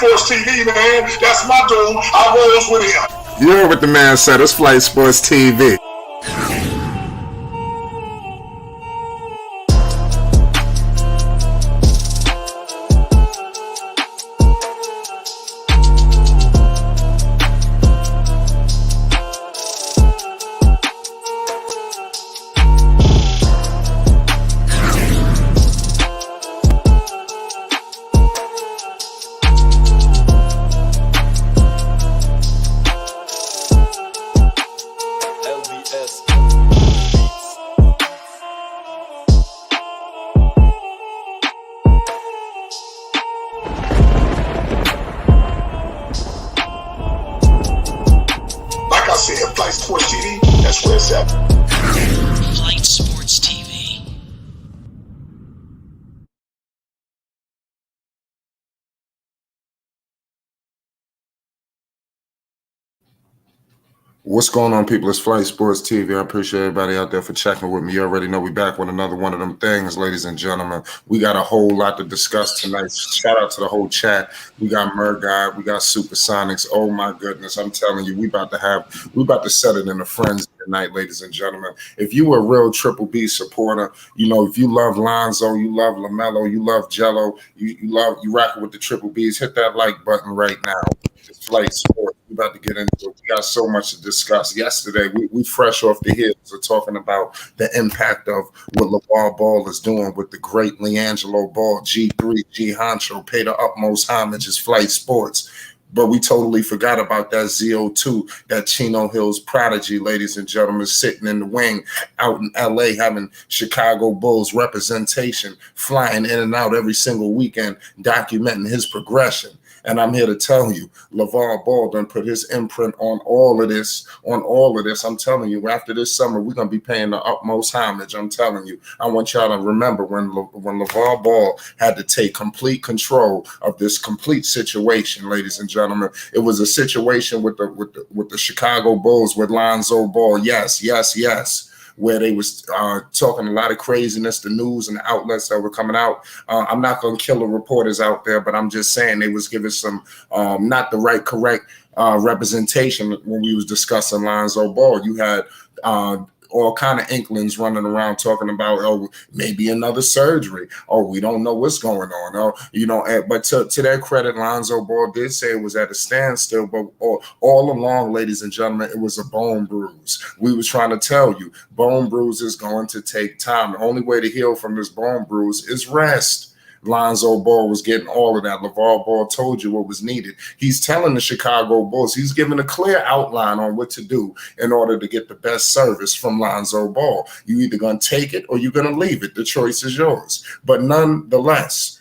Sports TV, man. That's my dude. I rolls with him. You heard what the man said. It's Flight Sports TV. Flight Sports TV, that's where it's at. Flight Sports TV. What's going on, people? It's Flight Sports TV. I appreciate everybody out there for checking with me. You already know we back with another one of them things, ladies and gentlemen. We got a whole lot to discuss tonight. Shout out to the whole chat. We got Murguy, we got Supersonics. Oh my goodness, I'm telling you, we about to set it in the frenzy tonight, ladies and gentlemen. If you a real Triple B supporter, you know, if you love Lonzo, you love LaMelo, you love Jello, you rocking with the Triple Bs, hit that like button right now. It's Flight Sports. We about to get into it. We got so much to discuss. Yesterday, we fresh off the heels of talking about the impact of what Lavar Ball is doing with the great Liangelo Ball, G3, G Honcho, pay the utmost homage. It's Flight Sports. But we totally forgot about that ZO2, that Chino Hills prodigy, ladies and gentlemen, sitting in the wing out in LA, having Chicago Bulls representation, flying in and out every single weekend, documenting his progression. And I'm here to tell you, Lavar Ball done put his imprint on all of this. I'm telling you, after this summer, we're going to be paying the utmost homage. I'm telling you. I want y'all to remember when Lavar Ball had to take complete control of this complete situation, ladies and gentlemen. It was a situation with the Chicago Bulls with Lonzo Ball. Yes. Where they was talking a lot of craziness, the news and the outlets that were coming out. I'm not going to kill the reporters out there, but I'm just saying they was giving some not the right, correct representation when we was discussing Lonzo Ball. You had all kind of inklings running around talking about, oh, maybe another surgery. Oh, we don't know what's going on. Oh, you know, but to their credit, Lonzo Ball did say it was at a standstill, but all along, ladies and gentlemen, it was a bone bruise. We was trying to tell you, bone bruise is going to take time. The only way to heal from this bone bruise is rest. Lonzo Ball was getting all of that. LaVar Ball told you what was needed. He's telling the Chicago Bulls, he's giving a clear outline on what to do in order to get the best service from Lonzo Ball. You either going to take it or you're going to leave it. The choice is yours. But nonetheless,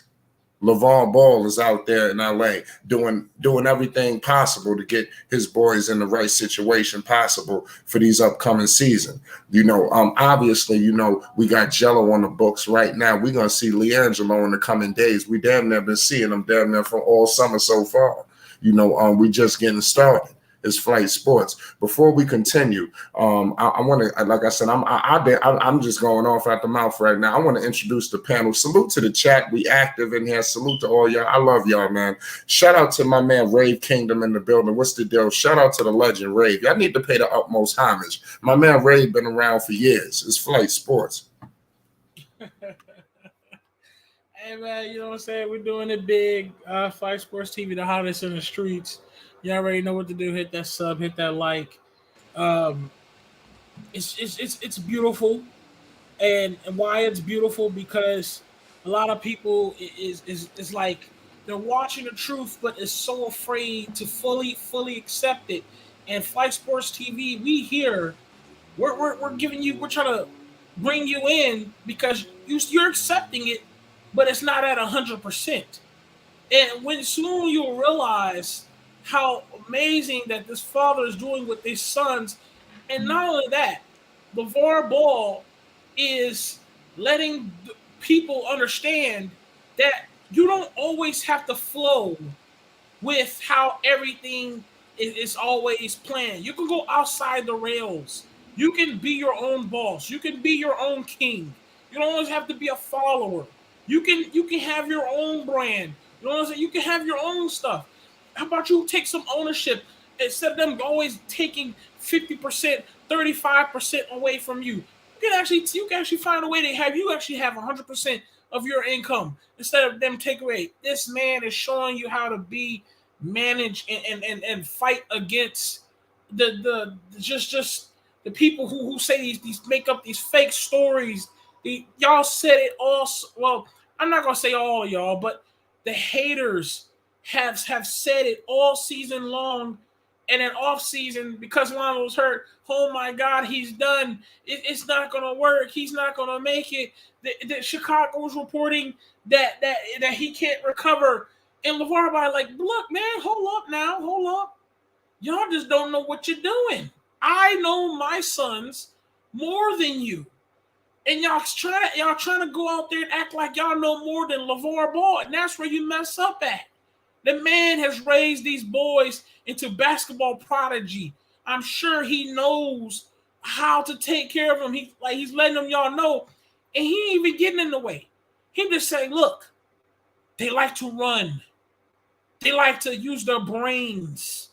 LaVar Ball is out there in LA doing everything possible to get his boys in the right situation possible for these upcoming season. You know, obviously, you know, we got Jello on the books right now. We're going to see Liangelo in the coming days. We damn near been seeing him damn near for all summer so far. You know, we just getting started. It's Flight Sports. Before we continue, I want to, like I said, I'm just going off at the mouth right now. I want to introduce the panel. Salute to the chat. We active in here. Salute to all y'all. I love y'all, man. Shout out to my man Rave Kingdom in the building. What's the deal? Shout out to the legend Rave. Y'all need to pay the utmost homage. My man Rave been around for years. It's Flight Sports. Hey man, you know what I'm saying? We're doing it big. Flight Sports TV, the hottest in the streets. You already know what to do. Hit that sub, hit that like. It's beautiful, and why it's beautiful because a lot of people is like they're watching the truth, but is so afraid to fully accept it. And Flight Sports TV, we here, we're giving you, we're trying to bring you in because you're accepting it, but it's not at 100%. And when soon you'll realize how amazing that this father is doing with his sons. And not only that, LaVar Ball is letting people understand that you don't always have to flow with how everything is always planned. You can go outside the rails. You can be your own boss. You can be your own king. You don't always have to be a follower. You can have your own brand. You know what I'm saying? You can have your own stuff. How about you take some ownership instead of them always taking 50%, 35% away from you? You can actually find a way to have you actually have 100% of your income instead of them take away. This man is showing you how to be managed and fight against just the people who say these make up these fake stories. Y'all said it all. Well, I'm not gonna say all of y'all, but the haters have said it all season long, and then off season because Lonzo was hurt. Oh my God, he's done. It's not gonna work. He's not gonna make it. The Chicago's reporting that he can't recover. And Lavar by like, look, man, hold up. Y'all just don't know what you're doing. I know my sons more than you. And y'all trying to go out there and act like y'all know more than LeVar Ball, and that's where you mess up at. The man has raised these boys into basketball prodigy. I'm sure he knows how to take care of them. He's letting them y'all know, and he ain't even getting in the way. He just saying, look, they like to run. They like to use their brains.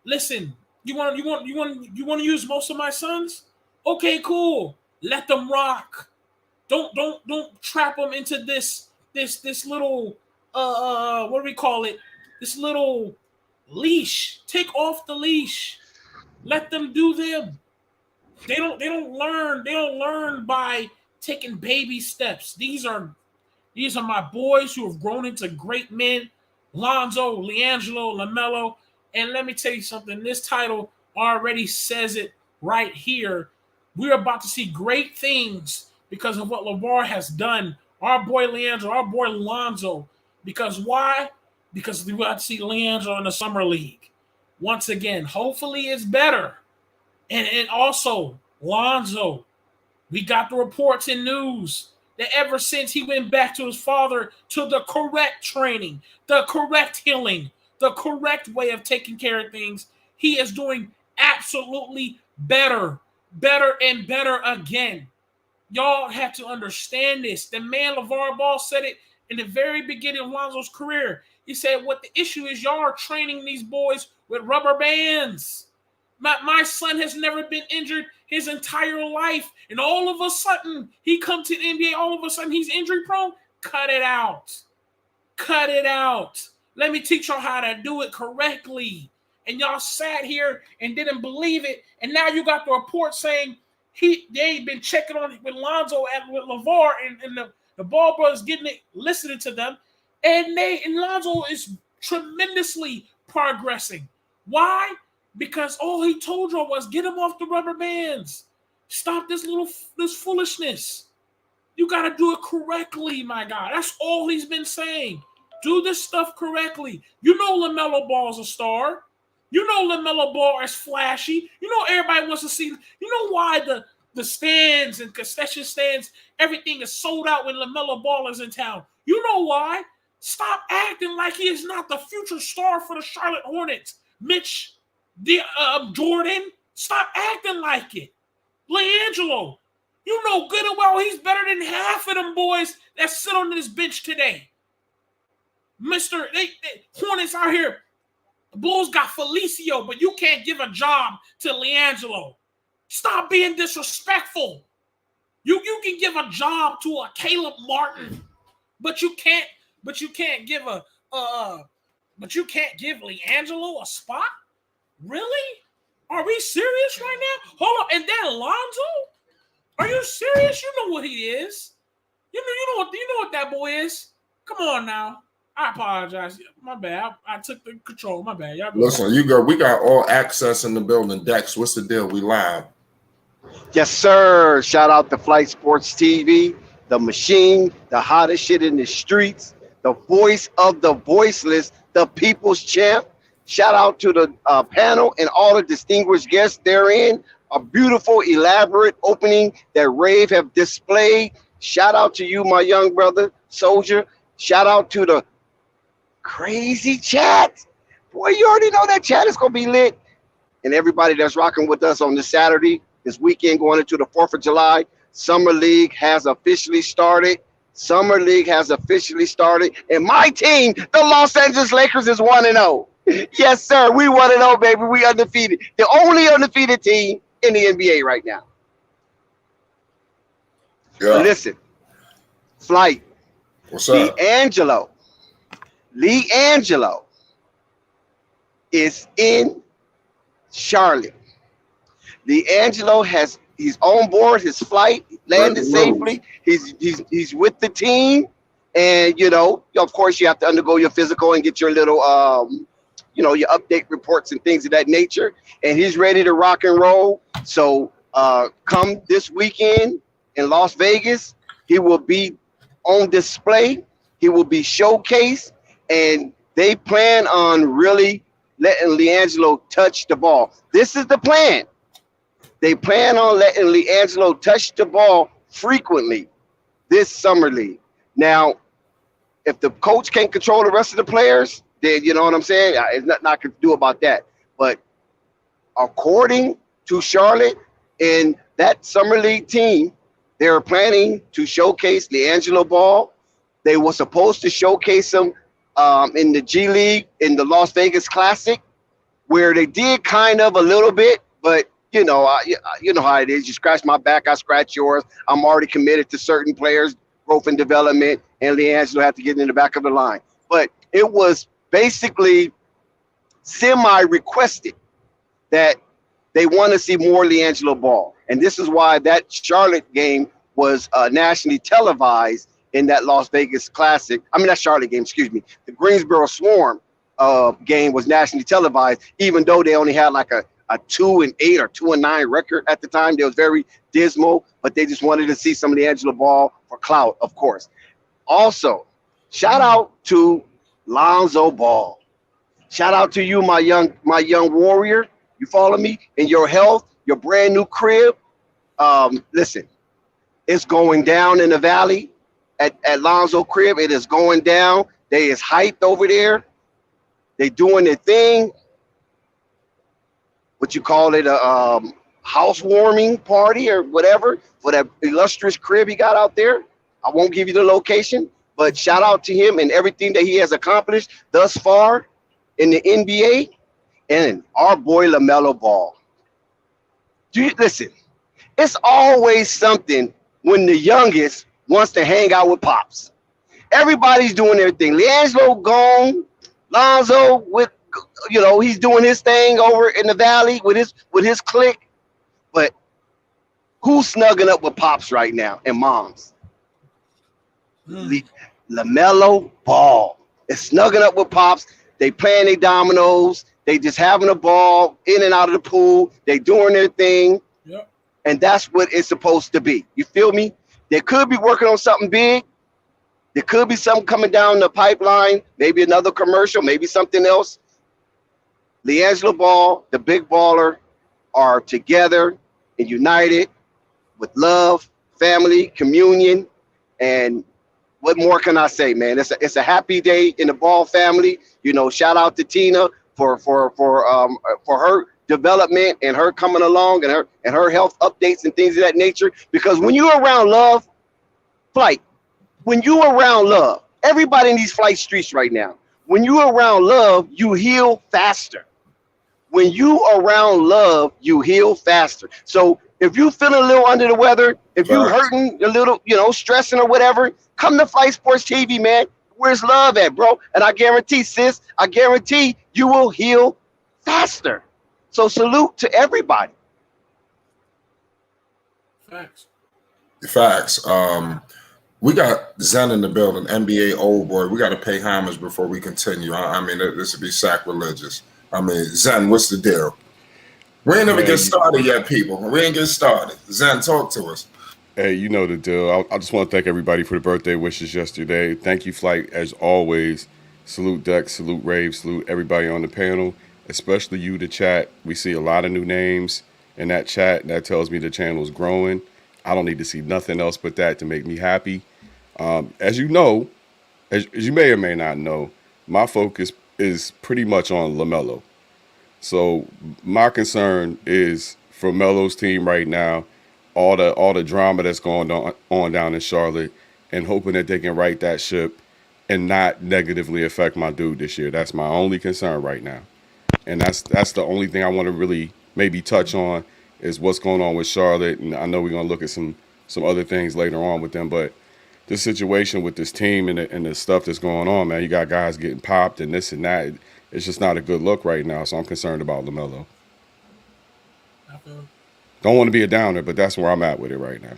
Listen, you want to use most of my sons? Okay, cool. Let them rock. Don't trap them into this little what do we call it? This little leash. Take off the leash. Let them do them. They don't learn by taking baby steps. These are my boys who have grown into great men. Lonzo, Liangelo, LaMelo. And let me tell you something. This title already says it right here. We're about to see great things because of what Lavar has done. Our boy Liangelo, our boy Lonzo. Because why? Because we're about to see Liangelo in the Summer League. Once again, hopefully it's better. And also, Lonzo, we got the reports and news that ever since he went back to his father to the correct training, the correct healing, the correct way of taking care of things, he is doing absolutely better and better again. Y'all have to understand this. The man LeVar Ball said it in the very beginning of Lonzo's career. He said, what the issue is, y'all are training these boys with rubber bands. My son has never been injured his entire life. And all of a sudden, he comes to the NBA, all of a sudden he's injury prone. Cut it out. Cut it out. Let me teach y'all how to do it correctly. And y'all sat here and didn't believe it. And now you got the report saying they ain't been checking on it with Lonzo and with LeVar and the Ball brothers getting it, listening to them. And Lonzo is tremendously progressing. Why? Because all he told y'all was get him off the rubber bands. Stop this foolishness. You got to do it correctly, my God. That's all he's been saying. Do this stuff correctly. You know LaMelo Ball's a star. You know LaMelo Ball is flashy. You know everybody wants to see. You know why the stands and concession stands, everything is sold out when LaMelo Ball is in town. You know why? Stop acting like he is not the future star for the Charlotte Hornets. Mitch Jordan, stop acting like it. Liangelo, you know good and well he's better than half of them boys that sit on this bench today. They Hornets out here. The Bulls got Felicio, but you can't give a job to Liangelo. Stop being disrespectful. You can give a job to a Caleb Martin, but you can't give Liangelo a spot? Really? Are we serious right now? Hold up. And then Lonzo? Are you serious? You know what he is. You know what that boy is. Come on now. I apologize. My bad. I took the control. My bad. Y'all Listen, we got all access in the building. Dex, what's the deal? We live. Yes, sir. Shout out to Flight Sports TV, the machine, the hottest shit in the streets, the voice of the voiceless, the people's champ. Shout out to the panel and all the distinguished guests therein. A beautiful, elaborate opening that Rave have displayed. Shout out to you, my young brother, Soldier. Shout out to the crazy chat. Boy, you already know that chat is going to be lit. And everybody that's rocking with us on this Saturday, this weekend going into the 4th of July, Summer League has officially started. Summer League has officially started, and my team, the Los Angeles Lakers, is 1-0. Yes, sir. We 1-0, baby. We undefeated. The only undefeated team in the NBA right now. Yeah. But listen, Flight. What's up? Liangelo is in Charlotte. Liangelo he's on board his flight, landed safely. He's with the team, and of course, you have to undergo your physical and get your little your update reports and things of that nature. And he's ready to rock and roll. So come this weekend in Las Vegas, he will be on display. He will be showcased, and they plan on really letting Liangelo touch the ball. This is the plan. They plan on letting Liangelo touch the ball frequently this summer league. Now, if the coach can't control the rest of the players, then you know what I'm saying? There's nothing I can do about that. But according to Charlotte and that summer league team, they're planning to showcase Liangelo Ball. They were supposed to showcase him in the G League in the Las Vegas Classic, where they did kind of a little bit, but you know how it is. You scratch my back, I scratch yours. I'm already committed to certain players' growth and development, and Liangelo had to get in the back of the line. But it was basically semi-requested that they want to see more Liangelo Ball. And this is why that Charlotte game was nationally televised in that Las Vegas Classic. I mean, that Charlotte game, excuse me. The Greensboro Swarm game was nationally televised, even though they only had like a 2-8 or 2-9 record at the time. They was very dismal, but they just wanted to see some of Liangelo Ball for clout, of course. Also, shout out to Lonzo Ball. Shout out to you, my young warrior. You follow me? In your health, your brand new crib. Listen, it's going down in the valley at Lonzo crib. It is going down. They is hyped over there. They doing their thing. What you call it, a housewarming party or whatever for that illustrious crib he got out there. I won't give you the location, but shout out to him and everything that he has accomplished thus far in the NBA and our boy LaMelo Ball. Listen, it's always something when the youngest wants to hang out with pops. Everybody's doing their thing. Liangelo gone, Lonzo with he's doing his thing over in the valley with his clique. But who's snugging up with pops right now and moms? LaMelo Ball is snugging up with pops. They playing their dominoes. They just having a ball in and out of the pool. They doing their thing. Yep. And that's what it's supposed to be. You feel me? They could be working on something big. There could be something coming down the pipeline. Maybe another commercial. Maybe something else. Liangelo Ball, the big baller, are together and united with love, family, communion, and what more can I say, man? It's a happy day in the Ball family. Shout out to Tina for her development and her coming along and her health updates and things of that nature. Because when you're around love, when you're around love, everybody in these flight streets right now, when you're around love, you heal faster. When you around love, you heal faster. So if you feeling a little under the weather, if you hurting a little, stressing or whatever, come to Flight Sports TV, man. Where's love at, bro? And I guarantee, sis, you will heal faster. So salute to everybody. Facts. We got Zen in the building, NBA old boy. We got to pay homage before we continue. I mean, this would be sacrilegious. I mean, Zen, what's the deal? We ain't never get started yet, people. We ain't get started. Zen, talk to us. Hey, you know the deal. I just want to thank everybody for the birthday wishes yesterday. Thank you, Flight, as always. Salute Dex, salute Rave, salute everybody on the panel, especially you, the chat. We see a lot of new names in that chat. That tells me the channel is growing. I don't need to see nothing else but that to make me happy. As you know, as you may or may not know, my focus is pretty much on LaMelo. So my concern is for Melo's team right now, all the drama that's going on down in Charlotte, and hoping that they can right that ship and not negatively affect my dude this year. That's my only concern right now. And that's the only thing I want to really maybe touch on is what's going on with Charlotte. And I know we're gonna look at some other things later on with them, but this situation with this team and the stuff that's going on, man, you got guys getting popped and this and that. It's just not a good look right now. So I'm concerned about LaMelo. I feel Don't want to be a downer, but that's where I'm at with it right now.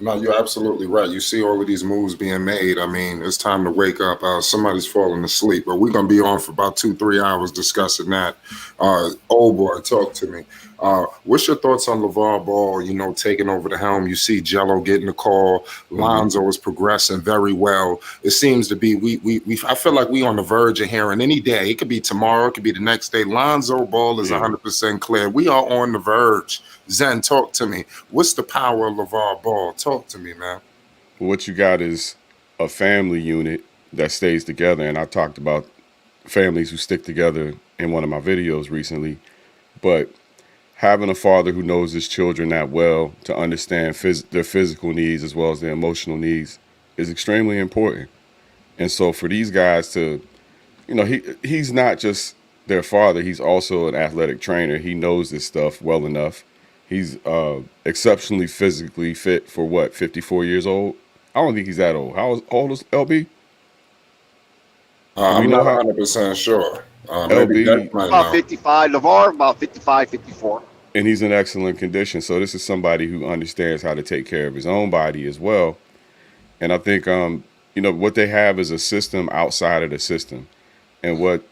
No, you're absolutely right. You see all of these moves being made. I mean, it's time to wake up. Somebody's falling asleep, but we're gonna be on for about 2-3 hours discussing that. Old boy, talk to me. What's your thoughts on LaVar Ball? You know, taking over the helm. You see Jello getting the call. Lonzo is progressing very well. It seems to be we. I feel like we on the verge of hearing any day. It could be tomorrow. It could be the next day. Lonzo Ball is 100% clear. We are on the verge. Zen, talk to me. What's the power of LaVar Ball? Talk to me, man. What you got is a family unit that stays together. And I talked about families who stick together in one of my videos recently. But having a father who knows his children that well to understand their physical needs as well as their emotional needs is extremely important. And so for these guys to, you know, he's not just their father. He's also an athletic trainer. He knows this stuff well enough. He's exceptionally physically fit for what, 54 years old? I don't think he's that old. How old is LB? I'm not 100% sure. Maybe LB, Deck might About know. 55. LaVar, about 55, 54. and he's in excellent condition. So this is somebody who understands how to take care of his own body as well. And I think, you know, what they have is a system outside of the system. And what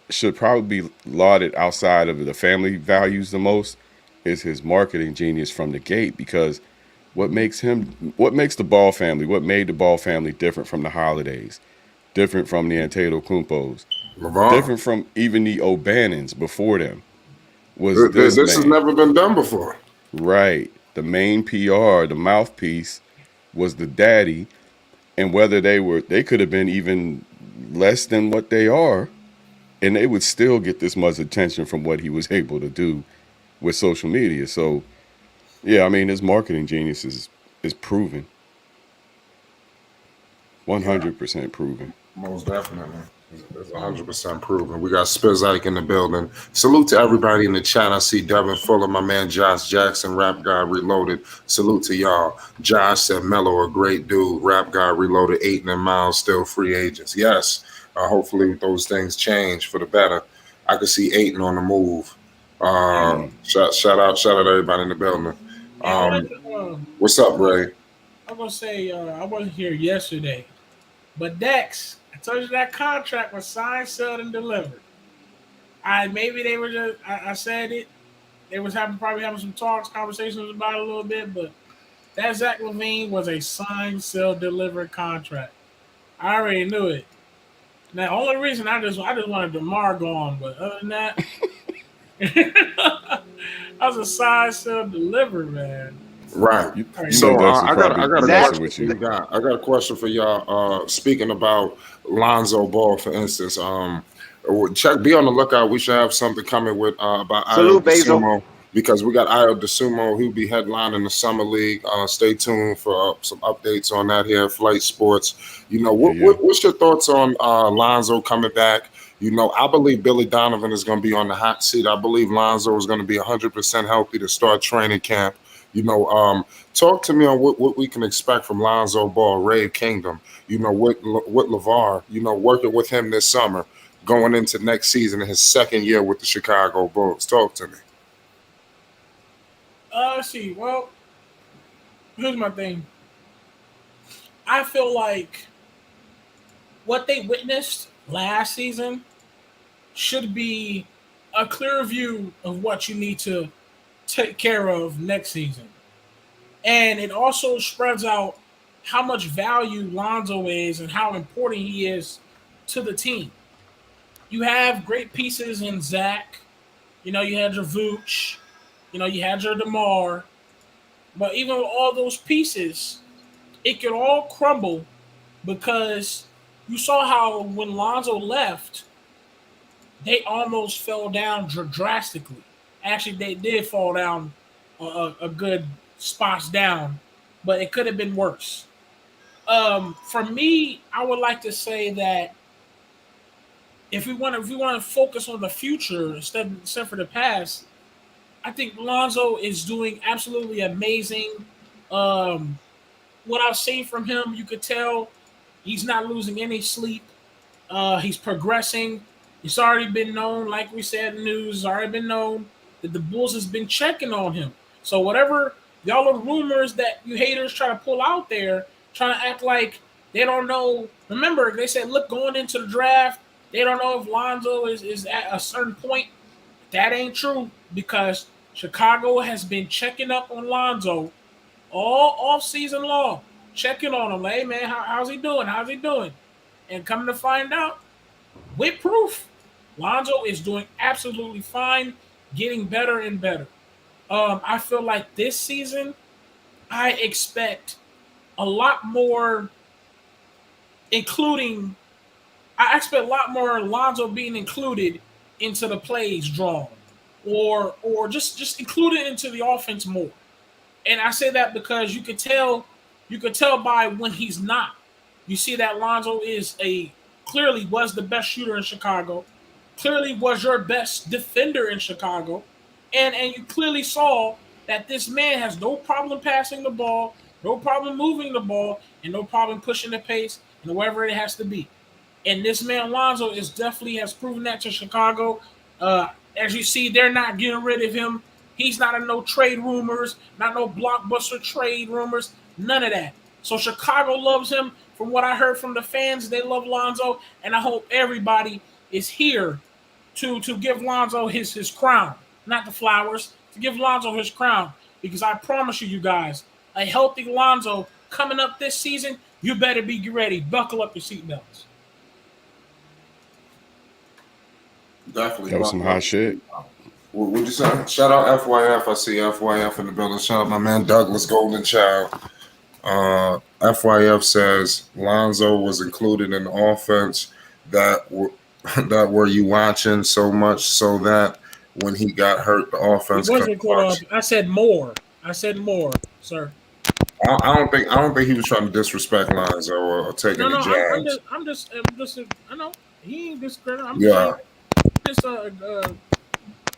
should probably be lauded outside of the family values the most is his marketing genius from the gate. Because what makes the Ball family, what made the Ball family different from the Holidays, different from the Antetokounmpos, LaVar. different from even the O'Bannons before them, was This this has man. never been done before. Right. The main PR, the mouthpiece, was the daddy. And whether they could have been even less than what they are, and they would still get this much attention from what he was able to do with social media. So, yeah, I mean, his marketing genius is proven. 100% proven. Most definitely. It's 100% proven. We got Spizike in the building. Salute to everybody in the chat. I see Devin Fuller, my man Josh Jackson, Rap Guy Reloaded. Salute to y'all. Josh said Mello, a great dude. Rap Guy Reloaded, Aiton and Miles still free agents. Yes. Hopefully those things change for the better. I could see Aiton on the move. Shout out everybody in the building. What's up, Ray? I'm gonna say I wasn't here yesterday, but Dex, I told you that contract was signed, sealed, and delivered. Maybe they were just I said it. They was probably having some conversations about it a little bit, but that Zach LaVine was a signed, sealed, delivered contract. I already knew it. Now, the only reason I just wanted DeMar gone, but other than that, that was a signed, sealed, delivered, man. Right. You So know Dex I is got probably a messing question with for you. you guys. I got a question for y'all. Speaking about Lonzo Ball, for instance, check. Be on the lookout. We should have something coming with about Io Salute, Basil. DeSumo, because we got Io DeSumo. He'll be headlining the summer league. Stay tuned for some updates on that here at Flight Sports. You know, what's your thoughts on Lonzo coming back? You know, I believe Billy Donovan is going to be on the hot seat. I believe Lonzo is going to be 100% healthy to start training camp. You know, talk to me on what we can expect from Lonzo Ball, Rave Kingdom. You know, what LaVar, you know, working with him this summer, going into next season in his second year with the Chicago Bulls. Talk to me. Let's see. Well, here's my thing. I feel like what they witnessed last season should be a clear view of what you need to take care of next season. And it also spreads out how much value Lonzo is and how important he is to the team. You have great pieces in Zach. You know, you had your Vooch. You know, you had your DeMar. But even with all those pieces, it could all crumble because you saw how when Lonzo left, they almost fell down drastically. Actually, they did fall down a good spots down, but it could have been worse. For me, I would like to say that if we want to focus on the future instead for the past, I think Lonzo is doing absolutely amazing. Um, what I've seen from him, you could tell he's not losing any sleep. He's progressing. It's already been known, like we said in the news, it's already been known that the Bulls has been checking on him. So whatever y'all are rumors that you haters try to pull out there, trying to act like they don't know. Remember, they said, look, going into the draft, they don't know if Lonzo is at a certain point. That ain't true because Chicago has been checking up on Lonzo all off season long, checking on him. Like, hey man, how's he doing? How's he doing? And coming to find out, with proof, Lonzo is doing absolutely fine, getting better and better. I feel like this season, I expect a lot more, including, I expect a lot more Lonzo being included into the plays drawn, or just included into the offense more. And I say that because you could tell by when he's not. You see that Lonzo is a clearly was the best shooter in Chicago, clearly was your best defender in Chicago, and you clearly saw that this man has no problem passing the ball, no problem moving the ball, and no problem pushing the pace and wherever it has to be. And this man Lonzo is definitely has proven that to Chicago. As you see, they're not getting rid of him. He's not in no trade rumors, not no blockbuster trade rumors, none of that. So Chicago loves him. From what I heard from the fans, they love Lonzo, and I hope everybody is here to give Lonzo his crown, not the flowers, to give Lonzo his crown. Because I promise you, you guys, a healthy Lonzo coming up this season, you better be ready. Buckle up your seatbelts. Definitely. That was some hot shit. What'd you say? Shout out FYF. I see FYF in the building. Shout out my man Douglas Golden Child. FYF says Lonzo was included in the offense that were you watching so much so that when he got hurt, the offense. It wasn't caught up. I said more. Sir. I don't think he was trying to disrespect Lonzo or take any jabs. I'm just. I know he ain't discredited. I'm Yeah. just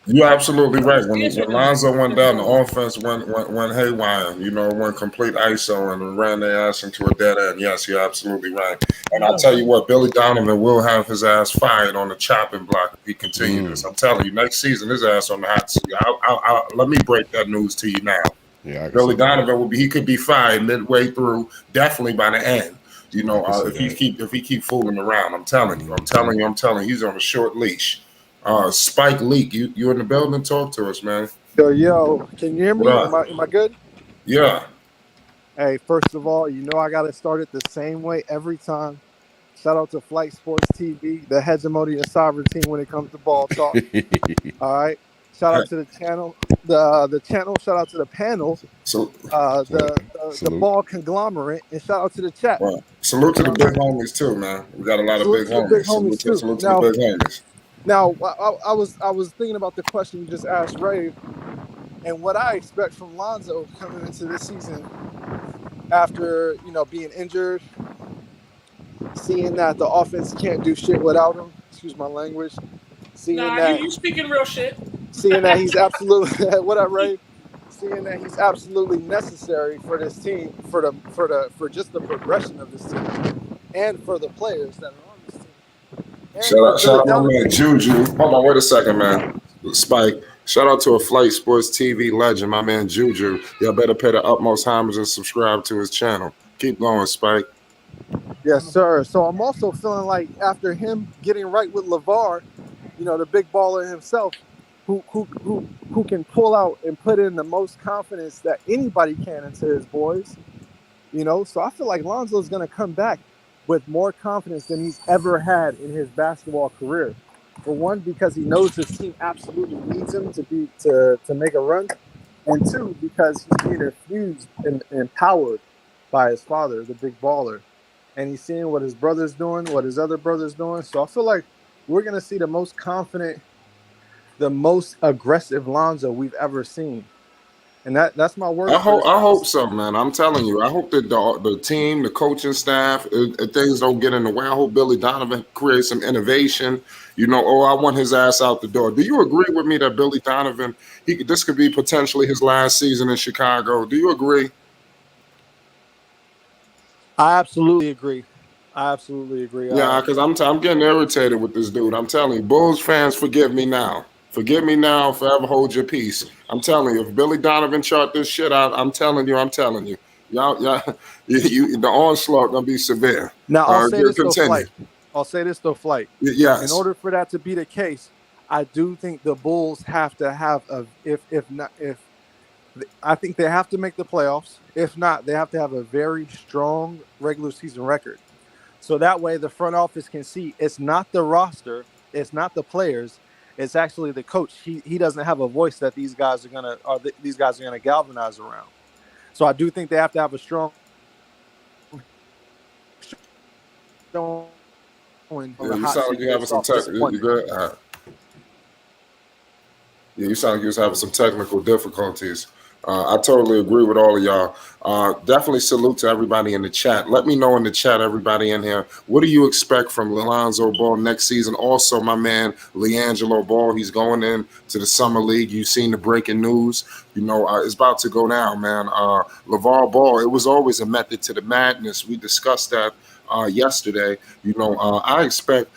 You're absolutely right. When Lonzo went down, the offense went haywire. Went complete ISO and ran their ass into a dead end. Yes, you're absolutely right. And I'll tell you what, Billy Donovan will have his ass fired on the chopping block if he continues. I'm telling you, next season his ass on the hot seat. Let me break that news to you now. Yeah, Billy Donovan he could be fired midway through, definitely by the end. If he keep fooling around, I'm telling you, he's on a short leash. Spike Leak, you in the building? Talk to us, man. Yo, can you hear me? Am I good? Yeah. Hey, first of all, I got to start it the same way every time. Shout out to Flight Sports TV, the hegemony and sovereignty when it comes to ball talk. All right. Shout out to the channel, the channel. Shout out to the panel, the ball conglomerate, and shout out to the chat. Well, salute to the big homies too, man. We got a lot of big homies. Salute to the big homies. Now, I was thinking about the question you just asked, Ray, and what I expect from Lonzo coming into this season after being injured, seeing that the offense can't do shit without him. Excuse my language. You speaking real shit. Seeing that he's absolutely what up, Ray? Seeing that he's absolutely necessary for this team, for just the progression of this team, and for the players that are on this team. Shout out my man Juju. Hold on, wait a second, man. Spike. Shout out to a Flight Sports TV legend, my man Juju. Y'all better pay the utmost homage and subscribe to his channel. Keep going, Spike. Yes, sir. So I'm also feeling like after him getting right with Lavar, the big baller himself, who can pull out and put in the most confidence that anybody can into his boys. So I feel like Lonzo is going to come back with more confidence than he's ever had in his basketball career. For one, because he knows his team absolutely needs him to make a run, and two, because he's being infused and empowered by his father, the big baller, and he's seeing what his brother's doing, what his other brother's doing. So I feel like we're going to see the most confident, the most aggressive Lonzo we've ever seen. And that's my worst. I hope so, man. I'm telling you. I hope that the team, the coaching staff, things don't get in the way. I hope Billy Donovan creates some innovation. I want his ass out the door. Do you agree with me that Billy Donovan, this could be potentially his last season in Chicago? Do you agree? I absolutely agree. Yeah, because I'm getting irritated with this dude. I'm telling you, Bulls fans, forgive me now. Forgive me now. Forever hold your peace. I'm telling you, if Billy Donovan chart this shit out, I'm telling you. Y'all, the onslaught gonna be severe. Now I'll say this continue. though, Flight. Yes. In order for that to be the case, I do think the Bulls have to have I think they have to make the playoffs. If not, they have to have a very strong regular season record. So that way the front office can see it's not the roster, it's not the players, it's actually the coach. He doesn't have a voice that these guys are gonna galvanize around. So I do think they have to have a strong You sound like you having some technical. You sound like you was having some technical difficulties. I totally agree with all of y'all. Definitely salute to everybody in the chat. Let me know in the chat, everybody in here, what do you expect from Lonzo Ball next season? Also, my man Liangelo Ball, he's going in to the summer league. You've seen the breaking news. It's about to go down, man. Lavar Ball, it was always a method to the madness. We discussed that yesterday. I expect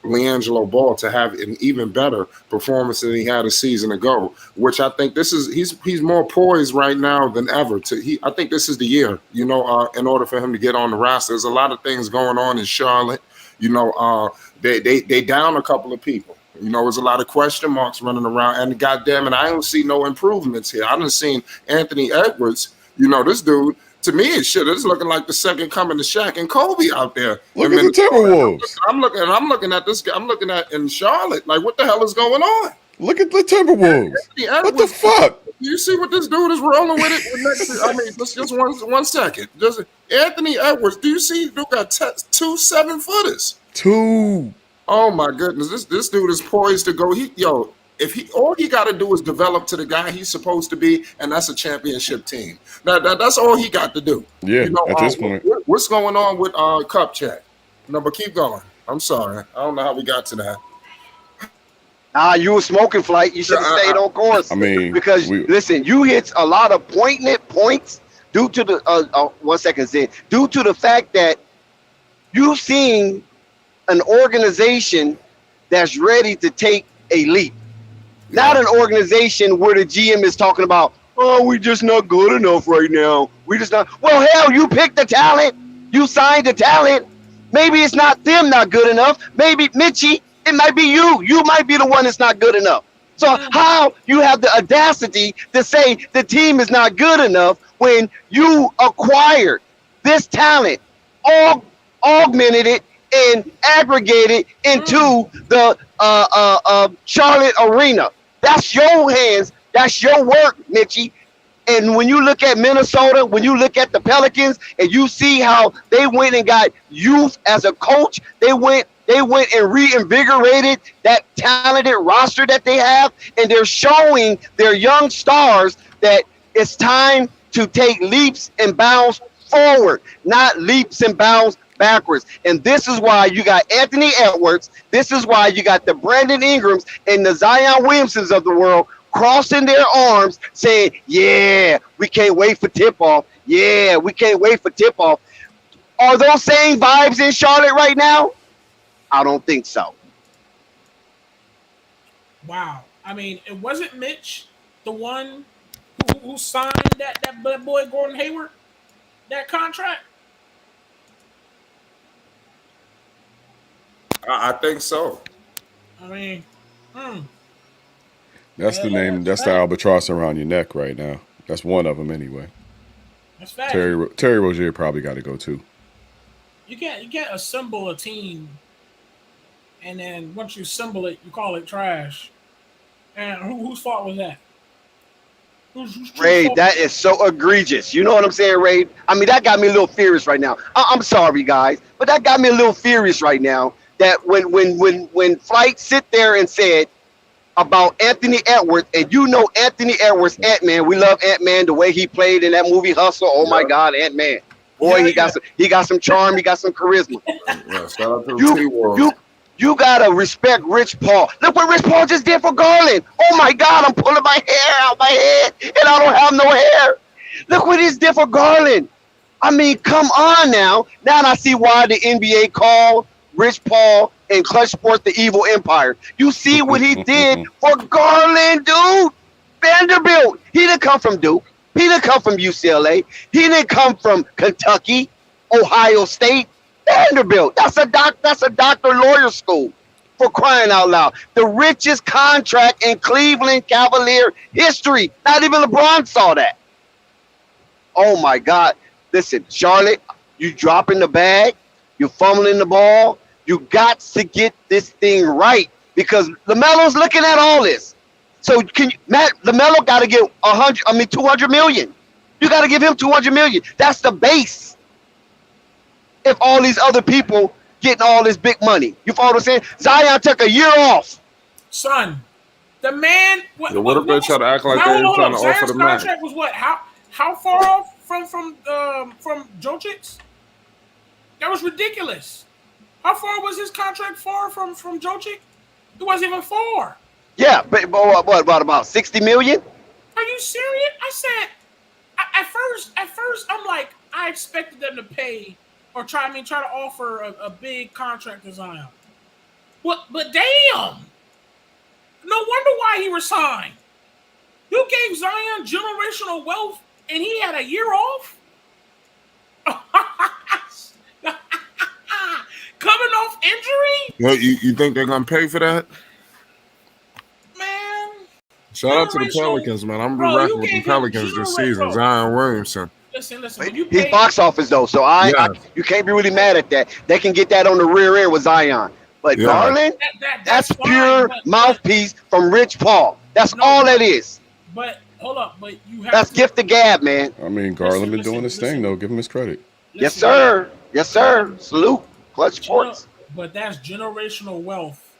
Liangelo Ball to have an even better performance than he had a season ago, which I think he's more poised right now than ever. I think this is the year, in order for him to get on the roster. There's a lot of things going on in Charlotte. They down a couple of people. There's a lot of question marks running around, and goddamn it, I don't see no improvements here. I done seen Anthony Edwards. This dude. To me, it's looking like the second coming to Shaq and Kobe out there. Look at the Timberwolves. I'm looking at this guy. I'm looking at in Charlotte. Like, what the hell is going on? Look at the Timberwolves. What the fuck? You see what this dude is rolling with it? Just 1 second. Just Anthony Edwards. Do you see? Dude got 2 7-footers. 2. Oh my goodness! This dude is poised to go. All he got to do is develop to the guy he's supposed to be, and that's a championship team. That's all he got to do. Yeah, at this point. What's going on with Cup Check? No, but keep going. I'm sorry. I don't know how we got to that. You were smoking, Flight. You should have stayed on course. Because listen, you hit a lot of poignant points due to the 1 second, Zin. Due to the fact that you've seen an organization that's ready to take a leap. Not an organization where the GM is talking about, oh, we're just not good enough right now. We're just not. Well, hell, you picked the talent. You signed the talent. Maybe it's not them not good enough. Maybe, Mitchie, it might be you. You might be the one that's not good enough. So how you have the audacity to say the team is not good enough when you acquired this talent, augmented it, and aggregated into the Charlotte arena? That's your hands. That's your work, Mitchie. And when you look at Minnesota, when you look at the Pelicans, and you see how they went and got youth as a coach, they went and reinvigorated that talented roster that they have, and they're showing their young stars that it's time to take leaps and bounds forward, not leaps and bounds backwards. And this is why you got Anthony Edwards. This is why you got the Brandon Ingrams and the Zion Williamsons of the world crossing their arms saying, yeah, we can't wait for tip-off. Yeah, we can't wait for tip-off. Are those same vibes in Charlotte right now? I don't think so. Wow. I mean, it wasn't Mitch the one who signed that boy Gordon Hayward, that contract? I think so. I mean, That's the name. That's the albatross around your neck right now. That's one of them anyway. That's fact. Terry Rozier probably got to go too. You can't assemble a team, and then once you assemble it, you call it trash. And whose fault was that? Ray, that is so egregious. You know what I'm saying, Ray? I mean, that got me a little furious right now. I'm sorry, guys, but that got me a little furious right now. That when Flight sit there and said, about Anthony Edwards, and you know Anthony Edwards, Ant-Man. We love Ant-Man, the way he played in that movie Hustle. Oh my God, Ant-Man. Boy, he got some charm, he got some charisma. Yeah, shout out to the T-World. You gotta respect Rich Paul. Look what Rich Paul just did for Garland. Oh my God, I'm pulling my hair out my head, and I don't have no hair. Look what he did for Garland. I mean, come on now. Now I see why the NBA called Rich Paul and Clutch Sports the evil empire. You see what he did for Garland, dude. Vanderbilt. He didn't come from Duke. He didn't come from UCLA. He didn't come from Kentucky, Ohio State. Vanderbilt. That's a doctor lawyer school, for crying out loud. The richest contract in Cleveland Cavalier history. Not even LeBron saw that. Oh my God. Listen, Charlotte, you dropping the bag, you fumbling the ball. You got to get this thing right, because LaMelo's looking at all this. So LaMelo got to get 200 million. You got to give him 200 million. That's the base. If all these other people getting all this big money, you follow what I'm saying? Zion took a year off. Son, the man. What if they try to act like they ain't trying to offer the man? Contract was what? How far off from Jokic's? That was ridiculous. How far was his contract far from Jokic? It wasn't even far. Yeah, but what about 60 million? Are you serious? I said at first I'm like, I expected them to pay or try to offer a big contract to Zion. But damn. No wonder why he resigned. You gave Zion generational wealth and he had a year off? Coming off injury? Well, you think they're gonna pay for that? Man. Shout out to the Pelicans, man. I'm gonna be rocking with the Pelicans this season. Zion Williamson. Listen. He's box office though, so you can't be really mad at that. They can get that on the rear end with Zion. But Garland, that's pure mouthpiece from Rich Paul. That's all that is. But hold up, that's gift the gab, man. I mean, Garland been doing his thing though. Give him his credit. Yes, sir. Yes, sir. Salute. Clutch Sports. But that's generational wealth.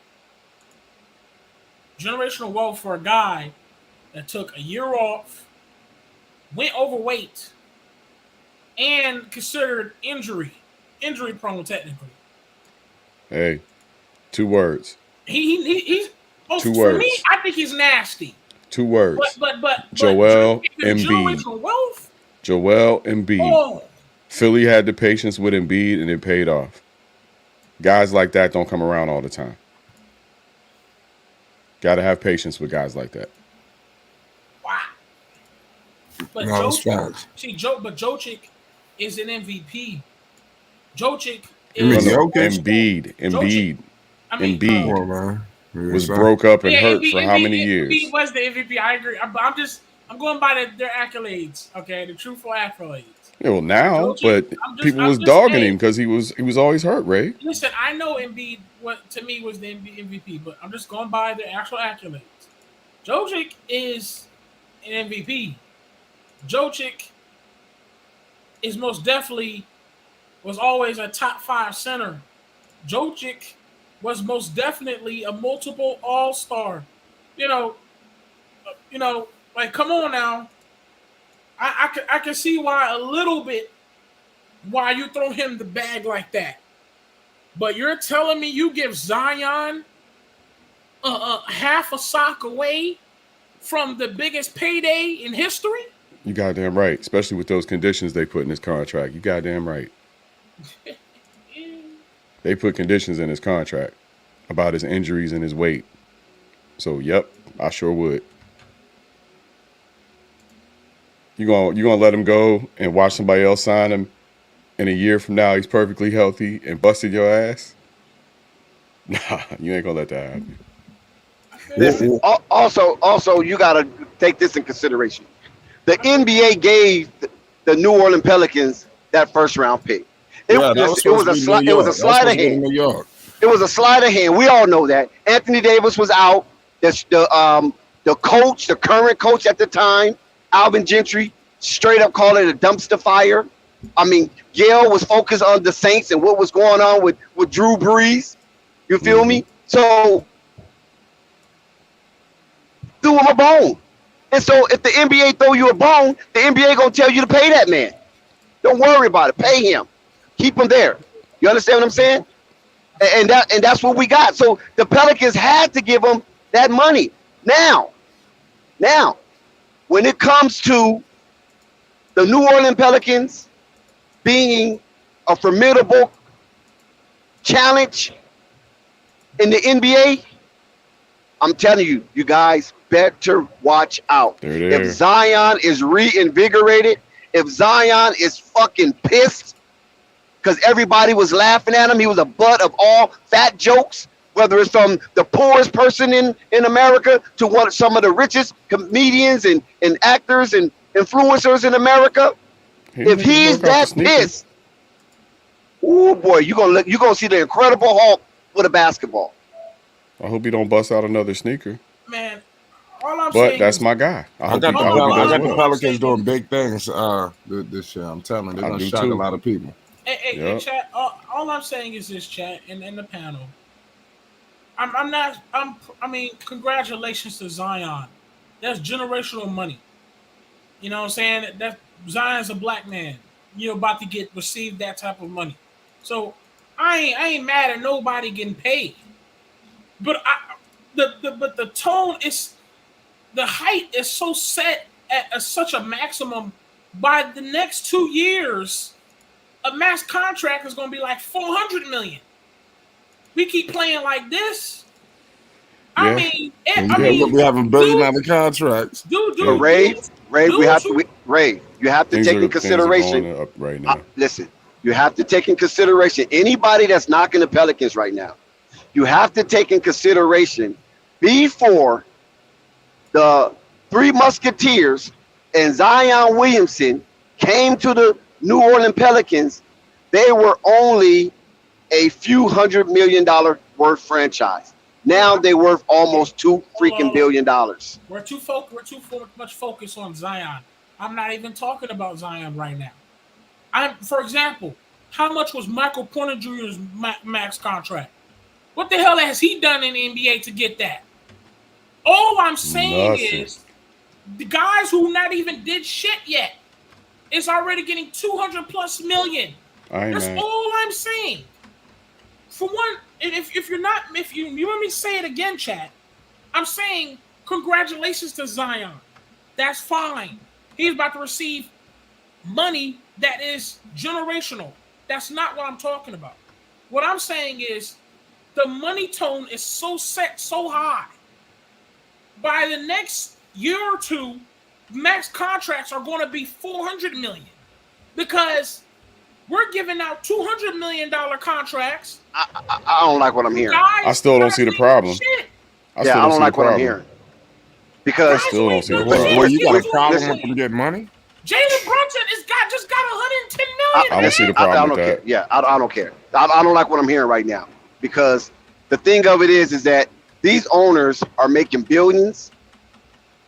Generational wealth for a guy that took a year off, went overweight, and considered injury prone technically. Hey, 2 words. He's two for words. Me, I think he's nasty. 2 words. But Joel Embiid. Generational wealth. Joel Embiid. Oh. Philly had the patience with Embiid and it paid off. Guys like that don't come around all the time. Got to have patience with guys like that. Wow. But No, Jokic is an MVP. Jokic You mean is Jokic? Embiid. Embiid Come on, man. was broke up and hurt for how many years? Embiid was the MVP. I agree. I'm going by their accolades. Okay, the truthful accolades. Yeah, well, now, Jokic, but people was dogging him because he was always hurt, Ray. Listen, I know Embiid, what to me was the MVP, but I'm just going by the actual accolades. Jokic is an MVP. Jokic is most definitely was always a top 5 center. Jokic was most definitely a multiple all-star. You know, like come on now. I can see why a little bit why you throw him the bag like that. But you're telling me you give Zion half a sock away from the biggest payday in history? You goddamn right, especially with those conditions they put in his contract. You goddamn right. They put conditions in his contract about his injuries and his weight. So, yep, I sure would. You gonna let him go and watch somebody else sign him, and a year from now he's perfectly healthy and busted your ass? Nah, you ain't gonna let that happen. Listen, also, you gotta take this in consideration. The NBA gave the New Orleans Pelicans that first round pick. It was a sleight of hand. It was a sleight of hand. We all know that. Anthony Davis was out. The coach, the current coach at the time, Alvin Gentry, straight up called it a dumpster fire. I mean, Gail was focused on the Saints and what was going on with Drew Brees. You feel me? So threw him a bone. And so if the NBA throw you a bone, the NBA gonna tell you to pay that man. Don't worry about it. Pay him. Keep him there. You understand what I'm saying? And that's what we got. So the Pelicans had to give him that money. Now, when it comes to the New Orleans Pelicans being a formidable challenge in the NBA, I'm telling you, you guys better watch out. If Zion is reinvigorated, if Zion is fucking pissed because everybody was laughing at him, he was a butt of all fat jokes, whether it's from the poorest person in America to some of the richest comedians and actors and influencers in America. If he's that pissed, oh boy, you're gonna see the Incredible Hulk with a basketball. I hope he don't bust out another sneaker. Man, all I'm But saying that's is, my guy. I got the Pelicans doing big things this year. I'm telling you, they're going to shock a lot of people. Hey, chat, all I'm saying is this, chat, and the panel. I mean, congratulations to Zion. That's generational money. You know what I'm saying? That Zion's a black man. You're about to receive that type of money. So I ain't mad at nobody getting paid. But the tone is, the height is so set at such a maximum. By the next 2 years, a max contract is going to be like $400 million. We keep playing like this. Yeah. I mean, we have $1 billion contracts. Ray, you have to take in consideration. Up right now. Listen, you have to take in consideration anybody that's knocking the Pelicans right now. You have to take in consideration before the Three Musketeers and Zion Williamson came to the New Orleans Pelicans, they were only a few $100 million worth franchise. Now they worth almost $2 billion. We're too much focused on Zion. I'm not even talking about Zion right now. For example, how much was Michael Porter Jr.'s max contract? What the hell has he done in the NBA to get that? All I'm saying is the guys who not even did shit yet is already getting $200+ million. That's all I'm saying. For one, if you want me to say it again, chat, I'm saying congratulations to Zion. That's fine. He's about to receive money that is generational. That's not what I'm talking about. What I'm saying is the money tone is so set, so high. By the next year or two, max contracts are going to be $400 million because we're giving out $200 million contracts. I don't like what I'm hearing. I still don't see the problem. I don't like what I'm hearing. Because I still don't see the problem. Well, you got a problem with them getting money? Jalen Brunson just got $110 million. I don't see the problem with that. Yeah, I don't care. I don't like what I'm hearing right now because the thing of it is that these owners are making billions.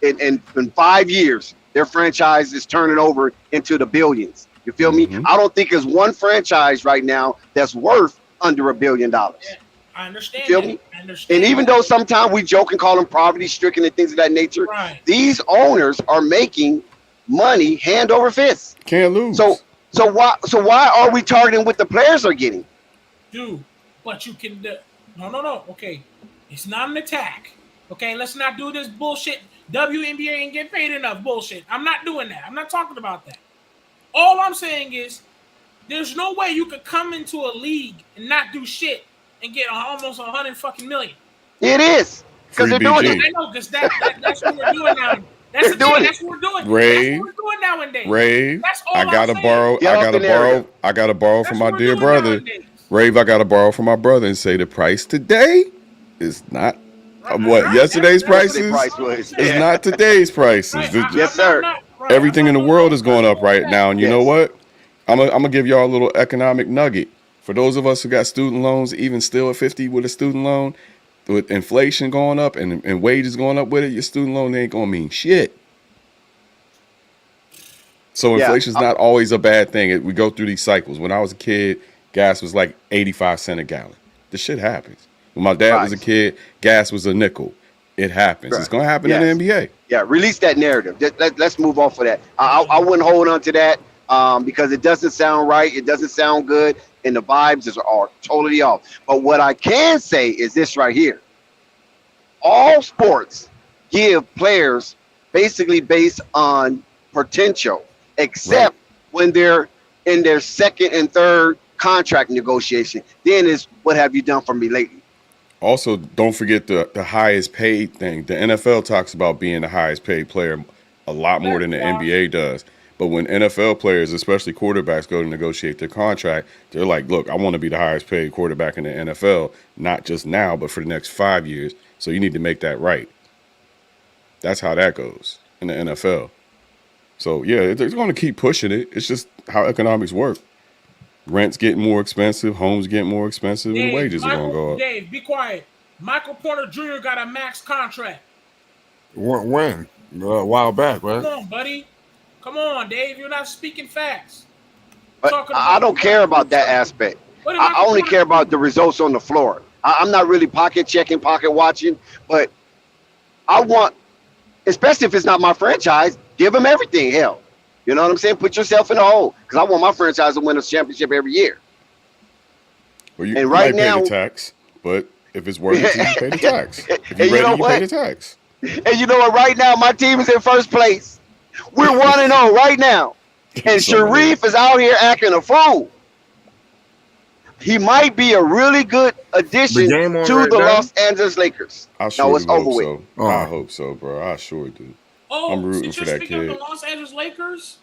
In 5 years, their franchise is turning over into the billions. You feel me? I don't think there's one franchise right now that's worth under $1 billion. Yeah, I understand. You feel me? I understand. And even though sometimes we joke and call them poverty-stricken and things of that nature, these owners are making money hand over fist. Can't lose. So why are we targeting what the players are getting? Dude, but you can no. Okay, it's not an attack. Okay, let's not do this bullshit. WNBA ain't get paid enough bullshit. I'm not doing that. I'm not talking about that. All I'm saying is there's no way you could come into a league and not do shit and get almost $100 million. It is. Because they're doing it. I know, because that's what we're doing now. That's what we're doing. Rave, that's what we're doing nowadays. Rave, that's all I gotta borrow. I gotta borrow from my dear brother. Nowadays. Rave, I gotta borrow from my brother and say the price today is not yesterday's prices is not today's prices. Yes, sir. Everything in the world is going up right now, and you know what? I'm gonna give y'all a little economic nugget. For those of us who got student loans, even still at 50 with a student loan, with inflation going up and wages going up with it, your student loan ain't gonna mean shit. So inflation is not always a bad thing. We go through these cycles. When I was a kid, gas was like 85 cents a gallon. This shit happens. When my dad was a kid, gas was a nickel. it happens. Right. It's going to happen Yes. in the NBA. Yeah, release that narrative. Let's move off of that. I wouldn't hold on to that because it doesn't sound right. It doesn't sound good, and the vibes are totally off. But what I can say is this right here. All sports give players basically based on potential, except when they're in their second and third contract negotiation. Then is what have you done for me lately? Also, don't forget the highest paid thing. The NFL talks about being the highest paid player a lot more than the NBA does. But when NFL players, especially quarterbacks, go to negotiate their contract, they're like, look, I want to be the highest paid quarterback in the NFL, not just now, but for the next 5 years. So you need to make that right. That's how that goes in the NFL. So, yeah, they're going to keep pushing it. It's just how economics work. Rent's getting more expensive, homes getting more expensive, and wages are going to go up. Dave, be quiet. Michael Porter Jr. got a max contract. When? A while back, right? Come on, buddy. Come on, Dave. You're not speaking facts. But I don't care about that aspect. I only care about the results on the floor. I'm not really pocket checking, pocket watching, but I want, especially if it's not my franchise, give them everything. Hell, you know what I'm saying? Put yourself in the hole, because I want my franchise to win a championship every year. Well, you And right might pay now- the tax, but if it's worth it, to you pay the tax. If And you're you ready, know you what? pay the tax. And you know what? Right now, my team is in first place. We're 1-0 right now. And Sharif is out here acting a fool. He might be a really good addition The game on to right the now? Los Angeles Lakers. I sure No, it's do hope over with. so. Oh. I hope so, bro. I sure do. Oh, I'm rooting since for you're that speaking of kid. the Los Angeles Lakers,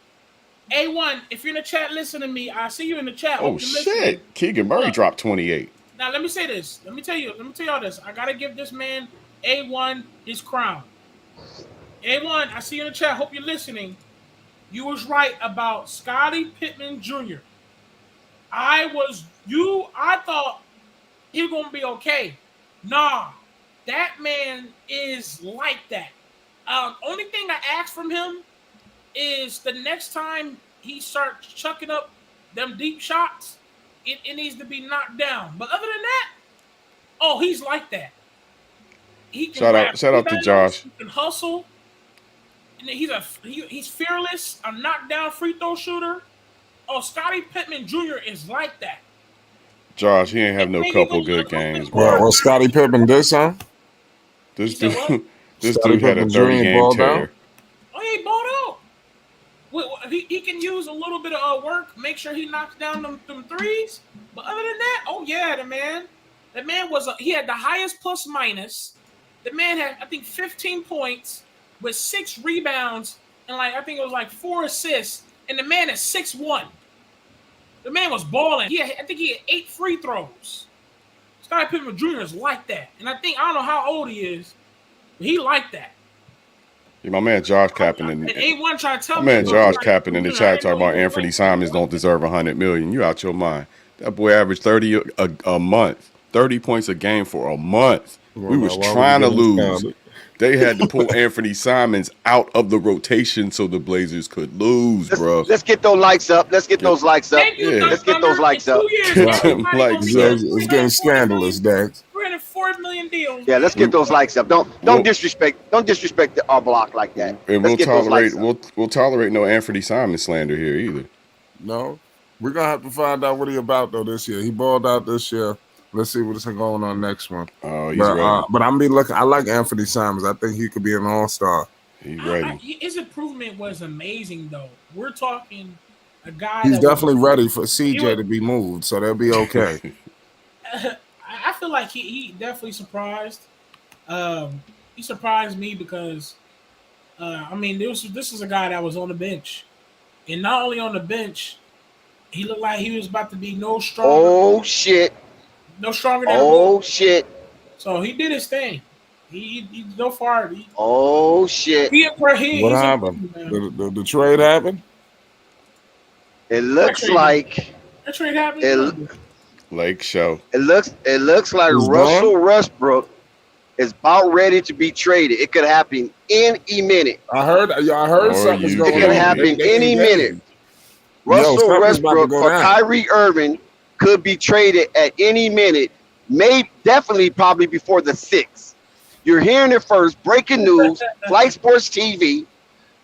A1, if you're in the chat, listen to me. I see you in the chat. Oh, Hope you're listening. shit. Keegan Murray Look. dropped 28. Now let me say this. Let me tell y'all this. I gotta give this man A1 his crown. A1, I see you in the chat. Hope you're listening. You was right about Scottie Pippen Jr. I thought he was gonna be okay. Nah, that man is like that. Only thing I ask from him is the next time he starts chucking up them deep shots, it needs to be knocked down. But other than that, oh, he's like that. He can Shout out to rebounds, Josh. He can hustle. And he's fearless. A knockdown free throw shooter. Oh, Scottie Pippen Jr. is like that. Josh, he ain't have no Maybe couple go good to the games, open court. bro. Well, Scottie Pippen did some. This You said dude, what? this Scottie dude had a Pippen Jr. 30-game balled tear. out? Oh, he balled out. He can use a little bit of work, make sure he knocks down them threes. But other than that, oh yeah, the man he had the highest plus minus. The man had, I think, 15 points with 6 rebounds and I think it was 4 assists. And the man is 6'1". The man was balling. I think he had 8 free throws. Scottie Pippen Jr. is like that. And I don't know how old he is, but he like that. Yeah, my man Josh capping in. And A1 trying to tell My me. man Josh capping in the I chat didn't talking know about he was Anthony like Simons that. don't deserve $100 million. You out your mind. That boy averaged 30 a month, 30 points a game for a month. We was Why would trying to you get lose. started? They had to pull Anthony Simons out of the rotation so the Blazers could lose, bro. Let's get those likes up. Let's get those likes up. Thank you, Yeah. Doug Let's get those Thunder. likes In up. 2 years, Get them everybody likes gonna It's, be up. it's getting scandalous, Dax. $340 million deals. Yeah, let's get those likes up. Don't We'll- disrespect our block like that. And Let's get those likes up. we'll tolerate no Anthony Simons slander here either. No, we're gonna have to find out what he about though this year. He balled out this year. Let's see what's going on next one. Oh, he's But ready. but I'm be looking. I like Anthony Simons. I think he could be an all-star. He's ready. His improvement was amazing, though. We're talking a guy. He's that definitely ready for He CJ was- to be moved, so they'll be okay. I feel like he definitely surprised. He surprised me because, this is a guy that was on the bench, and not only on the bench, he looked like he was about to be no stronger. Oh shit! No stronger than Oh shit! So he did his thing. He so far. Oh shit! What happened? The trade happened? It looks like That trade happened. Lake Show. it looks like He's Russell Westbrook is about ready to be traded. It could happen any minute. I heard Or something's you going It on. could happen any minute. Russell something's about to Westbrook go for down. Kyrie Irving could be traded at any minute. Probably before the 6th. You're hearing it first. Breaking news. Flight Sports TV.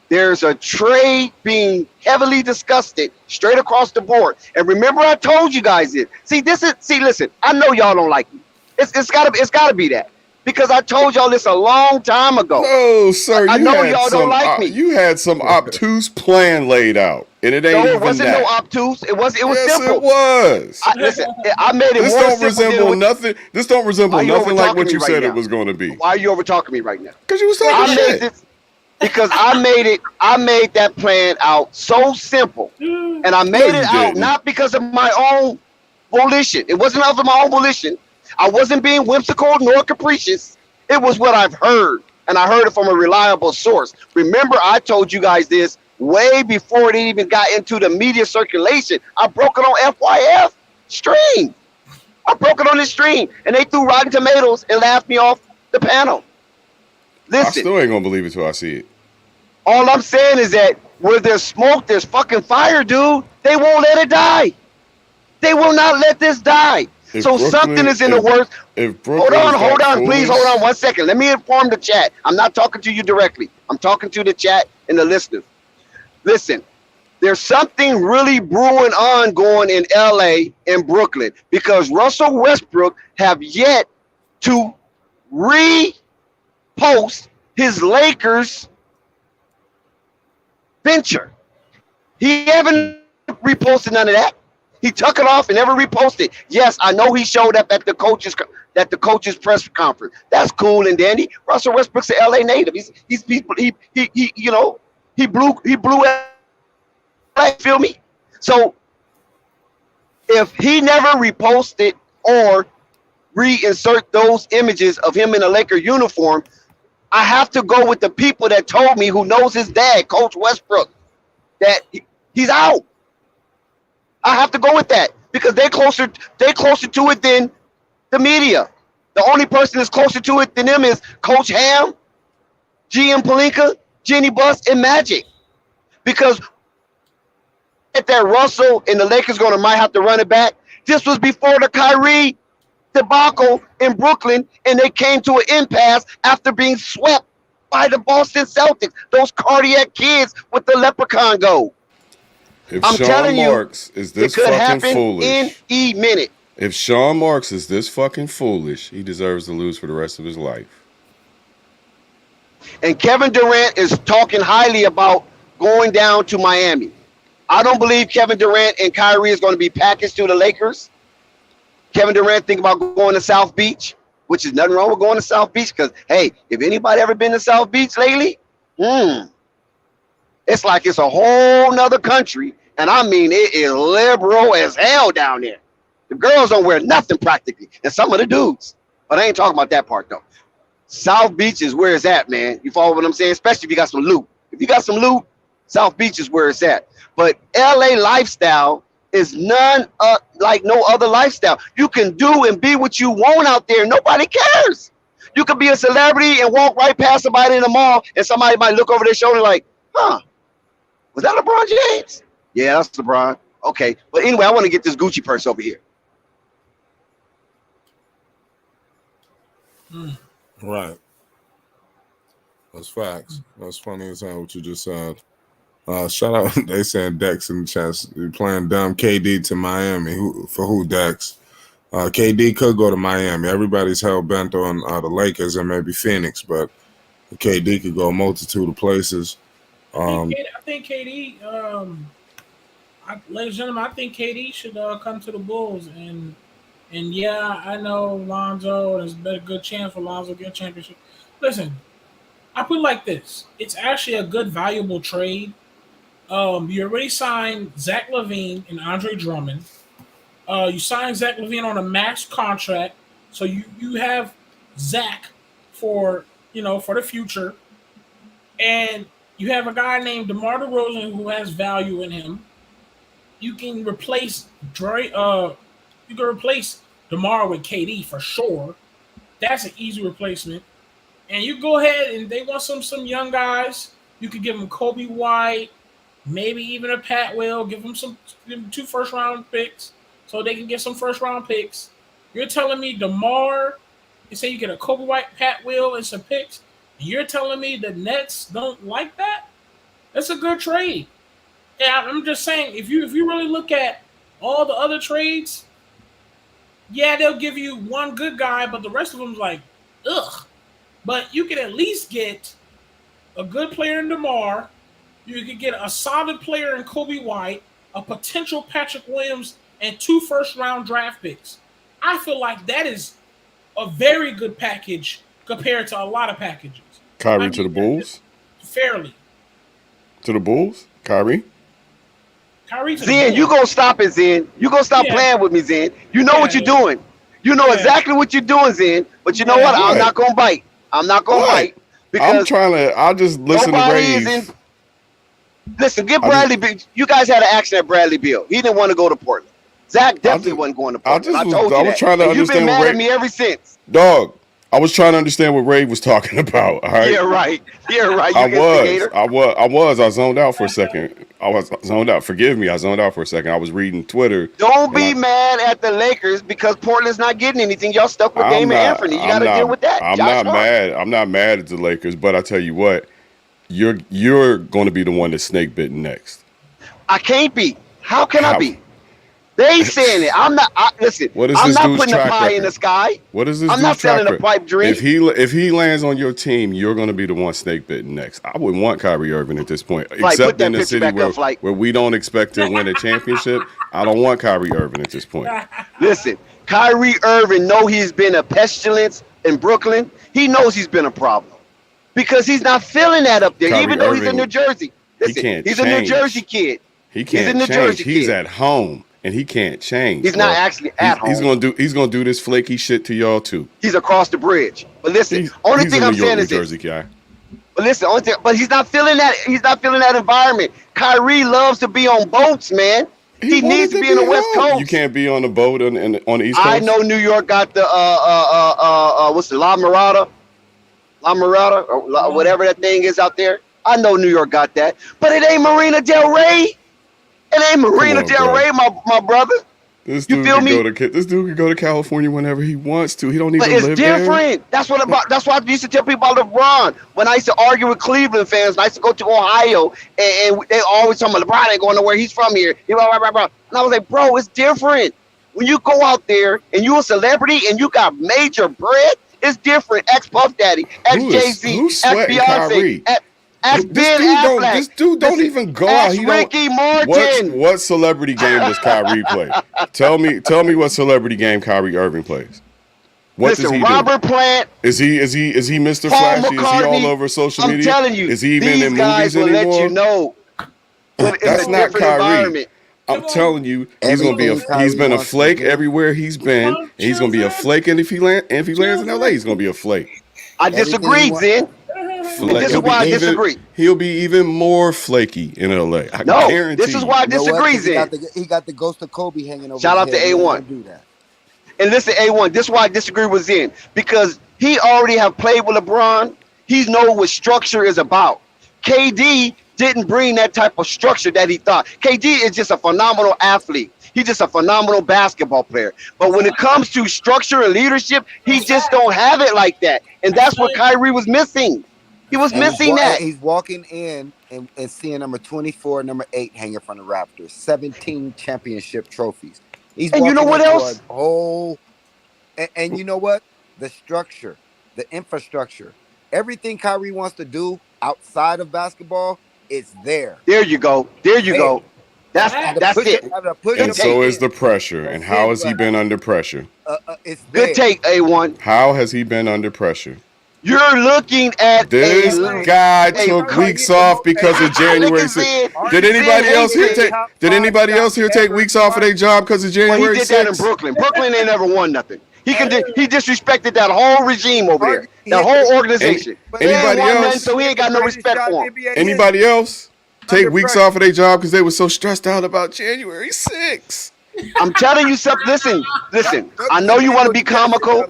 There's a trade being heavily discussed straight across the board. And remember, I told you guys it. Listen. I know y'all don't like me. It's gotta be that because I told y'all this a long time ago. No, sir. I know y'all don't like me. You had some obtuse plan laid out, and it ain't No, it even wasn't that. no obtuse. It was Yes, simple. it was. Listen, I made it This more don't simple resemble than nothing. This don't resemble Why you nothing like over-talking what me you right said now? it was going to be. Why are you over talking me right now? Because you was talking shit. This because I made that plan out so simple, and I made it out didn't. not because of my own volition. It wasn't of my own volition. I wasn't being whimsical nor capricious. It was what I've heard, and I heard it from a reliable source. Remember, I told you guys this way before it even got into the media circulation. I broke it on FYF stream. I broke it on the stream, and they threw Rotten Tomatoes and laughed me off the panel. I Listen, still ain't gonna believe it till I see it. all I'm saying is that where there's smoke, there's fucking fire, dude. They won't let it die. They will not let this die. If So Brooklyn- something is in the if- works. If Brooklyn Hold is that on, please foolish- hold on 1 second. Let me inform the chat. I'm not talking to you directly. I'm talking to the chat and the listeners. Listen, there's something really brewing on going in LA and Brooklyn because Russell Westbrook have yet to repost his Lakers venture. He haven't reposted none of that. He took it off and never reposted. Yes, I know he showed up at the coaches press conference. That's cool and dandy. Russell Westbrook's an LA native. He blew LA, feel me? So if he never reposted or reinsert those images of him in a Laker uniform, I have to go with the people that told me who knows his dad, Coach Westbrook, that he's out. I have to go with that because they closer to it than the media. The only person that's closer to it than them is Coach Ham, GM Pelinka, Jenny Buss, and Magic. Because at that Russell and the Lakers might have to run it back. This was before the Kyrie debacle in Brooklyn, and they came to an impasse after being swept by the Boston Celtics. Those cardiac kids with the leprechaun goal. If I'm Sean telling you, Marks is this it could fucking happen foolish, in a minute. if Sean Marks is this fucking foolish, he deserves to lose for the rest of his life. And Kevin Durant is talking highly about going down to Miami. I don't believe Kevin Durant and Kyrie is going to be packaged to the Lakers. Kevin Durant think about going to South Beach, which is nothing wrong with going to South Beach because, hey, if anybody ever been to South Beach lately, it's like it's a whole nother country. And I mean, it is liberal as hell down there. The girls don't wear nothing practically, and some of the dudes. But I ain't talking about that part, though. South Beach is where it's at, man. You follow what I'm saying? Especially if you got some loot. If you got some loot, South Beach is where it's at. But LA lifestyle is like no other lifestyle. You can do and be what you want out there. Nobody cares. You could be a celebrity and walk right past somebody in the mall, and somebody might look over their shoulder like, was that LeBron James? Yeah, that's LeBron. Okay. But anyway, I want to get this Gucci purse over here. Right. That's facts. That's funny as hell what you just said. Shout out. They saying Dex in the chat. Playing dumb KD to Miami. Who Dex? KD could go to Miami. Everybody's hell bent on the Lakers and maybe Phoenix, but KD could go a multitude of places. I think KD, ladies and gentlemen, I think KD should come to the Bulls. And yeah, I know Lonzo, there's a good chance for Lonzo to get a championship. Listen, I put it like this. It's actually a good, valuable trade. You already signed Zach LaVine and Andre Drummond. You signed Zach LaVine on a max contract, so you have Zach for the future, and you have a guy named DeMar DeRozan who has value in him. You can replace DeMar with KD for sure. That's an easy replacement. And you go ahead and they want some young guys. You could give them Kobe White, maybe even a Pat Will. Give them 2 first-round picks so they can get some first-round picks. You're telling me DeMar You say you get a Kobe White, Pat Will, and some picks, and you're telling me the Nets don't like that? That's a good trade. Yeah, I'm just saying, if you really look at all the other trades, yeah, they'll give you one good guy, but the rest of them's like, ugh. But you can at least get a good player in DeMar. You could get a solid player in Kobe White, a potential Patrick Williams, and 2 first-round draft picks. I feel like that is a very good package compared to a lot of packages. Kyrie to the Bulls? Fairly. To the Bulls? Kyrie? Kyrie to the Zen, Bulls. you gonna stop it, Zen. You gonna stop playing with me, Zen. You know what you're doing. You know exactly what you're doing, Zen. But you know what? I'm not gonna bite. I'm not gonna bite because I just listen to Rave. Listen, get Bradley Beal. You guys had an action at Bradley Beal. He didn't want to go to Portland. Zach definitely wasn't going to Portland. I told you that. Trying to understand. You've been mad at me ever since. Dog, I was trying to understand what Ray was talking about. All right. Yeah, right. Yeah, right. I was. I zoned out for a second. I was zoned out. Forgive me. I zoned out for a second. I was reading Twitter. Don't be mad at the Lakers because Portland's not getting anything. Y'all stuck with Dame and Anthony. You got to deal with that. I'm not mad. I'm not mad at the Lakers, but I tell you what, you're going to be the one that's snake bitten next. I can't be. How can I be? They saying it. I'm not. Listen. What is I'm this not dude's putting a track pie record? in the sky. What is this? I'm not selling a pipe dream. If he lands on your team, you're going to be the one snake bitten next. I wouldn't want Kyrie Irving at this point, except in a city where we don't expect to win a championship. I don't want Kyrie Irving at this point. Listen, Kyrie Irving know he's been a pestilence in Brooklyn. He knows he's been a problem because he's not feeling that up there, even though he's in New Jersey. Listen, he's a New Jersey kid. He can't change. He's at home. And he can't change. He's not actually at home. He's gonna do this flaky shit to y'all too. He's across the bridge. But listen, only thing I'm saying is this. Guy. But listen, but he's not feeling that. He's not feeling that environment. Kyrie loves to be on boats, man. He needs to be in the West Coast. You can't be on the boat on the East Coast. I know New York got the what's the La Mirada, or whatever that thing is out there. I know New York got that, but it ain't Marina Del Rey. It ain't Marina Del Rey, my brother. This dude can go to California whenever he wants to. He don't even live there. But it's different. That's why I used to tell people about LeBron. When I used to argue with Cleveland fans, I used to go to Ohio, and they always talking about LeBron ain't going nowhere. He's from here. And I was like, bro, it's different. When you go out there and you're a celebrity and you got major bread, it's different. Ex Puff Daddy, ex Jay-Z, ex Beyonce, this dude don't even go out. He Ricky Martin. What celebrity game does Kyrie play? Tell me what celebrity game Kyrie Irving plays. What does he Robert do? Plant. Is he Mr. Paul Flashy? McCartney, is he all over social media? I'm telling you, is he even in movies will anymore? Let you know. That's not Kyrie. I'm telling you, he's been a flake everywhere he's been. And he's gonna be a flake, and if he lands in LA, he's gonna be a flake. I disagree, Zen. This is why I disagree. He'll be even more flaky in LA. I guarantee. This is why I disagree, Zen. He got the ghost of Kobe hanging over. Shout out to A1. Do that. And listen, A1. This is why I disagree with Zen because he already have played with LeBron. He knows what structure is about. KD didn't bring that type of structure that he thought. KD is just a phenomenal athlete. He's just a phenomenal basketball player. But when it comes to structure and leadership, he just don't have it like that. And that's what Kyrie was missing. He was missing that. He's walking in and seeing number 24, number 8 hanging from the Raptors. 17 championship trophies. And you know what else? And you know what? The structure, the infrastructure, everything Kyrie wants to do outside of basketball, it's there. There you go. That's it. And so is the pressure. And how has he been under pressure? It's there. Good take, A1. How has he been under pressure? You're looking at this guy took weeks off because of January 6th. Did anybody else here take weeks off of their job because of January 6th? He did that in Brooklyn. Brooklyn ain't never won nothing. He disrespected that whole regime over there, that whole organization. Anybody else? So he ain't got no respect for him. Anybody else take weeks off of their job because they were so stressed out about January 6th? I'm telling you something. Listen. I know you want to be comical,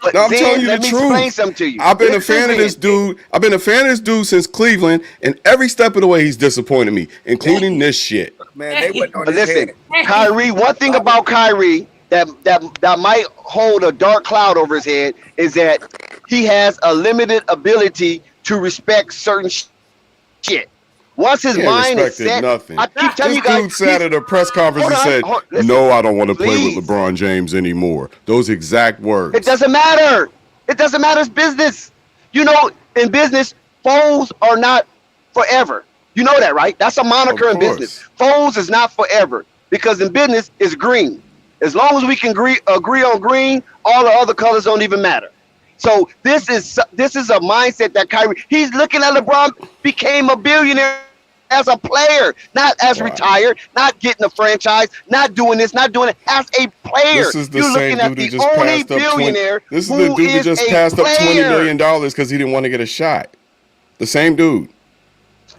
but no, I'm telling you the truth. Explain something to you. I've been a fan of this dude. I've been a fan of this dude since Cleveland, and every step of the way he's disappointed me, including this shit. Man, they wouldn't Listen, Kyrie. One thing about Kyrie that might hold a dark cloud over his head is that he has a limited ability to respect certain shit. Once his He ain't mind is respected set, I nothing. keep telling This you guys, dude sat at a press conference hold and on, said, listen, "No, I don't want to play with please. LeBron James anymore." Those exact It words. doesn't matter. It doesn't matter. It's business. You know, in business, phones are not forever. You know that, right? That's a Of moniker in business. course. Phones is not forever because in business, it's green. As long as we can agree on green, all the other colors don't even matter. So this is a mindset that Kyrie. He's looking at LeBron became a billionaire as a player, not as Right. retired, not getting a franchise, not doing this, not doing it as a player. This is the You're looking same at dude the that just only passed up 20. billionaire This is the who dude that is just a passed up $20 player. million because he didn't want to get a shot. The same dude.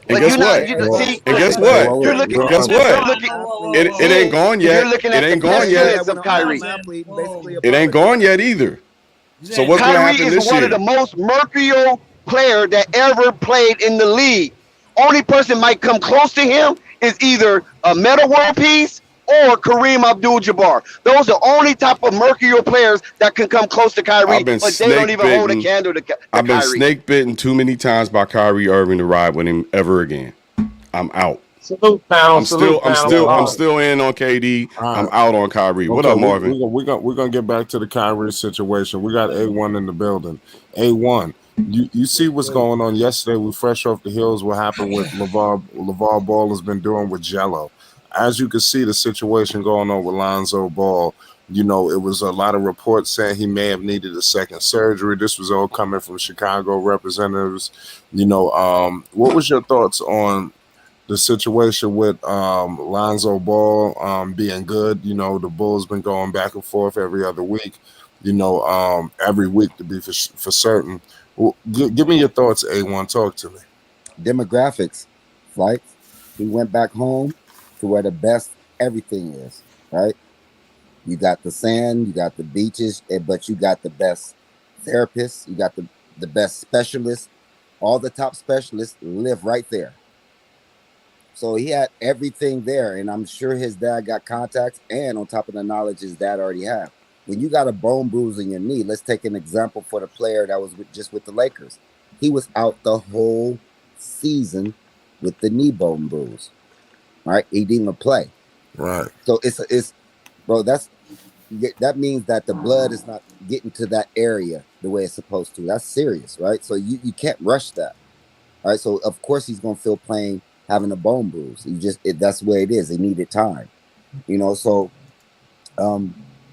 And Well, guess what? Well, see, And guess listen. hey, what? well, You're look, looking. Guess bro, You're what? looking. It ain't gone You're yet. looking It at the ain't gone best yet. units of Kyrie. athlete, basically a It ain't politician. gone yet either. So Zay, what's going to Kyrie happen is this one of the year? most mercurial player that ever played in the league. Only person might come close to him is either a Meta World Peace or Kareem Abdul-Jabbar. Those are only type of mercurial players that can come close to I've Kyrie, been but they don't snake even hold a bitten. candle to I've been Kyrie. snake bitten too many times by Kyrie Irving to ride with him ever again. I'm out. Salute panel, salute I'm panel. still I'm well, still in on KD. all I'm right. out on Kyrie. What Okay, up, we Marvin? we we're gonna get back to the Kyrie situation. We got A1 in the building. A1, you see what's going on yesterday? We fresh off the heels. What happened with Lavar Ball has been doing with Jello. As you can see, the situation going on with Lonzo Ball. You know, it was a lot of reports saying he may have needed a second surgery. This was all coming from Chicago representatives. What was your thoughts on the situation with Lonzo Ball being good? You know, the Bulls been going back and forth every other week. Every week to be for certain. Well, give me your thoughts, A1. Talk to me. Demographics, right? He went back home to where the best everything is, right? You got the sand, you got the beaches, but you got the best therapists, you got the best specialists. All the top specialists live right there. So he had everything there, and I'm sure his dad got contacts, and on top of the knowledge his dad already had. When you got a bone bruise in your knee, let's take an example for the player that was just with the Lakers. He was out the whole season with the knee bone bruise. Right? He didn't even play. Right. So it's bro, that means that the blood is not getting to that area the way it's supposed to. That's serious, right? So you can't rush that. All right. So of course he's gonna feel pain having a bone bruise. That's where it is. It needed time. So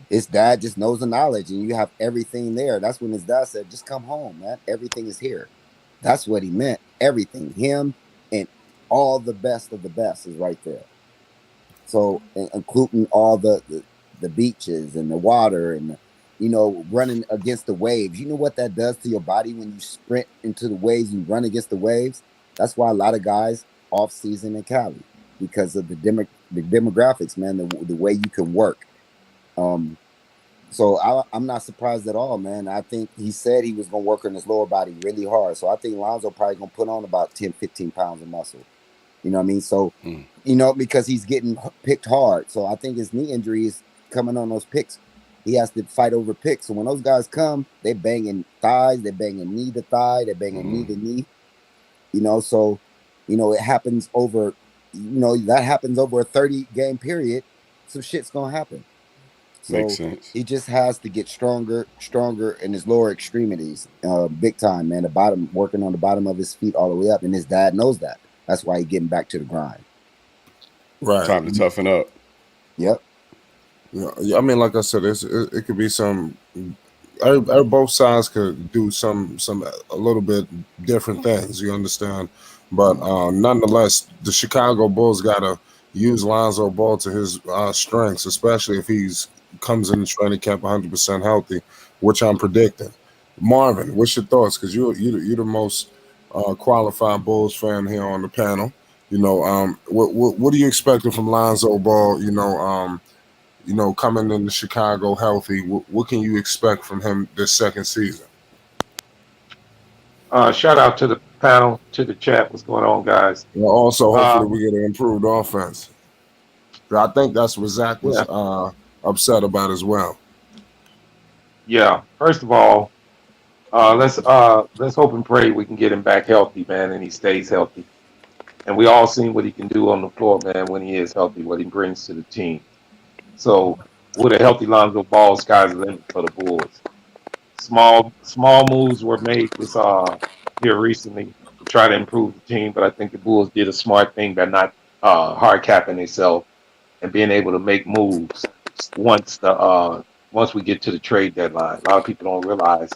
his dad just knows the knowledge and you have everything there. That's when his dad said, just come home, man. Everything is here. That's what he meant. Everything. Him and all the best of the best is right there. So including all the beaches and the water and running against the waves. You know what that does to your body when you sprint into the waves and run against the waves? That's why a lot of guys off season in Cali because of the demographics, man, the way you can work. So I'm not surprised at all, man. I think he said he was going to work on his lower body really hard. So I think Lonzo probably going to put on about 10, 15 pounds of muscle. You know what I mean? So, because he's getting picked hard. So I think his knee injury is coming on those picks. He has to fight over picks. So when those guys come, they banging thighs, they banging knee to thigh, they banging knee to knee. So, it happens over, that happens over a 30-game period. Some shit's going to happen. So Makes sense. he just has to get stronger in his lower extremities, big time, man. Working on the bottom of his feet all the way up. And his dad knows that. That's why he's getting back to the grind. Right. Time to toughen up. Yep. Yeah, I mean, like I said, it could be some. Both sides could do some a little bit different things. You understand, but nonetheless, the Chicago Bulls gotta use Lonzo Ball to his strengths, especially if he's comes in the training camp 100% healthy, which I'm predicting. Marvin, what's your thoughts? Because you're the most qualified Bulls fan here on the panel. What are you expecting from Lonzo Ball? Coming into Chicago healthy, what can you expect from him this second season? Shout out to the panel, to the chat. What's going on, guys? Also, hopefully, Uh, we get an improved offense. I think that's what Zach was yeah. upset about as well. Yeah. First of all, let's hope and pray we can get him back healthy, man, and he stays healthy. And we all seen what he can do on the floor, man, when he is healthy, what he brings to the team. So with a healthy Lonzo Ball, sky's the limit for the Bulls. Small moves were made this here recently to try to improve the team, but I think the Bulls did a smart thing by not hard capping themselves and being able to make moves once we get to the trade deadline. A lot of people don't realize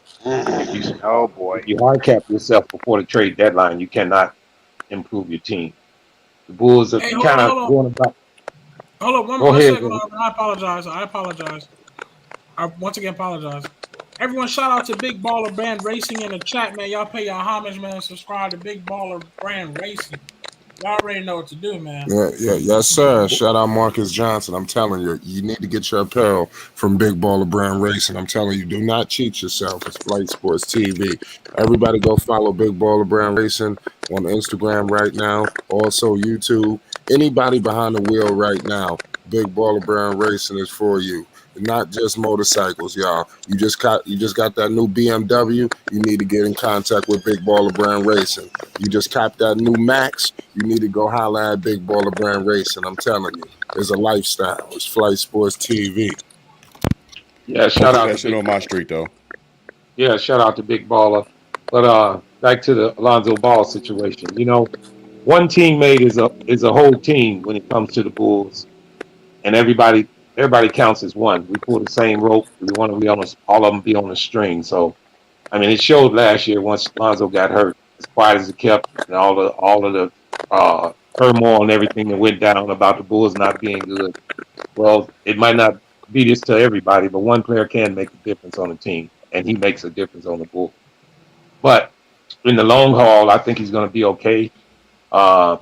Oh boy. if you hard cap yourself before the trade deadline, you cannot improve your team. The Bulls are Hey, kind of hold going about. on. Hold on, Go one ahead. second. I apologize. I once again apologize. Everyone, shout out to Big Baller Brand Racing in the chat, man. Y'all pay your homage, man. Subscribe to Big Baller Brand Racing. Y'all already know what to do, man. Yes, sir. Shout out Marcus Johnson. I'm telling you, you need to get your apparel from Big Baller Brand Racing. I'm telling you, do not cheat yourself. It's Flight Sports TV. Everybody go follow Big Baller Brand Racing on Instagram right now. Also YouTube. Anybody behind the wheel right now, Big Baller Brand Racing is for you. Not just motorcycles, y'all. You just got that new BMW. You need to get in contact with Big Baller Brand Racing. You just copped that new Max. You need to go holler at Big Baller Brand Racing. I'm telling you, it's a lifestyle. It's Flight Sports TV. Yeah, Don't shout put out that to shit Big. on my street though. Yeah, shout out to Big Baller. But back to the Alonzo Ball situation. You know, one teammate is a whole team when it comes to the Bulls, and everybody counts as one. We pull the same rope. We want to be on all of them be on the string. So I mean, it showed last year once Lonzo got hurt, as quiet as it kept, and all of the turmoil and everything that went down about the Bulls not being good. Well, it might not be this to everybody, but one player can make a difference on the team, and he makes a difference on the Bulls. But in the long haul, I think he's going to be okay.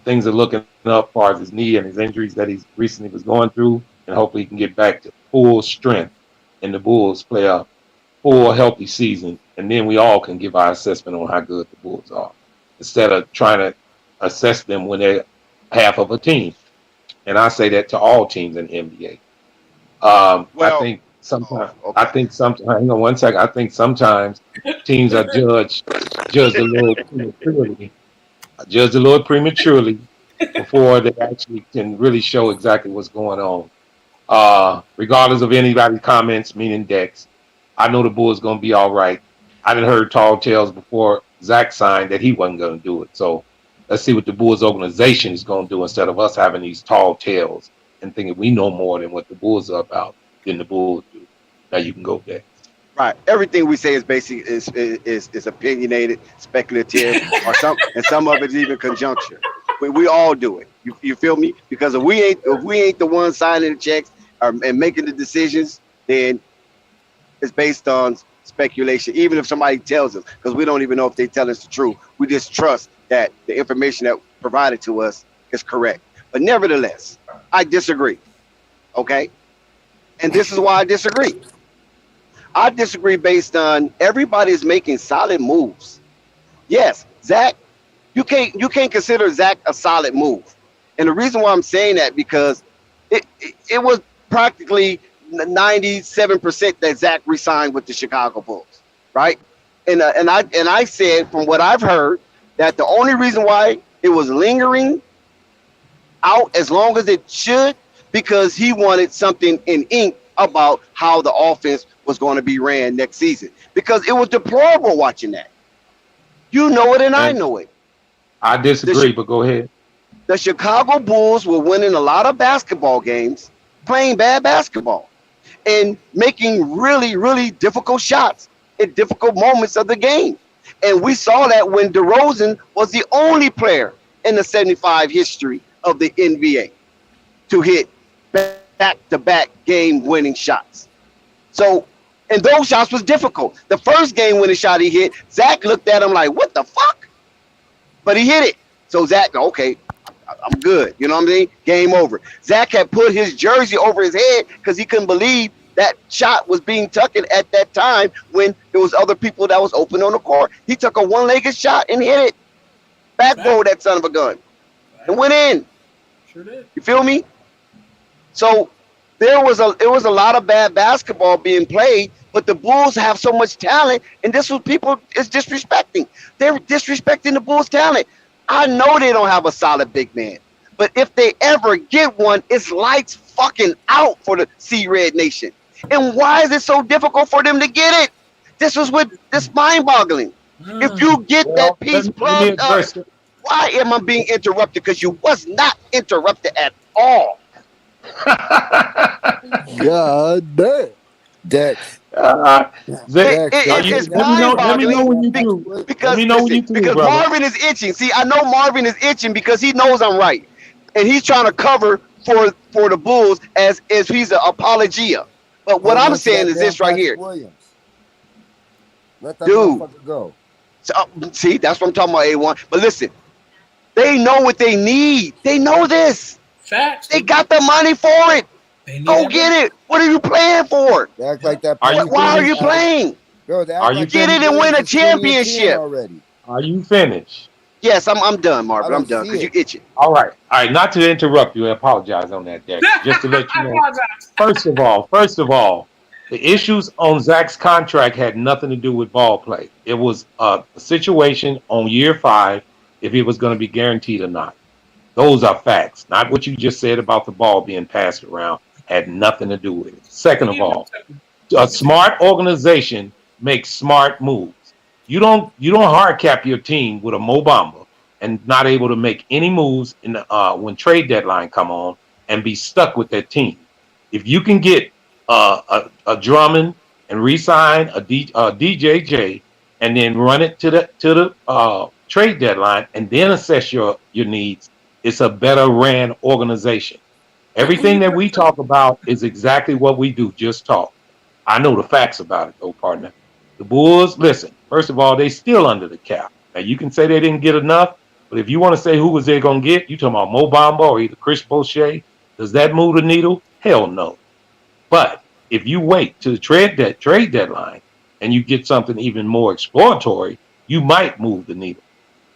Things are looking up as far as his knee and his injuries that he's recently was going through, and hopefully he can get back to full strength, and the Bulls play a full healthy season, and then we all can give our assessment on how good the Bulls are, instead of trying to assess them when they're half of a team. And I say that to all teams in the NBA. I Well, think sometimes. okay. I think sometimes. Hang on one second. I think sometimes teams are judged a little prematurely, before they actually can really show exactly what's going on. Regardless of anybody's comments, meaning Dex, I know the Bulls gonna be all right. I didn't heard tall tales before Zach signed that he wasn't gonna do it. So let's see what the Bulls organization is gonna do instead of us having these tall tales and thinking we know more than what the Bulls are about than the Bulls do. Now you can go there. Right. Everything we say is basic is opinionated, speculative, or some of it is even conjecture. We all do it. You feel me? Because if we ain't the one signing the checks and making the decisions, then it's based on speculation. Even if somebody tells us, because we don't even know if they tell us the truth, we just trust that the information that provided to us is correct. But nevertheless, I disagree. Okay, and this is why I disagree. I disagree based on everybody's making solid moves. Yes, Zach, you can't consider Zach a solid move, and the reason why I'm saying that because it was practically 97% that Zach resigned with the Chicago Bulls, right? And I said from what I've heard that the only reason why it was lingering out as long as it should because he wanted something in ink about how the offense was going to be ran next season because it was deplorable watching that. You know it and I And know it. I disagree, but go ahead. The Chicago Bulls were winning a lot of basketball games, playing bad basketball, and making really, really difficult shots in difficult moments of the game. And we saw that when DeRozan was the only player in the 75 history of the NBA to hit back-to-back game-winning shots. So, and those shots was difficult. The first game-winning shot he hit, Zach looked at him like, what the fuck? But he hit it. So Zach, okay, I'm good. You know what I mean? Game over. Zach had put his jersey over his head because he couldn't believe that shot was being taken at that time when there was other people that was open on the court. He took a one-legged shot and hit it. Backboard that son of a gun. And went in. Sure did. You feel me? So it was a lot of bad basketball being played, but the Bulls have so much talent, and this was people is disrespecting. They're disrespecting the Bulls' talent. I know they don't have a solid big man, but if they ever get one, it's lights fucking out for the Sea Red Nation. And why is it so difficult for them to get it? This mind-boggling. If you get that piece plugged up, why am I being interrupted? Because you was not interrupted at all. God damn. Dex. It's let me know when you do. Because, brother. Marvin is itching. See, I know Marvin is itching because he knows I'm right. And he's trying to cover for the Bulls as he's an apologia. But what I'm saying is this right here. Williams. Let that Dude. motherfucker go. So, see, that's what I'm talking about, A1. But listen, they know what they need. They know this. Facts. They got the money for it. Go get it. What are you playing for? They act like that. Why are you playing? Bro, they act Are you like Get it and win a championship. already. Are you finished? Yes, I'm done, Marvin. I I'm don't done see because you it. itching. All right. Not to interrupt you. I apologize on that, Dex. Just to let you know. First of all, the issues on Zach's contract had nothing to do with ball play. It was a situation on year 5 if it was going to be guaranteed or not. Those are facts, not what you just said about the ball being passed around. Had nothing to do with it. Second of all, a smart organization makes smart moves. You don't hard cap your team with a Mo Bamba and not able to make any moves in the, when trade deadline come on and be stuck with that team. If you can get a Drummond and re-sign a DJJ and then run it to the trade deadline and then assess your needs, it's a better ran organization. Everything that we talk about is exactly what we do, just talk. I know the facts about it, though, partner. The Bulls, listen, first of all, they still under the cap. Now, you can say they didn't get enough, but if you want to say who was they going to get, you talking about Mo Bamba or either Chris Boucher, does that move the needle? Hell no. But if you wait to the trade deadline and you get something even more exploratory, you might move the needle.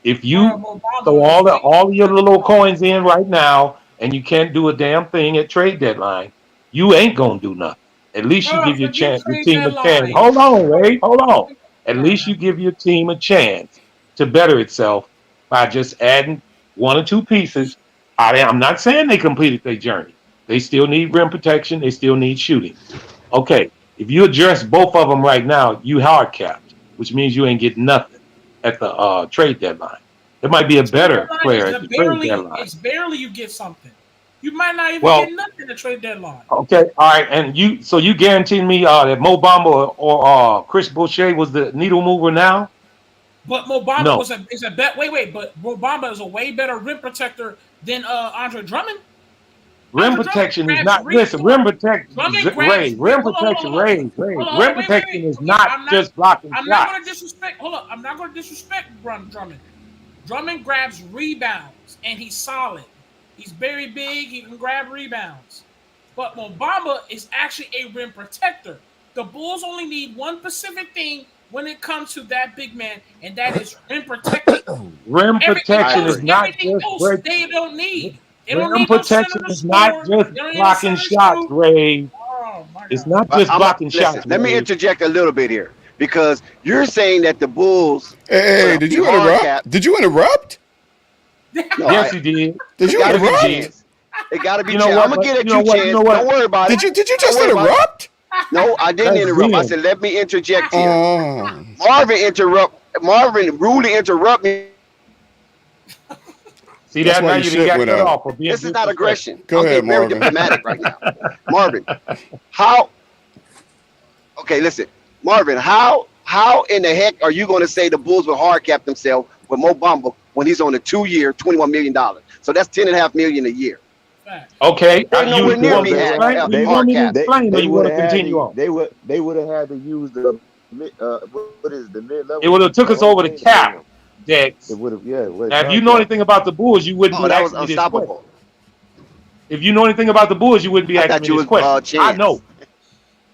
If you throw all your little coins in right now and you can't do a damn thing at trade deadline, you ain't gonna do nothing. At least you give your team a chance. Hold on, Ray. Hold on. At least you give your team a chance to better itself by just adding 1 or 2 pieces. I'm not saying they completed their journey. They still need rim protection. They still need shooting. Okay, if you address both of them right now, you hard capped, which means you ain't getting nothing at the trade deadline. There might be a better player at the trade deadline. It's barely you get something. You might not even get nothing at the trade deadline. Okay, all right, and you guaranteed me that Mo Bamba or Chris Boucher was the needle mover now? But Mo Bamba is a bet. Wait, but Mo Bamba is a way better rim protector than Andre Drummond. Rim protection is not. Listen, rim protection. Rim protection is not just blocking shots. I'm not going to disrespect. Hold up, I'm not going to disrespect Drummond. Drummond grabs rebounds and he's solid. He's very big. He can grab rebounds. But Mo Bamba is actually a rim protector. The Bulls only need one specific thing when it comes to that big man, and that is rim protection. Rim protection is not just. They don't need. Rim protection is not just blocking shots, Ray. It's not just blocking shots. Let me interject a little bit here because you're saying that the Bulls. Hey, did you interrupt? Did you interrupt? No, yes, you did. Did you interrupt? It got to be. I'm gonna get at you, Chance. Don't worry about it. Did you just interrupt? No, I didn't interrupt. I said let me interject here. Marvin rudely interrupt me. See that now you got cut off. This is not aggression. Go ahead, very Marvin. diplomatic right now. Marvin, how? Okay, listen, Marvin. How in the heck are you going to say the Bulls will hard cap themselves with Mo Bamba when he's on a 2-year, $21 million? So that's $10.5 million a year. Okay, you want me to explain, or you want to continue on? They would have had to use the what is the mid-level? It would have took us over the cap. Dex. It would have, yeah. Now, if you know anything about the Bulls, you wouldn't be asking me this question. If you know anything about the Bulls, you wouldn't be asking me this question. I know.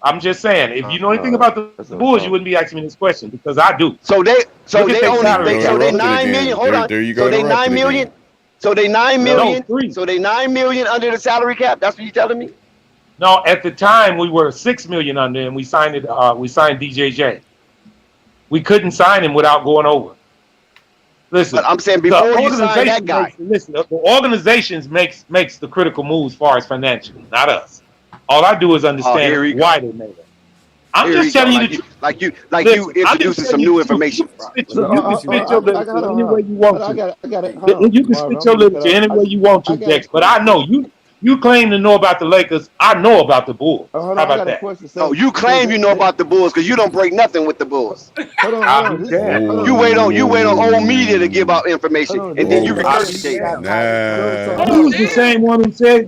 I'm just saying, if you know anything about the Bulls, you wouldn't be asking me this question because I do. So they $9 million. Hold on. There you go. So they $9 million. So they $9 million. So they $9 million under the salary cap. That's what you're telling me. No, at the time we were 6 million under, and we signed it. We signed DJJ. We couldn't sign him without going over. But Listen, I'm saying the before you sign that organization guy. the organizations makes the critical moves as far as financially, not us. All I do is Oh, understand here we why go. they made it. I'm Here we just go. telling you the Like you, truth. like you, like you Listen, I'm just introducing telling some you new the truth. information, bro. You can spit your literature any way you want I to. got it. Hey, Hold on, You can Marvin. spit I'm your gonna get cut literature off. any way you want I to, got a Dex. But I question. know you claim to know about the Lakers. I know about the Bulls. Hold How on, I about got a that? question. No, So, you claim you know about the Bulls because you don't break nothing with the Bulls. hold I'll be on. damned. You wait on old media to give out Hold information, on. and then you I'll hey, be you regurgitate. got damned. Mighty So, Carter. hold You Oh on. was the So, damn! same one who said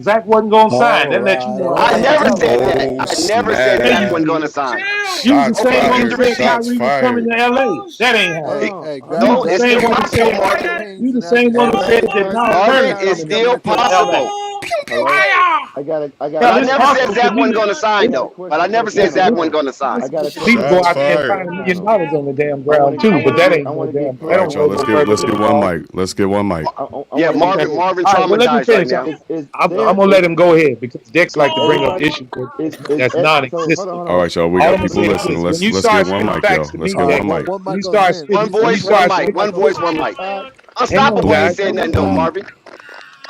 Zach wasn't gonna sign. All That let you right, know all I how right. never you said feel. that. Oh I never said Yeah, Zach you snap! wasn't going to did. sign. You was the Shots Chill. Okay, same one here's who the fired! said receipt. Shots Kyrie was coming fired! to LA. Oh That ain't shit! Hey, happening. hold hey, on. You was No, grab the it's grab same still one grab who your possible, said grab Marvin. your you wings the and have same one have who have said some that fun. Miles It's Marvin, Turner time it's to coming jump still into to the LA. possible. Oh Hello. fire! But Hell, I it's never said possible to Zach wasn't me. going to sign, I got a though. But I question for never the said panel. Zach Hold wasn't on. going to sign. I got a Possible for people to question. go Shots out there and fired! find $1 million on the damn I ground want too, to. I but want to that get. I ain't no want to get damn. All That clear. right, don't I y'all. go want to Let's no get get further let's than get clear. it one ought to. mic. Let's get one mic. I Yeah, want to get Marvin. clear. Marvin All right, well let me traumatized right finish. now. I'm There gonna let is him go ahead because Dex like to bring up Oh everybody. issues Is that's so hold on. non-existent. Hold All on. right, y'all. We All got I'm gonna people say is Everybody. listening. this: when Let's you let's get start one spitting mic, facts y'all. to Let's me, get All right, one Dex, mic. one when you mic on start Zen. spitting, One when you voice, One one mic start mic. one spitting, mic One on voice, Zen. one mic. hang Unstoppable on, ain't guys, said hang nothing, on. though, Boom, Marvin.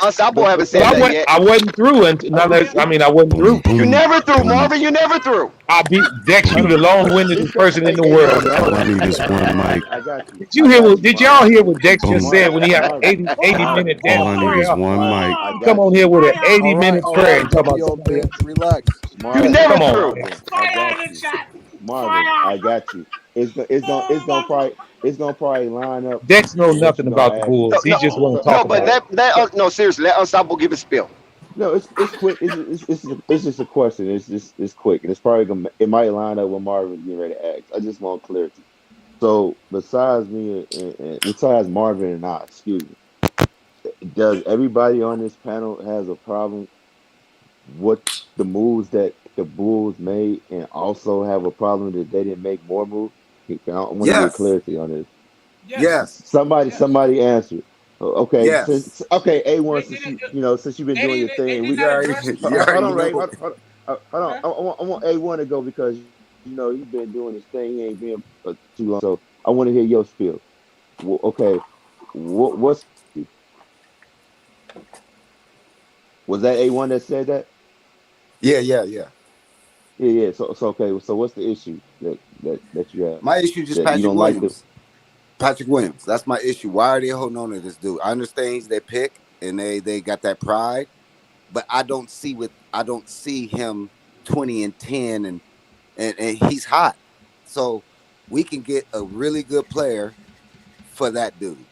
Unstoppable But haven't Well, said so nothing yet. I wasn't through, and I mean, I wasn't boom, through. You boom, never threw, boom, Marvin. You never threw. I beat Dex. hold You boom. the on. It's long-winded go. person in the Hey world. Marvin. To Hold All come I on. up need here. is one mic. I got you. Did I you hear? got you, Did y'all Marvin. hear what Dex just Boom. said Marvin. when he had an Marvin. 80 Marvin. minute All damn I need prayer? is Oh, one Marvin. mic. I You come oh, on got here you. with an fire! 80 minute All prayer right, and talk about Tokyo somebody Ben, else. relax. You Marvin. never Come on, threw. man. Marvin. I Fire got in the you. chat! Marvin. Fire! I got you. Oh my god! It's gonna probably line up Dex know with what nothing you're gonna about the ask me. No, Bulls. He no, just want to So talk no. But about it. no. Seriously, let Unstoppable give a spill. no, it's quick. It's just a question. It's quick, and it's probably gonna it might line up with Marvin getting ready to ask. I just want clarity. So besides me and besides Marvin and I, excuse me, does everybody on this panel has a problem with the moves that the Bulls made, and also have a problem that they didn't make more moves? I want to get Yes, clarity on this. Yes, yes, yes. Somebody answer. Okay, yes. okay, A1, They, since you've been they, doing your didn't, thing, they and did we You not already address the you hold already on, moves. Ray, know. hold on. Okay. I want A1 to go because he's been doing his thing. He ain't been too long, so I want to hear your spiel. Okay, what's was that A1 that said that? Yeah, yeah, yeah. Yeah. So okay. So what's the issue that you have My issue is just that you Patrick don't like the? Williams. Patrick Williams. That's my issue. Why are they holding on to this dude? I understand he's their pick and they got that pride, but I don't see him 20 and 10 and he's hot. So we can get a really good player for that dude.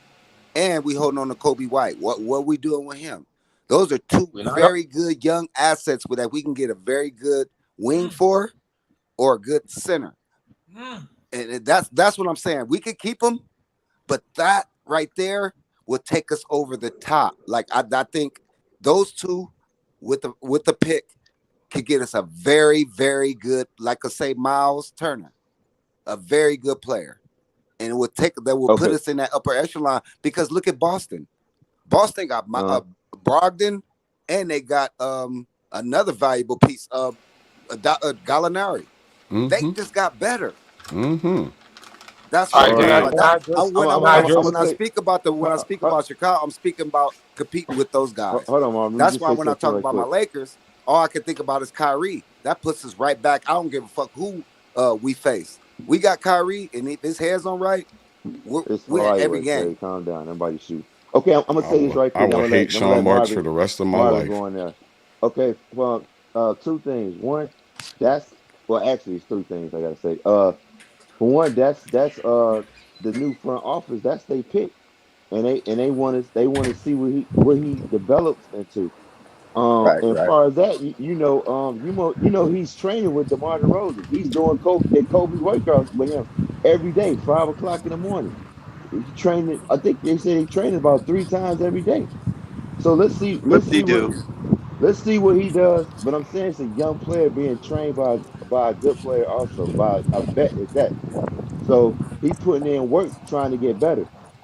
And we holding on to Kobe White. What are we doing with him? Those are two We're not. very good young assets with that we can get a very good wing Mm, for or a good center. mm. And that's what I'm saying. We could keep him, but that right there will take us over the top. Like I think those two with the pick could get us a very, very good, like I say, Miles Turner, a very good player. And it will take that will put Okay. us in that upper echelon because look at Boston. Boston got Uh, Brogdon, and they got another valuable piece of Gallinari. They Mm-hmm. just got better. Mm-hmm. That's All what all I'm right, can right. talking I about. can I address can I address I'm gonna say. When I speak about Chicago, I'm speaking about competing with those guys. Hold on, Mom. Let me That's just why say when I something talk right about my quick. Lakers, all I can think about is Kyrie. That puts us right back. I don't give a fuck who we face. We got Kyrie, and if his head's on right, It's we're in every fireworks, Ray. game. Calm down. Everybody shoot. Okay, I'm gonna I say this will right I quick. will hate I'm gonna Sean let Marks for the rest of my Marvin life. go in there. Okay, well, two things. One, that's well, actually, it's three things I gotta say. For one, that's the new front office. That's they pick, and they want to see what he develops into. Right, And right. far as that, he's training with DeMar DeRozan. He's doing Kobe workouts with him every day, 5 o'clock in the morning. He training. I think they said he training about 3 times every day. So What did he do? let's see what he does. But I'm saying it's a young player being trained by a good player, also by a vet at that. So he putting in work trying to get better.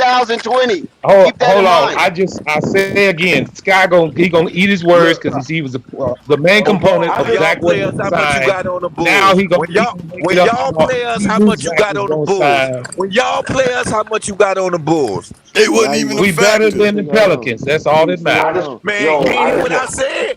2020. Hold, Keep that in hold on. mind. I say again, Sky gonna eat his words because he was the main component When of y'all Zach players, wasn't how much you signed. got on the Now Bulls? he gonna make When it up. y'all players, He how knew much you Zach got was on the gonna Bulls? sign. When y'all players, how much you got on the Bulls? It wasn't Now he even a went. We better He factor. than went the to go down. Pelicans. That's all He that still I got matters. just, on. Man, yo, you ain't I hear just what I want, said?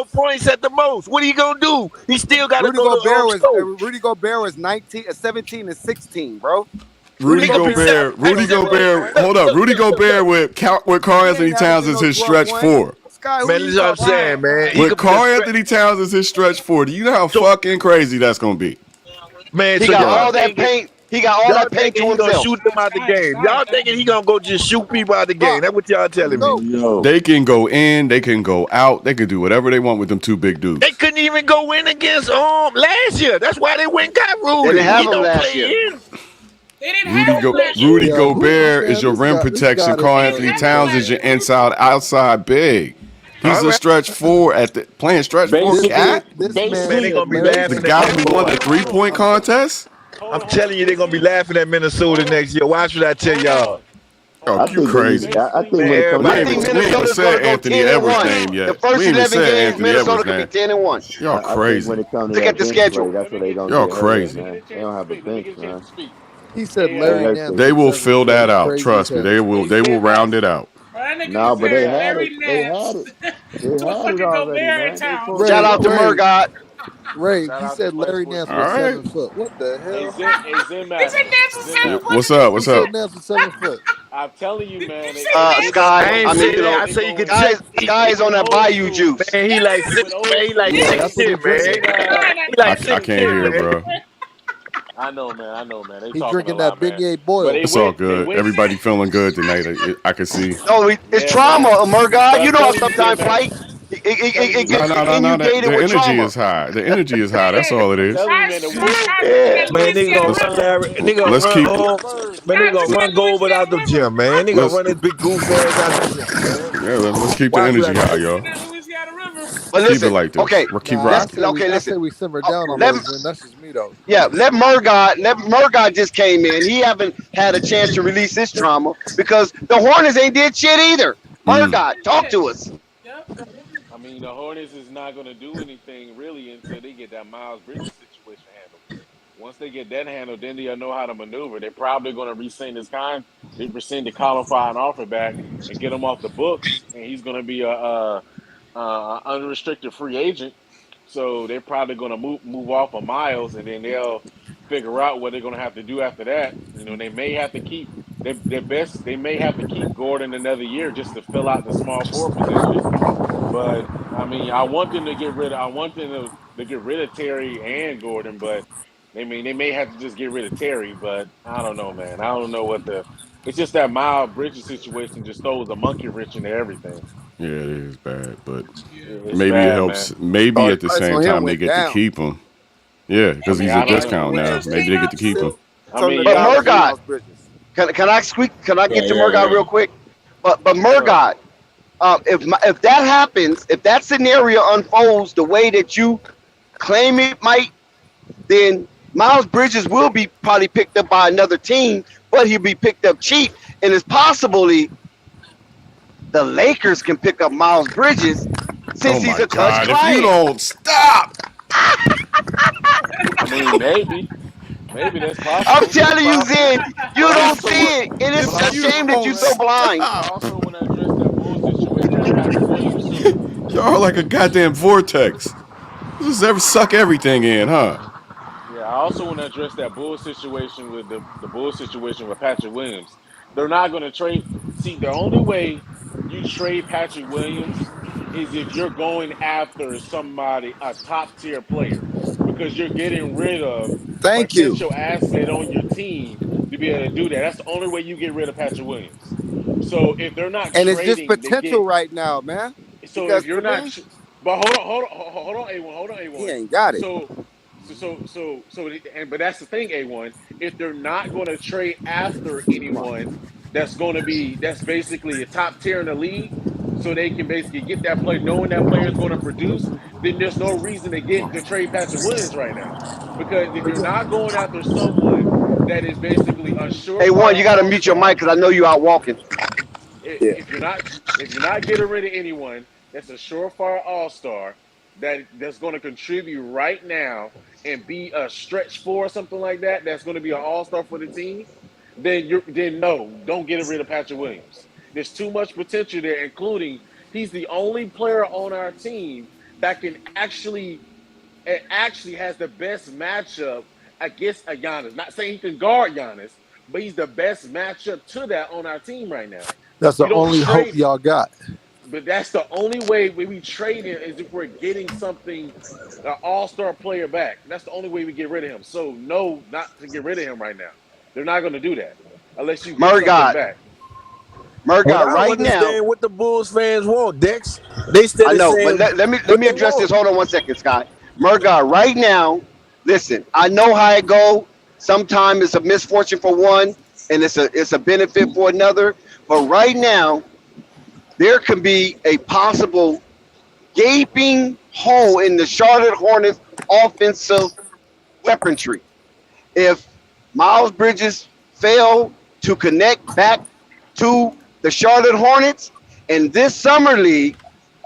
12 points at the most. What are you gonna do? He still got to Rudy go to Gobert was 17 and 16, bro. Rudy Nigga, Gobert. Rudy Look, Gobert. Hold up. Rudy Gobert with Karl Anthony Towns as his stretch four. Sky, who Man, you this is what I'm talking saying, about? man. He With could be Karl a Anthony Towns as his stretch four. Do you know how fucking crazy that's gonna be? man. He So got y'all all that thinking, paint. He got all y'all that paint thinking to he gonna himself. shoot them out the game. Y'all thinking he gonna go just shoot people out the game. That's what y'all telling me. Yo, They can go in, they can go out, they can do whatever they want with them two big dudes. They couldn't even go in against last year. That's why they went and got Rudy. They didn't have He him don't last play year. in. They didn't have him last year. Rudy Yo, Gobert is your this rim guy- this protection. guy Karl is Anthony crazy. Towns is your inside outside big. He's a stretch four playing stretch four Basically, cat. This man Man, they basically, gonna be said Larry The laughing at guy that who won boy. the 3-point contest. I'm telling you, they're gonna be laughing at Minnesota next year. Why should I tell y'all? Oh, I you think they need. crazy. I think Man, when it comes We to I everybody ain't think even, gonna we ain't even Minnesota's going said to go Anthony 10 and Edwards' 1. name The yet. first We ain't even 11 said games, Anthony Minnesota Edwards' could be name. 10 and 1. Y'all I think crazy. when it comes to Look at that the bench play, schedule. that's where they gonna Y'all get hurt at, crazy. man. They don't have a bench, man. he said Hey, Larry Hurts. Nance They at will 7 fill foot. that It's out. crazy as Trust me. hell. They will round it out. That nigga No, just but turned they had Larry it. They had Nance it. They to a had it fucking already, Gobert man. They town. supposed to Shout Ray, be out to good. Ray, Murgott. Ray. Shout He out to said Flight Larry Sports Nance All was TV. right. 7 foot. What the Hey, hell? Zen He said Master. Nance was Zen 7 Master. foot. What's up? Who What's said up? Nance was 7 foot? I'm telling you, Did man. you They, say they, Uh, they Nance go. was Sky, I They, seven ain't I they, mean, say you they, that. know, I they say you go can with. check. Sky They is go on with that old Bayou school. juice. Man, he like They go with old man, he like school. Yeah, six that's what he ten, They man. drinking. ain't He like I six can't ten, hear, man. bro. I know, man. I know, man. They He talking a drinking that lot, Big man. 8 But boil. they It's all went. They good. went. Everybody feeling good tonight. I can see. No, it's Yeah, trauma, man. Murgott. But You I'm know how telling you, Zen sometimes Master. fight, Telling you, No, man. no, no, no. inundated The with energy trauma. is high. The energy is high. That's Telling, all it is. telling you, man. The Wolves. Sky looking Yeah. at Man, nigga Louisiana gonna Telling run you, River. there. Nigga gonna Let's run keep. home. Spurs. Man, Sky nigga gonna looking run at gold Louisiana without the River. gym, man. Nigga gonna Let's run his big goof ass out the gym, man. yeah. Let's keep the Why should I energy high, tell you? y'all. Looking at Louisiana River. But Keep it listen, like this. okay, We'll keep Nah, rocking. okay, I listen. say we simmer down on Let those. Then that's just me though. Yeah, let Murgott just came in. He haven't had a chance to release his trauma because the Hornets ain't did shit either. Mm. Murgott, talk to us. Yep. I mean, the Hornets is not going to do anything really until they get that Miles Bridges situation handled. Once they get that handled, then they'll know how to maneuver. They're probably going to rescind his they rescind the qualifying offer back and get him off the books, and he's going to be a unrestricted free agent. So they're probably going to move off of Miles, and then they'll figure out what they're going to have to do after that. You know, they may have to keep their best. They may have to keep Gordon another year just to fill out the small forward position. But I mean, I want them to get rid of. I want them to get rid of Terry and Gordon, but they may have to just get rid of Terry. But I don't know, man. I don't know what the. It's just that Miles Bridges situation just throws a monkey wrench into everything. Yeah, it is bad, but Yeah. It's maybe it bad, man. helps. Maybe Oh, the at the price same on him time they went get to down. keep him. Yeah, I because mean, he's a I don't. discount What now. just Maybe came they get out to keep too? him. I Tony mean, But Dallas y'all. and Murgott, Miles Bridges. can I squeak? Can I get to Yeah, Murgott yeah, real quick? But Sure. Murgott, if that happens, if that scenario unfolds the way that you claim it might, then Miles Bridges will be probably picked up by another team, but he'll be picked up cheap, and it's possibly the Lakers can pick up Miles Bridges Oh since he's my a Cuts God! If you client. don't stop, I mean, maybe that's I'm possible. telling you, Zen, But you I don't also see want. it, and But it's I a if also you shame want to that you're don't so address. blind. I stop, also want to address that bull situation with Patrick Williams too. y'all are like a goddamn vortex. Just ever suck everything in, huh? Yeah, I also want to address that bull situation with the bull situation with Patrick Williams. They're not going to trade. See, the only way you trade Patrick Williams is if you're going after somebody, a top tier player, because you're getting rid of a Thank you. potential asset on your team to be able to do that. That's the only way you get rid of Patrick Williams. So if they're not And it's just trading, they get. potential right now, man. So if Because you're to not, me, but hold on, A1, hold on, he A1. ain't got it. But that's the thing, A1. If they're not going to trade after Come on. anyone that's basically a top tier in the league, so they can basically get that player, knowing that player is going to produce, then there's no reason to trade Patrick Williams right now, because if you're not going after someone that is basically a Hey, one, surefire you got to all mute your mic star, because I know you out walking. Yeah. if you're not getting rid of anyone that's a surefire all star that's going to contribute right now and be a stretch four or something like that, that's going to be an all star for the team, then no, don't get rid of Patrick Williams. There's too much potential there, including he's the only player on our team that can actually has the best matchup against a Giannis. Not saying he can guard Giannis, but he's the best matchup to that on our team right now. That's the You don't only hope trade, y'all got. but that's the only way we trade him is if we're getting something, an all-star player back. That's the only way we get rid of him. So no, not to get rid of him right now. They're not going to do that unless you get something Murgott, back. But I don't right now. understand what the Bulls fans want, Dex. They I steady know, but saying let what me they address this. want. Hold on 1 second, Scott. Murgott, right now. Listen, I know how it go. Sometimes it's a misfortune for one, and it's a benefit for another. But right now, there can be a possible gaping hole in the Charlotte Hornets offensive weaponry. If Miles Bridges failed to connect back to the Charlotte Hornets in this summer league,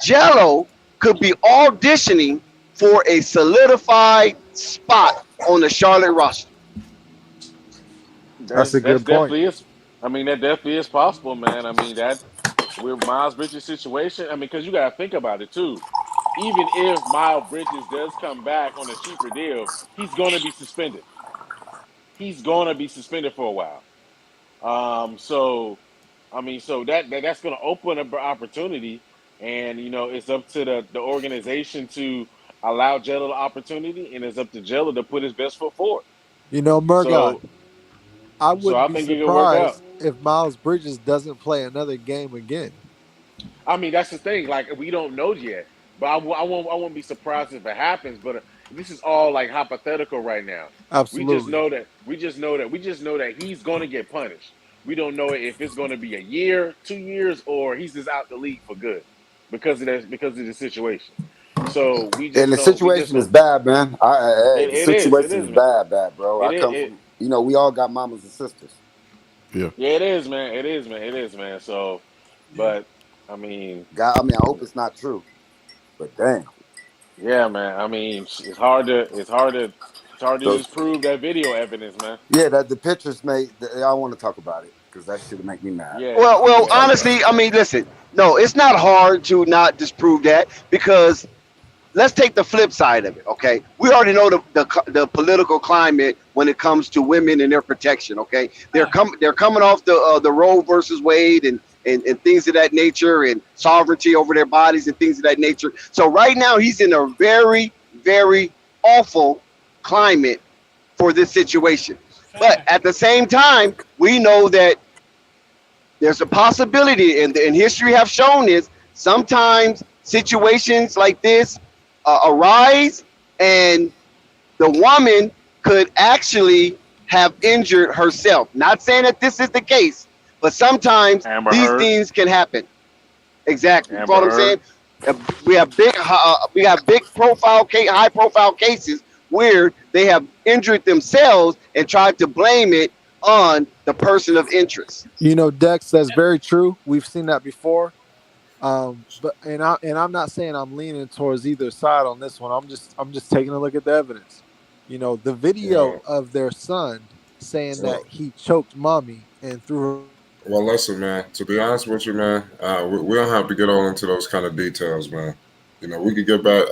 Jello could be auditioning for a solidified spot on the Charlotte roster. That's a That's good point. definitely is. I mean, that definitely is possible, man. I mean that with Miles Bridges' situation. I mean, because you got to think about it too. Even if Miles Bridges does come back on a cheaper deal, he's going to be suspended. He's going to be suspended for a while. So I mean, so that's going to open up an opportunity, and it's up to the organization to allow Jello the opportunity, and it's up to Jello to put his best foot forward. Murgot, So, I so wouldn't I be think it can work out. surprised if Miles Bridges doesn't play another game again. I mean, that's the thing. Like, we don't know yet, but I won't be surprised if it happens. But this is all like hypothetical right now. We just Absolutely. know that. We just know that he's going to get punished. We don't know if it's going to be a year, 2 years, or he's just out the league for good because of the situation. So we And just the don't. We just situation is don't. bad, man. Hey, It, the it is. It situation is is, man. bad, bro. I It is. come from, we all got mamas and sisters. Yeah. Yeah, it is, man. It is, man. It is, man. So, but I mean, God, I mean, I hope it's not true, but damn. yeah, man. I mean, it's hard to So disprove that video evidence, man. yeah, that the pictures made. I want to talk about it because that shit make me mad. Yeah, Well, Let's yeah, talk about honestly, it. I mean, listen, no, it's not hard to not disprove that because let's take the flip side of it. Okay, we already know the political climate when it comes to women and their protection. Okay, they're coming off the Roe versus Wade and things of that nature and sovereignty over their bodies and things of that nature. So right now he's in a very very awful climate for this situation. But at the same time, we know that there's a possibility, and history have shown this. Sometimes situations like this arise, and the woman could actually have injured herself. Not saying that this is the case, but sometimes Amber these Heard, things can happen. Exactly. You know Amber what I'm Heard. saying? We have big high profile cases where they have injured themselves and tried to blame it on the person of interest. Dex, that's very true. We've seen that before. But I'm not saying I'm leaning towards either side on this one. I'm just taking a look at the evidence. The video Well, of their son saying that well, he choked mommy and threw her. well, listen, man. To be honest with you, man, we don't have to get all into those kind of details, man. We could get back.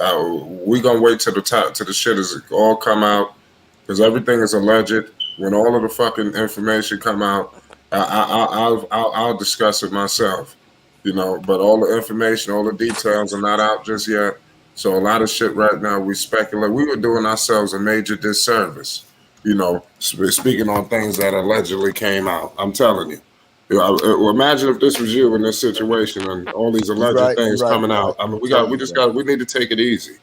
We gonna wait till the top, till the shit is all come out, because everything is alleged. When all of the fucking information come out, I'll discuss it myself. But all the information, all the details are not out just yet. So a lot of shit right now we speculate. We were doing ourselves a major disservice. Speaking on things that allegedly came out. I'm telling you. Imagine if this was you in this situation and all these You're alleged right. You're things right. coming You're out. right. I mean, You're totally right. we need to take it easy You're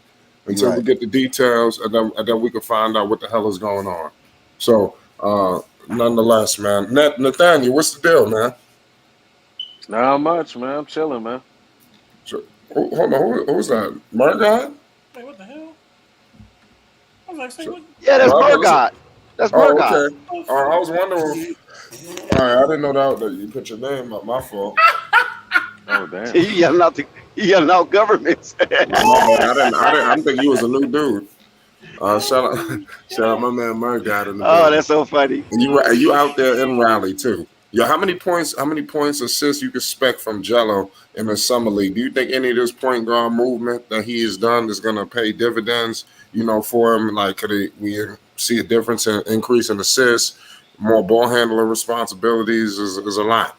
until we right. get the details, and then we can find out what the hell is going on. So, nonetheless, man, Nathaniel, what's the deal, man? Not much, man. I'm chilling, man. So, hold on, who's that? Margot? Wait, what the hell? I was like, say So, what? Yeah, oh, that's I was, Murgot. That's oh, Murgot. okay. I was wondering. All right, I didn't know that you put your name up. My fault. Oh, damn. He yelling out governments. My bad. I didn't think you was a new dude. Shout out, Oh, shout out yo. my man Murgot in the Oh, building. that's so funny. And you out there in Raleigh too. Yo, how many points, assists you can expect from Jello in the summer league? Do you think any of this point guard movement that he has done is going to pay dividends? For him, like we see a difference in increase in assists, more ball handling responsibilities is a lot.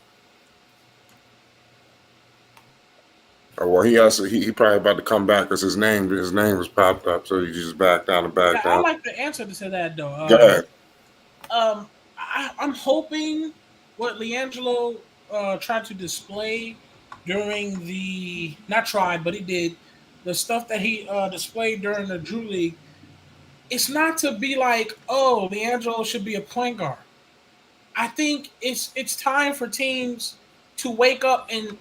Well, he probably about to come back because his name was popped up, so he just backed down and Yeah, backed I down. like the answer to that though. Go ahead. I'm hoping what Liangelo tried to display during the not tried, but he did the stuff that he displayed during the Drew League. It's not to be like, oh, Liangelo should be a point guard. I think it's time for teams to wake up and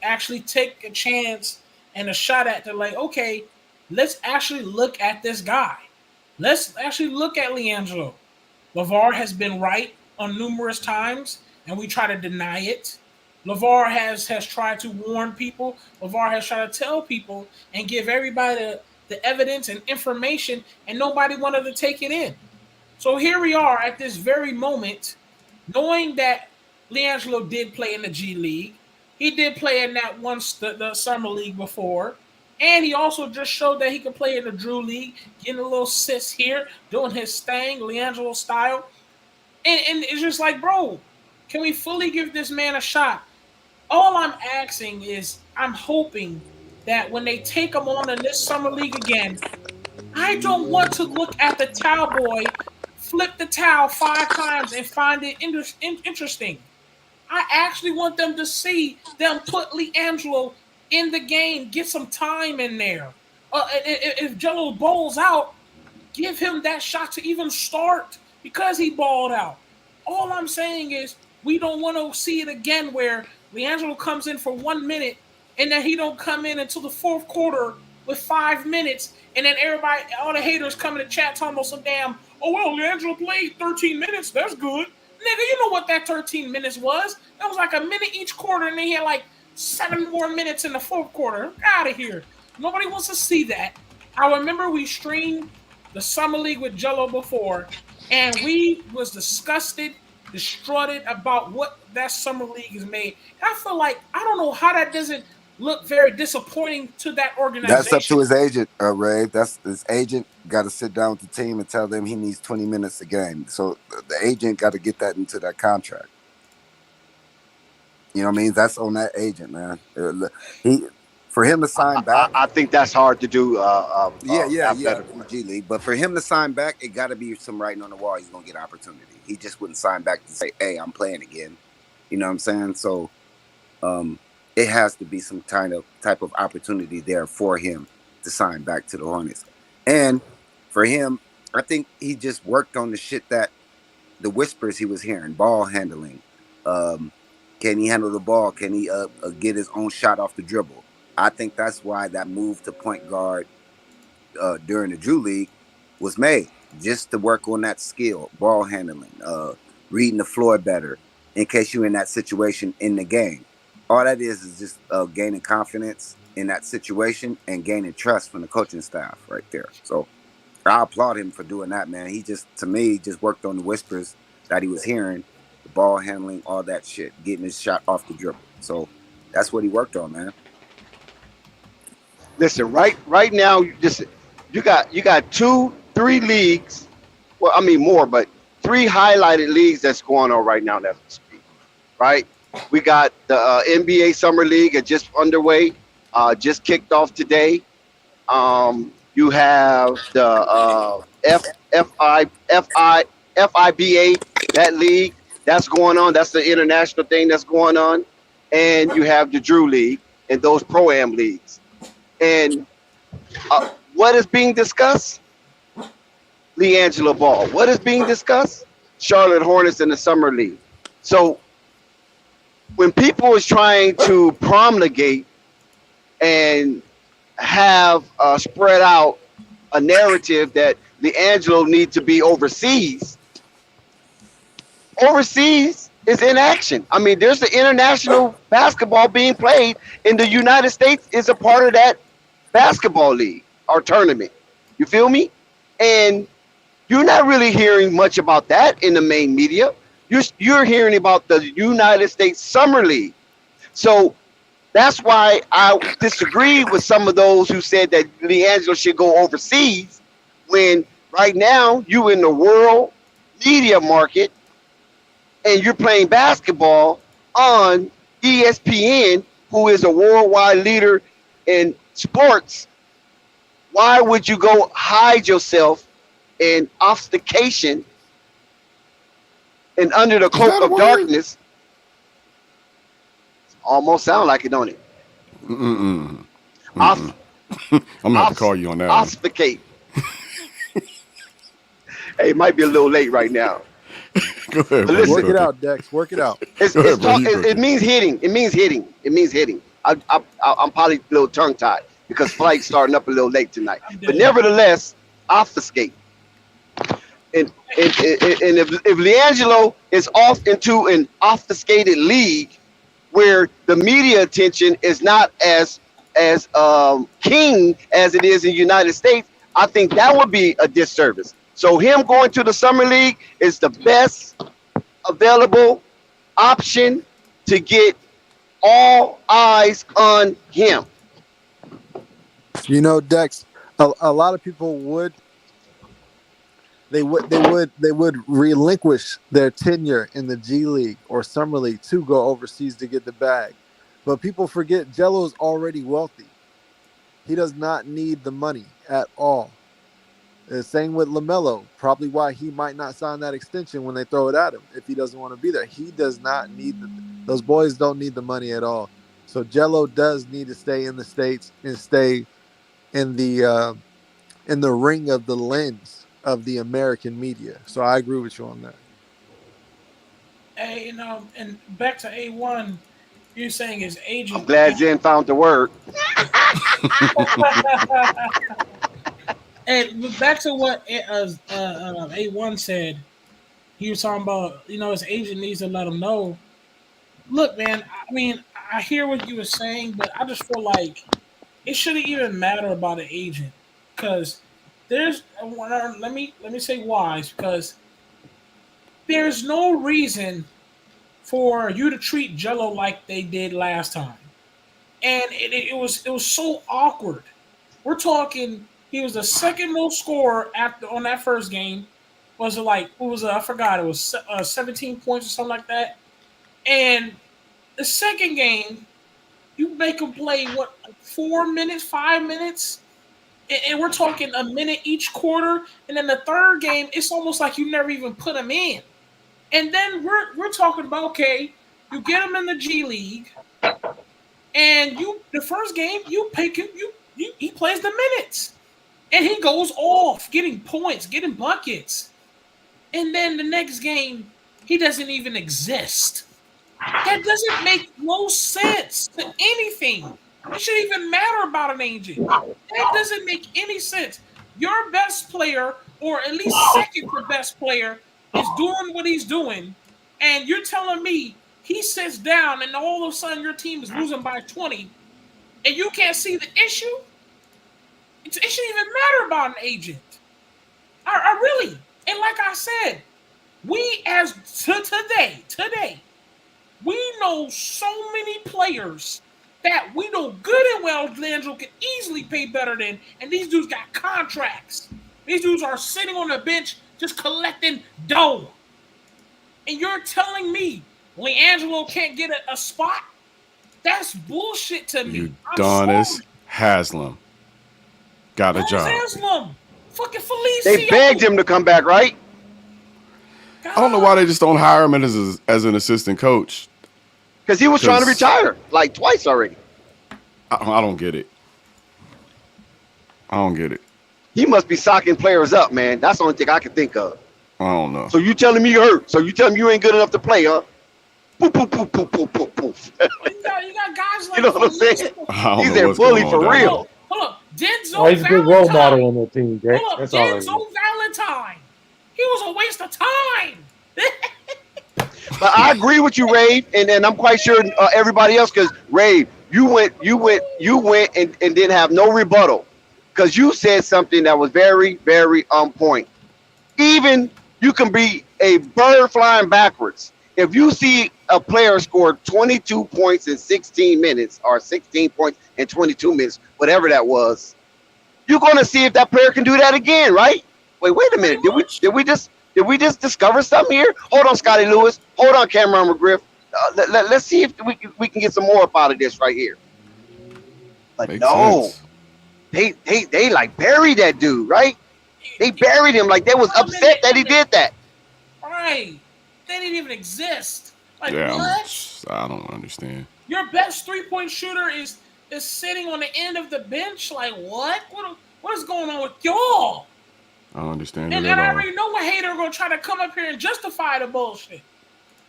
actually take a chance and a shot at to like, okay, let's actually look at this guy. Let's actually look at Liangelo. Lavar has been right on numerous times, and we try to deny it. Lavar has tried to warn people. Lavar has tried to tell people and give everybody the evidence and information, and nobody wanted to take it in. So here we are at this very moment, knowing that Liangelo did play in the G League. He did play in that once the summer league before. And he also just showed that he could play in the Drew League, getting a little assist here, doing his thing, Liangelo style. And it's just like, bro, can we fully give this man a shot? All I'm asking is, I'm hoping that when they take him on in this summer league again, I don't want to look at the towel boy, flip the towel 5 times and find it interesting. I actually want them to see them put Liangelo in the game, get some time in there. If Jello bowls out, give him that shot to even start because he balled out. All I'm saying is we don't want to see it again where Liangelo comes in for 1 minute and then he don't come in until the fourth quarter with 5 minutes, and then everybody, all the haters come in the chat talking about some damn, oh well, Liangelo played 13 minutes, that's good. Nigga, you know what that 13 minutes was? That was like a minute each quarter, and then he had like 7 more minutes in the fourth quarter. Out of here. Nobody wants to see that. I remember we streamed the Summer League with Jello before, and we was disgusted, distraughted about what that Summer League is made. I feel like, I don't know how that doesn't look very disappointing to that organization. That's up to his agent, Ray. That's his agent got to sit down with the team and tell them he needs 20 minutes a game. So the agent got to get that into that contract. You know what I mean? That's on that agent, man. For him to sign back, I think that's hard to do. From G League, but for him to sign back, it got to be some writing on the wall. He's gonna get opportunity. He just wouldn't sign back to say, "Hey, I'm playing again." You know what I'm saying? So, it has to be some type of opportunity there for him to sign back to the Hornets. And for him, I think he just worked on the shit that the whispers he was hearing, ball handling. Can he handle the ball? Can he get his own shot off the dribble? I think that's why that move to point guard during the Drew League was made, just to work on that skill, ball handling, reading the floor better, in case you're in that situation in the game. All that is just gaining confidence in that situation and gaining trust from the coaching staff right there. So I applaud him for doing that, man. He just worked on the whispers that he was hearing, the ball handling, all that shit, getting his shot off the dribble. So that's what he worked on, man. Listen, right now, you got 2, 3 leagues. Well, I mean more, but 3 highlighted leagues that's going on right now as we speak. Right? We got the NBA Summer League just underway, just kicked off today. You have the FIBA, that league that's going on. That's the international thing that's going on, and you have the Drew League and those Pro-Am leagues. And what is being discussed? Liangelo Ball. What is being discussed? Charlotte Hornets in the Summer League. So when people is trying to promulgate and have spread out a narrative that Liangelo needs to be overseas is in action. I mean, there's the international basketball being played in the United States is a part of that basketball league or tournament. You feel me? And you're not really hearing much about that in the main media. You're hearing about the United States Summer League. So that's why I disagree with some of those who said that Liangelo should go overseas when right now you in the world media market and you're playing basketball on ESPN, who is a worldwide leader in sports. Why would you go hide yourself in obfuscation and under the cloak of darkness? Almost sound like it, don't it? I'm gonna have to call you on that. Obfuscate. Hey, it might be a little late right now. Go ahead. Listen, work it out, Dex. Work it out. It means hitting. It means hitting. I'm probably a little tongue-tied. because flight's starting up a little late tonight. I'm But dead. nevertheless, obfuscate. And if Liangelo is off into an obfuscated league where the media attention is not as king as it is in the United States, I think that would be a disservice. So him going to the summer league is the best available option to get all eyes on him. You know, Dex, a lot of people would relinquish their tenure in the G League or Summer League to go overseas to get the bag. But people forget Jello is already wealthy. He does not need the money at all. The same with LaMelo, probably why he might not sign that extension when they throw it at him if he doesn't want to be there. He does not need those boys don't need the money at all. So Jello does need to stay in the States and stay in the ring of the lens of the American media. So I agree with you on that. Hey, and back to A1, you're saying his agent. I'm glad Jen found the word. And back to what A1 said, he was talking about, his agent needs to let him know. Look, man, I mean, I hear what you were saying, but I just feel like it shouldn't even matter about an agent because let me say why. It's because there's no reason for you to treat Jello like they did last time, and it was so awkward. We're talking. He was the second most scorer on that first game. Was it like what was it? I forgot. It was 17 points or something like that. And the second game, you make him play 4 minutes, 5 minutes, and we're talking a minute each quarter. And then the third game, it's almost like you never even put him in. And then we're talking about, okay, you get him in the G League, and the first game you pick him, he plays the minutes, and he goes off, getting points, getting buckets, and then the next game he doesn't even exist. That doesn't make no sense to anything. It shouldn't even matter about an agent. That doesn't make any sense. Your best player, or at least second to best player, is doing what he's doing, and you're telling me he sits down and all of a sudden your team is losing by 20, and you can't see the issue? It shouldn't even matter about an agent. I really, and like I said, we as today, we know so many players that we know good and well Liangelo can easily pay better than, and these dudes got contracts. These dudes are sitting on the bench just collecting dough. And you're telling me Liangelo can't get a spot? That's bullshit to me. Udonis Haslem got a job. Haslam, fucking Felicio. They begged him to come back, right? I don't know why they just don't hire him as an assistant coach. Because he was trying to retire like twice already. I don't get it. I don't get it. He must be socking players up, man. That's the only thing I can think of. I don't know. So you telling me you're hurt? So you telling me you ain't good enough to play, huh? Poof, poof, poof, poof, poof, poof, poof. You got guys like You know what I'm saying? He's know a what's bully going for on real. Hold up. Denzel Oh, he's a good role model on that team, Jake. Hold up. That's all I Denzel need. Valentine. He was a waste of time. But I agree with you, Ray, and I'm quite sure everybody else, because Ray, you went and didn't have no rebuttal, because you said something that was very, very on point. Even you can be a bird flying backwards. If you see a player score 22 points in 16 minutes, or 16 points in 22 minutes, whatever that was, you're going to see if that player can do that again, right? Wait a minute. Did we just discover something here? Hold on, Scotty Lewis. Hold on, Cameron McGriff. Let's see if we can get some more up out of this right here. But Makes no, sense. they like buried that dude, right? They buried him like they was upset that he did that. Right. They didn't even exist. Like, Yeah, what? I don't understand. Your best three-point shooter is sitting on the end of the bench? Like, what? What is going on with y'all? I don't understand And it I at all. already know a hater gonna try to come up here and justify the bullshit.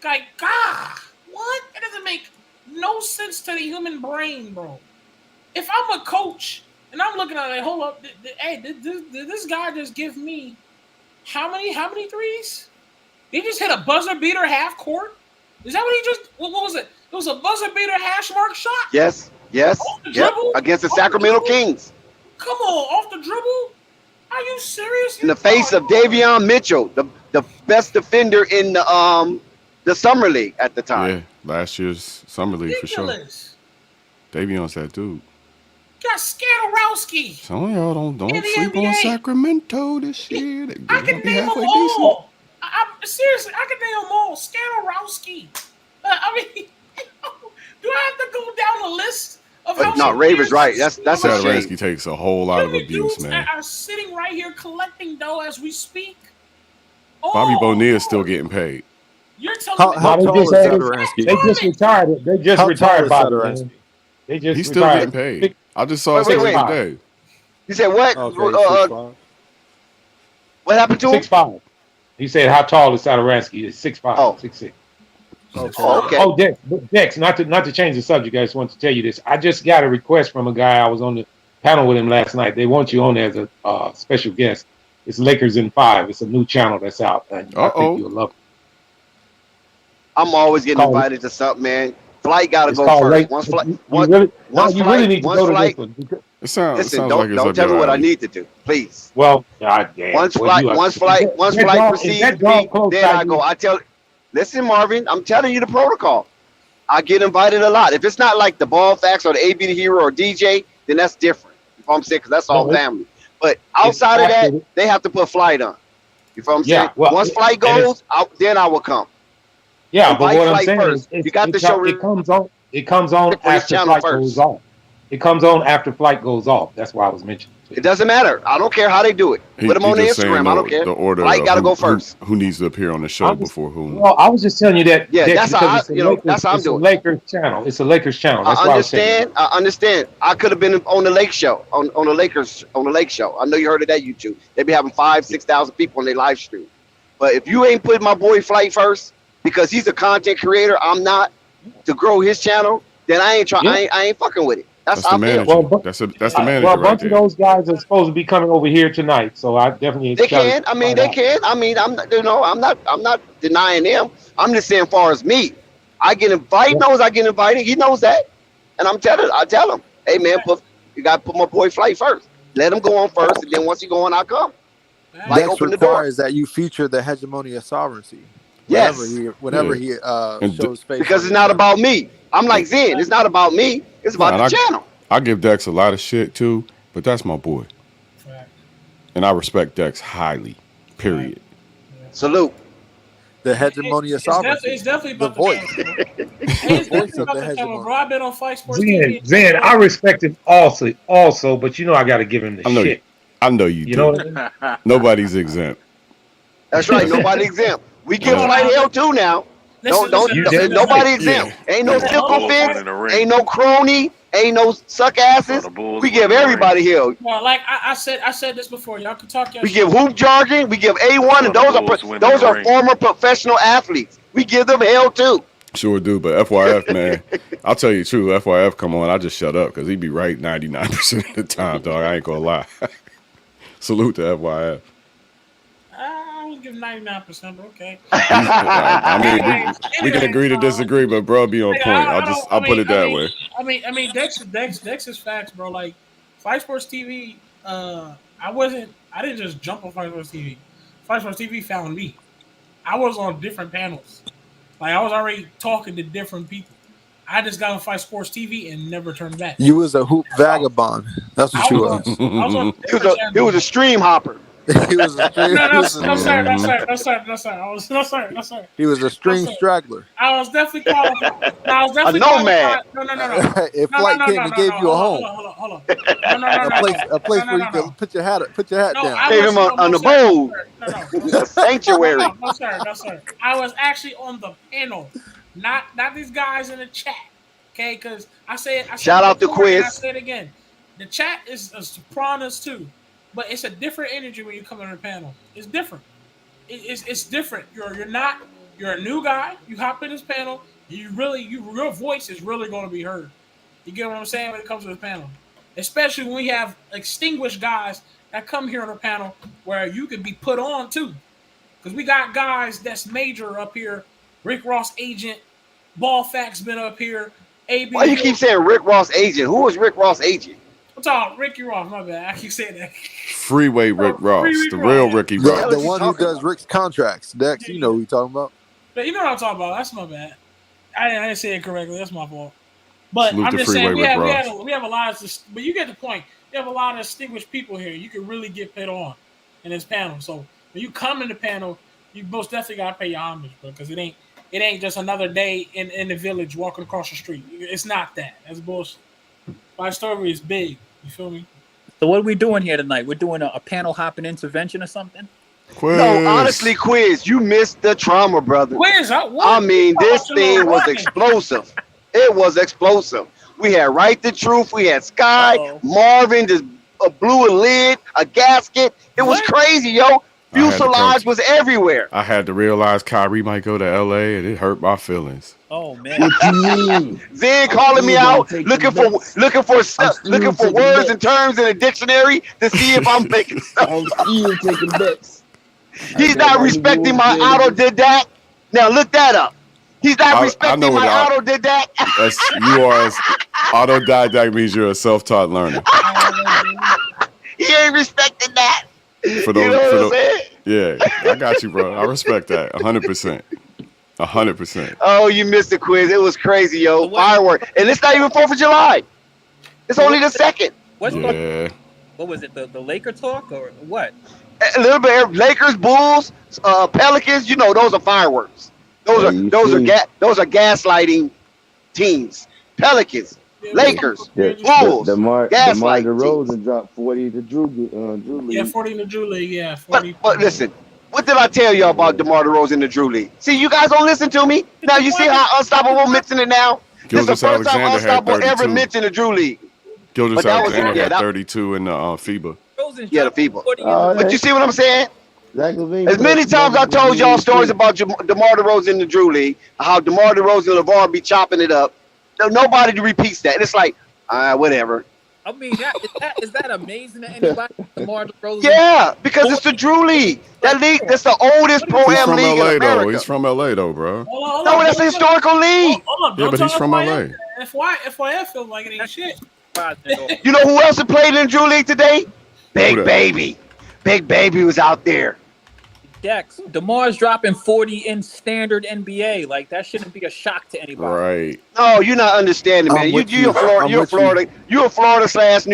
Like, God, what? It doesn't make no sense to the human brain, bro. If I'm a coach And I'm looking at it, hold up, hey, did this guy just give me how many threes? He just hit a buzzer beater half court? Is that what he just? What was it? It was a buzzer beater hash mark shot. Yes. Off the dribble? Against the Off Sacramento the dribble? Kings. Come on, off the dribble? Are you serious? In the face of Davion Mitchell, the best defender in the summer league at the time. Yeah, last year's summer league for sure. Ridiculous. Davion's that dude. Got Skanarowski. Some of y'all don't In the sleep on NBA. Sacramento this year. I can name them all. Seriously, I can name them all. Skanarowski. I mean, do I have to go down the list of how No, many Raver's players- right. That's a shame. Satoransky takes a whole lot of How many abuse, dudes man. are sitting right here collecting dough as we speak? Bobby Bonilla is still getting paid. You're telling me How No, tall they is just Satoransky? They just retired. They just How tall retired is Bobby. Satoransky? Man. They just He's still retired. getting paid. I just saw Wait, something wait. today. You said what? Okay, 6'5". What happened to him? 6'5". He said, "How tall is Satoransky?" Is 6'5", Oh. 6'6". Okay. Oh, okay. Oh, Dex. Not to change the subject. I just want to tell you this. I just got a request from a guy. I was on the panel with him last night. They want you on there as a special guest. It's Lakers in 5. It's a new channel that's out. And I think you'll love it. I'm always getting Call- invited to something, man. Flight got to It's go called first. Lake- Once flight, you once, really, once you flight, really need to once go to flight. this one. It sounds Listen, like don't it's tell up me your what I alley. need to do, please. Well, goddamn. Once boy, flight, you are- once flight Is that dog precedes me, close then by I you? go. I tell. Listen, Marvin, I'm telling you the protocol. I get invited a lot. If it's not like the Ball Facts or the AB the Hero or DJ, then that's different. You know what I'm saying? Because that's all No, family. But outside of that, after- they have to put flight on. You know what I'm Yeah, saying? well, Once flight and it's- goes, then I will come. Yeah, but Invite what I'm flight saying first. is, You got to show it comes on. It comes on for his after channel flight first. goes off. It comes on after flight goes off. That's why I was mentioning. It doesn't matter. I don't care how they do it. Put them on the just saying Instagram. I don't care. The order Flight of got to who- go first. Who needs to appear on the show I'm just- before whom? Well, I was just telling you that. Yeah, Dex, that's how because I- you know, that's how I'm it's doing. a Lakers channel. It's a Lakers channel. That's I why I was saying. understand. I understand. I could have been on the Lake Show, on the Lakers, on the Lake Show. I know you heard of that YouTube. They be having 5,000-6,000 people on their live stream. But if you ain't putting my boy Flight first, because he's a content creator, I'm not, to grow his channel, then I ain't trying. Yeah. I ain't fucking with it. That's That's how the I feel. manager. Well, That's the manager Well, a right bunch of there. those guys are supposed to be coming over here tonight, so I definitely. They try to can. I mean, find they out. can. I mean, I'm not. You know, I'm not denying them. I'm just saying, as far as me, I get invited. He knows I get invited. He knows that, and I tell him, hey man, you got to put my boy Flight first. Let him go on first, and then once he go on, I come. Like Dex open the door. requires that you feature the hegemony of sovereignty. Yes. Whenever Yeah. he And shows face. Because on it's not the- about me. I'm like Zen. It's not about me. It's about Nah, the channel. I give Dex a lot of shit too, but that's my boy, and I respect Dex highly. Period. Salute. the hegemony of sovereignty. It's definitely the about voice. It's voice definitely of about the the channel, hegemony. bro. I've been on Fight Sports Zen, TV. Zen, I respect him also, but you know I got to give him the I know shit. I know you You do. know what I mean? Nobody's exempt. That's right. Nobody exempt. We give Yeah. Flight hell too now. Listen, Nobody exempt. Ain't no simple fix. Ain't no crony. Ain't no suck asses. We give everybody hell. Well, like I said this before. Y'all can talk your We shit. give hoop jargon. We give A1, and those are former professional athletes. We give them hell too. Sure do, but FYF, man, I'll tell you the truth. FYF come on, I just shut up because he be right 99% of the time, dog. I ain't gonna lie. Salute to FYF. I was giving 99%, but okay. I mean, we can agree to disagree, but bro, be on point. I'll put it that way. I mean, Dex is facts, bro. Like Fight Sports TV, I didn't just jump on Fight Sports TV. Fight Sports TV found me. I was on different panels. Like I was already talking to different people. I just got on Fight Sports TV and never turned back. You was a hoop vagabond. That's what you was. I was on He was a stream hopper. He was a string. No, sir. He was a string straggler. I was definitely qualified. I was definitely nomad. qualified. No. If Flight came and gave you a home, Hold on. No. a place where you could put your hat No, down. I Gave him was on the sir. bowl. No. A sanctuary. No, sir. I was actually on the panel, not these guys in the chat. Okay, because I said Shout out to before and I Quiz. said it again. The chat is a sopranos too, but it's a different energy when you come on the panel. It's different. It's different. You're a new guy. You hop in this panel. Your voice is really going to be heard. You get what I'm saying when it comes to the panel. especially when we have extinguished guys that come here on the panel where you could be put on too. Because we got guys that's major up here. Rick Ross agent, Ball Facts been up here. AB. Why you keep saying Rick Ross agent? Who was Rick Ross agent? I'm talking Ricky Ross, my bad. I keep saying that. Freeway Rick Ross, Rick the Ross. real Ricky Ross. The one who does Rick's contracts. Dex, you know who you talking about. But you know what I'm talking about. That's my bad. I didn't say it correctly. That's my fault. But Salute I'm to just saying Freeway Rick we have a lot of, but you get the point. You have a lot of distinguished people here. You can really get put on in this panel. So when you come in the panel, you most definitely gotta pay your homage, bro, because it ain't just another day in the village walking across the street. It's not that. That's bullshit. My story is big. You feel me? So what are we doing here tonight? We're doing a panel hopping intervention or something? Quiz. No, honestly, Quiz, you missed the trauma, brother. Quiz, I mean, this thing was explosive. It was explosive. We had Right the Truth. We had Sky. Marvin just blew a lid, a gasket. It was crazy, yo. Fuselage was everywhere. I had to realize Kyrie might go to LA, and it hurt my feelings. Oh man! What you mean? Zen calling me out, looking for words and terms in a dictionary to see if I'm making stuff. I'm still taking bets. He's not respecting my autodidact. Now look that up. He's not respecting my autodidact. You are autodidact means you're a self-taught learner. He ain't respecting that. For those, yeah, I got you, bro. I respect that 100%. 100%. Oh, you missed the quiz. It was crazy, yo. Firework. And it's not even 4th of July. It's only the 2nd. What was it? The Laker talk or what? A little bit of Lakers, Bulls, Pelicans, you know, those are fireworks. Those are gaslighting teams. Pelicans, Lakers, Bulls, DeMar gaslighting DeRozan dropped 40 to Drew League. Yeah, 40 in the Drew League, yeah. 40. But listen, what did I tell y'all about DeMar DeRozan in the Drew League? See, you guys don't listen to me. Now you see how Unstoppable mentioned it now? This is the first time Unstoppable ever mentioned the Drew League. Gildas Alexander had 32 in the FIBA. Yeah, the FIBA. But you see what I'm saying? Zach LaVine As many times I told y'all stories about DeMar DeRozan in the Drew League, how DeMar DeRozan and LaVar be chopping it up. Nobody repeats that. And it's like, whatever. I mean, is that amazing to anybody? DeMar DeRozan? Yeah, because it's the Drew League. That league, that's the oldest pro-am league in America. He's from LA, though, bro. No, that's a historical league. Yeah, but he's from LA. FYF feels like it ain't shit. You know who else had played in the Drew League today? Big Baby. Big Baby was out there. Dex, DeMar's dropping 40 in standard NBA. Like, that shouldn't be a shock to anybody. Right. No, you're not understanding, man. You're a Florida/New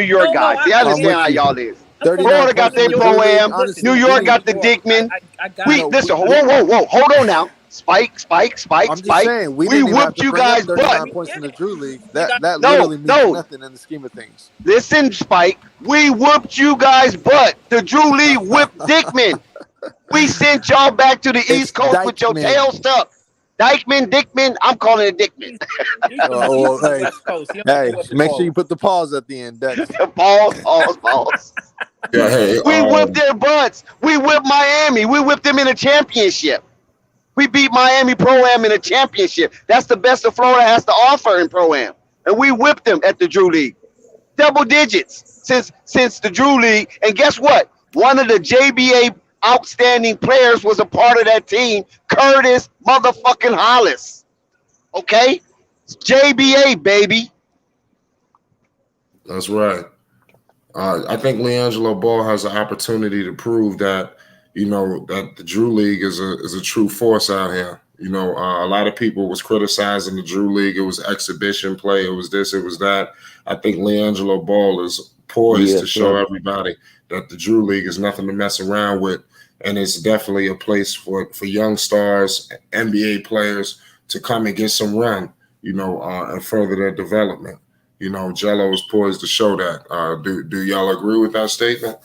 York guy. See, I understand how y'all is. Florida got their pro-am. New York got the Dickman. Listen, whoa. Hold on now. Spike. I'm just saying, we whooped you guys' butt. Points in the Drew League. That literally means nothing in the scheme of things. Listen, Spike, we whooped you guys' butt. The Drew League whipped Dickman. We sent y'all back to the East Coast with your tail stuck. Dickman, I'm calling it Dickman. Hey, make sure you put the pause at the end, Dex. Pause. Yeah, hey, we whipped their butts. We whipped Miami. We whipped them in a championship. We beat Miami Pro-Am in a championship. That's the best that Florida has to offer in Pro-Am. And we whipped them at the Drew League. Double digits since the Drew League. And guess what? One of the JBA outstanding players was a part of that team, Curtis motherfucking Hollis. Okay? It's JBA, baby. That's right. I think Liangelo Ball has an opportunity to prove that, that the Drew League is a true force out here. A lot of people was criticizing the Drew League. It was exhibition play. It was this, it was that. I think Liangelo Ball is poised to show everybody that the Drew League is nothing to mess around with. And it's definitely a place for young stars, NBA players to come and get some run, and further their development. Jello is poised to show that. Do y'all agree with that statement?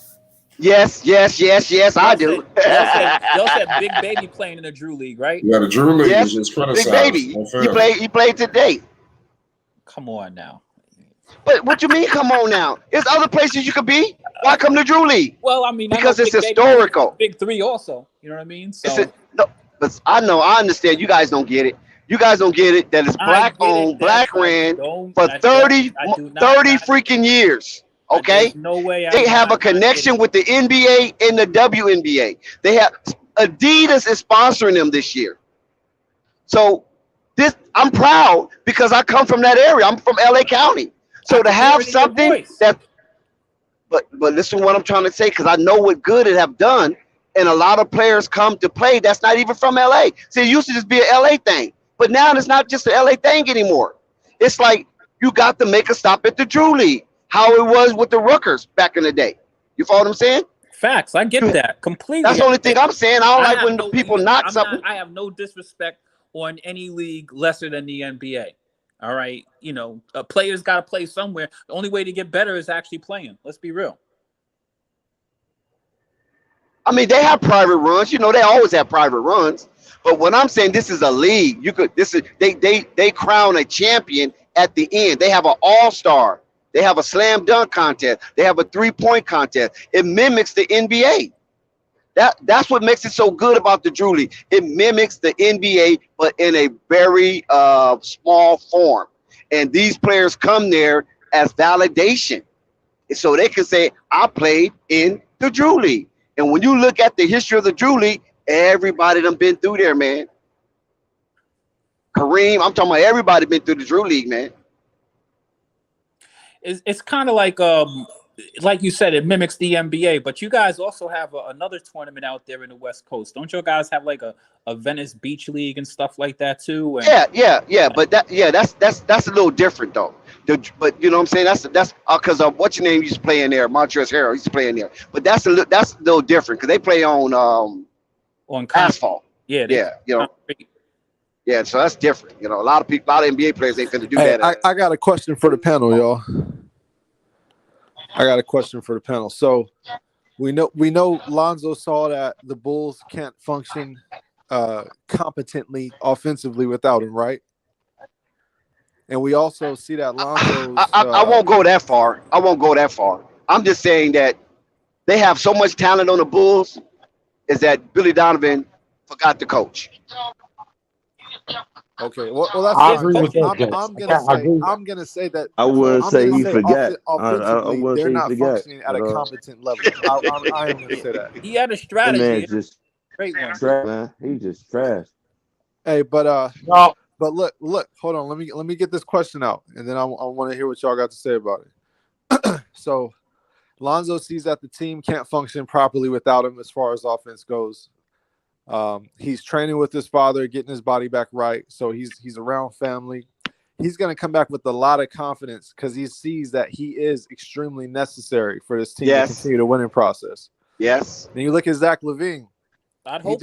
Yes, I do. Y'all said Big Baby playing in the Drew League, right? Yeah, the Drew League is just criticized. Big Baby, he played today. Come on now. But what you mean, come on now? There's other places you could be. Why come to Drew League? Well, I mean, because it's historical. Big Three also. You know what I mean? So but I understand. You guys don't get it. You guys don't get it. That is I black get it owned, that black I ran don't. for I don't. 30, I do not. 30 freaking years. Okay, There's no way they I'm have a not getting connection with the NBA and the WNBA. They have Adidas is sponsoring them this year. So this, I'm proud because I come from that area. I'm from LA County. I So to can hear have it in your something voice. that, but listen to what I'm trying to say because I know what good it have done, and a lot of players come to play that's not even from LA. See, it used to just be an LA thing, but now it's not just an LA thing anymore. It's like you got to make a stop at the Drew League, how it was with the Rookers back in the day. You follow what I'm saying? Facts. I get that completely. That's the only thing I'm saying. I don't I like have when the no. people knock I'm something. not. I have no disrespect on any league lesser than the NBA. All right, players got to play somewhere. The only way to get better is actually playing. Let's be real. I mean, they have private runs. They always have private runs. But when I'm saying this is a league, they crown a champion at the end. They have an all-star. They have a slam dunk contest. They have a three-point contest. It mimics the NBA. That's what makes it so good about the Drew League. It mimics the NBA, but in a very small form. And these players come there as validation. So they can say, I played in the Drew League. And when you look at the history of the Drew League, everybody done been through there, man. Kareem, I'm talking about everybody been through the Drew League, man. It's kind of like you said, it mimics the NBA, but you guys also have another tournament out there in the West Coast. Don't you guys have like a Venice Beach League and stuff like that too? And, yeah. But that's a little different though. But you know what I'm saying? That's because what's your name used to play in there? Montrezl Harrell used to play in there. But that's a little different because they play on asphalt. Yeah. Yeah, so that's different. A lot of NBA players ain't gonna do that. I got a question for the panel, y'all. I got a question for the panel. So we know Lonzo saw that the Bulls can't function competently offensively without him, right? And we also see that Lonzo. I won't go that far. I'm just saying that they have so much talent on the Bulls is that Billy Donovan forgot to coach. Okay, well that's I fine. agree with that. I'm gonna say that. I wouldn't say he forgot. Offensively, they're not functioning at a all. competent level. I am gonna say that. He had a That strategy. man just Great one. trash, man. He just trash. Hey, but No, look, hold on. Let me get this question out, and then I want to hear what y'all got to say about it. So, Lonzo sees that the team can't function properly without him as far as offense goes. He's training with his father, getting his body back right. So he's around family. He's going to come back with a lot of confidence because he sees that he is extremely necessary for this team to continue the winning process. Yes. And you look at Zach LaVine. Zach LaVine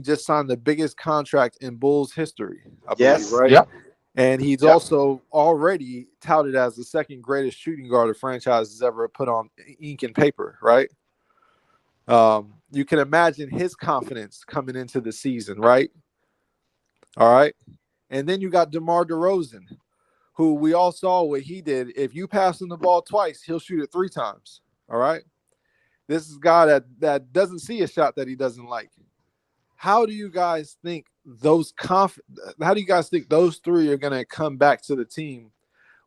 just signed the biggest contract in Bulls history, I believe, right? Yep. And he's also already touted as the second greatest shooting guard the franchise has ever put on ink and paper, right? You can imagine his confidence coming into the season, right? All right. And then you got DeMar DeRozan, who we all saw what he did. If you pass him the ball twice, he'll shoot it 3 times. All right. This is a guy that doesn't see a shot that he doesn't like. How do you guys think those three are going to come back to the team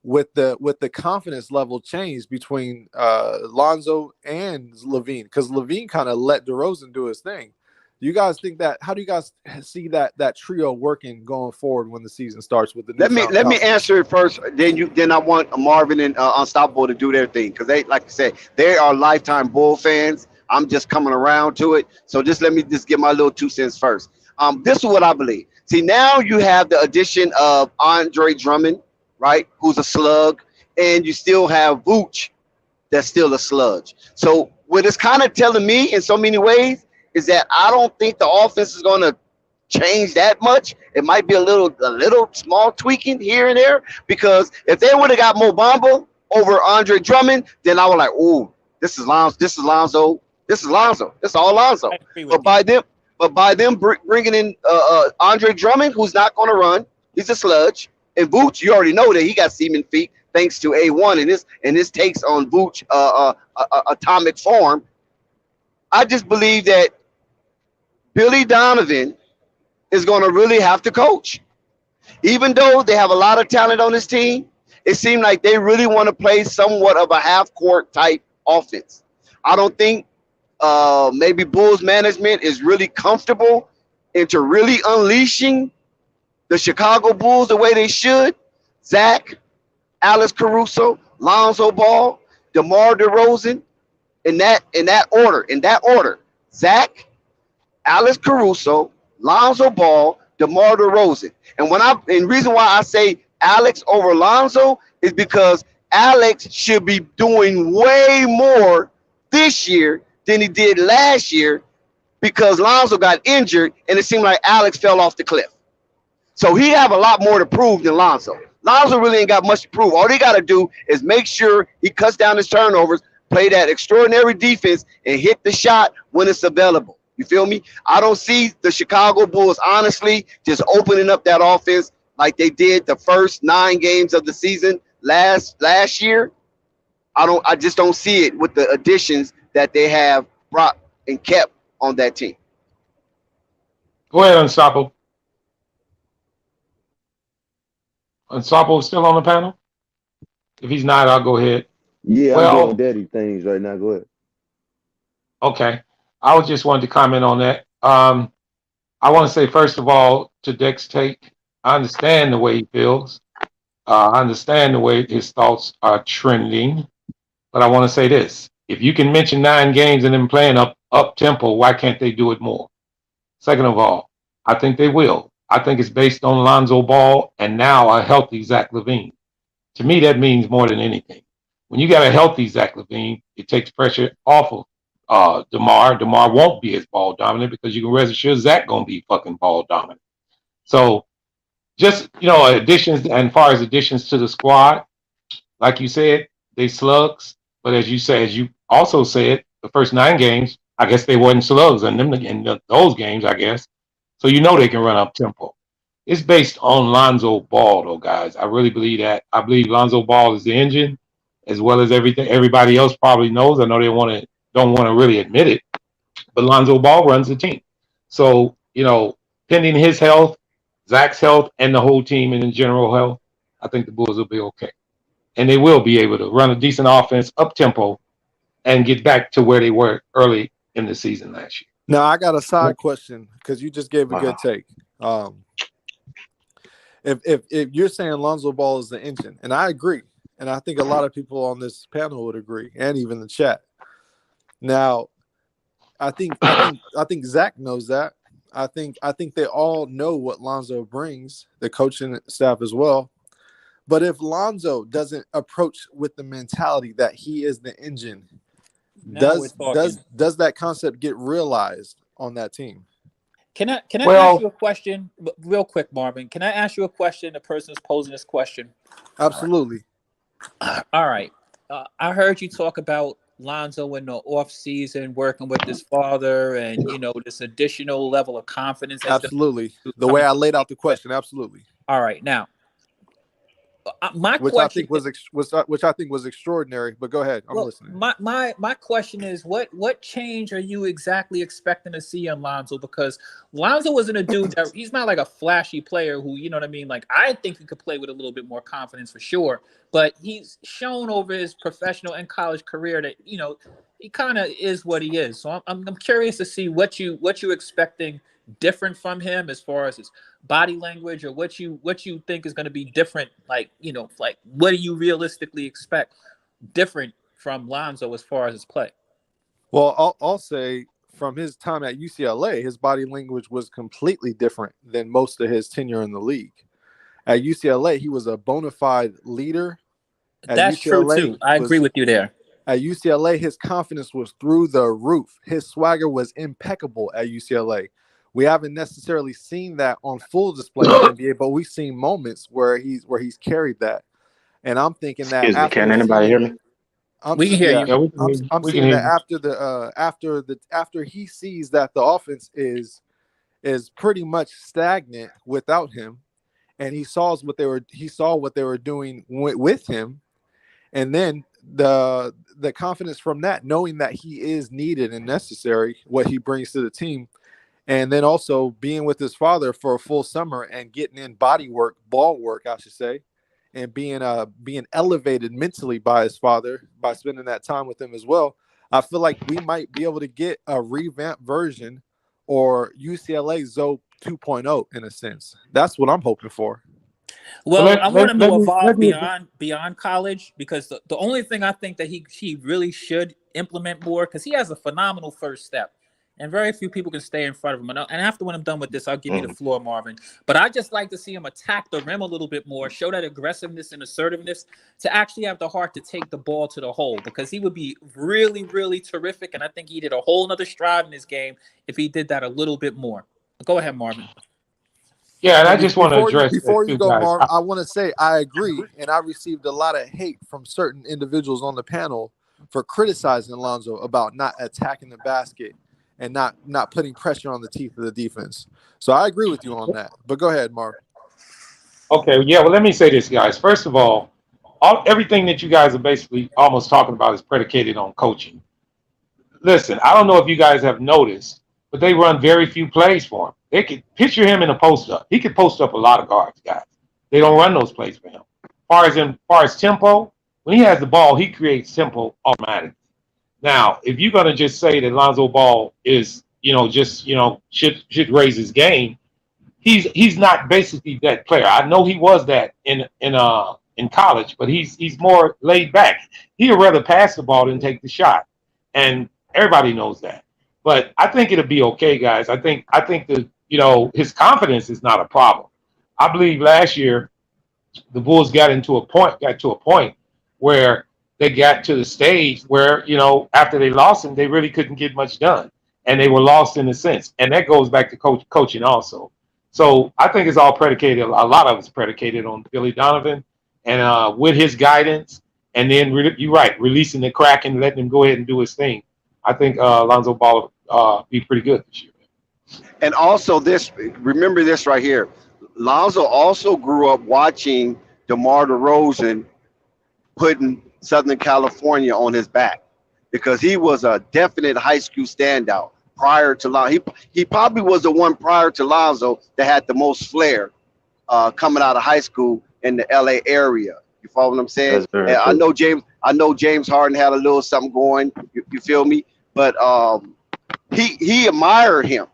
with the confidence level change between Lonzo and LaVine? Because LaVine kind of let DeRozan do his thing. Do you guys think that? How do you guys see that trio working going forward when the season starts with the? Let me answer it first. Then I want Marvin and Unstoppable to do their thing because they, like I said, they are lifetime Bull fans. I'm just coming around to it. So let me get my little 2 cents first. This is what I believe. See, now you have the addition of Andre Drummond, right? Who's a slug, and you still have Vooch, that's still a sludge. So what it's kind of telling me in so many ways is that I don't think the offense is going to change that much. It might be a little small tweaking here and there, because if they would have got Mo Bamba over Andre Drummond, then I was like, "Ooh, this is Lonzo. This is Lonzo. This is Lonzo. This is all Lonzo." But by them bringing in Andre Drummond, who's not going to run, he's a sludge. And Vooch, you already know that he got semen feet thanks to A1 and this takes on Vooch atomic form. I just believe that Billy Donovan is going to really have to coach. Even though they have a lot of talent on this team, it seemed like they really want to play somewhat of a half-court type offense. I don't think maybe Bulls management is really comfortable into really unleashing the Chicago Bulls the way they should. Zach, Alex Caruso, Lonzo Ball, DeMar DeRozan, in that order. Zach, Alex Caruso, Lonzo Ball, DeMar DeRozan. And reason why I say Alex over Lonzo is because Alex should be doing way more this year than he did last year because Lonzo got injured and it seemed like Alex fell off the cliff. So he have a lot more to prove than Lonzo. Lonzo really ain't got much to prove. All he got to do is make sure he cuts down his turnovers, play that extraordinary defense, and hit the shot when it's available. You feel me? I don't see the Chicago Bulls, honestly, just opening up that offense like they did the first 9 games of the season last year. I just don't see it with the additions that they have brought and kept on that team. Go ahead, Unstoppable. Unstoppable still on the panel? If he's not, I'll go ahead. Yeah, I'm Well, doing daddy things right now. Go ahead. okay. I just wanted to comment on that. I want to say, first of all, to Deck's take, I understand the way he feels. I understand the way his thoughts are trending. But I want to say this. If you can mention 9 games and then playing up tempo, why can't they do it more? Second of all, I think they will. I think it's based on Lonzo Ball and now a healthy Zach LaVine. To me, that means more than anything. When you got a healthy Zach LaVine, it takes pressure off of DeMar. DeMar won't be as ball dominant because you can rest assured Zach gonna be fucking ball dominant. So just additions, and far as additions to the squad, like you said, they slugs. But as you also said, the first 9 games, I guess they wasn't slugs in those games, I guess. So they can run up tempo. It's based on Lonzo Ball, though, guys. I really believe that. I believe Lonzo Ball is the engine, as well as everything. Everybody else probably knows. I know they don't want to really admit it, but Lonzo Ball runs the team. So pending his health, Zach's health, and the whole team and in general health, I think the Bulls will be okay, and they will be able to run a decent offense up tempo and get back to where they were early in the season last year. Now I got a side question because you just gave a good take. If you're saying Lonzo Ball is the engine, and I agree, and I think a lot of people on this panel would agree, and even the chat. Now, I think Zach knows that. I think they all know what Lonzo brings, the coaching staff as well. But if Lonzo doesn't approach with the mentality that he is the engine, does that concept get realized on that team? Can I ask you a question real quick, Marvin? Can I ask you a question? The person who's posing this question. Absolutely. All right. I heard you talk about Lonzo in the off season working with his father, and this additional level of confidence. Absolutely. The way I laid out the question. Absolutely. All right. Now, which I think was extraordinary. But go ahead, I'm listening. My question is, what change are you exactly expecting to see on Lonzo? Because Lonzo wasn't a dude that he's not like a flashy player who, you know what I mean. Like, I think he could play with a little bit more confidence for sure. But he's shown over his professional and college career that he kind of is what he is. So I'm curious to see what you expecting different from him as far as his body language, or what you think is going to be different, like what do you realistically expect different from Lonzo as far as his play? Well, I'll say from his time at UCLA, his body language was completely different than most of his tenure in the league. At UCLA, he was a bona fide leader. That's true too. I agree with you there. At UCLA, his confidence was through the roof. His swagger was impeccable at UCLA. We haven't necessarily seen that on full display in the NBA, but we've seen moments where he's carried that. And I'm thinking that. Excuse me, can anybody hear me? We can hear you. I'm seeing that after he sees that the offense is pretty much stagnant without him, and he saw what they were doing with him, and then the confidence from that, knowing that he is needed and necessary, what he brings to the team. And then also being with his father for a full summer and getting in body work, ball work, I should say, and being elevated mentally by his father by spending that time with him as well. I feel like we might be able to get a revamped version or UCLA Zoe 2.0 in a sense. That's what I'm hoping for. Well, I want him to evolve let me beyond college, because the only thing I think that he really should implement more, because he has a phenomenal first step, and very few people can stay in front of him. And after when I'm done with this, I'll give you the floor, Marvin. But I just like to see him attack the rim a little bit more, show that aggressiveness and assertiveness, to actually have the heart to take the ball to the hole, because he would be really, really terrific. And I think he did a whole nother stride in his game if he did that a little bit more. Go ahead, Marvin. Yeah, and I just want to address before that you too, go, guys. Marv, I want to say I agree, and I received a lot of hate from certain individuals on the panel for criticizing Lonzo about not attacking the basket and not putting pressure on the teeth of the defense. So I agree with you on that. But go ahead, Marv. Okay, yeah. Well, let me say this, guys. First of all, everything that you guys are basically almost talking about is predicated on coaching. Listen, I don't know if you guys have noticed, but they run very few plays for him. They could picture him in a post up. He could post up a lot of guards, guys. They don't run those plays for him. Far as tempo, when he has the ball, he creates tempo automatically. Now, if you're gonna just say that Lonzo Ball is, should raise his game, he's not basically that player. I know he was that in college, but he's more laid back. He'd rather pass the ball than take the shot, and everybody knows that. But I think it'll be okay, guys. I think that his confidence is not a problem. I believe last year the Bulls got to a point where they got to the stage where after they lost him, they really couldn't get much done, and they were lost in a sense. And that goes back to coaching also. So I think it's all predicated. A lot of it's predicated on Billy Donovan, and with his guidance, and then you're right, releasing the crack and letting him go ahead and do his thing. I think Lonzo Ball be pretty good this year. And also remember this right here. Lonzo also grew up watching DeMar DeRozan putting Southern California on his back, because he was a definite high school standout prior to Lonzo. He probably was the one prior to Lonzo that had the most flair coming out of high school in the LA area. You follow what I'm saying? And I know James Harden had a little something going. You feel me? But he admired him.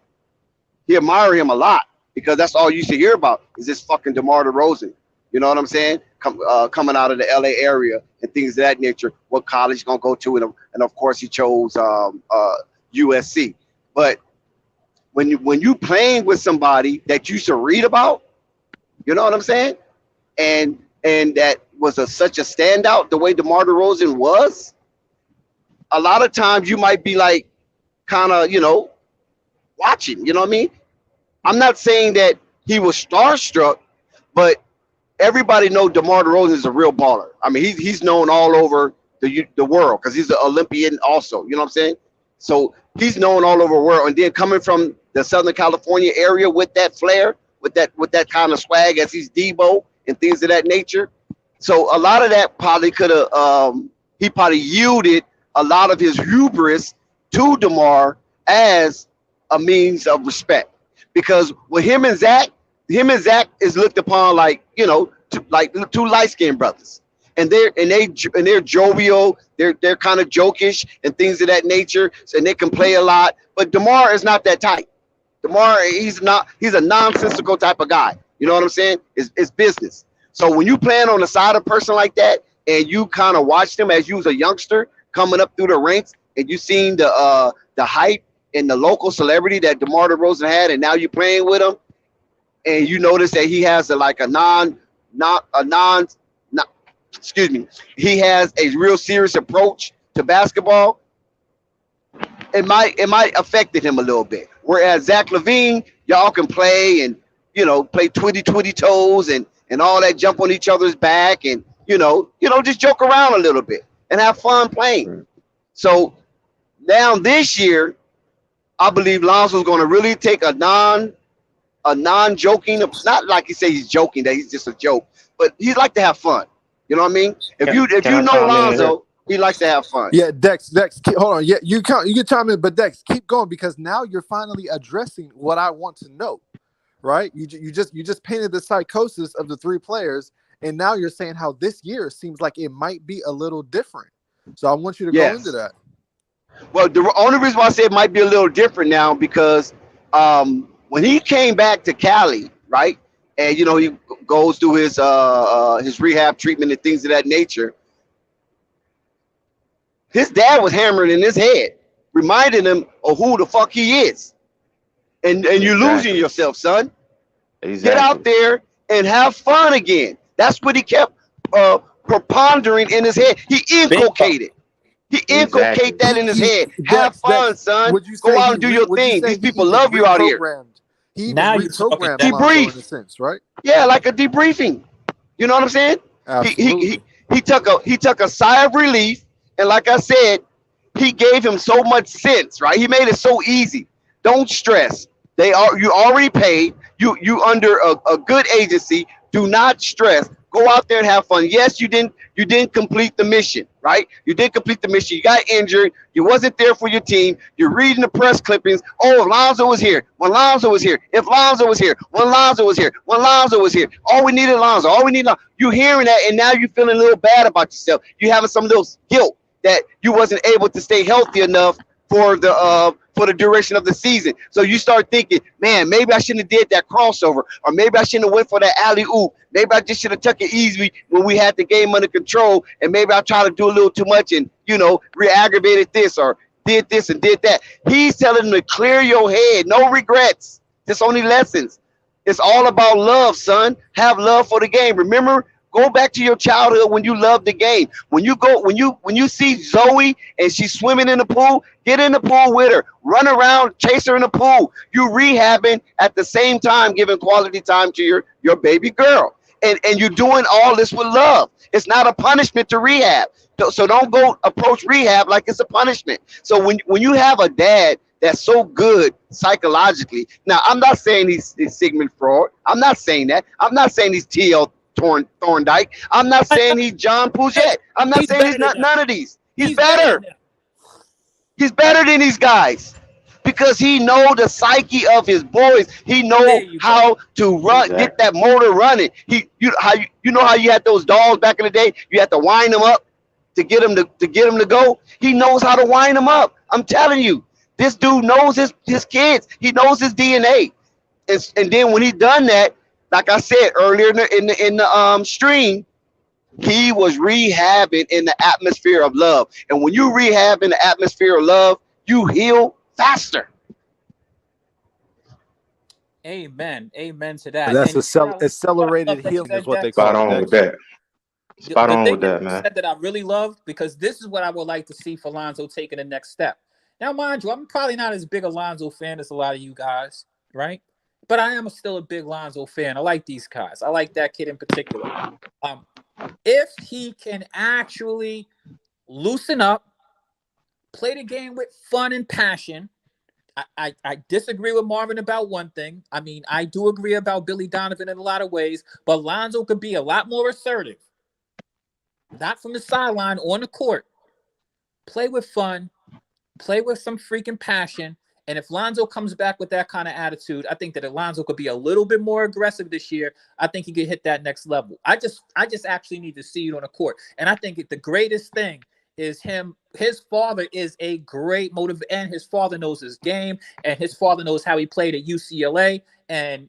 He admired him a lot, because that's all you used to hear about is this fucking DeMar DeRozan. You know what I'm saying? Coming out of the LA area and things of that nature. What college he's gonna go to, and of course he chose USC. But when you playing with somebody that you used to read about, you know what I'm saying? And that was such a standout, the way DeMar DeRozan was. A lot of times you might be like, kind of, watching. You know what I mean? I'm not saying that he was starstruck, but everybody know DeMar DeRozan is a real baller. I mean, he's known all over the world, because he's an Olympian also. You know what I'm saying? So he's known all over the world. And then coming from the Southern California area with that flair, with that kind of swag, as he's Debo and things of that nature. So a lot of that probably could have he probably yielded a lot of his hubris to DeMar as a means of respect. Because with him and Zach is looked upon like, like two light-skinned brothers. And they're jovial, they're kind of jokish and things of that nature, and they can play a lot. But DeMar is not that type. DeMar, he's a nonsensical type of guy. You know what I'm saying? It's business. So when you playing on the side of a person like that, and you kind of watched him as you was a youngster coming up through the ranks, and you seen the hype and the local celebrity that DeMar DeRozan had, and now you're playing with him, and you notice that he has he has a real serious approach to basketball. It might affected him a little bit. Whereas Zach LaVine, y'all can play and play 20 toes and all that, jump on each other's back and just joke around a little bit and have fun playing. So now this year, I believe Lonzo's going to really take a non-joking, not like he say he's joking, that he's just a joke, but he'd like to have fun. You know what I mean? If you know Lonzo, He likes to have fun. Yeah, Dex, hold on. Yeah, you can chime in, but Dex, keep going because now you're finally addressing what I want to know, right? You just painted the psychosis of the three players, and now you're saying how this year seems like it might be a little different. So I want you to go into that. Well, the only reason why I say it might be a little different now because when he came back to Cali, right, and you know he goes through his rehab treatment and things of that nature. His dad was hammering in his head, reminding him of who the fuck he is, and you're losing yourself, son. Get out there and have fun again. That's what he kept prepondering in his head. He inculcated. He inculcated that in his head. Have fun, son. Go out and do your thing. These people love you out here. He reprogrammed debrief in a sense, right? Yeah, like a debriefing. You know what I'm saying? Absolutely. He took a sigh of relief, and like I said, he gave him so much sense, right? He made it so easy. Don't stress. You already paid. You under a good agency. Do not stress. Go out there and have fun. Yes, you didn't complete the mission, right? You didn't complete the mission. You got injured. You wasn't there for your team. You're reading the press clippings. Oh, Lonzo was here. When Lonzo was here. If Lonzo was here. When Lonzo was here. When Lonzo was here. All we needed Lonzo. All we need Lonzo. You hearing that, and now you're feeling a little bad about yourself. You having some little guilt that you wasn't able to stay healthy enough for the duration of the season. So you start thinking, man, maybe I shouldn't have did that crossover, or maybe I shouldn't have went for that alley-oop. Maybe I just should have took it easy when we had the game under control, and maybe I tried to do a little too much and, re-aggravated this or did this and did that. He's telling them to clear your head. No regrets. Just only lessons. It's all about love, son. Have love for the game. Remember, go back to your childhood when you loved the game. When you see Zoe and she's swimming in the pool, get in the pool with her. Run around, chase her in the pool. You rehabbing at the same time, giving quality time to your baby girl. And you're doing all this with love. It's not a punishment to rehab. So don't go approach rehab like it's a punishment. So when you have a dad that's so good psychologically, now I'm not saying he's Sigmund Freud. I'm not saying that. I'm not saying he's T.L. Thorndike. I'm not saying he's John Puget. I'm not saying he's not none of these. He's better. He's better than these guys because he know the psyche of his boys. He know how to run, get that motor running. You know how you had those dogs back in the day. You had to wind them up to get them to go. He knows how to wind them up. I'm telling you, this dude knows his kids. He knows his DNA. And then when he done that, like I said earlier in the stream, he was rehabbing in the atmosphere of love. And when you rehab in the atmosphere of love, you heal faster. Amen. Amen to that. That's accelerated healing is what they call it. Spot on with that. Spot on with that, man. That I really love, because this is what I would like to see for Lonzo taking the next step. Now, mind you, I'm probably not as big a Lonzo fan as a lot of you guys, right? But I am still a big Lonzo fan. I like these guys. I like that kid in particular. If he can actually loosen up, play the game with fun and passion. I disagree with Marvin about one thing. I mean, I do agree about Billy Donovan in a lot of ways, but Lonzo could be a lot more assertive. Not from the sideline, on the court. Play with fun. Play with some freaking passion. And if Lonzo comes back with that kind of attitude, I think that Lonzo could be a little bit more aggressive this year. I think he could hit that next level. I just actually need to see it on the court. And I think the greatest thing is him. His father is a great motivator, and his father knows his game, and his father knows how he played at UCLA. And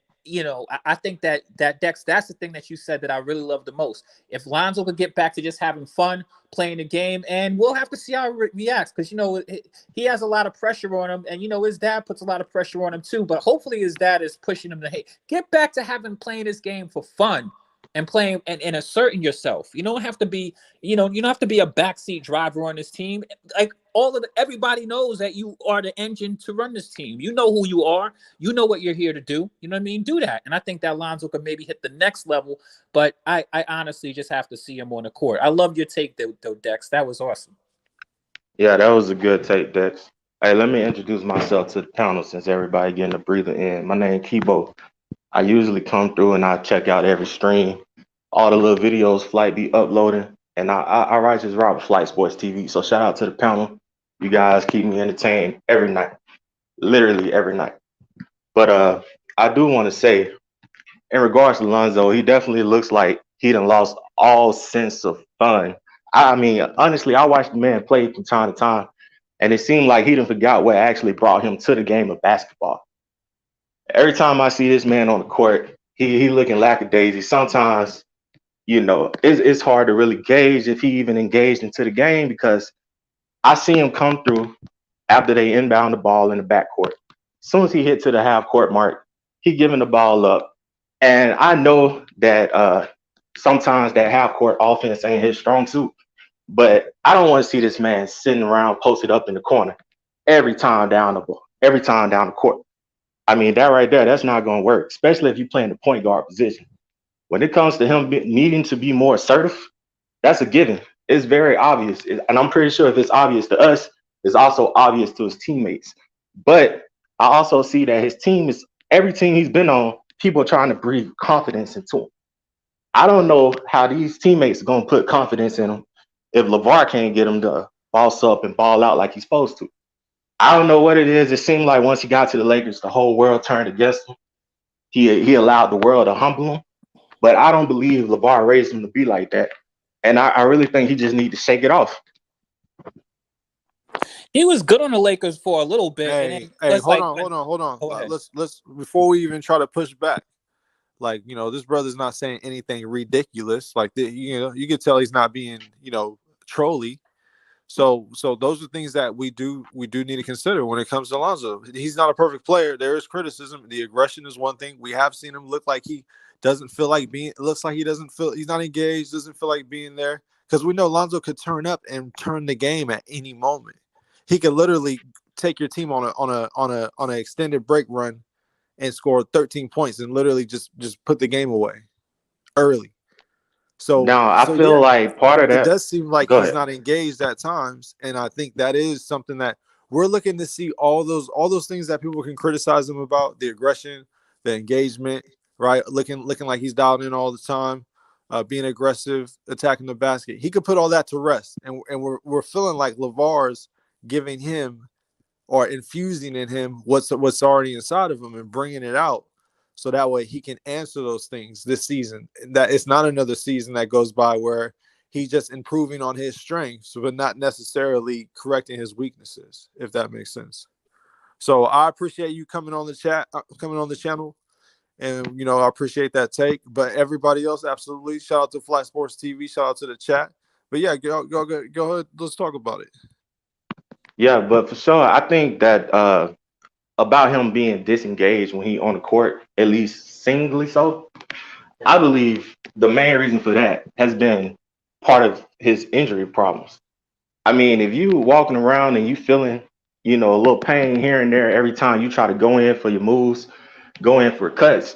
I think that Dex, that's the thing that you said that I really love the most. If Lonzo could get back to just having fun, playing the game, and we'll have to see how he reacts, because he has a lot of pressure on him, and his dad puts a lot of pressure on him too. But hopefully his dad is pushing him to get back to playing this game for fun and playing and asserting yourself. You don't have to be you don't have to be a backseat driver on this team. Like everybody knows that you are the engine to run this team. You know who you are. You know what you're here to do. You know what I mean? Do that. And I think that Lonzo could maybe hit the next level, but I honestly just have to see him on the court. I loved your take though, Dex. That was awesome. Yeah, that was a good take, Dex. Hey, let me introduce myself to the panel since everybody getting a breather in. My name is Kibo. I usually come through and I check out every stream. All the little videos Flight be uploading. and I write this Robert Flight Sports TV. So shout out to the panel. You guys keep me entertained every night, literally every night. But I do want to say, in regards to Lonzo, he definitely looks like he done lost all sense of fun. I mean, honestly, I watched the man play from time to time, and it seemed like he done forgot what actually brought him to the game of basketball. Every time I see this man on the court, he looking lackadaisy. Sometimes, it's hard to really gauge if he even engaged into the game because I see him come through after they inbound the ball in the backcourt. As soon as he hit to the half court mark, he giving the ball up. And I know that sometimes that half court offense ain't his strong suit, but I don't want to see this man sitting around posted up in the corner every time down the court. I mean, that right there, that's not going to work, especially if you're playing the point guard position. When it comes to him needing to be more assertive, that's a given. It's very obvious. And I'm pretty sure if it's obvious to us, it's also obvious to his teammates. But I also see that his team is every team he's been on, people are trying to breathe confidence into him. I don't know how these teammates are going to put confidence in him if Lavar can't get him to boss up and ball out like he's supposed to. I don't know what it is. It seemed like once he got to the Lakers, the whole world turned against him. He allowed the world to humble him. But I don't believe LeVar raised him to be like that. And I really think he just need to shake it off. He was good on the Lakers for a little bit. Hey, and then hold on. Let's before we even try to push back. Like, this brother's not saying anything ridiculous. Like, you can tell he's not being, trolly. So those are things that we do need to consider when it comes to Lonzo. He's not a perfect player. There is criticism. The aggression is one thing. We have seen him look like he doesn't feel like being. It looks like he's not engaged. Doesn't feel like being there because we know Lonzo could turn up and turn the game at any moment. He could literally take your team on a extended break run and score 13 points and literally just put the game away early. So Now, I feel yeah, like part of it that. does seem like Go he's ahead. not engaged at times, and I think that is something that we're looking to see all those things that people can criticize him about: the aggression, the engagement, right? Looking like he's dialed in all the time, being aggressive, attacking the basket. He could put all that to rest, and we're feeling like LeVar's giving him or infusing in him what's already inside of him and bringing it out so that way he can answer those things this season. That it's not another season that goes by where he's just improving on his strengths but not necessarily correcting his weaknesses, if that makes sense. So I appreciate you coming on the channel, and I appreciate that take. But everybody else, absolutely, shout out to Fly Sports TV, shout out to the chat. But yeah, go ahead, let's talk about it. Yeah, but for sure, I think that about him being disengaged when he on the court, at least singly so, I believe the main reason for that has been part of his injury problems. I mean, if you walking around and you feeling, a little pain here and there every time you try to go in for your moves, go in for cuts,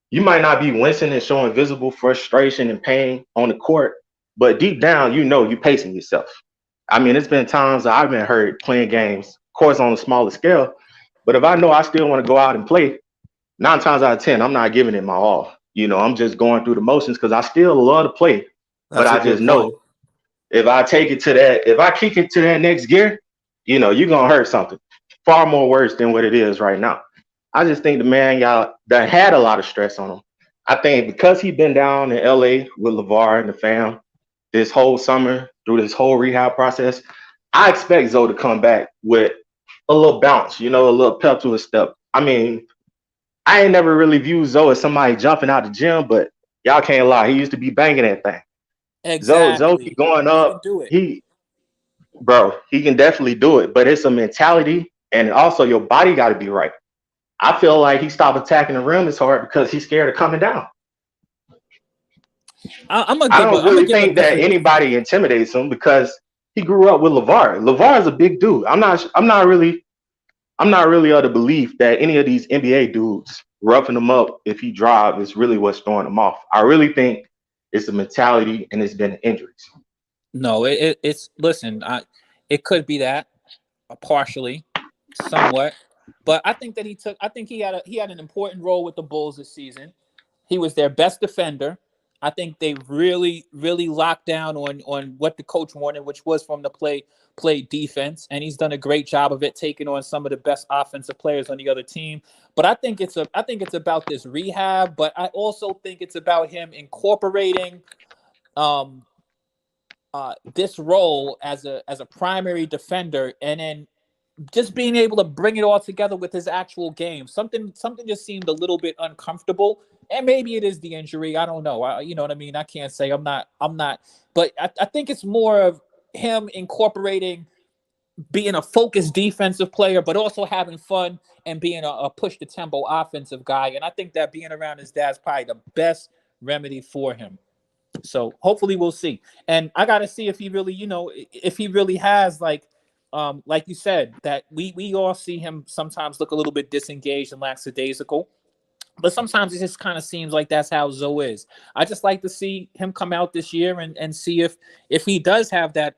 you might not be wincing and showing visible frustration and pain on the court, but deep down, you're pacing yourself. I mean, it's been times that I've been hurt playing games, of course, on a smaller scale, but if I know I still want to go out and play, 9 times out of 10, I'm not giving it my all. I'm just going through the motions because I still love to play, but That's a I just good point. know if I kick it to that next gear, you're gonna hurt something far more worse than what it is right now. I just think the man that had a lot of stress on him. I think because he been down in LA with LeVar and the fam this whole summer through this whole rehab process, I expect Zoe to come back with a little bounce, a little pep to his step. I mean, I ain't never really viewed Zoe as somebody jumping out the gym, but y'all can't lie, he used to be banging that thing. Zoe Exactly. keep going He can up. do it. He can definitely do it, but it's a mentality and also your body got to be right. I feel like he stopped attacking the rim as hard because he's scared of coming down. I'm gonna I give don't I'm gonna really give a think that different. anybody intimidates him because he grew up with LeVar. LeVar is a big dude. I'm not really of the belief that any of these NBA dudes roughing him up if he drive is really what's throwing him off. I really think it's the mentality and it's been injuries. No, it's listen. It could be that partially, somewhat, but I think that he had an important role with the Bulls this season. He was their best defender. I think they really, really locked down on what the coach wanted, which was from the play defense, and he's done a great job of it, taking on some of the best offensive players on the other team. But I think it's about this rehab, but I also think it's about him incorporating um this role as a primary defender, and then just being able to bring it all together with his actual game. Something just seemed a little bit uncomfortable, and maybe it is the injury. I don't know. You know what I mean? I can't say. I'm not. But I think it's more of him incorporating being a focused defensive player, but also having fun and being a push the tempo offensive guy. And I think that being around his dad's probably the best remedy for him. So hopefully we'll see. And I got to see if he really, if he really has like you said, that we all see him sometimes look a little bit disengaged and lackadaisical. But sometimes it just kind of seems like that's how Zoe is. I just like to see him come out this year and see if he does have that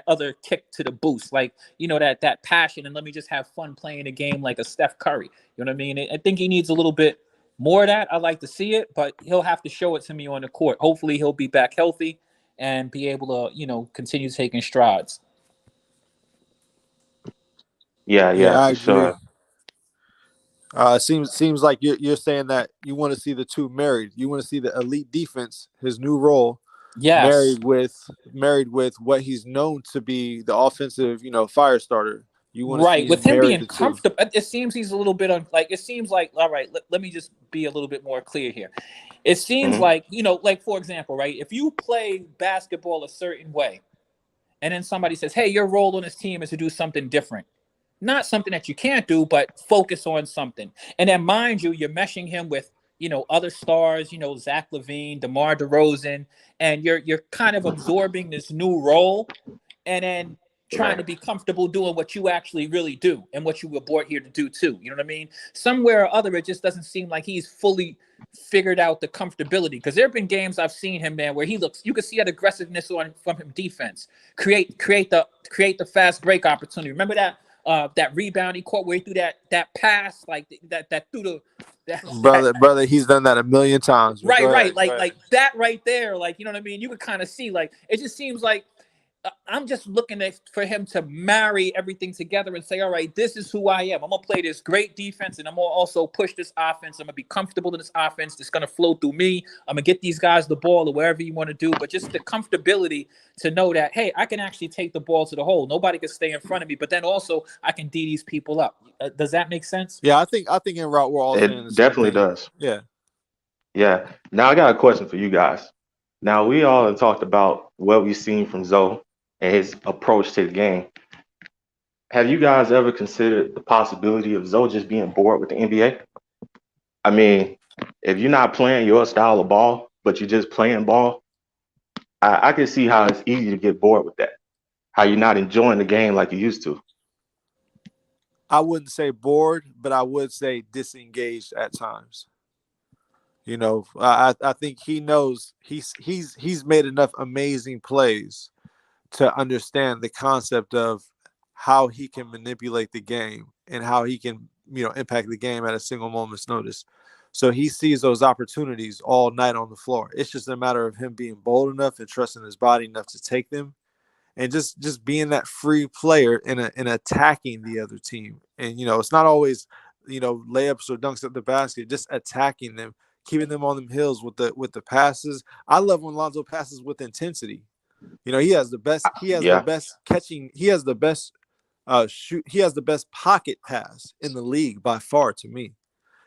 other kick to the boost, like that passion, and let me just have fun playing a game like a Steph Curry. You know what I mean? I think he needs a little bit more of that. I like to see it, but he'll have to show it to me on the court. Hopefully, he'll be back healthy and be able to continue taking strides. Yeah, Yeah, yeah, I for agree. sure. Seems like you're saying that you want to see the two married. You want to see the elite defense, his new role, Yes. married with what he's known to be the offensive, fire starter. You want to Right. see With him him marry being the two. comfortable, it seems he's a little bit it seems like, all right, let me just be a little bit more clear here. It seems Hmm. like, like, for example, right, if you play basketball a certain way and then somebody says, hey, your role on this team is to do something different. Not something that you can't do, but focus on something. And then, mind you, you're meshing him with, other stars, Zach LaVine, DeMar DeRozan, and you're kind of absorbing this new role, and then trying Right. to be comfortable doing what you actually really do and what you were brought here to do too. You know what I mean? Somewhere or other, it just doesn't seem like he's fully figured out the comfortability. Because there have been games I've seen him, man, where you can see that aggressiveness from him defense. Create the fast break opportunity. Remember that rebound he caught where he threw that pass like that through the Brother, he's done that a million times. But go right, ahead. like that right there, like, you know what I mean? You could kind of see, like, it just seems like I'm just looking for him to marry everything together and say, all right, this is who I am. I'm going to play this great defense, and I'm going to also push this offense. I'm going to be comfortable in this offense that's going to flow through me. I'm going to get these guys the ball or wherever you want to do, but just the comfortability to know that, hey, I can actually take the ball to the hole. Nobody can stay in front of me, but then also I can D these people up. Does that make sense? Yeah, I think in route we're all saying the It same definitely thing. does. Yeah. Yeah. Now I got a question for you guys. Now we all have talked about what we've seen from Zoe and his approach to the game. Have you guys ever considered the possibility of Zoe just being bored with the NBA? I mean, if you're not playing your style of ball, but you're just playing ball, I can see how it's easy to get bored with that. How you're not enjoying the game like you used to. I wouldn't say bored, but I would say disengaged at times. I think he knows he's made enough amazing plays to understand the concept of how he can manipulate the game and how he can, impact the game at a single moment's notice. So he sees those opportunities all night on the floor. It's just a matter of him being bold enough and trusting his body enough to take them, and just being that free player in attacking the other team. And it's not always layups or dunks at the basket, just attacking them, keeping them on them hills with the passes. I love when Lonzo passes with intensity. He has the best Yeah. catching, he has the best shoot, he has the best pocket pass in the league by far to me,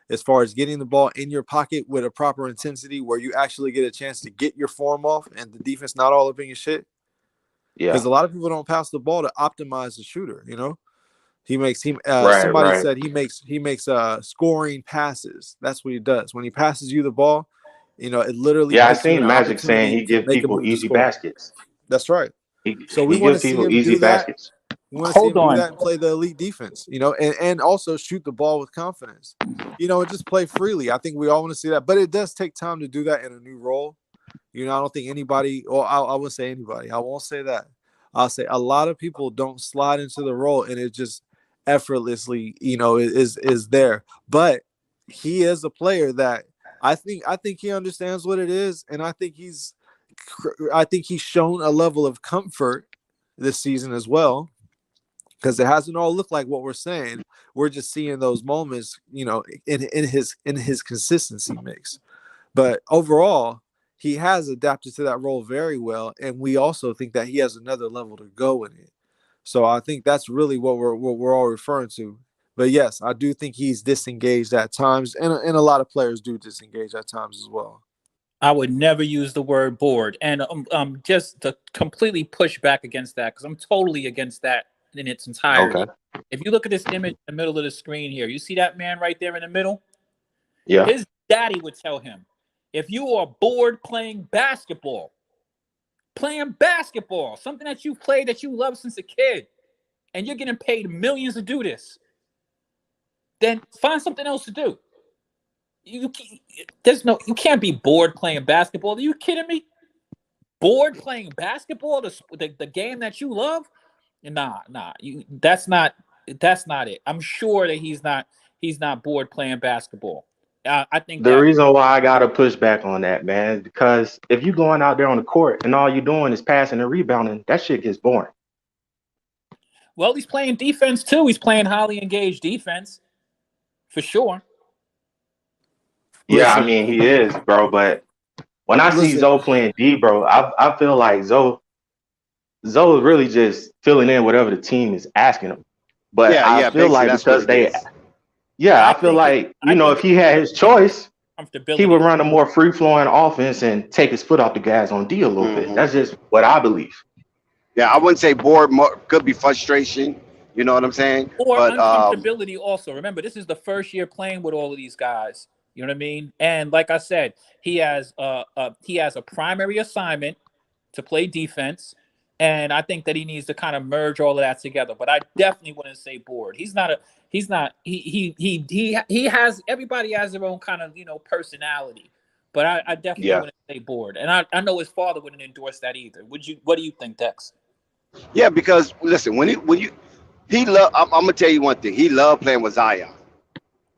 as far as getting the ball in your pocket with a proper intensity where you actually get a chance to get your form off and the defense not all up in your shit. Because Yeah. a lot of people don't pass the ball to optimize the shooter. He makes him. Right, Somebody right. said he makes scoring passes. That's what he does when he passes you the ball. It literally Yeah, I puts you in seen an Magic saying opportunity he to give make a people move to easy score. baskets. That's right. He So we he want to gives see people him easy do that. baskets. We want to see Hold him do on. that and play the elite defense. And also shoot the ball with confidence. And just play freely. I think we all want to see that, but it does take time to do that in a new role. I don't think anybody, or I wouldn't say anybody. I won't say that. I'll say a lot of people don't slide into the role, and it just effortlessly, is there. But he is a player that I think he understands what it is, and I think he's shown a level of comfort this season as well, because it hasn't all looked like what we're saying. We're just seeing those moments, in his consistency mix. But overall, he has adapted to that role very well, and we also think that he has another level to go in it. So I think that's really what we're all referring to. But yes, I do think he's disengaged at times, and a lot of players do disengage at times as well. I would never use the word bored. And just to completely push back against that, because I'm totally against that in its entirety. Okay. If you look at this image in the middle of the screen here, you see that man right there in the middle? Yeah. His daddy would tell him, if you are bored playing basketball, something that you played that you love since a kid, and you're getting paid millions to do this, then find something else to do. You can't be bored playing basketball. Are you kidding me? Bored playing basketball, the game that you love? Nah. That's not it. I'm sure that he's not bored playing basketball. I think The that, reason why I gotta push back on that, man, because if you going out there on the court and all you're doing is passing and rebounding, that shit gets boring. well, he's playing defense too. He's playing highly engaged defense for sure. Yeah, I Listen, mean he is, bro. But when I see listen. Zoe playing D, bro, I feel like Zoe is really just filling in whatever the team is asking him. But I Yeah. feel Basically, like that's what because it is. I feel like if he had his choice, he would run a more free flowing offense and take his foot off the gas on D a little bit. That's just what I believe. Yeah, I wouldn't say bored. Could be frustration. You know what I'm saying? Or But uncomfortability also. Remember, this is the first year playing with all of these guys. You know what I mean? And like I said, he has a primary assignment to play defense, and I think that he needs to kind of merge all of that together. But I definitely wouldn't say bored. He has, everybody has their own kind of personality. But I definitely wouldn't say bored. And I know his father wouldn't endorse that either. What do you think, Dex? yeah, because listen, he love. I'm gonna tell you one thing. He loved playing with Zion.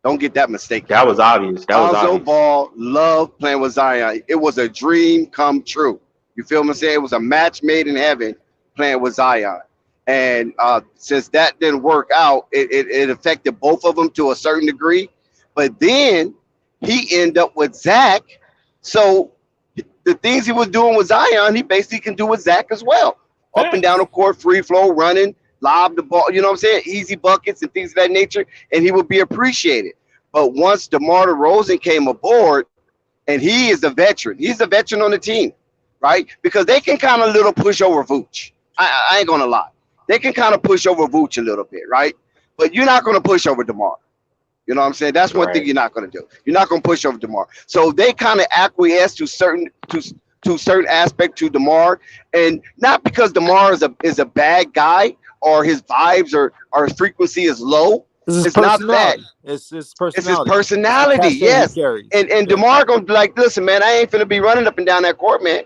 Don't get that mistaken. That was obvious. Lonzo Ball loved playing with Zion. It was a dream come true. You feel me? Saying it was a match made in heaven playing with Zion. And since that didn't work out, it affected both of them to a certain degree. But then he ended up with Zach. So the things he was doing with Zion, he basically can do with Zach as well. Up and down the court, free flow, running, lob the ball, you know what I'm saying? Easy buckets and things of that nature, and he would be appreciated. But once DeMar DeRozan came aboard, and he is a veteran, he's a veteran on the team, right? Because they can kind of little push over Vooch. I ain't gonna lie. They can kind of push over Vooch a little bit, right? But you're not gonna push over DeMar. You know what I'm saying? That's one thing you're not gonna do. You're not gonna push over DeMar. So they kind of acquiesce to certain aspect to DeMar, and not because DeMar is a bad guy or his vibes or his frequency is low. It's not that. It's his personality. It's his personality, yes. And DeMar gonna be like, listen, man, I ain't finna be running up and down that court, man.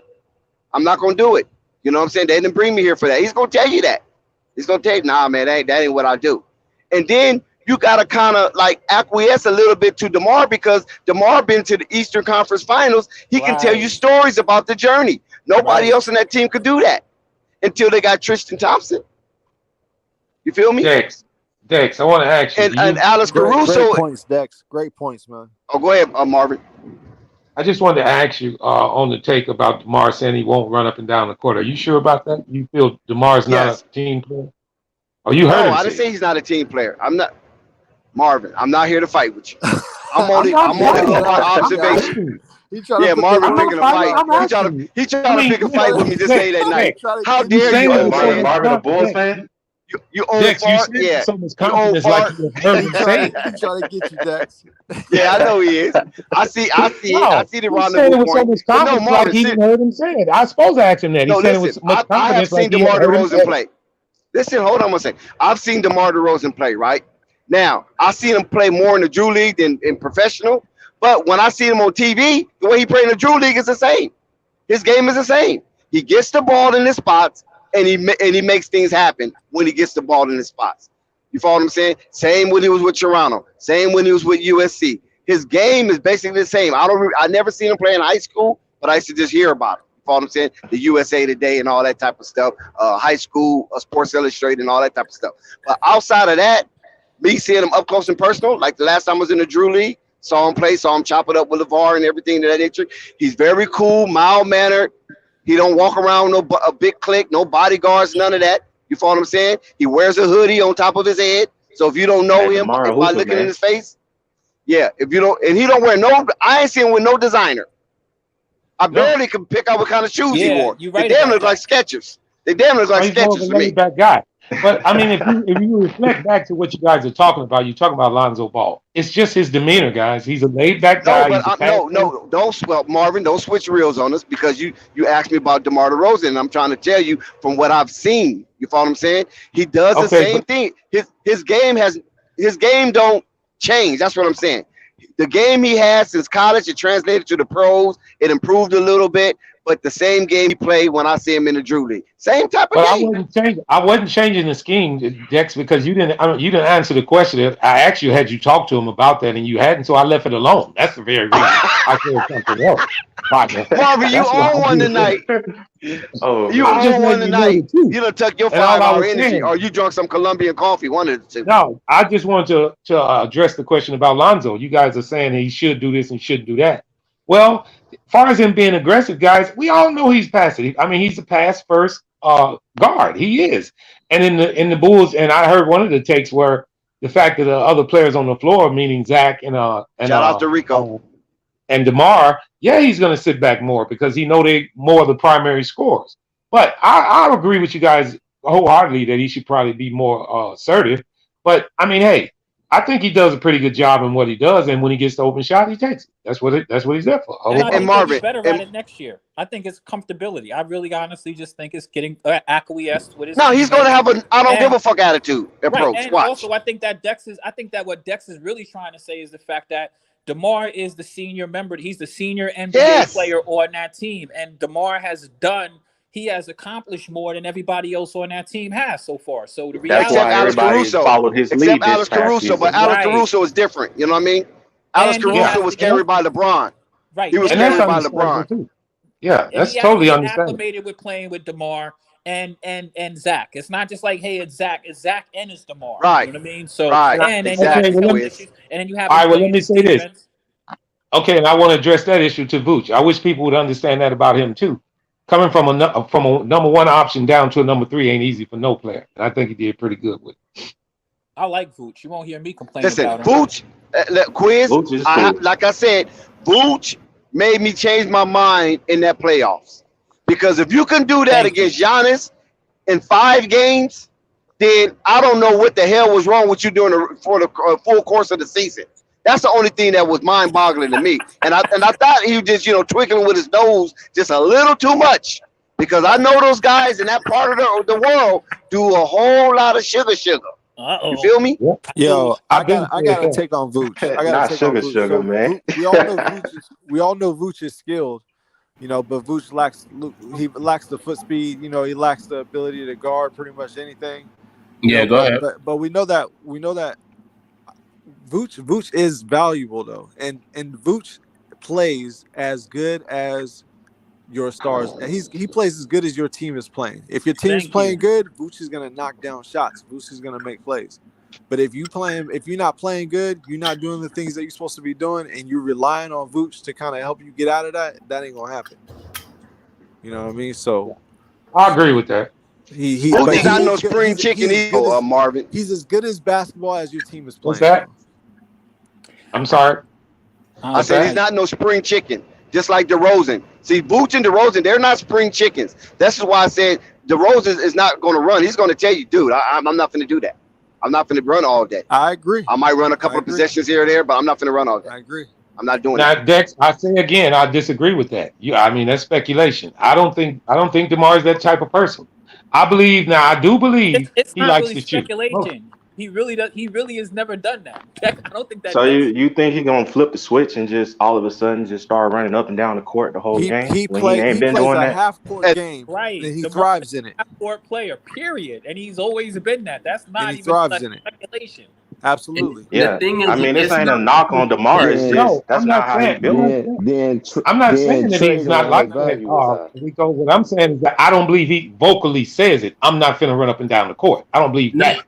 I'm not gonna do it. You know what I'm saying? They didn't bring me here for that. He's gonna tell you that. He's gonna tell you, nah, man, that ain't what I do. And then you gotta kind of like acquiesce a little bit to DeMar, because DeMar been to the Eastern Conference Finals. He can tell you stories about the journey. Nobody else on that team could do that until they got Tristan Thompson. You feel me? Dex, I want to ask you. And Alex Caruso. Great points, Dex. Great points, man. Oh, go ahead, Marvin. I just wanted to ask you on the take about DeMar saying he won't run up and down the court. Are you sure about that? You feel DeMar's not a team player? Oh, you heard him I didn't say he's not a team player. I'm not, Marvin. I'm not here to fight with you. I'm only about observation. Yeah, Marvin picking a fight. He trying to pick a fight with me this late at night. How dare you, Marvin, a Bulls fan? You old Dex, fart. You Yeah. so much confidence like you heard him say. He's trying to get you, Dex. Yeah, I know he is. I see the rendezvous point. With so much confidence like he heard him say it. I suppose I asked him that. He said it with much confidence. I have seen like DeMar DeRozan play. Listen, hold on one second. I've seen DeMar DeRozan play, right? Now, I've seen him play more in the Drew League than in professional. But when I see him on TV, the way he played in the Drew League is the same. His game is the same. He gets the ball in his spots, and he makes things happen when he gets the ball in his spots. You follow what I'm saying? Same when he was with Toronto. Same when he was with USC. His game is basically the same. I never seen him play in high school, but I used to just hear about him. You know what I'm saying? The USA Today and all that type of stuff. High school, Sports Illustrated and all that type of stuff. But outside of that, me seeing him up close and personal, like the last time I was in the Drew League, saw him play, saw him chop it up with Lavar and everything to that nature. He's very cool, mild mannered. He don't walk around a big clique, no bodyguards, none of that. You follow what I'm saying? He wears a hoodie on top of his head. So if you don't know him by looking in his face, yeah. If you don't, and he don't wear no. I ain't seen him with no designer. I barely can pick out what kind of shoes he wore. They damn look like Skechers. They damn look like Skechers to me. Back guy. But I mean, if you reflect back to what you guys are talking about, you're talking about Lonzo Ball. It's just his demeanor, guys. He's a laid back guy. Don't Marvin, don't switch reels on us because you asked me about DeMar DeRozan, and I'm trying to tell you from what I've seen. You follow what I'm saying? He does the same thing. His game don't change. That's what I'm saying. The game he has since college, it translated to the pros. It improved a little bit, but the same game he played when I see him in the Drew League. Same type of game. I wasn't changing the scheme, Dex, because you didn't answer the question. I asked you, had you talked to him about that, and you hadn't, so I left it alone. That's the very reason I said something else. Marvin, you own one tonight. You own one tonight. You done took your 5 hour energy, or you drunk some Colombian coffee, one of the two. No, I just wanted to address the question about Lonzo. You guys are saying that he should do this and shouldn't do that. Well, as far as him being aggressive, guys, we all know he's passive. I mean, he's a pass first guard. He is. And in the Bulls, and I heard one of the takes where the fact that the other players on the floor, meaning Zach and shout out to Rico and DeMar, yeah, he's going to sit back more because he know they more of the primary scorers. But I agree with you guys wholeheartedly that he should probably be more assertive. But I mean, hey, I think he does a pretty good job in what he does, and when he gets the open shot, he takes it. That's what he's there for. And I think he'll be better at it next year. I think it's comfortability. I really, honestly, just think it's getting acquiesced with his. No, he's going to have a I don't give a fuck attitude approach. And watch. Also, I think that what Dex is really trying to say is the fact that DeMar is the senior member. He's the senior NBA player on that team, and DeMar he has accomplished more than everybody else on that team has so far. So the reality, that's why everybody followed his lead. Except Alex Caruso, but Alex Caruso is different. You know what I mean? Alex Caruso was carried by LeBron. Right. He was carried by LeBron. Too. Yeah, that's totally understandable. Acclimated with playing with DeMar and Zach. It's not just like, hey, it's Zach and it's DeMar. Right. You know what I mean? So and then you have. All right. Well, let me say this. Okay, and I want to address that issue to Vooch. I wish people would understand that about him too. Coming from a number one option down to a number 3 ain't easy for no player. And I think he did pretty good with it. I like Vooch. You won't hear me complain about him. Vooch, quiz. Like I said, Vooch made me change my mind in that playoffs. Because if you can do that against Giannis in 5 games, then I don't know what the hell was wrong with you doing for the full course of the season. That's the only thing that was mind-boggling to me. And I thought he was just, twinkling with his nose just a little too much. Because I know those guys in that part of the world do a whole lot of sugar. Uh-oh. You feel me? Yo, I got to take on Vooch. Not sugar, man. We all know Vooch is skilled, but Vooch lacks the foot speed. He lacks the ability to guard pretty much anything. Yeah, go ahead. But we know that Vooch is valuable though, and Vooch plays as good as your stars. He plays as good as your team is playing. If your team's playing good, Vooch is gonna knock down shots. Vooch is gonna make plays. But if you're not playing good, you're not doing the things that you're supposed to be doing, and you're relying on Vooch to kind of help you get out of that ain't gonna happen. You know what I mean? So I agree with that. He's not no spring chicken either, Marvin. He's as good as basketball as your team is playing. What's that? I'm sorry. I said he's not no spring chicken, just like DeRozan. See, Vooch and DeRozan, they're not spring chickens. That's why I said DeRozan is not going to run. He's going to tell you, dude, I'm not going to do that. I'm not going to run all day. I agree. I might run a couple of possessions here or there, but I'm not going to run all day. I agree. I'm not doing that. Now, Dex, I say again, I disagree with that. That's speculation. I don't think DeMar is that type of person. I do believe it's he not likes really to shoot. speculation. He really does. He really has never done that. I don't think that. So you think he's gonna flip the switch and just all of a sudden just start running up and down the court the whole game? He plays a half-court game, right? And he thrives in it. Half-court player, period. And he's always been that. That's not and he even thrives in speculation. Absolutely. Yeah, thing is, I mean, this it's ain't not a knock on DeMar. It's Then just No, that's I'm not not how he saying. built. I'm not then saying that he's trading not when his like that, value was high. Rico. What I'm saying is that I don't believe he vocally says it. I'm not finna run up and down the court. I don't believe no. that.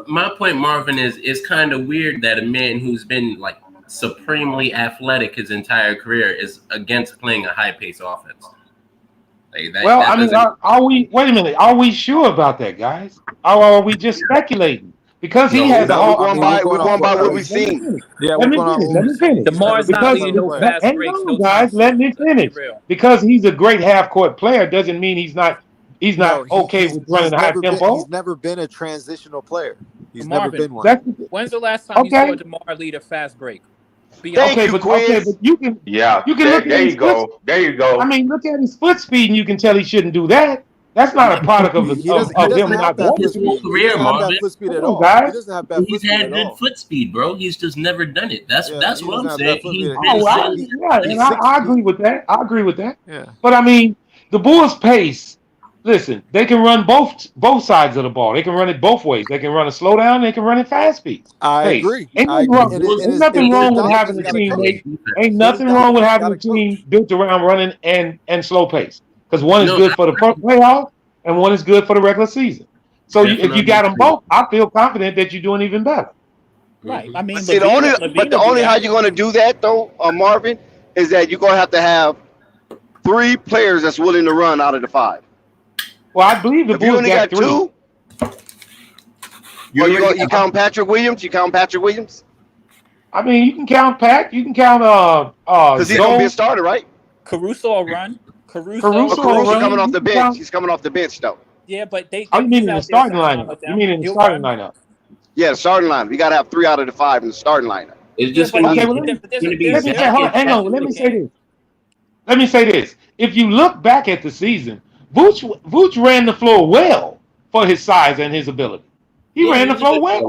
My point, Marvin, is it's kind of weird that a man who's been like supremely athletic his entire career is against playing a high pace offense. Like Well, that I mean, doesn't. are we? Wait a minute. Are we sure about that, guys? Or are we just speculating? Because he No, has a No, hard. we're we're going off going by what what we've he's Let me seen. finish. yeah, Let we're me going off finish. what Let we've me seen. finish. He's never DeMar's been not that Because leading type of no player. fast hang breaks, on, no guys. nonsense. Let me Let's be finish. real. Because he's a great half court player doesn't mean he's not No, okay with running high he's tempo. never been a transitional player. He's never Marvin, been one. That's when's the last time you saw okay. DeMar lead a fast break? Be Thank honest. you, Okay, Quiz. but you can Yeah, look at there his you foot. go. There you I go. mean, look at his foot speed, and you can tell he shouldn't do that. That's not a product of He doesn't him have not that wanting foot His to. whole speed. He career, doesn't have that Marvin, foot speed Come at on, all. He guys. doesn't have that foot he's speed at had good all. foot speed, bro. He's just never done it. That's Yeah, he what doesn't I'm have saying. that foot He's speed at been Oh, all. well, since yeah, and He's six. I agree with that. I agree with that. Yeah, But I mean, the Bulls' pace. Listen, they can run both sides of the ball. They can run it both ways. They can run a slow down. They can run it fast I pace. agree. I the agree. Bulls. And Ain't his nothing Billy wrong with Donovan's having a got a team. coach. Ain't Billy nothing wrong with Donovan's having got a a coach. team built around running and slow pace. Because one is No, good for the playoffs and one is good for the regular season. So if you definitely got them agree. both, I feel confident that you're doing even better. Right. I Mm-hmm. mean, See, Levine the will do only how that. you're going to do that though, Marvin, is that you're going to have 3 players that's willing to run out of the 5. Well, I believe the If you Bulls only got got three. 2, you count Patrick Williams. You count Patrick Williams I mean, you can count Pat. You can count because he's going to be a Zoe. starter, right? Caruso will run. But Caruso will Caruso coming run. off You the can bench. count. He's coming off the bench though. Yeah, but Oh, you mean he's in the out there starting signing on lineup? with You them. mean in the He'll starting run. lineup? Yeah, the starting lineup. You got to have 3 out of the 5 in the starting lineup. It's Yeah, just going but to Okay, be well, there's going a to be there's a hold on, Zach hang and on. you Let look me at say it. this. Let me say this. If you look back at the season, Vooch ran the floor well for his size and his ability. He Yeah, ran he the was a floor good well.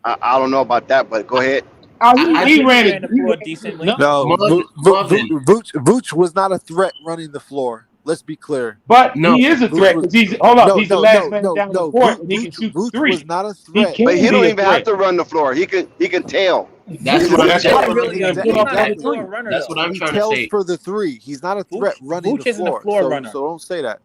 player. I don't know about that, but go ahead. I He think he ran ran it. the floor decently. No, Marvin. Vooch was not a threat running the floor. Let's be clear. But No, he is a Vooch threat was because hold up, he's the last man no. down the court and he can shoot Vooch was three. not a He threat. But he can don't be a even have threat. to run the floor. He can tell. that's Vooch what I'm That's isn't saying. right. really He a can he's put up not a other Exactly. floor three. runner That's what though. I'm He trying to tells say. for the 3. He's not a threat running the Vooch isn't a floor. floor runner. So don't say that.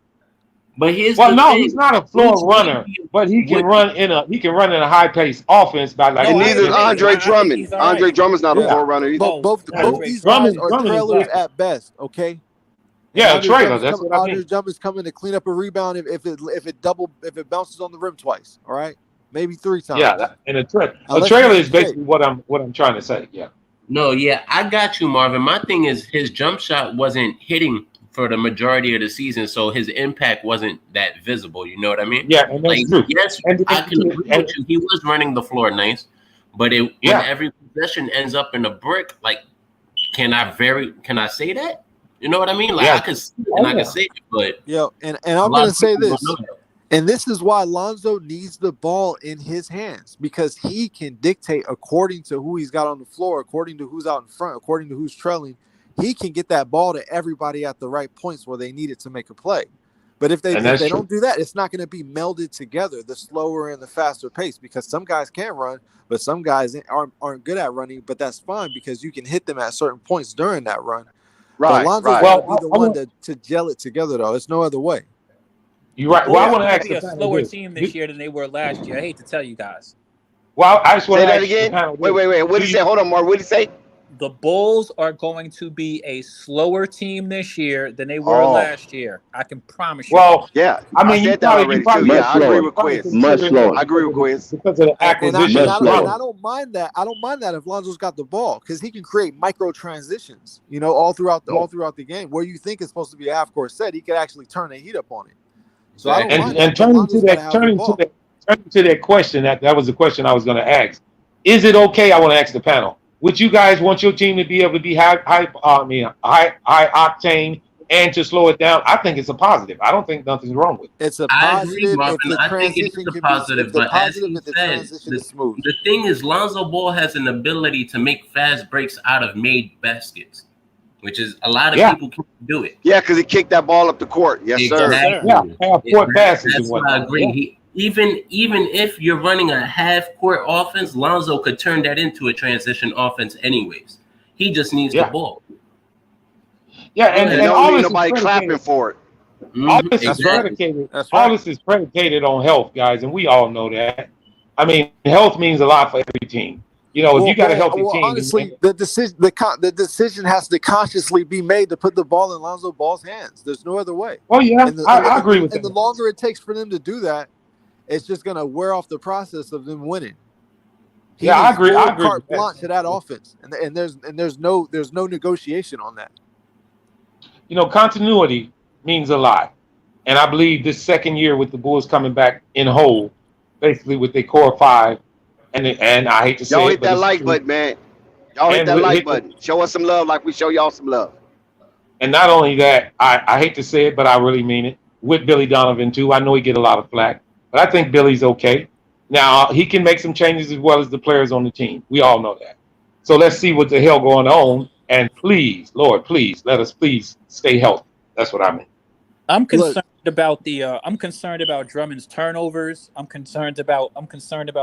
But here's Well, the no, thing. he's not a Vooch floor runner, but he can run in a high paced offense by like No, And I neither is agree. Andre I think Drummond. he's all Andre right. Drummond's not a yeah. floor runner either. Oh, Both Andre. these guys are Drummond is trailers different. at best. Okay. And Yeah, a trailer. That's what I Andre mean. Drummond's coming to clean up a rebound if it bounces on the rim twice. All right, maybe 3 times. Yeah, and a Unless trailer he's is in shape. basically what I'm trying to say. Yeah. No, yeah, I got you, Marvin. My thing is his jump shot wasn't hitting for the majority of the season, so his impact wasn't that visible. You know what I mean? Yeah, and Like, that's true. yes, I can agree with you. He was running the floor nice, but when every possession ends up in a brick, like, can I say that? You know what I mean? Like, I could see it and I could say it, but And a I'm lot gonna of say people this. don't know that. And this is why Lonzo needs the ball in his hands, because he can dictate according to who he's got on the floor, according to who's out in front, according to who's trailing. He can get that ball to everybody at the right points where they need it to make a play. But if they don't do that, it's not going to be melded together, the slower and the faster pace, because some guys can run, but some guys aren't good at running. But that's fine because you can hit them at certain points during that run. Right, but Lonzo's got to be the one to gel it together, though. It's no other way. You're right. Well, I want to ask be the a panel slower this. team this year than they were last year. I hate to tell you guys. Well, I just want Say to that ask again. the panel Wait. this. What did he say? Hold on, Mark. What did he say? The Bulls are going to be a slower team this year than they were last year. I can promise you. Well, Yeah, I mean, said that already too. Yeah, I agree with Quiz. Much slower. I agree with Quiz. Because of the acquisition. And I don't mind that. I don't mind that if Lonzo's got the ball, because he can create micro transitions, all throughout the game. Where you think it's supposed to be a half court set, he could actually turn the heat up on it. So I don't mind that. Turning to that question, that was the question I was going to ask. Is it okay? I want to ask the panel. Would you guys want your team to be able to be high octane and to slow it down? I think it's a positive. I don't think nothing's wrong with it. It's a I positive agree, Marvin. if the I think transition it is a can positive, be. but as he the said, transition is smooth. the thing is, Lonzo Ball has an ability to make fast breaks out of made baskets, which is a lot of people can't do it. Yeah, because he kicked that ball up the court. Yes, sir. Exactly. Yeah, half court passes and That's why I whatnot. agree. even if you're running a half-court offense, Lonzo could turn that into a transition offense anyways. He just needs the ball. Yeah, and don't all need this is nobody clapping predicated. for it. All this is Exactly. predicated. That's All right. this is predicated on health, guys, and we all know that. I mean, health means a lot for every team. You know, if you got a healthy team, honestly, the decision has to consciously be made to put the ball in Lonzo Ball's hands. There's no other way. Oh yeah, And I agree with that. And the longer it takes for them to do that, it's just going to wear off the process of them winning. I agree. I agree Carte with that. blanche to that offense, and there's no negotiation on that. You know, continuity means a lot, and I believe this second year with the Bulls coming back in whole, basically with their core five, and I hate to say Y'all it, hit but that it's like true. button, man. Y'all hit And that like hit the- button. Show us some love like we show y'all some love. And not only that, I hate to say it, but I really mean it. With Billy Donovan too, I know he get a lot of flack, but I think Billy's okay. Now he can make some changes as well as the players on the team. We all know that. So let's see what the hell going on. And please, Lord, please let us please stay healthy. That's what I mean. I'm concerned about I'm concerned about Drummond's turnovers. I'm concerned about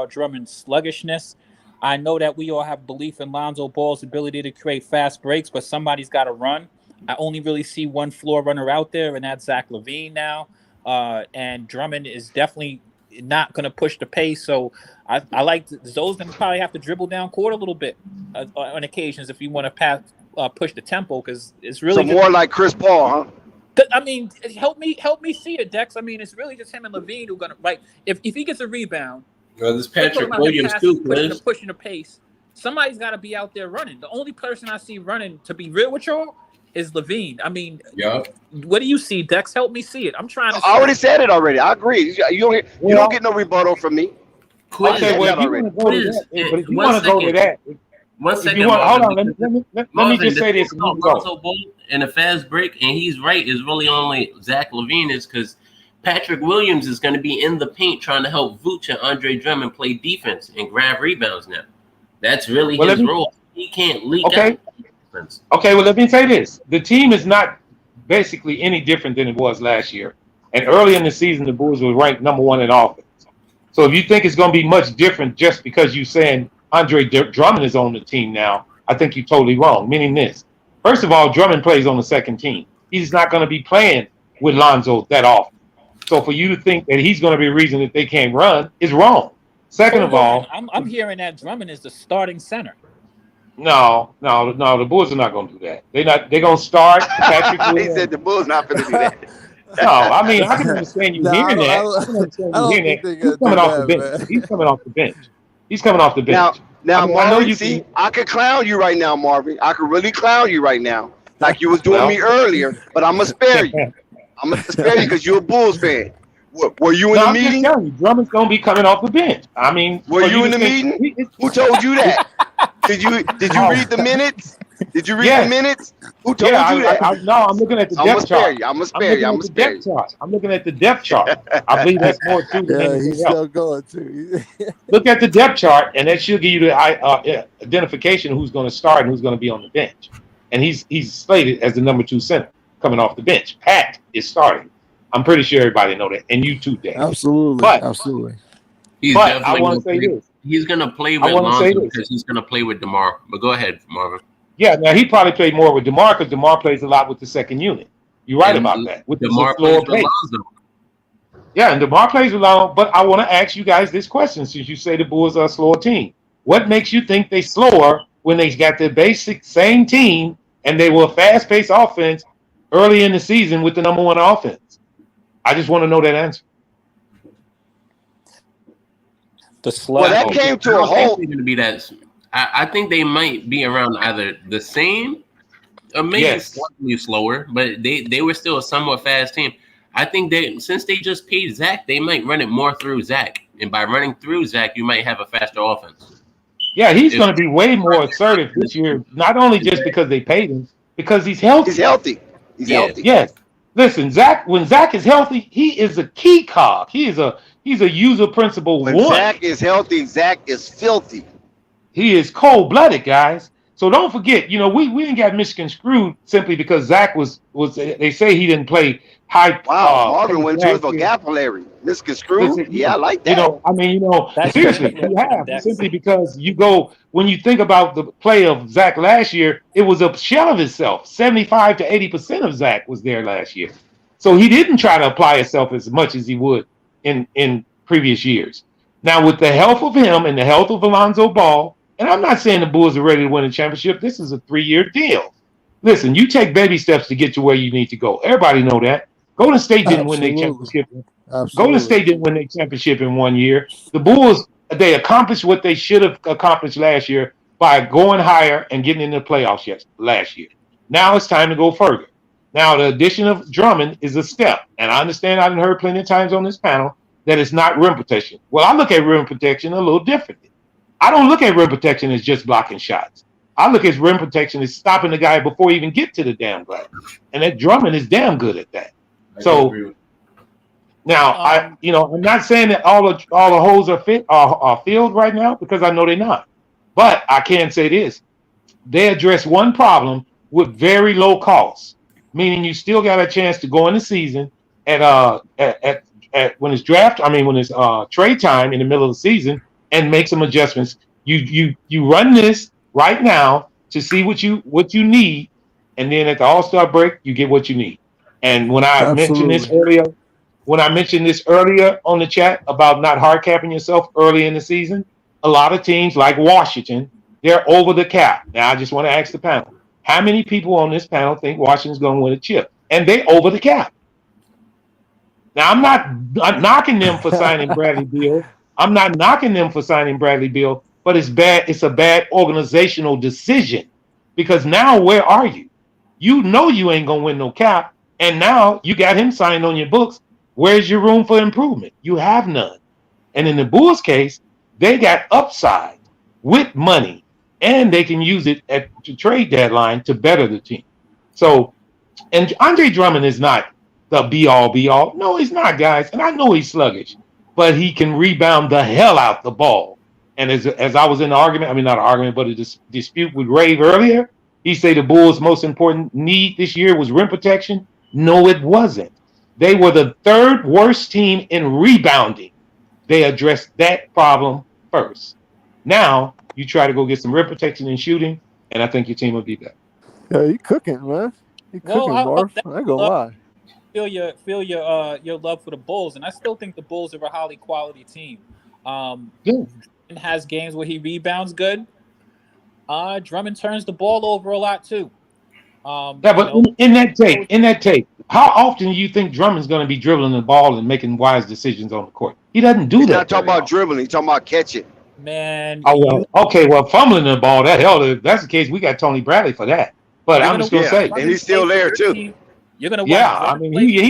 Drummond's sluggishness. I know that we all have belief in Lonzo Ball's ability to create fast breaks, but somebody's got to run. I only really see one floor runner out there, and that's Zach LaVine now. And Drummond is definitely not going to push the pace. So I like Zoe's going to probably have to dribble down court a little bit on occasions if you want to push the tempo, because it's really So more like Chris Paul, huh? I mean, help me see it, Dex. I mean, it's really just him and Levine who are gonna if he gets a rebound. Well, there's Patrick Williams too, pushing the pace. Somebody's got to be out there running. The only person I see running, to be real with y'all, is Levine. I mean, what do you see, Dex? Help me see it. I'm trying to. I already said it already. I agree. You don't get no rebuttal from me. Okay, well, if you want to go to that, but if you want to go to that, one second. Hold on. Let me just say this. Lonzo Ball in a fast break, and he's right. Is really only Zach LaVine is because Patrick Williams is going to be in the paint trying to help Vooch and Andre Drummond play defense and grab rebounds now. That's really his role. He can't leak out. Okay, well, let me say this. The team is not basically any different than it was last year. And early in the season, the Bulls were ranked number one in offense. So if you think it's going to be much different just because you're saying Andre Drummond is on the team now, I think you're totally wrong. Meaning this. First of all, Drummond plays on the second team. He's not going to be playing with Lonzo that often. So for you to think that he's going to be a reason that they can't run is wrong. Second of all, I'm hearing that Drummond is the starting center. No. The Bulls are not going to do that. They're going to start Patrick Williams. He said the Bulls not going to do that. No, I mean I can understand you hearing that. He's coming off the bench. He's coming off the bench. He's coming off the bench. Now, I Marvin, know you see, I could clown you right now, Marvin. I could really clown you right now, like you was doing me earlier. But I'm gonna spare you. I'm gonna spare you because you're a Bulls fan. Were you in the meeting? I'm just telling you, Drummond's gonna be coming off the bench. I mean, were you in the meeting? Who told you that? Did you read the minutes? Did you read the minutes? Who told you that? No, I'm looking at the depth chart. I'm gonna spare you. I'm gonna spare you. I'm looking at the depth chart. I believe that's more too than anything he's still going too. Look at the depth chart, and that should give you the identification of who's going to start and who's going to be on the bench. And he's slated as the number 2 center coming off the bench. Pat is starting. I'm pretty sure everybody know that, and you too, Dave. Absolutely, absolutely. But I want to say this. He's going to play with Lonzo because he's going to play with DeMar. But go ahead, Marvin. Yeah, now he probably played more with DeMar because DeMar plays a lot with the second unit. You're right about that. With DeMar plays with Lonzo. Yeah, and DeMar plays with Lonzo. But I want to ask you guys this question since you say the Bulls are a slower team. What makes you think they slower when they got the basic same team and they were a fast-paced offense early in the season with the number 1 offense? I just want to know that answer. Well, that came to a halt. Going to be that. I think they might be around either the same or maybe slightly slower, but they were still a somewhat fast team. I think since they just paid Zach, they might run it more through Zach, and by running through Zach, you might have a faster offense. Yeah, he's going to be way more assertive this year, not only just because they paid him, because he's healthy. He's healthy. He's healthy. Yes. Listen, when Zach is healthy, he is a key cog. He's a user principle when one. Zach is healthy, Zach is filthy. He is cold-blooded, guys. So don't forget, we didn't get misconstrued simply because Zach was they say he didn't play high Wow, Marvin pace went to his last year. vocabulary. Misconstrued? Listen, Yeah, I like that. That's your seriously, you question, have Dex. simply because when you think about the play of Zach last year, it was a shell of itself. 75 to 80% of Zach was there last year. So he didn't try to apply himself as much as he would in previous years. Now, with the health of him and the health of Lonzo Ball, and I'm not saying the Bulls are ready to win a championship. This is a 3-year deal. Listen, you take baby steps to get to where you need to go. Everybody know that. Golden State didn't win their Absolutely. championship. Golden Absolutely. State didn't win their championship in 1 year. The Bulls, they accomplished what they should have accomplished last year by going higher and getting into the playoffs last year. Now it's time to go further. Now, the addition of Drummond is a step. And I understand, I've heard plenty of times on this panel that it's not rim protection. Well, I look at rim protection a little differently. I don't look at rim protection as just blocking shots. I look at rim protection as stopping the guy before he even get to the damn glass. And that Drummond is damn good at that. So now I'm not saying that all the holes are filled right now, because I know they're not. But I can say this: they address one problem with very low cost, meaning you still got a chance to go in the season at when it's when it's trade time in the middle of the season and make some adjustments. You run this right now to see what you need, and then at the All-Star break you get what you need. And when I mentioned this earlier, on the chat about not hard capping yourself early in the season, a lot of teams like Washington, they're over the cap. Now I just want to ask the panel: how many people on this panel think Washington's going to win a chip? And they over the cap. Now I'm not knocking them for signing Bradley Beal. I'm not knocking them for signing Bradley Beal, but it's bad. It's a bad organizational decision, because now where are you? You know you ain't gonna win no cap, and now you got him signed on your books. Where's your room for improvement? You have none. And in the Bulls' case, they got upside with money, and they can use it at the trade deadline to better the team. So, and Andre Drummond is not the be all. No, he's not, guys. And I know he's sluggish, but he can rebound the hell out the ball. And as I was in the argument, not an argument, but a dispute with Rave earlier, he said the Bulls' most important need this year was rim protection. No, it wasn't. They were the third worst team in rebounding. They addressed that problem first. Now you try to go get some rim protection and shooting, and I think your team will be better. Yeah, you cooking, man. You cooking, Marv. I ain't gonna lie. Feel your love for the Bulls, and I still think the Bulls are a highly quality team. Has games where he rebounds good. Drummond turns the ball over a lot too. In that tape, how often do you think Drummond's going to be dribbling the ball and making wise decisions on the court? He doesn't do that. He's not talking about dribbling. He's talking about catching. Man. Fumbling the ball. If that's the case, we got Tony Bradley for that. But I'm just going to say, and he's still there too. You're gonna he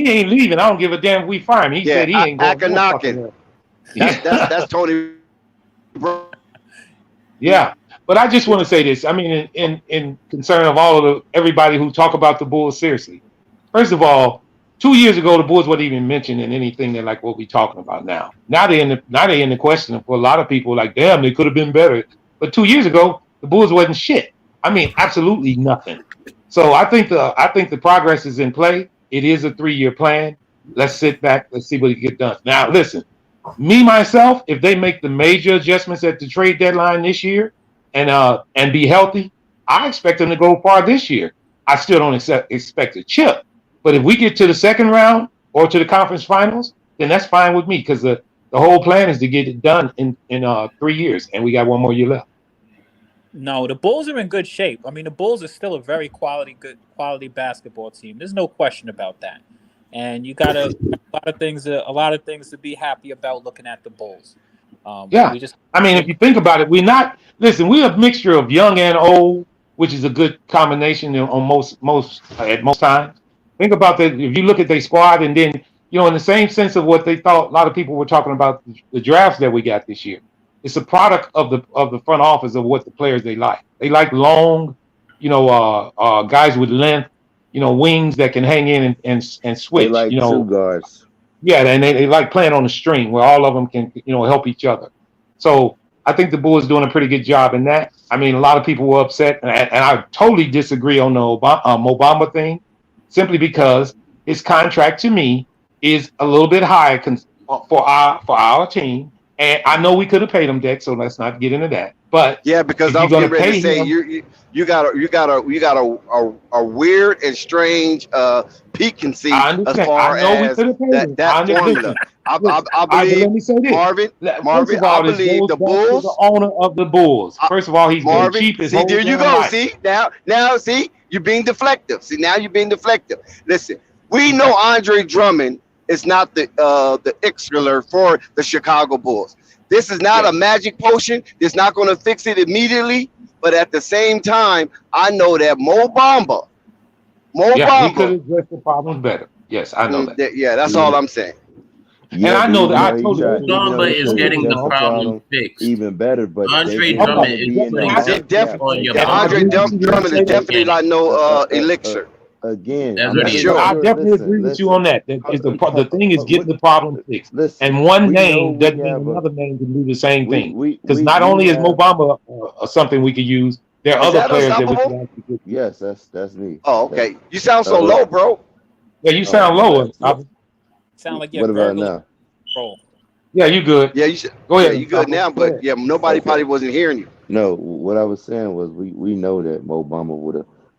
ain't leaving. I don't give a damn if we fire him. He said he ain't going. Knocking. That's Tony. Yeah. But I just want to say this. In concern of everybody who talk about the Bulls seriously. First of all, 2 years ago, the Bulls wasn't even mentioned in anything that like what we're talking about now. Now they in the question for a lot of people. Like, damn, they could have been better. But 2 years ago, the Bulls wasn't shit. Absolutely nothing. So I think the progress is in play. It is a 3-year plan. Let's sit back. Let's see what he get done. Now, listen, myself, if they make the major adjustments at the trade deadline this year, and be healthy, I expect them to go far this year. I still don't expect a chip, but if we get to the second round or to the conference finals, then that's fine with me, because the whole plan is to get it done in 3 years, and we got 1 more year left. No, the Bulls are in good shape. The Bulls are still a very quality basketball team. There's no question about that, and you got a lot of things to be happy about looking at the Bulls. If you think about it, we're a mixture of young and old, which is a good combination on most times. Think about that. If you look at their squad, and then in the same sense of what they thought, a lot of people were talking about the drafts that we got this year. It's a product of the front office of what the players they like. They like long, guys with length, wings that can hang in and switch. They like two guards. Yeah, and they like playing on the string where all of them can, help each other. So I think the Bulls doing a pretty good job in that. I mean, a lot of people were upset, and I totally disagree on the Obama thing, simply because his contract to me is a little bit high for our team. And I know we could have paid him, Dex, so let's not get into that. But Yeah, because if I you're was going getting to ready to pay say him, you got a weird and strange piquancy I as understand. I far know we as could have paid him. that formula. Listen, listen. I But believe let me say this. Marvin, First of I all, this believe goes the back to the Bulls. owner of the Bulls. First of all, he's been Marvin, cheap his see, whole there you damn go. life. See, now, see, you're being deflective. See, now you're being deflective. Listen, we know Andre Drummond is not the Ixkiller for the Chicago Bulls. This is not a magic potion. It's not going to fix it immediately. But at the same time, I know that Mo Bamba, Yeah, he could address the problems better. Yes, I know that. yeah, that's all I'm saying. And I know that I totally Mo agree. Bamba is getting the problem fixed. even better, but they Andre just Drummond gotta is be in playing that It gap on your again. Andre bottom. Drummond is definitely like no Uh, elixir. Again, That's I'm what not he even is. I sure. definitely Listen, agree with you on listen. that. That is the thing is getting the problem fixed. Listen, And one we know name we doesn't mean have a another name can do the same thing. we Because we not we only is Mo have. Bamba something we could use, there are Is other that players that we unstoppable? can actually get. Yes, that's me. Oh, That okay. You sound so uh low, bro. Yeah, you sound lower. Sound like you're what about gurgling. now? Roll. Yeah, you good. Yeah, you should. Go Yeah, ahead, you good Unstoppable. now, Go but ahead. yeah, nobody Okay. probably wasn't hearing you. No, what I was saying was we know that Mo Bamba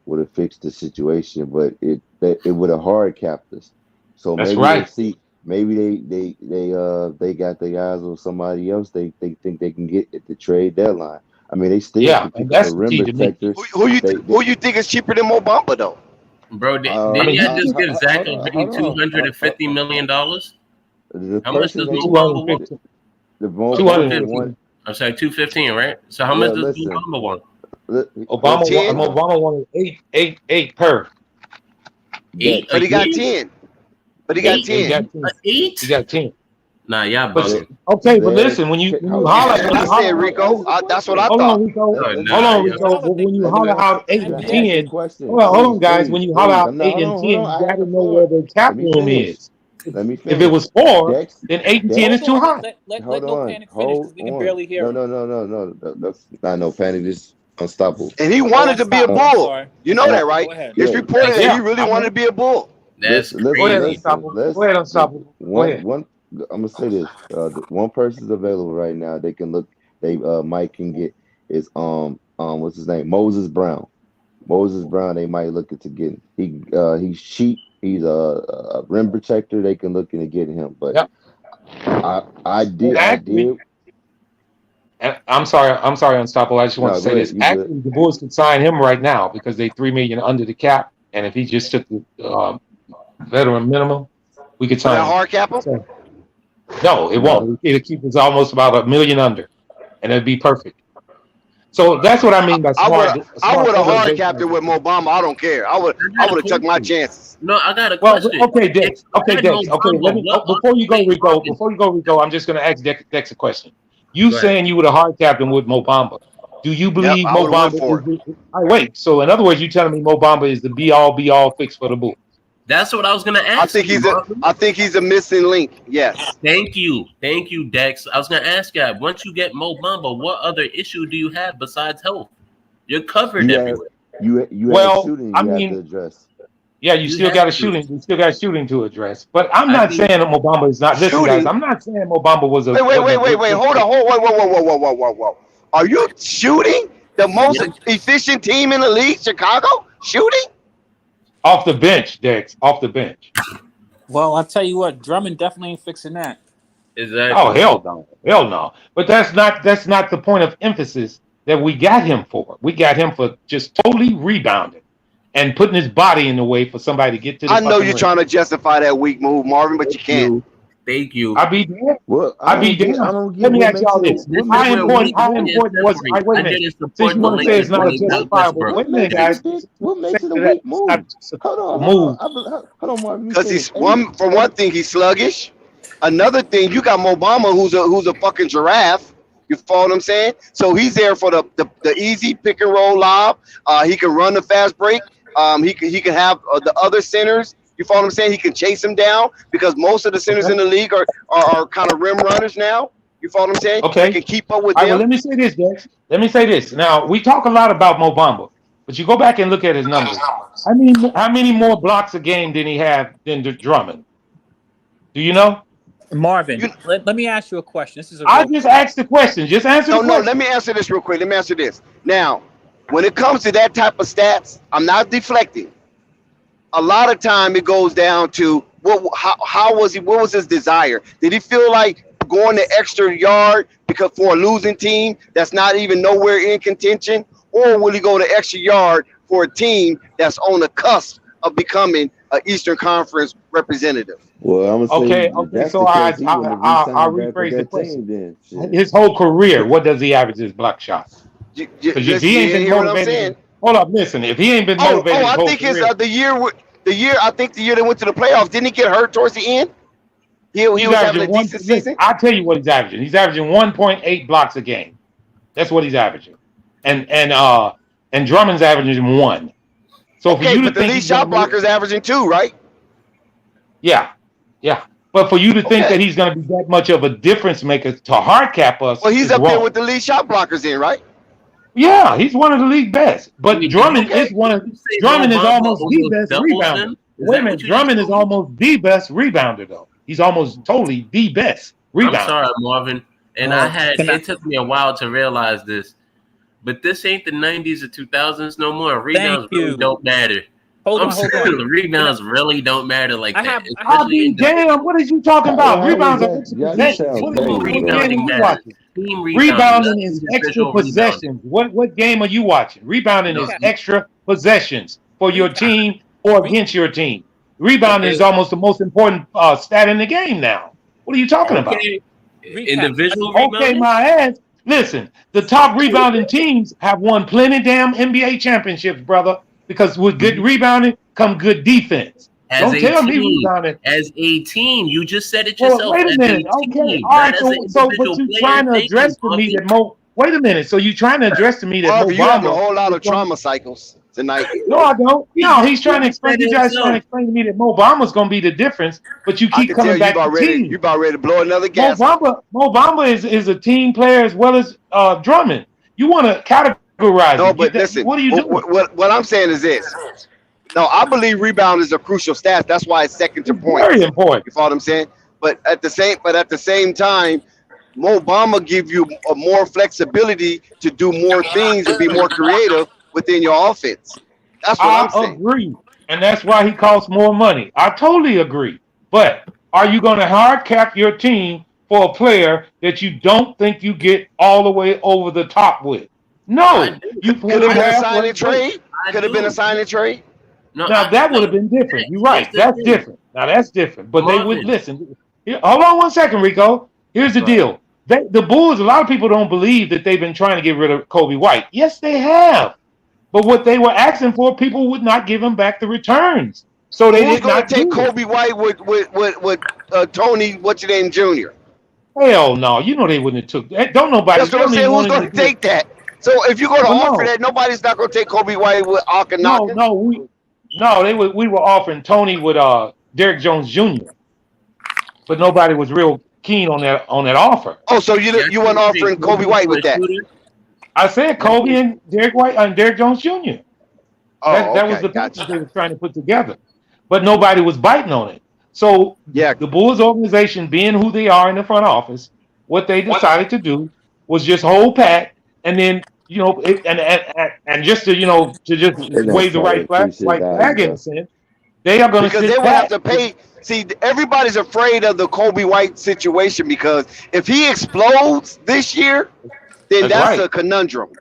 would have fixed the situation, but it would have hard capped us. So That's maybe they right. see maybe they got their eyes on somebody else they think they can get at the trade deadline. I mean they still Yeah, could and keep a that's the key perimeter to me. protector. Who They you think is cheaper than Mo Bamba though? Bro, I didn't mean, y'all he just could give Zach hold LaVine on. $250 million? The How much person does that Mo you Bamba want? 250, the Mo Bamba 250. want. I'm sorry, 215, right? So how much Well, does Mo listen. Bamba want? Obama, Listen. 10, Obama wanted eight per. Eight Dex. a but he got year? 10. But he got Eight? Yeah, he 10. got 10. Eight? He got 10. Nah, y'all But bugging. okay, but Dex. listen, when you Hold Yeah, on. that's what I said, Let me Rico. ask the That's what I question. hold on, thought. Rico. Oh, Let Hold me nah, on, y'all. Rico. But when you let me holler out eight can and I ask the 10, question, hold on, please, guys. When please, you holler please. out I'm not. eight Hold and on, hold 10, on. you I got have to the know where floor. the Let cap me room finish. is. Let me If it finish. was 4, Dex. then 8 and 10 is Dex. Hold too on. high. Hold Let on. Panic finish because Hold we can on. barely hear No, him. no, no, no, no. That's not no panic. This unstoppable. And he Oh, wanted to be a unstoppable. I'm bull. sorry. You know that, Unstoppable. right? Go ahead. It's Yeah. reported That's that he Yeah, really I wanted to know. be a bull. that's Go ahead, crazy. Unstoppable. Go Let's ahead, Unstoppable. Go ahead. one. I'm gonna say this. One person's available right now. They can look. They Mike can get is what's his name? Moses Brown. Moses Brown. They might look into getting. He's cheap. He's a rim protector. They can look into getting him. But Yep. I And did actually, I'm sorry, Unstoppable. I just want to no, go say ahead. this. You good? Actually, the Bulls could sign him right now because they $3 million under the cap, and if he just took the veteran minimum, we could Will that sign him. hard cap him? So, no, it No. won't. It'll keep us almost about $1 million under, and it'd be perfect. So that's what I mean by I would smart have hard organization. capped it with Mo Bamba. I don't care. I would I got a have took my question. chances. No, I got a Well, question. okay, If Dex. you Okay, had Mo Dex. Okay, let Bamba, me. what other Before you go, big Rico. options? Before you go, Rico. I'm just going to ask Dex a question. You Go ahead. saying you would have hard captain with Mo Bamba? Do you Yep, believe I Mo would have went Bamba for is it. the? Wait. So in other words, you telling me Mo Bamba is the be all fix for the Bulls? That's what I was gonna I ask think you, Marvin. I think he's a missing link. Yes. Thank you, Dex. I was gonna ask you, once you get Mo Bamba, what other issue do you have besides health? You're covered You have everywhere. you have Well, shooting I you have to mean, address. yeah, you You still have got a to. shooting. You still got shooting to address. But I'm I not think saying that Mo Bamba is not. Listen, guys. Shooting. I'm not saying Mo Bamba Wait. Hold on. Whoa. Are you shooting the most yeah. efficient team in the league, Chicago? Shooting? off the bench, Dex. Off the bench. Well, I'll tell you what. Drummond definitely ain't fixing that. Oh Exactly. hell no, hell no. But that's not the point of emphasis that we got him for. We got him for just totally rebounding and putting his body in the way for somebody to get to the I know fucking you're ring. trying to justify that weak move, Marvin, but you can't. Thank you. I be damned. Well, I be damned. I don't Let get me what ask makes y'all it a this: what This is makes it a where we weak How move. can important was? All separate. right, wait I a minute. didn't Since support you the want to say it's Lakers not when a they got justifiable, Westbrook. wait a What minute, makes guys. it big? What makes Say it a that weak it's not move? a justifiable move. Hold on, Marvin. You Because said he's eight. for one thing, he's sluggish. Another thing, you got Mo Bamba, who's a fucking giraffe. You follow what I'm saying? So he's there for the easy pick and roll lob. He can run the fast break. He can have the other centers. You follow what I'm saying? He can chase him down because most of the centers Okay. in the league are kind of rim runners now. You follow what I'm saying? Okay. That can keep up with All right, well, them. let me say this, Dex. Let me say this. Now, we talk a lot about Mo Bamba, but you go back and look at his numbers. How many more blocks a game did he have than Drummond? Do you know? Marvin, let me ask you a question. This is a I just asked the question. Just answer the question. No, let me answer this real quick. Let me answer this. Now, when it comes to that type of stats, I'm not deflecting. A lot of time it goes down to how was he? What was his desire? Did he feel like going the extra yard because for a losing team that's not even nowhere in contention, or will he go the extra yard for a team that's on the cusp of becoming an Eastern Conference representative? Well, I'm gonna say Okay. that's So the case. He wouldn't have I'll re-signed back with rephrase the that question. team then. His whole career, what does he average his block shot? Because if he ain't been hear what I'm motivated, saying? hold up, listen. If he ain't been motivated his I whole think it's career, the year. I think the year they went to the playoffs. Didn't he get hurt towards the end? He he's was having a averaging one. decent Listen, season. I'll tell you what he's averaging. He's averaging 1.8 blocks a game. That's what he's averaging, and Drummond's averaging 1. So for you to but the think lead he's shot gonna blockers averaging 2, right? yeah. But for you to think that he's going to be that much of a difference maker to hard cap us, Well, he's is up wrong. there with the lead shot blockers, in right? Yeah, he's one of the league best. But Drummond is one of Drummond is almost the best rebounder. Wait a minute, Drummond is almost the best rebounder though. He's almost totally the best rebounder. I'm sorry, Marvin. And it took me a while to realize this, but this ain't the 90s or 2000s no more. Rebounds really don't matter. Hold on. The rebounds really don't matter like that. I'll be damn. What are you talking about? Rebounds are extra possessions. What game are you watching? Rebounding is extra possessions. What game are you watching? Rebounding is extra possessions for your team or against your team. Rebounding is almost the most important stat in the game now. What are you talking about? Individual Okay, rebounding? my ass. Listen, the top rebounding teams have won plenty damn NBA championships, brother. Because with good rebounding come good defense. Don't tell me rebounding. As a team, you just said it Well, yourself. wait a minute. Okay, all right. So but you trying to address to me that Mo? Wait a minute. So you trying to address to me that Mo Marvin, you having a Bamba? whole lot of trauma cycles tonight. No, I don't. No, he's trying to explain. You guys trying to explain to me that Mo Bamba's going to be the difference, but you I keep can coming tell back to team. you about ready to blow another gas. Mo Bamba is a team player as well as Drummond. You want to categorize? No, but listen. What are you doing? What I'm saying is this. No, I believe rebound is a crucial stat. That's why it's second to points. Very important. You follow what I'm saying? But at the same time, Mo Bamba give you a more flexibility to do more things and be more creative within your offense. That's what I'm saying. I agree, and that's why he costs more money. I totally agree. But are you going to hard cap your team for a player that you don't think you get all the way over the top with? No, you could have been a signing trade. Could have been a signing trade. No, now that would have been different. You're right. That's different. Now that's different. But they would listen. Hold on one second, Rico. Here's the deal. The Bulls, a lot of people don't believe that they've been trying to get rid of Kobe White. Yes, they have. But what they were asking for, people would not give them back the returns. So they Who's did not take do Kobe White with Tony, what's your name, Jr.? Hell no. You know they wouldn't have took that. Don't nobody. That's what I'm saying. Who's going to take that? So if you're going to offer that, nobody's not going to take Kobe White with Akanaka. We were offering Tony with Derrick Jones Jr. But nobody was real keen on that offer. Oh, so you weren't offering Kobe White with that? I said Kobe and Derrick White and Derrick Jones Jr. That was the package they were trying to put together. But nobody was biting on it. So the Bulls organization, being who they are in the front office, what they decided to do was just hold pat, and then and just to just wave the right flag in a sense. They are going to because they will have to pay. See, everybody's afraid of the Kobe White situation because if he explodes this year, then that's a conundrum.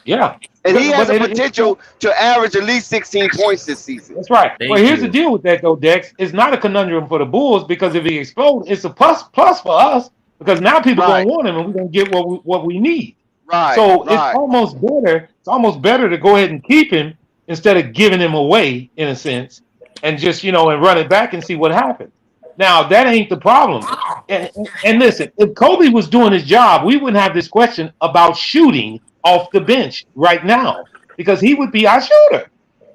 Yeah. And he has the potential to average at least 16 points this season. That's right. Well, here's the deal with that, though, Dex. It's not a conundrum for the Bulls because if he explodes, it's a plus for us because now people going to want him and we're going to get what we need. Right. So it's almost better. It's almost better to go ahead and keep him instead of giving him away in a sense and just, and run it back and see what happens. Now, that ain't the problem. And listen, if Kobe was doing his job, we wouldn't have this question about shooting off the bench right now because he would be our shooter.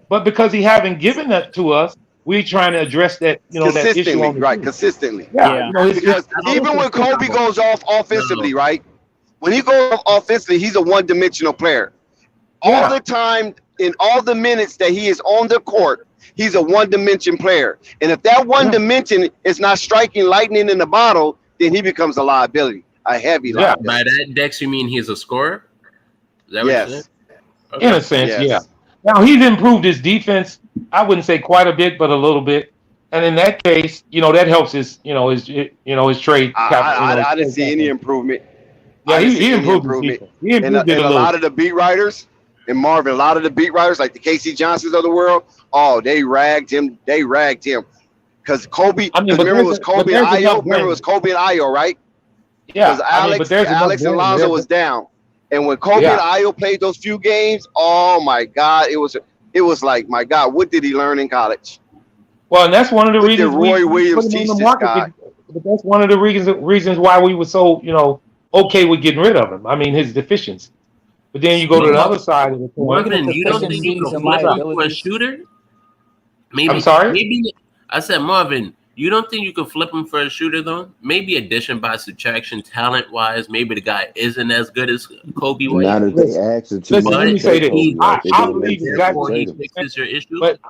But because he haven't given that to us, we're trying to address that, that issue consistently, on the right? team. Consistently. Yeah, Because even when Kobe goes off offensively, right? When he goes off offensively, he's a one-dimensional player. All the time, in all the minutes that he is on the court, he's a one-dimension player. And if that one dimension is not striking lightning in the bottle, then he becomes a liability, a heavy liability. By that, Dex, you mean he's a scorer? Is that what you're saying? In a sense, yeah. Now he's improved his defense. I wouldn't say quite a bit, but a little bit. And in that case, that helps his trade. I didn't see any improvement. Yeah, he improved his defense. He improved it a little. Lot of the beat writers and Marvin, a lot of the beat writers like the Casey Johnsons of the world, they ragged him. Because Kobe. Remember it was Kobe and Ayo. Remember it was Kobe and Ayo, right? Yeah. Because Alex and Lonzo was down. And when Kobe and Ayo played those few games, oh my God, it was like, my God, what did he learn in college? Well, and that's one of the reasons Roy Williams teach this guy. But that's one of the reasons why we were so okay with getting rid of him. I mean, his deficiency. But then you go to the other side of the coin. Marvin, you don't think you can flip him for a shooter? Maybe. I'm sorry? Maybe I said, Marvin, you don't think you could flip him for a shooter, though? Maybe addition by subtraction, talent-wise. Maybe the guy isn't as good as Kobe White. Not if they ask him to. Listen, let me say this. I believe exactly. Fixes your issue. But,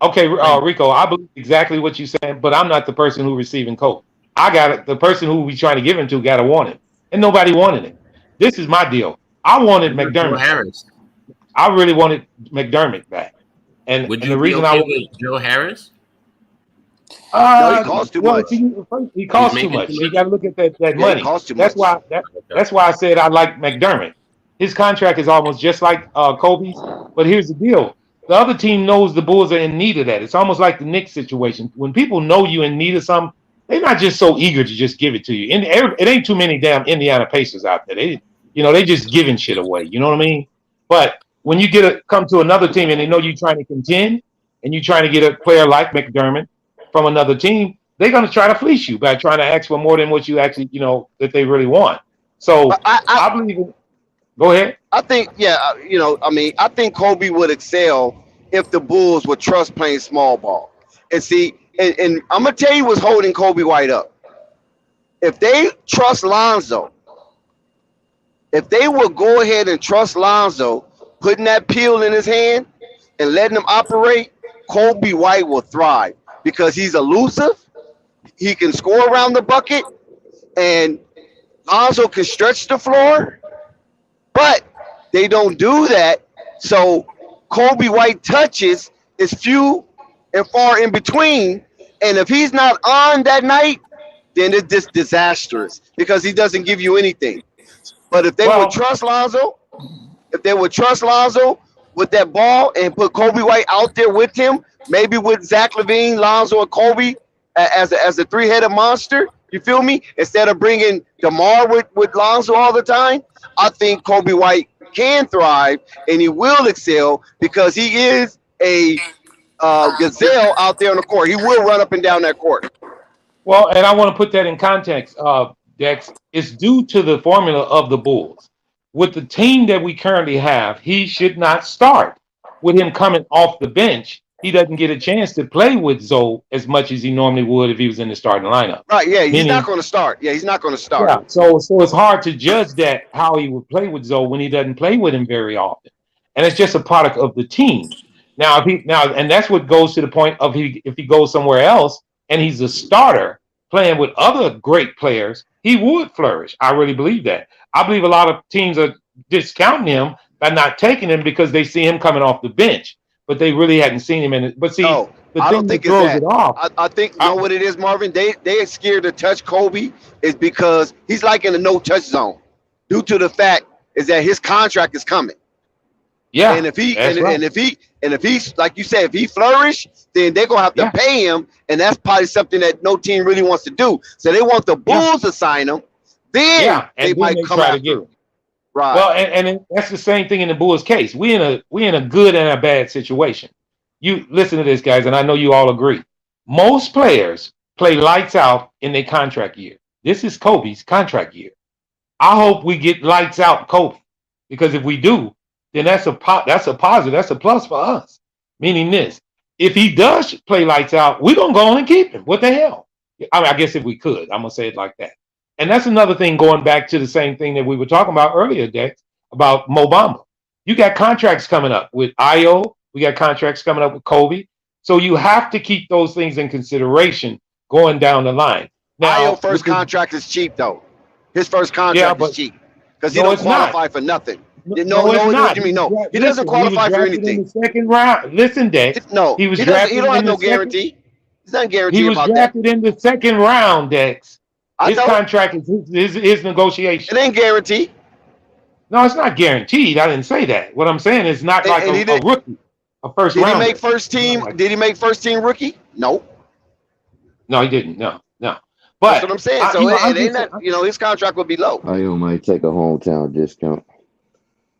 okay, Rico, I believe exactly what you're saying, but I'm not the person who receiving Kobe. The person who we trying to give him to got to want him. And nobody wanted it. This is my deal. I wanted McDermott. Harris. I really wanted McDermott back. And, Would you the reason okay I with Joe Harris? No, he costs too much. He costs too much. You got to look at that money. He costs too That's much. That's why I said I like McDermott. His contract is almost just like Kobe's. But here's the deal: the other team knows the Bulls are in need of that. It's almost like the Knicks situation. When people know you're in need of something, they're not just so eager to just give it to you. And it ain't too many damn Indiana Pacers out there. They just giving shit away. You know what I mean? But when you come to another team and they know you're trying to contend and you're trying to get a player like McDermott from another team, they're going to try to fleece you by trying to ask for more than what you actually, that they really want. So I believe in. Go ahead. I think, I think Kobe would excel if the Bulls would trust playing small ball. And see, and I'm going to tell you what's holding Kobe White up. If they trust Lonzo, if they will go ahead and trust Lonzo, putting that pill in his hand and letting him operate, Kobe White will thrive because he's elusive. He can score around the bucket, and Lonzo can stretch the floor, but they don't do that. So Kobe White touches is few and far in between. And if he's not on that night, then it's just disastrous because he doesn't give you anything. But if they would trust Lonzo, with that ball and put Kobe White out there with him, maybe with Zach LaVine, Lonzo, and Kobe as a three-headed monster, you feel me? Instead of bringing DeMar with Lonzo all the time, I think Kobe White can thrive and he will excel because he is a gazelle out there on the court. He will run up and down that court. Well, and I want to put that in context, Dex. It's due to the formula of the Bulls. With the team that we currently have, he should not start. With him coming off the bench, he doesn't get a chance to play with Zoe as much as he normally would if he was in the starting lineup. Right, yeah, he's not going to start. Yeah, he's not going to start. Yeah, so it's hard to judge that how he would play with Zoe when he doesn't play with him very often. And it's just a product of the team. Now, and that's what goes to the point of if he goes somewhere else and he's a starter playing with other great players, he would flourish. I really believe that. I believe a lot of teams are discounting him by not taking him because they see him coming off the bench, but they really hadn't seen him in it. But see, the thing that throws it off. I think, you know what it is, Marvin? They are scared to touch Kobe is because he's like in a no-touch zone due to the fact is that his contract is coming. Yeah, and if he's like you said, if he flourish, then they're gonna have to pay him, and that's probably something that no team really wants to do. So they want the Bulls to sign him, then they might come try after to get him. Right. Well, and that's the same thing in the Bulls' case. We in a good and a bad situation. You listen to this, guys, and I know you all agree. Most players play lights out in their contract year. This is Kobe's contract year. I hope we get lights out Kobe, because if we do, then that's a positive. That's a plus for us. Meaning this: if he does play lights out, we're gonna go on and keep him. What the hell? I mean, I guess if we could, I'm gonna say it like that. And that's another thing going back to the same thing that we were talking about earlier, Dex, about Mo Bamba. You got contracts coming up with Io. We got contracts coming up with Kobe. So you have to keep those things in consideration going down the line. Now, Io first contract is cheap though. His first contract is cheap because he don't qualify for nothing. No, it's not. What do you mean? No, he doesn't qualify for anything. In the second round. Listen, Dex. No, he was he drafted. He don't have no second, guarantee. He's not guaranteed he was about drafted in the second round, Dex. His know. contract is his negotiation. It ain't guaranteed. No, it's not guaranteed. I didn't say that. What I'm saying is not like a rookie, a first round. Did he make first team? Did he make first team rookie? No. No, he didn't. No. But that's what I'm saying. So it ain't that, his contract will be low. Io might take a hometown discount.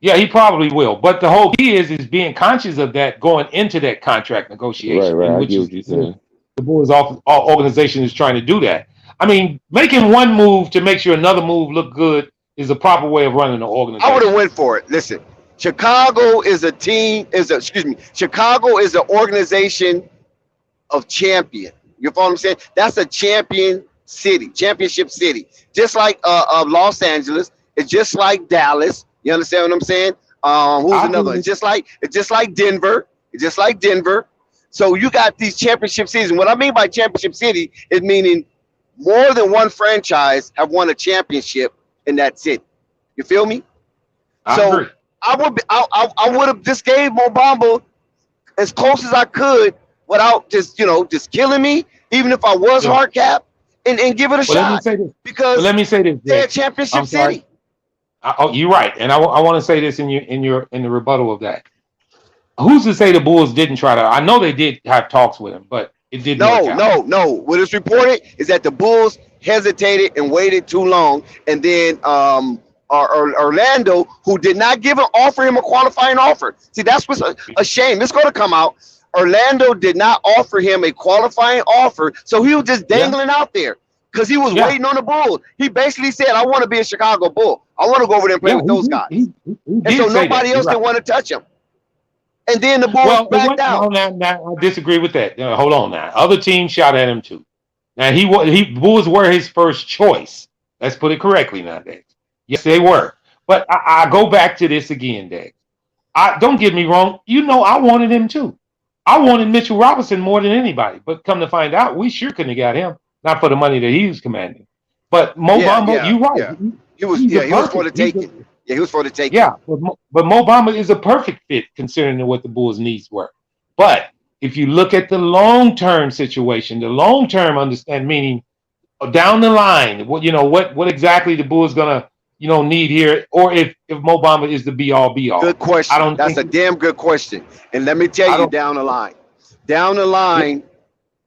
Yeah, he probably will. But the whole key is being conscious of that going into that contract negotiation. Right. Which I get what you're saying. The Bulls organization is trying to do that. I mean, making one move to make sure another move look good is a proper way of running an organization. I would have went for it. Listen, Chicago is a team. Chicago is an organization of champion. You follow what I'm saying? That's a championship city. Just like Los Angeles. It's just like Dallas. You understand what I'm saying? Who's another one? It's just like Denver. It's just like Denver. So you got these championship cities. And what I mean by championship city is meaning more than one franchise have won a championship in that city. You feel me? I agree. I would have just gave Mo Bamba as close as I could without just killing me, even if I was hard cap, and give it a shot. Let me say this. Because let me say this. They're a championship city. You're right, and I want to say this in the rebuttal of that. Who's to say the Bulls didn't try to? I know they did have talks with him, but it didn't. No. What is reported is that the Bulls hesitated and waited too long, and then Orlando, who did not offer him a qualifying offer. See, that's what's a shame. It's going to come out. Orlando did not offer him a qualifying offer, so he was just dangling out there because he was waiting on the Bulls. He basically said, "I want to be a Chicago Bull. I want to go over there and play with those guys." And so nobody else didn't want to touch him. And then the Bulls backed out. Now, I disagree with that. Hold on now. Other teams shot at him too. Now Bulls were his first choice. Let's put it correctly nowadays. Yes, they were. But I go back to this again, Dex. Don't get me wrong. I wanted him too. I wanted Mitchell Robinson more than anybody. But come to find out, we sure couldn't have got him. Not for the money that he was commanding. But Mo Bamba, you're right. Yeah. He was for the taking. He was for the taking. Yeah, but Mo Bamba is a perfect fit considering what the Bulls' needs were. But if you look at the long-term situation, the long-term understand meaning down the line, what exactly the Bulls gonna need here, or if Mo Bamba is the be all. Good question. That's a damn good question. And let me tell you, down the line,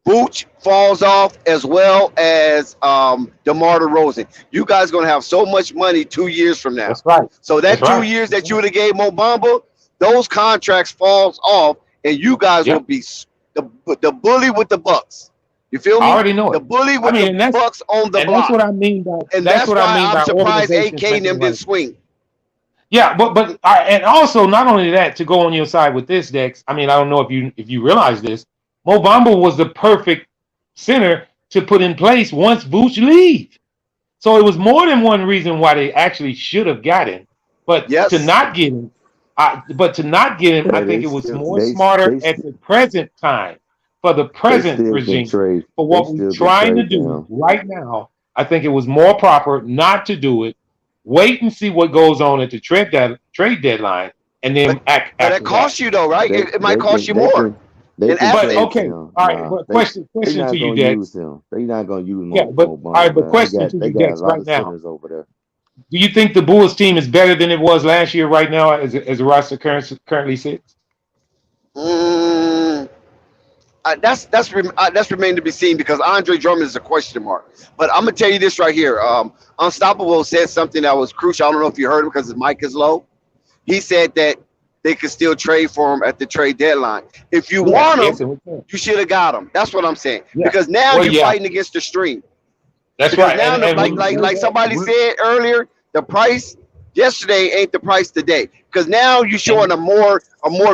Booch falls off as well as DeMar DeRozan. You guys are gonna have so much money 2 years from now. That's right. So that 2 years that you would have gave Mo Bamba, those contracts falls off, and you guys will be the bully with the Bucks. You feel me? I already know the bully with the Bucks on the block. That's what I mean by. And that's why I'm surprised AK and them didn't swing. Yeah, but and also not only that, to go on your side with this, Dex. I mean, I don't know if you realize this. Mo Bamba was the perfect center to put in place once Booch leave. So it was more than one reason why they actually should have got him. But to not get him, I think it was more smarter at the present time for the present regime for what we're trying to do right now. I think it was more proper not to do it. Wait and see what goes on at the trade deadline, and then act. But it costs you though, right? It might cost you more. Okay, all right. But question to you, Dex. They're not going to use him. Yeah, but all right. But question to you, Dex, right now. Do you think the Bulls team is better than it was last year right now, as the roster currently sits? That's remained to be seen because Andre Drummond is a question mark. But I'm gonna tell you this right here. Unstoppable said something that was crucial. I don't know if you heard him because his mic is low. He said that they could still trade for him at the trade deadline. If you want him, you should have got him. That's what I'm saying. Yeah. Because now you're fighting against the stream. That's because right. Now, like somebody said earlier, the price yesterday ain't the price today. Because now you're showing a more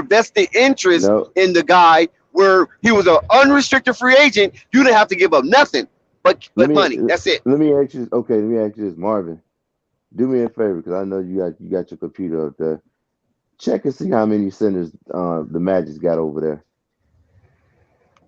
vested interest in the guy where he was an unrestricted free agent, you didn't have to give up nothing but money. That's it. Let me ask you. Okay, let me ask you this, Marvin. Do me a favor, because I know you got your computer up there. Check and see how many centers the Magic's got over there.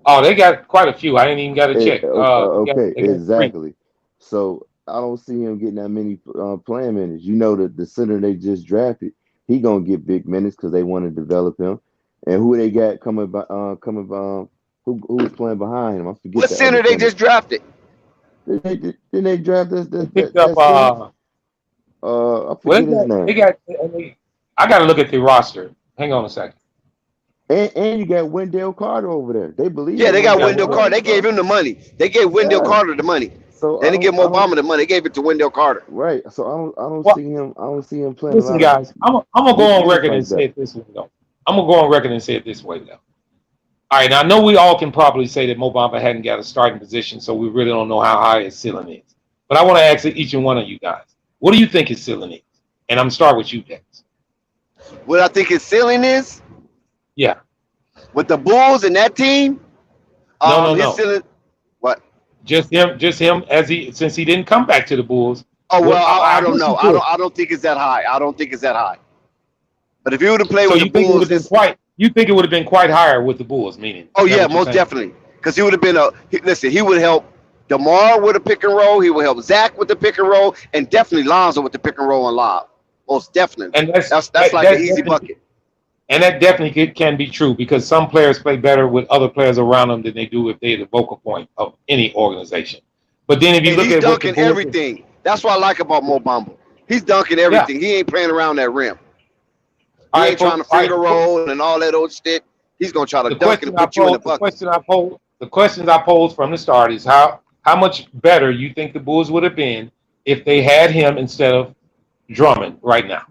Oh, they got quite a few. I ain't even got to check. Okay, they got exactly. So I don't see him getting that many playing minutes. You know that the center they just drafted, he gonna get big minutes because they want to develop him. And who they got coming by? Who was playing behind him? I forget. What center they just drafted? Didn't they draft this? They picked up. I forget his name. They got. I got to look at the roster. Hang on a second. And you got Wendell Carter over there. They believe. Yeah, they got Wendell Carter. They gave him the money. They gave Wendell Carter the money. So they didn't give Obama the money. They gave it to Wendell Carter. Right. So I don't see him. I don't see him playing. Listen, guys, I'm gonna go on record and say it this way though. I'm gonna go on record and say it this way though. All right, now I know we all can probably say that Mo Bamba hadn't got a starting position, so we really don't know how high his ceiling is. But I want to ask each and one of you guys, what do you think his ceiling is? And I'm gonna start with you, Dex. What I think his ceiling is? Yeah. With the Bulls and that team? No. His ceiling, what? Just him since he didn't come back to the Bulls. Oh well, I don't know. I don't think it's that high. I don't think it's that high. But if he would have played with the Bulls, you think it would have been quite higher with the Bulls, meaning? Oh yeah, most definitely. Because he would have been he would help DeMar with the pick and roll. He would help Zach with the pick and roll, and definitely Lonzo with the pick and roll and lob. Most definitely. And that's like an easy bucket. And that definitely can be true because some players play better with other players around them than they do if they're the focal point of any organization. But then if you look he's at dunking everything. That's what I like about Mo Bamba. He's dunking everything. Yeah. He ain't playing around that rim. He ain't trying to finger roll and all that old shit. He's gonna try to dunk and put you in the bucket. The questions I posed from the start is how much better you think the Bulls would have been if they had him instead of Drummond right now.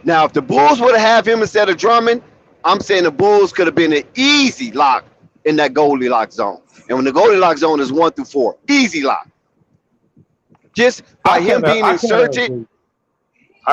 Now, if the Bulls would have him instead of Drummond, I'm saying the Bulls could have been an easy lock in that Goldilocks zone. And when the Goldilocks zone is 1 through 4, easy lock. Just by him being inserted,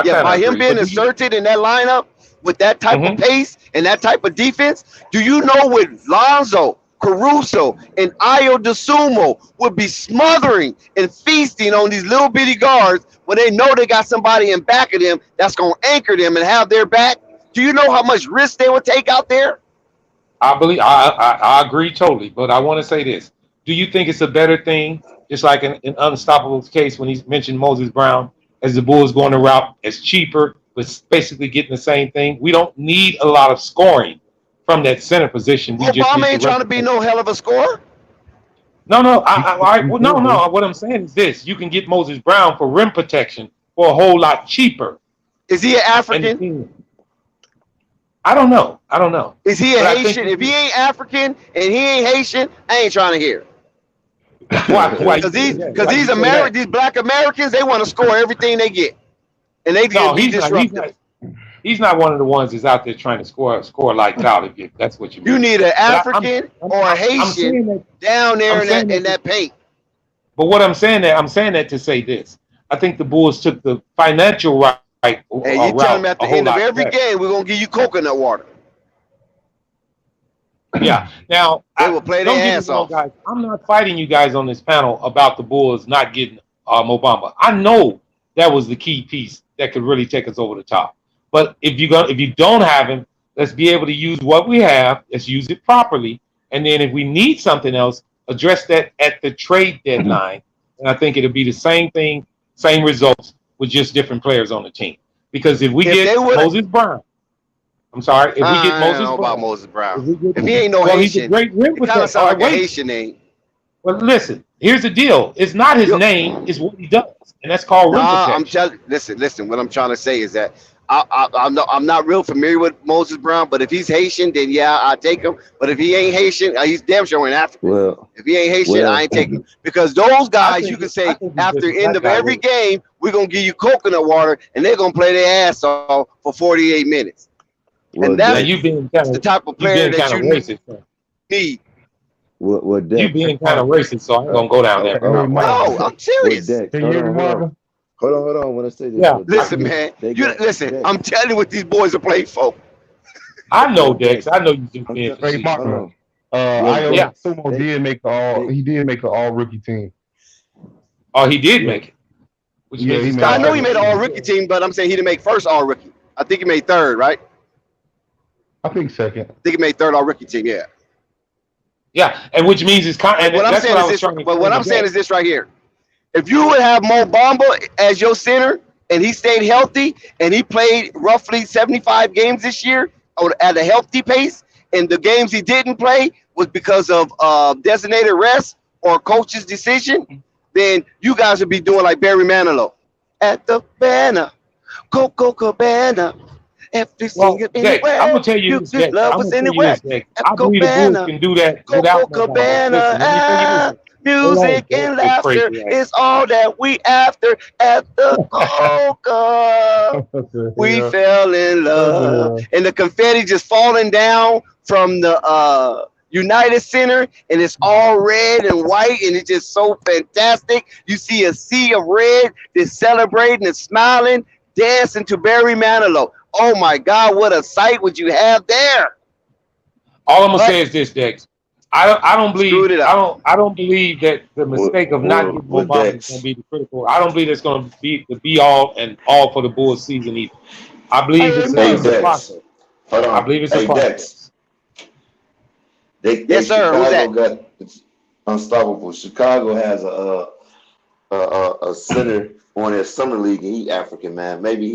by him being inserted in that lineup with that type of pace and that type of defense, do you know with Lonzo, Caruso, and Ayo DeSumo would be smothering and feasting on these little bitty guards when they know they got somebody in back of them that's going to anchor them and have their back? Do you know how much risk they would take out there? I agree totally, but I want to say this. Do you think it's a better thing, just like in Unstoppable's case when he mentioned Moses Brown, as the Bulls going the route as cheaper, but basically getting the same thing? We don't need a lot of scoring from that center position. Obama ain't trying to be no hell of a scorer. No. What I'm saying is this: you can get Moses Brown for rim protection for a whole lot cheaper. Is he an African? I don't know. Is he a Haitian? If he ain't African and he ain't Haitian, I ain't trying to hear. Why? Because these Americans, these Black Americans, they want to score everything they get, and they get disruptive. He's not one of the ones that's out there trying to score lights out. If that's what you mean. You need an African or a Haitian down there in that paint. But what I'm saying that to say this, I think the Bulls took the financial right. Hey, you tell them at the end of every game, we're gonna give you coconut water. Yeah. Now they will play their ass off. Guys, I'm not fighting you guys on this panel about the Bulls not getting Mo Bamba. I know that was the key piece that could really take us over the top. But if you don't have him, let's be able to use what we have. Let's use it properly, and then if we need something else, address that at the trade deadline. And I think it'll be the same thing, same results with just different players on the team. Because if we get Moses Brown, I'm sorry, if we get Moses Brown, if he ain't no Haitian, he's a great rim it kind of sounds like a Haitian name. Well, listen, here's the deal: it's not his name; it's what he does, and that's called rim protection. Listen. What I'm trying to say is that I'm not real familiar with Moses Brown, but if he's Haitian, then yeah, I'll take him. But if he ain't Haitian, he's damn sure in Africa. Well, if he ain't Haitian, I ain't taking him. Because those guys, you can say after the end of every game, we're going to give you coconut water, and they're going to play their ass off for 48 minutes. Well, and that's the type of player that you need. Well, Dex, you being kind of racist, so I'm going to go down there. No, I'm serious. Dex, Hold on. When I say this, listen, man. Listen. I'm telling you what these boys are playing for. I know, Yo, Dex. Dex. I know you just I'm being just, Hey, facetious. hold Marvin. on. Yo, Io Yeah. Dex. Sumo They, did make the all. they, He did make the all rookie team. Oh, he did yo, make it, which Yeah, means he it's No, made I time know to he second made an team. all rookie team, but I'm saying he didn't make first all rookie. I think he made third, right? I think second. I think he made third all rookie team. Yeah. Yeah, and which means it's But what and I'm that's saying what I is was this. trying to But what explain to I'm saying Dex. is this right here. If you would have Mo Bamba as your center and he stayed healthy and he played roughly 75 games this year at a healthy pace, and the games he didn't play was because of designated rest or coach's decision, then you guys would be doing like Barry Manilow at the banner, Coco Cabana. Every Well, single Dex, I'm anywhere gonna tell you you this, could Dex. love I'm us gonna tell you anywhere. this, Dex. I Coco believe the Bulls Cabana, can do that Coco without Mo Bamba. Cabana, Listen, let me tell you this. Hold on, music Dex. and It's laughter crazy, right? is all that we after at the Coca. What the We hell? fell in What the love, hell? and the confetti just falling down from the United Center, and it's all red and white, and it's just so fantastic. You see a sea of red that's celebrating and smiling, dancing to Barry Manilow. Oh my God, what a sight would you have there! All I'm gonna But say is this, Dex. I don't believe screwed it up. I don't believe that the mistake of not getting Mo with Bamba is gonna Dex. be the critical. I don't believe it's gonna be the be all and all for the Bulls season either. I believe Hey, Hey, it's a Marvin. Dex. process. Hold I on. believe it's a Hey, Dex. process. They Yes, sir. Who's Chicago that? got it's unstoppable. Chicago has a center on their summer league, and he African, man. Maybe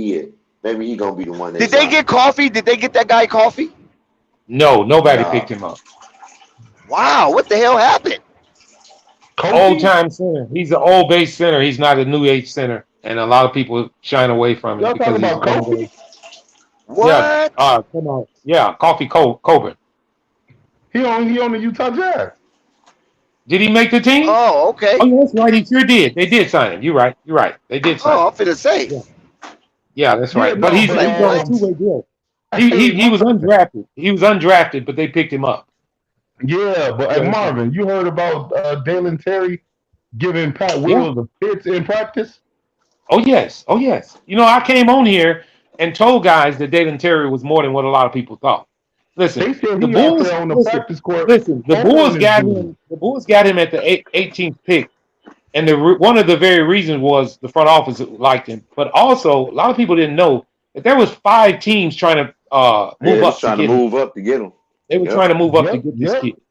he gonna be the one they Did they sign. get coffee? Did they get that guy coffee? No, nobody Nah, picked him up. Wow, what the hell happened? Old Kofi? time center. He's an old base center. He's not a new age center, and a lot of people shine away from him Y'all talking because he's about one of those. Kofi? Yeah. What? Come on. Yeah. Coburn. He on the Utah Jazz. Did he make the team? Oh, Oh, okay. yeah, that's right. He sure did. They did sign him. You're right. You're right. They did sign Oh, him. I'm finna say. Yeah. Yeah, that's Yeah, right. But no, I'm he's but like, on a what? two-way deal. He hey, he he was Marvin. undrafted. He was undrafted, but they picked him up. Yeah, but Yeah, hey, that's right. Marvin, you heard about Dalen Terry giving Pat Yeah. Wills a fits in practice? Oh yes. Oh yes. You know, I came on here and told guys that Dalen Terry was more than what a lot of people thought. Listen, They said the he out there Bulls. on the Listen, practice court listen. The fouling Bulls this got dude. him. The Bulls got him at the 18th pick, and one of the very reasons was the front office liked him. But also, a lot of people didn't know that there was 5 teams trying to yeah, move they was up to trying to get him. move up to get him. They were Yep. trying to move up to Yep, get this yep. kid.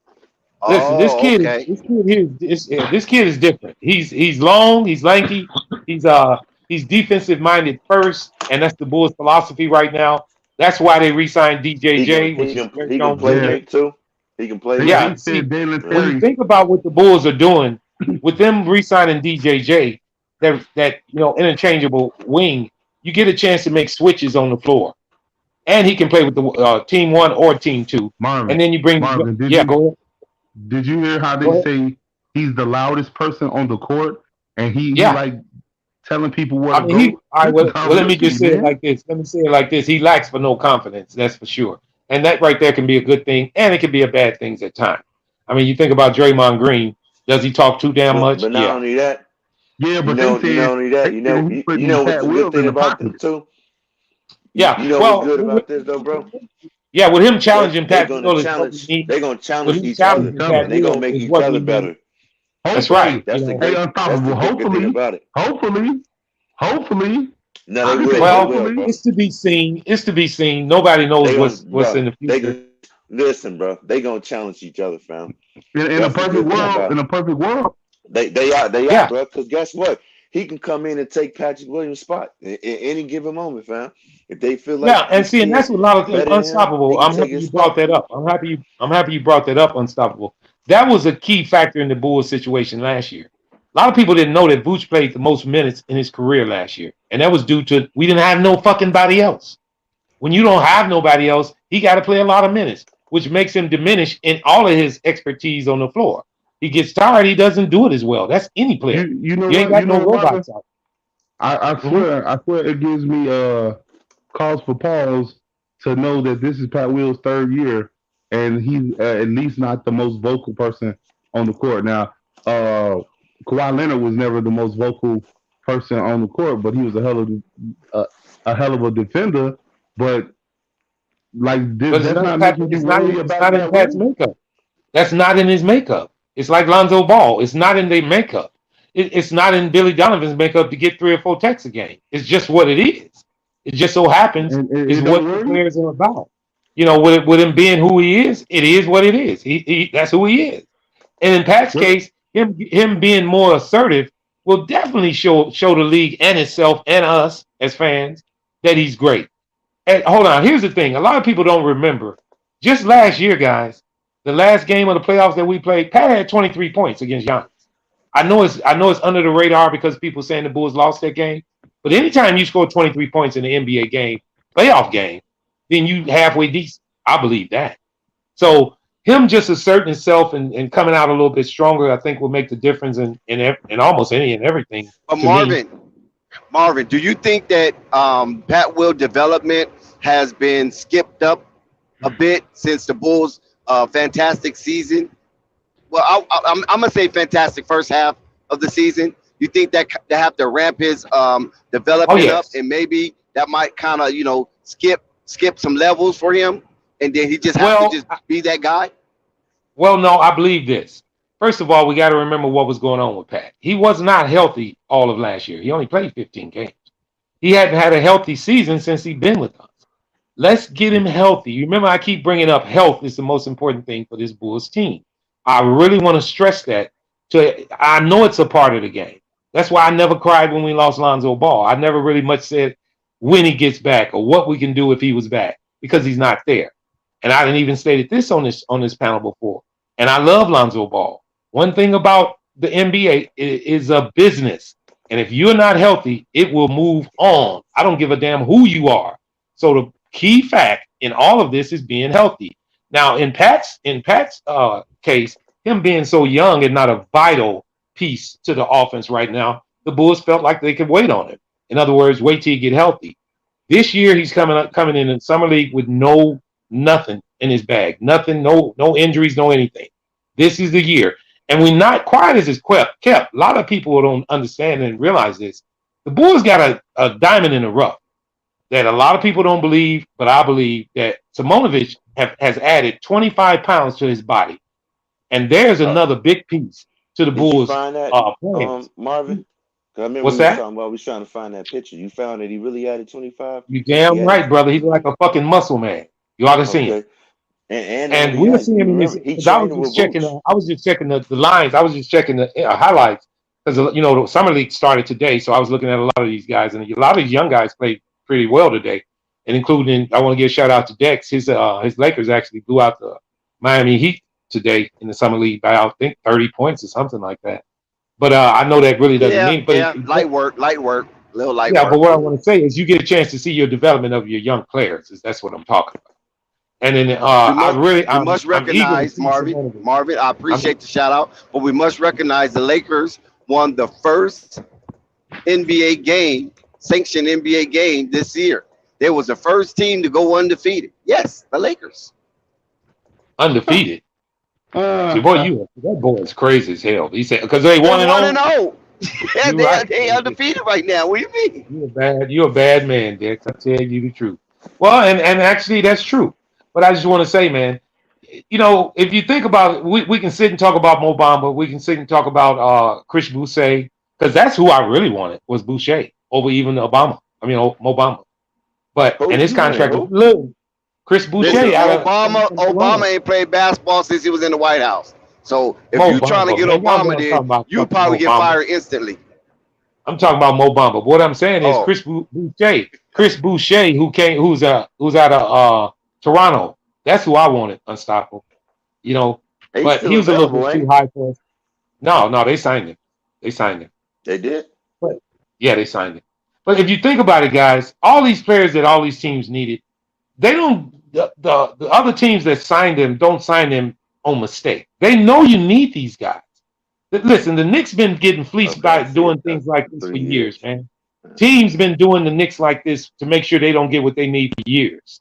Listen, Oh, okay. this kid is different. He's long, he's lanky, he's defensive minded first, and that's the Bulls' philosophy right now. That's why they re-signed He can DJJ, he which is can Jerry he can Jones' play Yeah, teammate. make too. He can play they make. Yeah, they see, said Dalen Yeah. when you Terry. think about what the Bulls are doing with them re-signing DJJ, that interchangeable wing, you get a chance to make switches on the floor, and he can play with the team one or team two, Marvin, and then you bring Marvin, did yeah, you go ahead, did you hear how go they ahead. say he's the loudest person on the court and he Yeah. like telling people where I to mean, he. go? All right. This is Well, our let me rookie, just say it man. like this. Let me say it like this. He lacks for no confidence. That's for sure. And that right there can be a good thing, and it can be a bad thing at times. I mean, you think about Draymond Green. Does he talk too damn much? But not Yeah. only that, Yeah, you but they know, said only that, he's you putting know what's Pat the good Wills thing in the about pocket. this too. You Yeah. know what's Well, good about this though, bro? yeah. With him They challenging they Pat gonna Beal is what we challenge. need. They gonna With challenge him each He's other, challenging coming. Pat and they gonna Beal make is each what other we need. better. That's Hopefully, right. That's the hey, great. That's the unstoppable. good thing Hopefully, about it. hopefully, hopefully. No, I they can say will. They Well, will, hopefully. bro. it's to be seen. It's to be seen. Nobody knows They gonna, what's in bro. the They future. gonna listen, bro. They gonna challenge each other, fam. In a That's the perfect good thing Yeah. world, about in it. a perfect world, They are, Yeah. bro. Because guess what? He can come in and take Patrick Williams' spot in any given moment, fam. If they feel like Yeah, and this see, and kid that's what a lot of better than him, he unstoppable. can I'm take happy his you brought spot. that up. I'm happy you brought that up. Unstoppable. That was a key factor in the Bulls situation last year. A lot of people didn't know that Vooch played the most minutes in his career last year, and that was due to we didn't have no fucking body else. When you don't have nobody else, he got to play a lot of minutes, which makes him diminish in all of his expertise on the floor. He gets tired, he doesn't do it as well. That's any player. you know You ain't what? got You know no what, Marvin? robots out. I Mhm. swear it gives me cause for pause to know that this is Pat Will's third year, and he's at least not the most vocal person on the court. Now, Kawhi Leonard was never the most vocal person on the court, but he was a hell of a defender. But Like But that's not Patrick, making you worry it's about not in Pat Pat's Will. makeup. That's not in his makeup. It's like Lonzo Ball. It's not in their makeup. It's not in Billy Donovan's makeup to get 3 or 4 techs a game. It's just what it is. It just so happens And is it don't what the worry. players are about. With him being who he is, it is what it is. That's who he is. And in Pat's What? case, him being more assertive will definitely show the league and itself and us as fans that he's great. And hold on, here's the thing: a lot of people don't remember. Just last year, guys, the last game of the playoffs that we played, Pat had 23 points against Giannis. I know it's under the radar because people saying the Bulls lost that game. But anytime you score 23 points in an NBA game, playoff game, then you halfway decent. I believe that. So him just asserting himself and coming out a little bit stronger, I think will make the difference in almost any and everything But to me. Marvin, do you think that Pat Will development has been skipped up a bit since the Bulls' fantastic season? Well, I'm gonna say fantastic first half of the season. You think that they have to ramp his Oh development up, yes. and maybe that might kind of skip some levels for him, and then he just have to Well, just be that guy? Well, no, I believe this. First of all, we got to remember what was going on with Pat. He was not healthy all of last year. He only played 15 games. He hadn't had a healthy season since he'd been with us. Let's get him healthy. You remember, I keep bringing up health is the most important thing for this Bulls team. I really want to stress that. I know it's a part of the game. That's why I never cried when we lost Lonzo Ball. I never really much said when he gets back or what we can do if he was back because he's not there. And I didn't even stated this on this panel before. And I love Lonzo Ball. One thing about the NBA is a business. And if you're not healthy, it will move on. I don't give a damn who you are. So the key fact in all of this is being healthy. Now, in Pat's case, him being so young and not a vital piece to the offense right now, the Bulls felt like they could wait on him. In other words, wait till you get healthy. This year, he's coming in summer league with nothing in his bag, nothing, no injuries, no anything. This is the year, and we're not quiet as it's kept. A lot of people don't understand and realize this. The Bulls got a diamond in the rough that a lot of people don't believe, but I believe that Simonovic has added 25 pounds to his body, and there's another big piece to the Did you Bulls' find that, plans. Marvin? 'Cause I remember What's we was that? talking about we was trying to find that picture. You found that he really added 25. You He damn added right, brother. He's like a fucking muscle man. You ought to see him. okay, and not And only we're that, seeing you in this. remember he 'Cause I was training just with checking. Vooch. I was just checking the lines. I was just checking the highlights because the summer league started today. So I was looking at a lot of these guys, and a lot of these young guys played pretty well today, and including I want to give a shout out to Dex. His Lakers actually blew out the Miami Heat today in the summer league by I think 30 points or something like that. But I know that really doesn't Yeah, mean. But yeah, light work, little light yeah, but work. what I want to say is you get a chance to see your development of your young players. That's what I'm talking about. And then We must we must I'm eager to recognize see some of it. Marvin. I I'm appreciate the shout out, but we must recognize the Lakers won the first NBA game, sanctioned NBA game this year. They was the first team to go undefeated. Yes, the Lakers. undefeated. See, boy, that boy is crazy as hell. He said because they They're one and 1-0. zero. Yeah, You right. they undefeated right now. What do you mean? You're a bad man, Dick. I tell you the truth. Well, and actually that's true. But I just want to say, man, if you think about it, we can sit and talk about Mo Bamba. We can sit and talk about Chris Boucher because that's who I really wanted was Boucher over even Obama. I mean Mo Bamba. But Who and his you wanted? contract Who? was little. Chris Listen, Boucher out of Obama ain't played basketball since he was in the White House. So if Mo you trying to Bamba, get man. Y'all know Obama I'm there, talking about you fucking probably Mo get Bamba. fired instantly. I'm talking about Mo Bamba. But what I'm saying is Oh, Chris Boucher, who's out of Toronto. That's who I wanted, unstoppable. He's But he still was a little bit available, ain't too he? high for us. No, they signed him. They signed him. They did. But yeah, they signed him. But if you think about it, guys, all these players that all these teams needed, they don't. The other teams that signed them don't sign them on mistake. They know you need these guys. Listen, the Knicks been getting fleeced Okay, I by see doing it. things like this for 3 years, years. man. Teams been doing the Knicks like this to make sure they don't get what they need for years.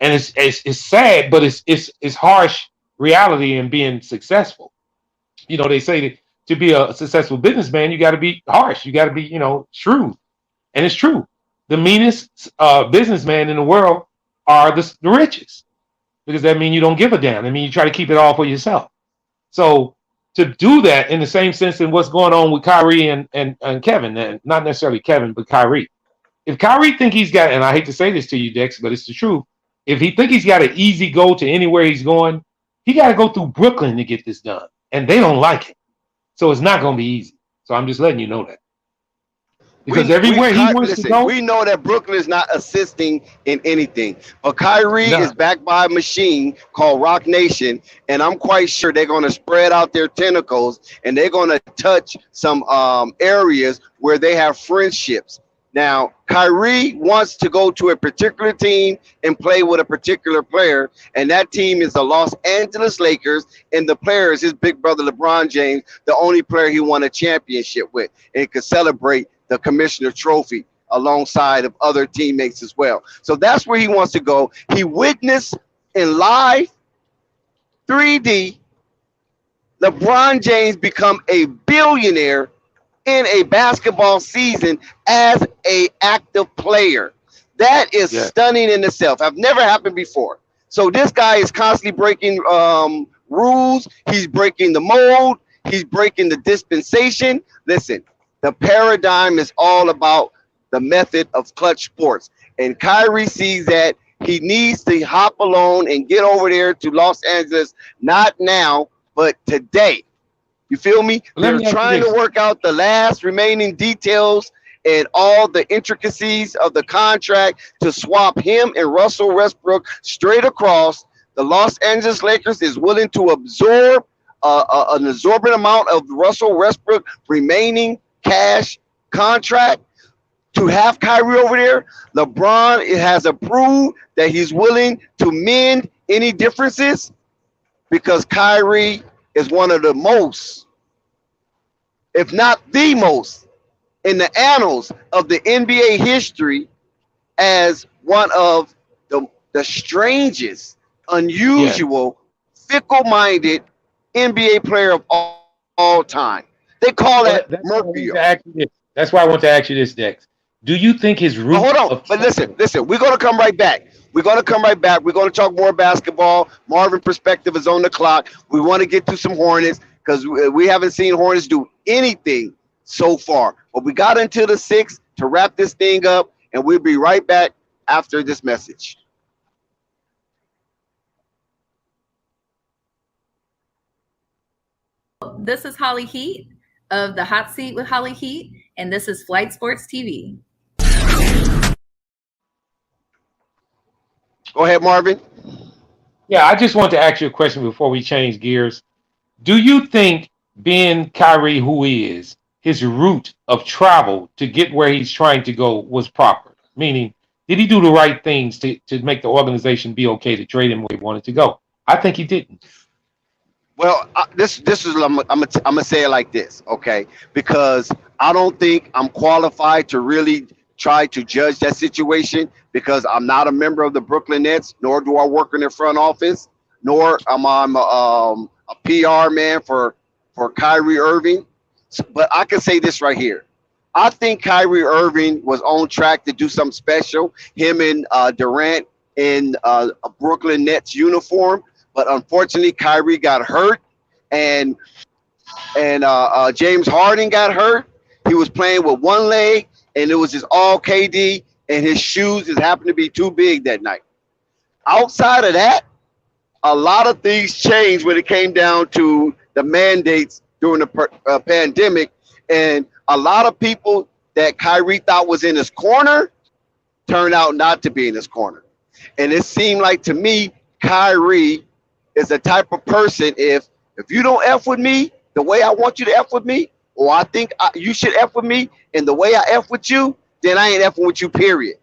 And it's sad, but it's harsh reality in being successful. They say that to be a successful businessman, you got to be harsh. You got to be, shrewd. And it's true. The meanest businessman in the world are the richest, because that means you don't give a damn. I mean, you try to keep it all for yourself. So to do that in the same sense in what's going on with Kyrie and Kevin, and not necessarily Kevin, but Kyrie. If Kyrie think he's got, and I hate to say this to you, Dex, but it's the truth. If he think he's got an easy go to anywhere he's going, he got to go through Brooklyn to get this done, and they don't like him. So it's not going to be easy. So I'm just letting you know that. Because everywhere he wants to go, we know that Brooklyn is not assisting in anything. But Kyrie is backed by a machine called Rock Nation, and I'm quite sure they're going to spread out their tentacles and they're going to touch some areas where they have friendships. Now, Kyrie wants to go to a particular team and play with a particular player, and that team is the Los Angeles Lakers, and the player is his big brother LeBron James, the only player he won a championship with, and could celebrate the commissioner trophy alongside of other teammates as well. So that's where he wants to go. He witnessed in live 3D LeBron James become a billionaire in a basketball season as a active player. That is stunning in itself. Have never happened before. So this guy is constantly breaking rules. He's breaking the mold. He's breaking the dispensation. Listen, the paradigm is all about the method of clutch sports. And Kyrie sees that he needs to hop alone and get over there to Los Angeles, not now, but today. You feel me? They're trying to work out the last remaining details and all the intricacies of the contract to swap him and Russell Westbrook straight across. The Los Angeles Lakers is willing to absorb an exorbitant amount of Russell Westbrook remaining cash contract to have Kyrie over there. LeBron has approved that he's willing to mend any differences because Kyrie is one of the most, if not the most, in the annals of the NBA history as one of the strangest, unusual, fickle-minded NBA player of all time. They call that Mercury. That's why I want to ask you this, Dex. Do you think his root? Hold on, but listen. We're gonna come right back. We're gonna talk more basketball. Marvin perspective is on the clock. We want to get to some Hornets because we haven't seen Hornets do anything so far. But we got into the 6 to wrap this thing up, and we'll be right back after this message. This is Holly Heat of the Hot Seat with Holly Heat, and this is Flight Sports TV. Go ahead, Marvin. Yeah, I just want to ask you a question before we change gears. Do you think being Kyrie who he is, his route of travel to get where he's trying to go was proper? Meaning, did he do the right things to make the organization be okay to trade him where he wanted to go? I think he didn't. Well, this is I'm gonna say it like this, okay? Because I don't think I'm qualified to really try to judge that situation because I'm not a member of the Brooklyn Nets, nor do I work in their front office, nor am I a PR man for Kyrie Irving. But I can say this right here. I think Kyrie Irving was on track to do something special. Him and Durant in a Brooklyn Nets uniform. But unfortunately, Kyrie got hurt, and James Harden got hurt. He was playing with one leg, and it was just all KD, and his shoes just happened to be too big that night. Outside of that, a lot of things changed when it came down to the mandates during the pandemic, and a lot of people that Kyrie thought was in his corner turned out not to be in his corner. And it seemed like to me, Kyrie is the type of person, if you don't F with me the way I want you to F with me, or I think you should F with me and the way I F with you, then I ain't Fing with you, period.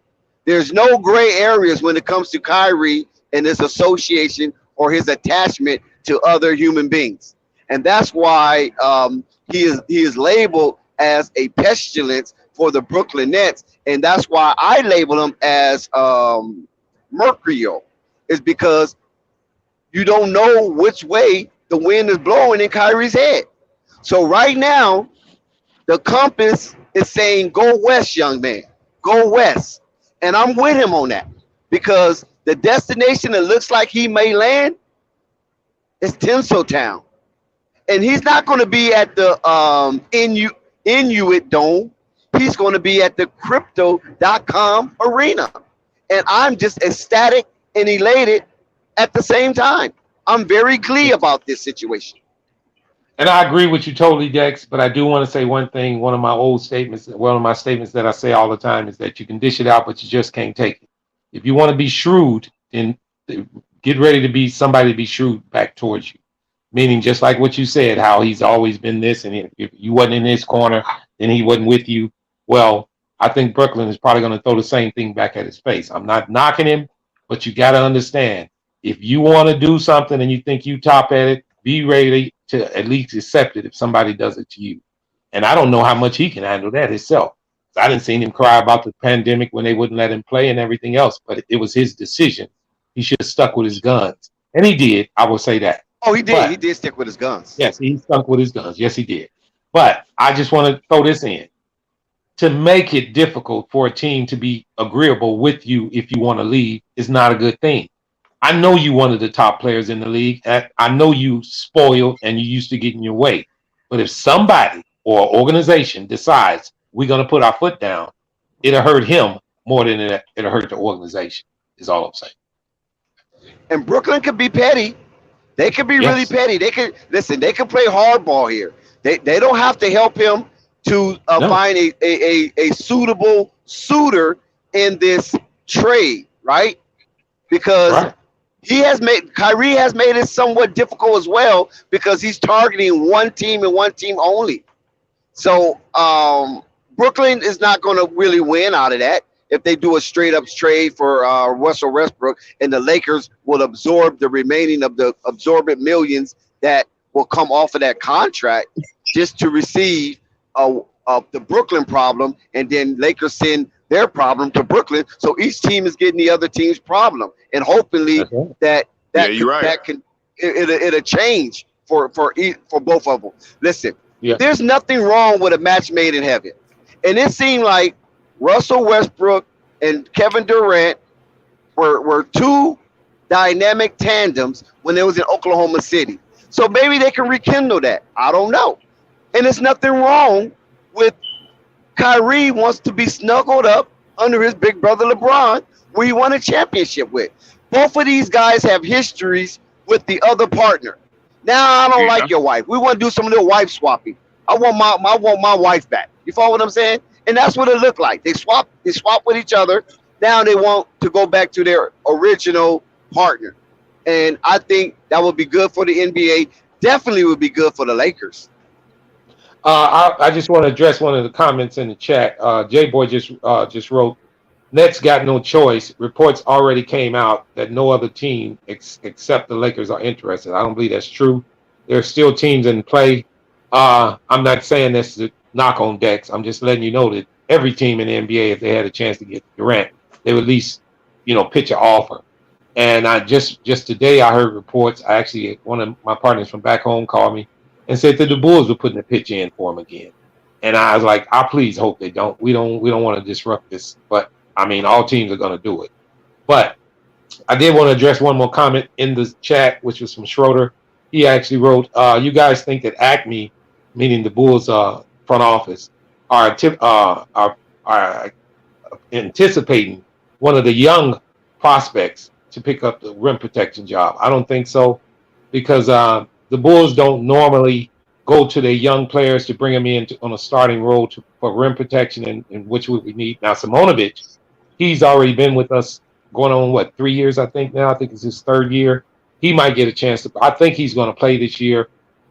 There's no gray areas when it comes to Kyrie and his association or his attachment to other human beings. And that's why he is labeled as a pestilence for the Brooklyn Nets. And that's why I label him as Mercurial, is because you don't know which way the wind is blowing in Kyrie's head. So right now, the compass is saying, go west, young man. Go west. And I'm with him on that because The destination that looks like he may land is Tinseltown. And he's not going to be at the Inuit Dome. He's going to be at the Crypto.com arena. And I'm just ecstatic and elated at the same time. I'm very glee about this situation. And I agree with you totally, Dex, but I do want to say one thing. One of my statements that I say all the time is that you can dish it out, but you just can't take it. If you want to be shrewd, then get ready to be somebody to be shrewd back towards you. Meaning just like what you said, how he's always been this, and if you wasn't in his corner, then he wasn't with you. Well, I think Brooklyn is probably going to throw the same thing back at his face. I'm not knocking him, but you got to understand, if you want to do something and you think you top at it, be ready to at least accept it if somebody does it to you. And I don't know how much he can handle that himself. I didn't see him cry about the pandemic when they wouldn't let him play and everything else, but it was his decision. He should have stuck with his guns. And he did, I will say that. Oh, he did. But he did stick with his guns. yes, he stuck with his guns. Yes, he did. But I just want to throw this in. To make it difficult for a team to be agreeable with you if you want to leave is not a good thing. I know you one of the top players in the league. I know you spoiled and you used to get in your way. But if somebody or organization decides we're going to put our foot down, it'll hurt him more than it'll hurt the organization, is all I'm saying. And Brooklyn could be petty. They could be really petty. They could listen. They could play hardball here. They don't have to help him to find a suitable suitor in this trade, right? Because Kyrie has made it somewhat difficult as well because he's targeting one team and one team only. So Brooklyn is not going to really win out of that if they do a straight up trade for Russell Westbrook, and the Lakers will absorb the remaining of the absorbent millions that will come off of that contract just to receive the Brooklyn problem, and then Lakers send their problem to Brooklyn. So each team is getting the other team's problem, and hopefully it'll change for both of them. Listen, there's nothing wrong with a match made in heaven, and it seemed like Russell Westbrook and Kevin Durant were two dynamic tandems when they was in Oklahoma City. So maybe they can rekindle that. I don't know. And there's nothing wrong with Kyrie wants to be snuggled up under his big brother LeBron, where he won a championship with. Both of these guys have histories with the other partner. Now I don't like your wife. We want to do some little wife swapping. I want my wife back. You follow what I'm saying? And that's what it looked like. They swap with each other. Now they want to go back to their original partner. And I think that would be good for the NBA. Definitely would be good for the Lakers. I just want to address one of the comments in the chat. J-Boy just wrote, Nets got no choice. Reports already came out that no other team except the Lakers are interested. I don't believe that's true. There are still teams in play. I'm not saying this to knock on Dex. I'm just letting you know that every team in the NBA, if they had a chance to get Durant, they would at least, pitch an offer. And I just today I heard reports. One of my partners from back home called me and said that the Bulls were putting a pitch in for him again. And I was like, I please hope they don't. We don't want to disrupt this. But I mean, all teams are going to do it. But I did want to address one more comment in the chat, which was from Schroeder. He actually wrote, you guys think that Acme, meaning the Bulls front office, are anticipating one of the young prospects to pick up the rim protection job. I don't think so, because the Bulls don't normally go to their young players to bring them in on a starting role for rim protection, and which we need. Now, Simonovic, he's already been with us going on, 3 years, I think now. I think it's his third year. He might get a chance to. I think he's going to play this year.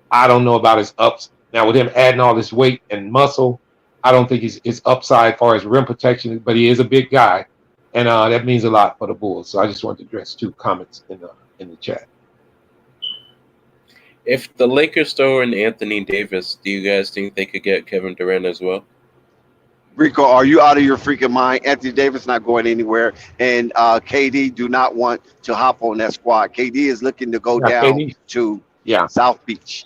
I don't know about his ups. Now, with him adding all this weight and muscle, I don't think his upside as far as rim protection, but he is a big guy, and that means a lot for the Bulls. So I just wanted to address two comments in the chat. If the Lakers throw in Anthony Davis, do you guys think they could get Kevin Durant as well? Rico, are you out of your freaking mind? Anthony Davis not going anywhere, and KD do not want to hop on that squad. KD is looking to go down to South Beach.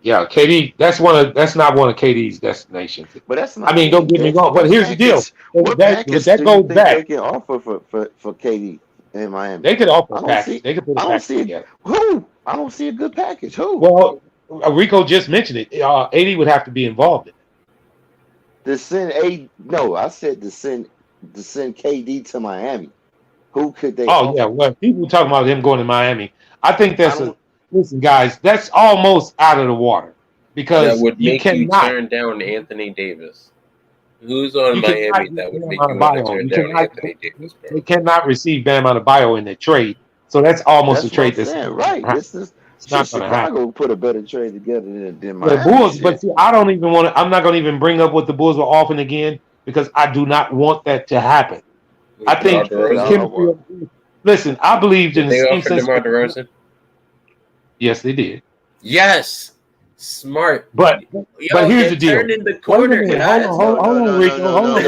Yeah, KD. That's not one of KD's destinations. But that's not. I mean, don't get me wrong. But here's the deal. What package do you think they can offer for KD? in Miami. They could offer I a don't package. see. They could put a I don't package see it. together. Who? I don't see a good package. Who? Well, Rico just mentioned it. AD would have to be involved in it. To send a no, I said to send KD to Miami. Who could they Oh yeah, offer? well, people talking about him going to Miami. I think I that's don't. listen, guys. That's almost out of the water That because would you make you cannot. turn down Anthony Davis. Who's on You cannot Miami get that would Bam make you want to Adebayo. turn You down cannot. Anthony Davis, bro? They cannot receive Bam Adebayo in their trade. So that's almost a That's what I'm trade that's saying. not Right. gonna happen. This is It's shit. not going to happen. Chicago put a better trade together than The Miami. Bulls, but Shit. see, I don't even want to. I'm not going to even bring up what the Bulls were offering again because I do not want that to happen. I DeMar think the chemistry. DeRozan? Listen, I believed in Did the they same offer sense. DeMar DeRozan? Yes, they did. Yes. Smart. But Yo, here's they're the deal. turning the Wait a corner, minute. guys. Hold on, Rico. Hold on,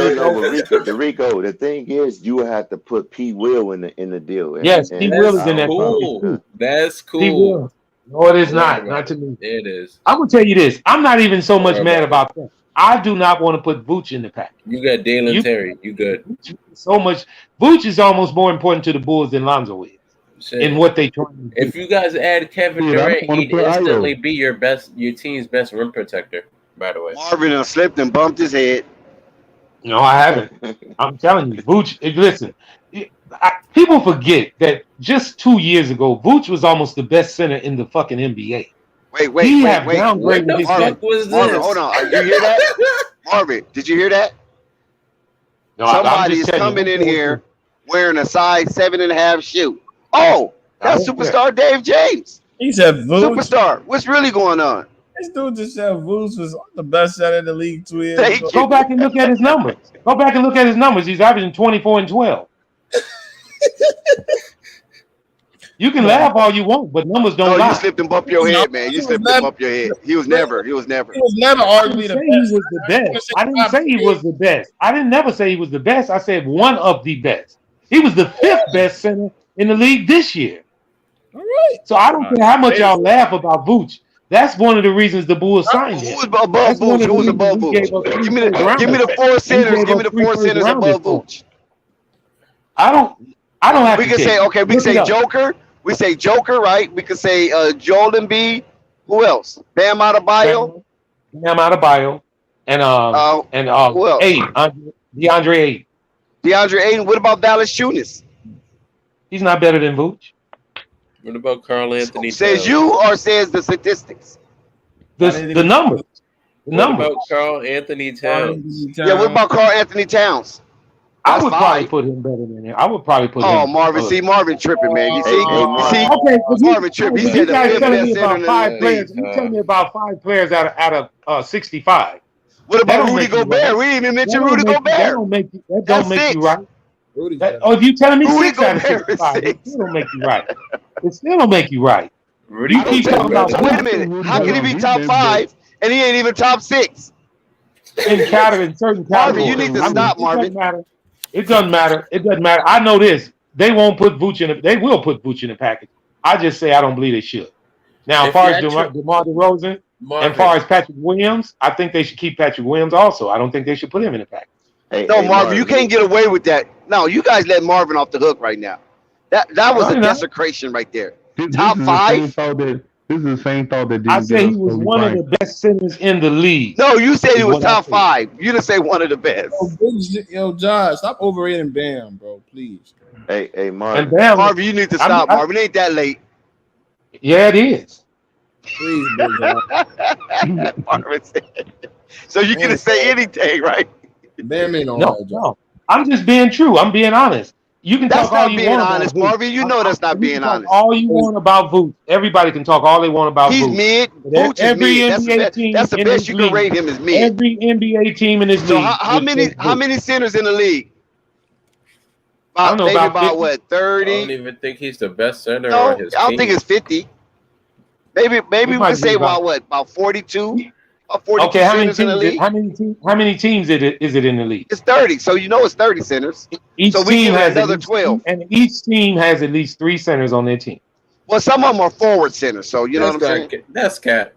Rico. But Rico, the thing is, you have to put P. Will in the deal. Yes, P. Will is in that package Cool. too. That's P. cool. Will. No, it is I lied not. about Not to it. me. It is. I'm gonna tell you this. I'm not even so Don't much worry mad about about that. I do not want to put Vooch in the package. You got Dalen Terry. You good. So much. Vooch is almost more important to the Bulls than Lonzo is Shit. in what they trying to do. If you guys add Kevin Dude, I don't Durant, wanna he'd put instantly Io. be your team's best rim protector. By the way, Marvin done slipped and bumped his head. No, I haven't. I'm telling you, Vooch. Listen, people forget that just 2 years ago, Vooch was almost the best center in the fucking NBA. Wait. Downgraded what the his fuck game. was this? Marvin, hold on. You hear that? Marvin, did you hear that? No, Somebody is coming in here wearing a size 7.5 shoe. Oh, that's superstar Dave James. He said Vooch. Superstar. What's really going on? This dude just said Vooch was the best center in the league 2 years Thank ago. Go back and look at his numbers. Go back and look at his numbers. He's averaging 24 and 12. You can laugh all you want, but numbers don't lie. You slipped and bumped your head, man. You slipped and bumped your head. He was never. He was never I arguably didn't the say he was the best. I didn't say he was the best. I didn't never say he was the best. I said one of the best. He was the 5th best center in the league this year. All right. So I don't care how much y'all laugh about Vooch. That's one of the reasons the Bulls signed him. Who was above Vooch? Who was above Vooch? Give me the 4 centers. Give me the 4 centers above Vooch. I don't have we to can take say, it. okay, we can Look it say up. Joker. We say Joker, right? We could say Joel Embiid. Who else? Bam Adebayo. Bam Adebayo. And who else? DeAndre Ayton. DeAndre Ayton. What about Dallas Chunas? He's not better than Vooch. What about Carl Anthony? Says Towns? you or says the statistics? The numbers. The What numbers. about Carl Anthony Towns? Yeah, what about Carl Anthony Towns? I would probably put him better than him. I would probably put him. Oh, Marvin. See, Marvin tripping, man. You see? Okay, Marvin tripping. He said the guys 5th telling best me center about in the 5 league. players. You tell me about 5 players out of 65. What That about don't Rudy make you Gobert? right. We didn't even mention That don't Rudy make you- That Gobert. don't make you. That That's don't make 6. you right. If you telling me Rudy 6 out of Gobert is 65, it 6. still don't make you right. It still don't make you right. Rudy You keep talking about Wait a minute. How can he be top 5 and he ain't even top 6? in certain categories. Marvin, you need to stop, Marvin. It doesn't matter. It doesn't matter. I know this. They won't put Vooch in. They will put Vooch in the package. I just say I don't believe they should. Now, as far as DeMar DeRozan and far as Patrick Williams, I think they should keep Patrick Williams also. I don't think they should put him in the package. No, Marvin, you can't get away with that. No, you guys let Marvin off the hook right now. That was a desecration right there. Top 5. This is the same thought that I said he was one of the best centers in the league. No, you said he was top 5. You didn't say one of the best. Yo, Josh, stop overrating Bam, bro. Please. Hey, Marvin. Marvin, you need to stop. Marvin, ain't that late. Yeah, it is. Please, bro. Marvin said. So you can say anything, right? Bam ain't on No. I'm just being true. I'm being honest. You can That's talk all not you being want honest, about Vooch. Marvin. You know that's not being honest. All you want about Vooch. Everybody can talk all they want about He's Vooch. mid. Vooch is mid. That's the best you can rate him as mid. Every NBA team in this league. So how many centers in the league? I don't know, maybe about about 50? what, I 30? don't even think he's the best center No, on his I don't team. think it's 50. Maybe we might can say be about- about 42? About 42 Okay, how many centers in the teams? league? How many teams is it in the league? It's 30. So you know it's 30 centers. Each So we team give it has another at least 12. and each team has at least 3 centers on their team. Well, some of them are forward centers. So you know what I'm saying? That's cat.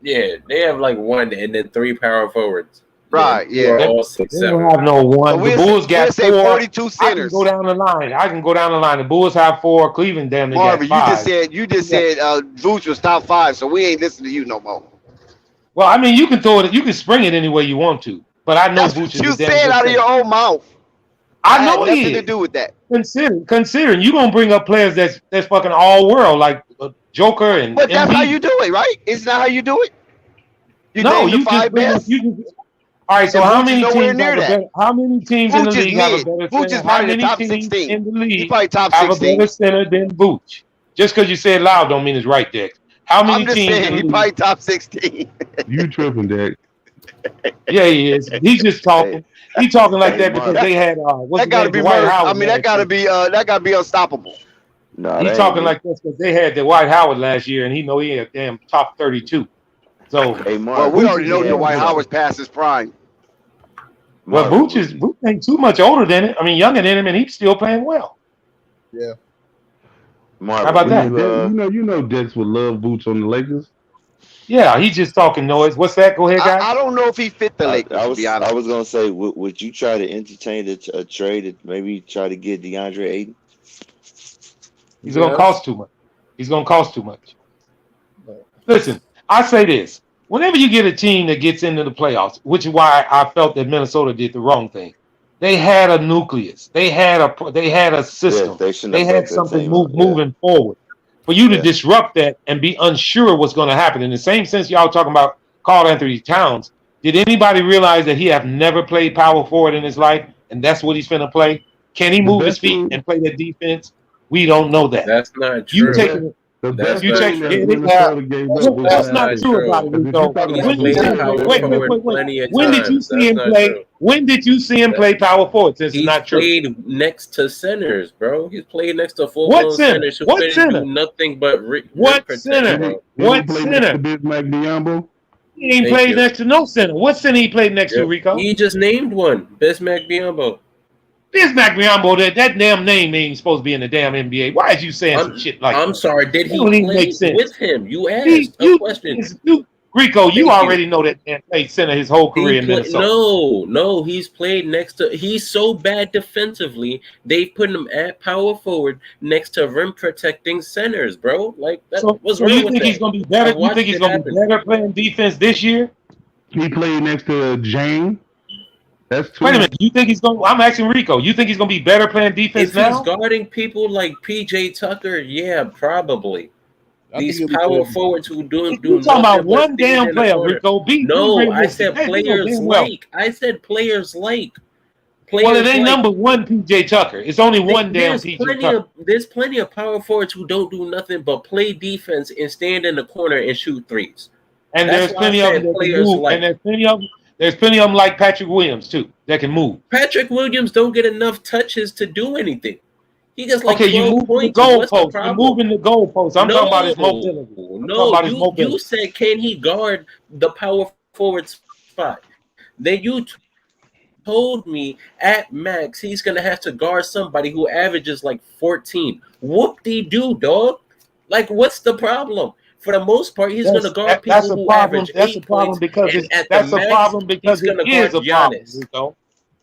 Yeah, they have like 1 and then 3 power forwards. Right, You are yeah. all They 6'7". don't have no So one. The Bulls we'll got say 4. 42 I can centers. go down the line. The Bulls have 4. Cleveland damn near got Marvin, 5. you just said Vooch was top 5, so we ain't listening to you no more. Well, I mean, you can throw it. You can spring it any way you want to. But I know That's Vooch what is you a damn said good out of player. your own mouth. I Had know he nothing to is. do with that. Considering you gonna bring up players that's fucking all world like Joker and But that's how you Embiid. do it, right? Isn't that how you do it? You No, name the you just 5 bring up. best, All right. So and how Vooch is many nowhere teams near have a that. better? How many teams in the Vooch is league have a mid. better Vooch center? is How probably the many top teams 16. in the He league probably top have a 16. better center than Vooch? Just because you said loud don't mean it's right, Dex. How many I'm just teams saying in he the league? probably top 16. You tripping, Dex. Yeah, he is. He's just Hey, talking. He talking like hey, that because Marvin. they had what's That his gotta name, be Dwight murder. I Howard mean, last year. that gotta be unstoppable. Nah, He that ain't talking me. like this because they had Dwight Howard last year, and he know he had damn top 32. So Hey, Well, Marvin. we Vooch already is know Let me a ask damn you Dwight good player. Howard's something. past his prime. Well, Marvin, Vooch ain't too much older than it. I mean, younger than him, and he's still playing well. Yeah. How Marvin, about when Yeah, that? you Dex, you know Dex would love Boots on the Lakers. Yeah, he's just talking noise. What's that? Go ahead, guys. I don't know if he fit the Lakers, to be I honest. was gonna say, would you try to entertain a trade and maybe try to get DeAndre Ayton? He's gonna Yes. cost too much. He's gonna cost too much. Listen, I say this: whenever you get a team that gets into the playoffs, which is why I felt that Minnesota did the wrong thing, they had a nucleus, they had a Yes, system, they shouldn't they have had broke that something team up. Yeah, moving forward. For you to yeah. disrupt that and be unsure what's going to happen, in the same sense y'all talking about Karl Anthony Towns, did anybody realize that he have never played power forward in his life, and that's what he's finna play? Can he The move his best feet thing, and play that defense? We don't know that. That's not You the true. best, taking the That's best you not check thing yeah, that true. Minnesota gave up was what's That's not not passing. true about true. it, Because if you Rico? talk He's about When the you played see Lakers, him power they forward wait. plenty of When did you times. see That's him not play? true. When did you see him That play power forward? Since it's he's not true. played next to centers, bro. He's played next to What full-blown center? centers who What couldn't do center? nothing but rim What protect, center? bro. didn't he What play next to center? Bismack Biyombo? He ain't Thank played you. next to no center. What center he played next to, Yep. Rico? He just named one. Bismack Biyombo. Bismack Biyombo, that damn name ain't supposed to be in the damn NBA. Why is you saying some shit like I'm that? sorry. Did That he don't even make play sense. with him? You asked a question. Rico, you Thank you. already know that man played center his whole career in Minnesota. No, he's played next to. He's so bad defensively. They've put him at power forward next to rim protecting centers, bro. Like that. What's So wrong you with think that? he's gonna be better? I've You think watched he's it gonna be happen. better playing defense this year? He played next to Jane. That's Wait a two. minute. You think he's going? I'm asking Rico. You think he's going to be better playing defense If he's now? guarding people like PJ Tucker, yeah, probably. I think These he'll be power good. forwards who do You talking nothing about but one stand damn in the player, corner. Rico? Be No, I realistic. said Hey, you know players damn well. like. I said players like. Well, it Players ain't like. number one PJ Tucker. It's only one damn PJ Tucker. There's plenty of power forwards who don't do nothing but play defense and stand in the corner and shoot threes. And That's there's why I plenty of them said that can players move. like. And there's plenty of them like Patrick Williams too that can move. Patrick Williams don't get enough touches to do anything. He gets like Okay, you 12 moving the points. What's the goalposts. You're problem? moving the goalposts. I'm talking about his mobility. I'm talking about his You mobility. said can he guard the power forward spot? Then you told me at max he's gonna have to guard somebody who averages like 14. Whoop-de-doo, dog. Like, what's the problem? For the most part, he's gonna guard That's people a who problem. average That's a 8 problem points, because and it's at the that's a max, problem because he's it gonna is guard a problem, Giannis. Rico.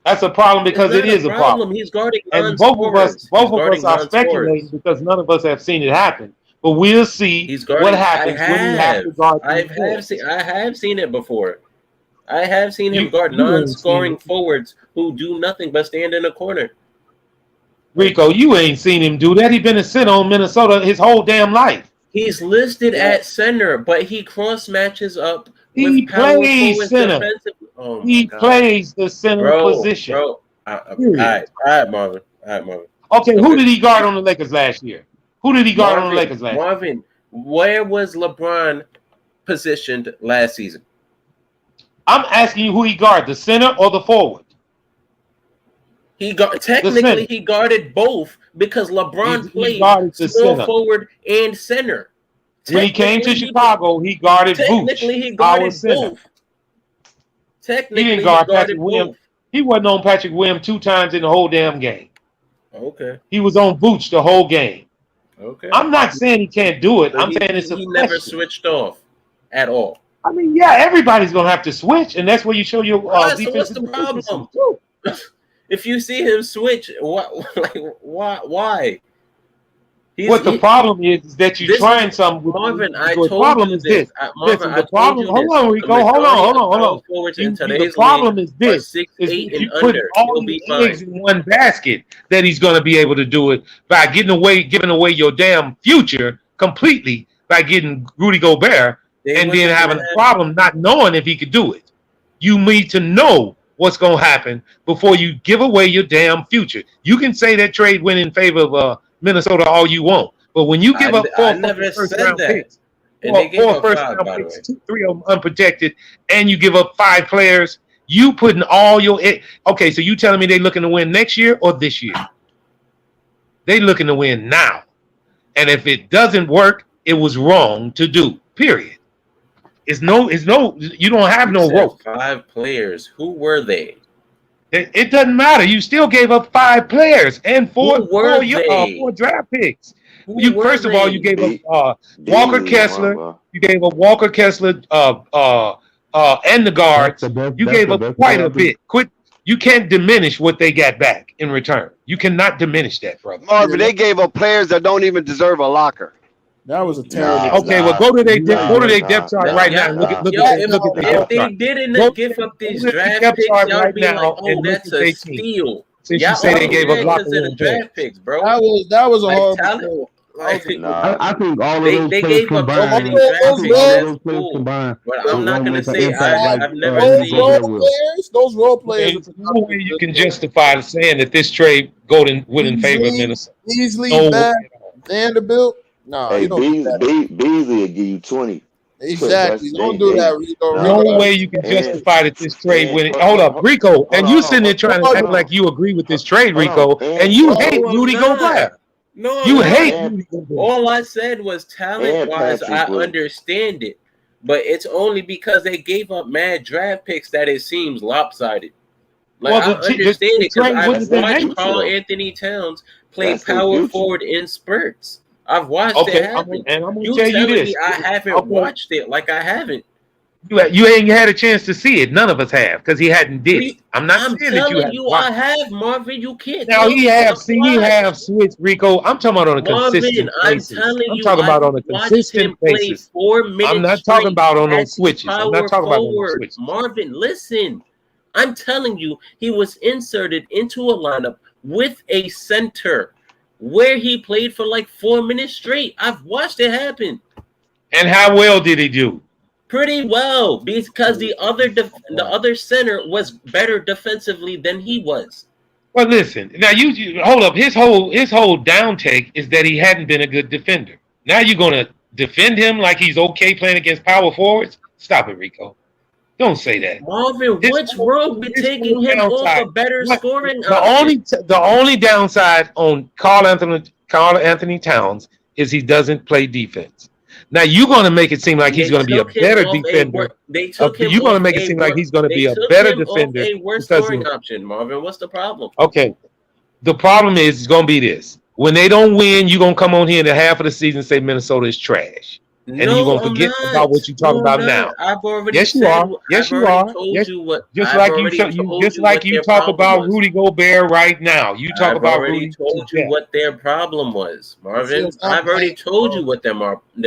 That's a problem It's because it not a is a problem. problem. He's guarding And both of non-scorers. He's guarding are speculating non-scorers. because none of us have seen it happen. But we'll see He's what guarding. happens when he has to guard these forwards. I have seen it before. I have seen him guard You ain't seen non-scoring it. forwards who do nothing but stand in a corner. Rico, you ain't seen him do that. He been a center on Minnesota his whole damn life. He's listed at center, but he cross matches up He with power plays forwards center. defensively. Oh my He god, plays the center bro. position. All Period. right, Marvin. Okay, who did he guard on the Lakers last year? Who did he guard on the Lakers last year? Marvin, where was LeBron positioned last season? I'm asking you who he guarded, the center or the forward? He guarded both because LeBron played small forward and center. When he came to Chicago, he guarded Technically, Vooch, he guarded our center. both. Technically, He didn't guard Patrick Williams. He wasn't on Patrick Williams 2 times in the whole damn game. Okay. He was on Vooch the whole game. Okay. I'm not saying he can't do it. So I'm saying it's a he never question. switched off at all. I mean, yeah, everybody's gonna have to switch, and that's where you show your So what's defensive the deficiencies, problem? too. If you see him switch, what? Like, why? What the problem is that you're trying something with Marvin. I the told problem you is this. this. Marvin, Listen, I the told problem. you Hold this. on, The Rico. majority of Hold power on. forwards in The today's league problem is are this: 6'8" if and you put under. all He'll your be fine. eggs in one basket, that he's going to be able to do it by giving away your damn future completely by getting Rudy Gobert, They and then wasn't having gonna a have. problem not knowing if he could do it. You need to know what's going to happen before you give away your damn future. You can say that trade went in favor of Minnesota all you want, but when you give up I four never fucking first said round that. picks, And they gave four up first 5, round by the picks, way. 3 of them unprotected, and you give up 5 players, you putting all your okay. So you telling me they looking to win next year or this year? They looking to win now, and if it doesn't work, it was wrong to do. Period. It's no. You don't have You no said rope. 5 players. Who were they? It doesn't matter. You still gave up 5 players and Who were 4 they? draft picks. Who were First of all, you they? gave Be- up Walker Beasley and Kessler. Lonzo. You gave up Walker Kessler, and the guards. You That's gave the up best quite a draft pick. bit. Quit. You can't diminish what they got back in return. You cannot diminish that, brother. Marvin, they gave up players that don't even deserve a locker. That was a terrible. Okay, well, go to their depth chart right now and look at If they chart. didn't give up these Go to the draft depth picks, chart y'all right be now like, "Oh, and look that's at a their team. steal." Since you Y'all say they gave up only locker because of the room draft picks. picks, bro. That was a Like horrible. talent. Like, I think all of those they players gave up so combined. many draft I think picks. all of That's those players cool, combined but I'm not won't gonna make an say impact like I've never Those Rudy seen. role Gobert will. players, those role players. There's no way you can justify saying that this trade went in favor of Minnesota. Beasley, No Bad, way at all. Vanderbilt. No, Hey, you don't do that. Beasley will give you 20. Exactly. Don't do that, Rico. No Rico. way you can justify that this trade and went. Hold up, Rico, and you sitting there trying to act like you agree with this trade, Rico, and you hate No, I'm Rudy not. Gobert. No, I'm You not. hate Rudy Gobert. All I said was talent wise, Patrick I was- understand it, but it's only because they gave up mad draft picks that it seems lopsided. Like Well, I the understand it because trade I've wouldn't have been watched made. Carl Anthony Towns play That's their power future. forward in spurts. I've watched Okay, it happen. and I'm gonna You tell you telling this. me I haven't Okay. watched it like I haven't? You ain't had a chance to see it. None of us have because he hadn't did it. I'm not saying that you telling haven't you watched I have, Marvin. You can't. Now tell he me have I've he watched. have switched Rico. I'm talking about on a Marvin, consistent I'm basis. telling I'm you, talking about I on a watched consistent him play basis. 4 minutes I'm not talking straight about on as those switches. I'm not power talking about on those forward. switches. Marvin, listen. I'm telling you, he was inserted into a lineup with a center where he played for like 4 minutes straight. I've watched it happen. And how well did he do? Pretty well, because the other center was better defensively than he was. Well, listen. Now you hold up. His whole down take is that he hadn't been a good defender. Now you're gonna defend him like he's okay playing against power forwards? Stop it, Rico. Don't say that. Marvin, what's wrong with taking him off a better scoring option? The only downside on Carl Anthony Towns is he doesn't play defense. Now you're going to make it seem like he's going to be a better defender. You're going to make it seem like he's going to be a better defender a worse because scoring option, Marvin. What's the problem? Okay, the problem is it's going to be this: when they don't win, you're going to come on here in the half of the season and say Minnesota is trash. And you're gonna forget about what you're talking about now. I've already Yes, you said, are. Yes, you are. Told you what, just I've like you talk about Rudy Gobert right now. You talk I've about already Rudy told you what their problem was, Marvin. I've already told you what their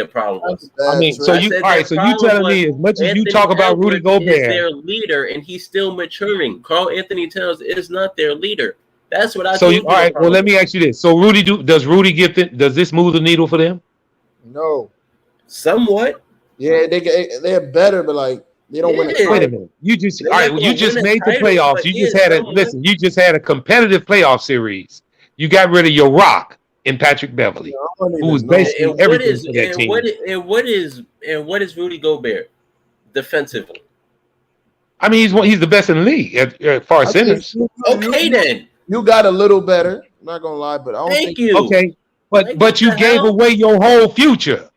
problem was. I mean, so you all right? So you telling me as much as you talk about Rudy Gobert, is their leader, and he's still maturing. Carl Anthony Towns is not their leader. That's what I. So all right. Well, let me ask you this: so Rudy, does Rudy does this move the needle for them? No. Somewhat. Yeah, they're better, but like they don't win. Wait a minute. You just all right. You just made the playoffs. You just had You just had a competitive playoff series. You got rid of your rock in Patrick Beverly, who was basically everything for that team. What is Rudy Gobert defensively? I mean, he's the best in the league as far as centers. Okay, then you got a little better. I'm not gonna lie, but I don't think you. Okay, but you gave away your whole future.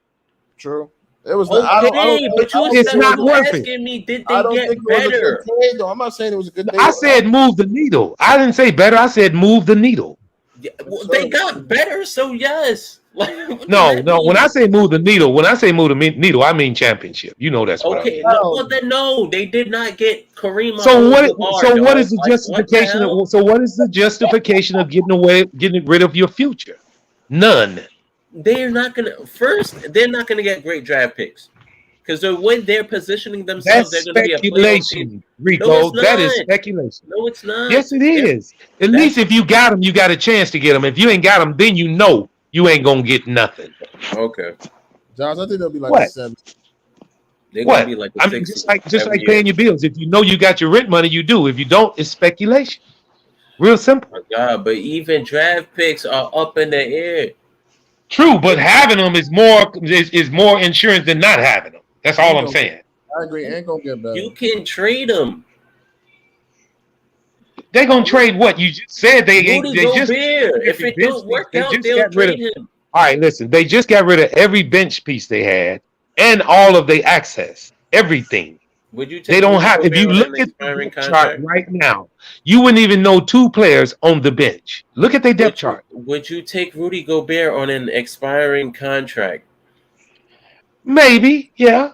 True. It was okay, it's not worth it. Asking me, did they get better? Trade, though. I'm not saying it was a good thing. I said move the needle. I didn't say better. I said move the needle. Yeah, well, they got better, so yes. No. When I say move the needle, I mean championship. You know that's what I Okay, mean. well then no, they did not get Kareem So what? Abdul-Jabbar, What dog. is the Like, what the justification? hell? So what is the justification of getting rid of your future? None. They're not gonna get great draft picks. Because the way they're positioning themselves, That's they're gonna be a playoff team. speculation, No, it's Rico. That is not. speculation. No, it's not. Yes, it is. At That's least if you got them, you got a chance to get them. If you ain't got them, then you know you ain't gonna get nothing. okay. Josh, I think they'll be like What? a 7. They're gonna What? be like I a mean, 6 just every like paying year. your bills. If you know you got your rent money, you do. If you don't, it's speculation. Real simple. Oh my God, but even draft picks are up in the air. True, but having them is more insurance than not having them. That's all I'm saying. I agree. Ain't gonna get better. You can trade them. They're gonna trade what? You just said they ain't. Rudy They just Gobert. If it don't work out, they'll trade him. All right, listen. They just got rid of every bench piece they had and all of their access, everything. Would you take They don't Rudy have. If Gobert you on look an at the expiring depth chart contract? right now, you wouldn't even know 2 players on the bench. Look at their depth chart. Would you take Rudy Gobert on an expiring contract? Maybe, yeah.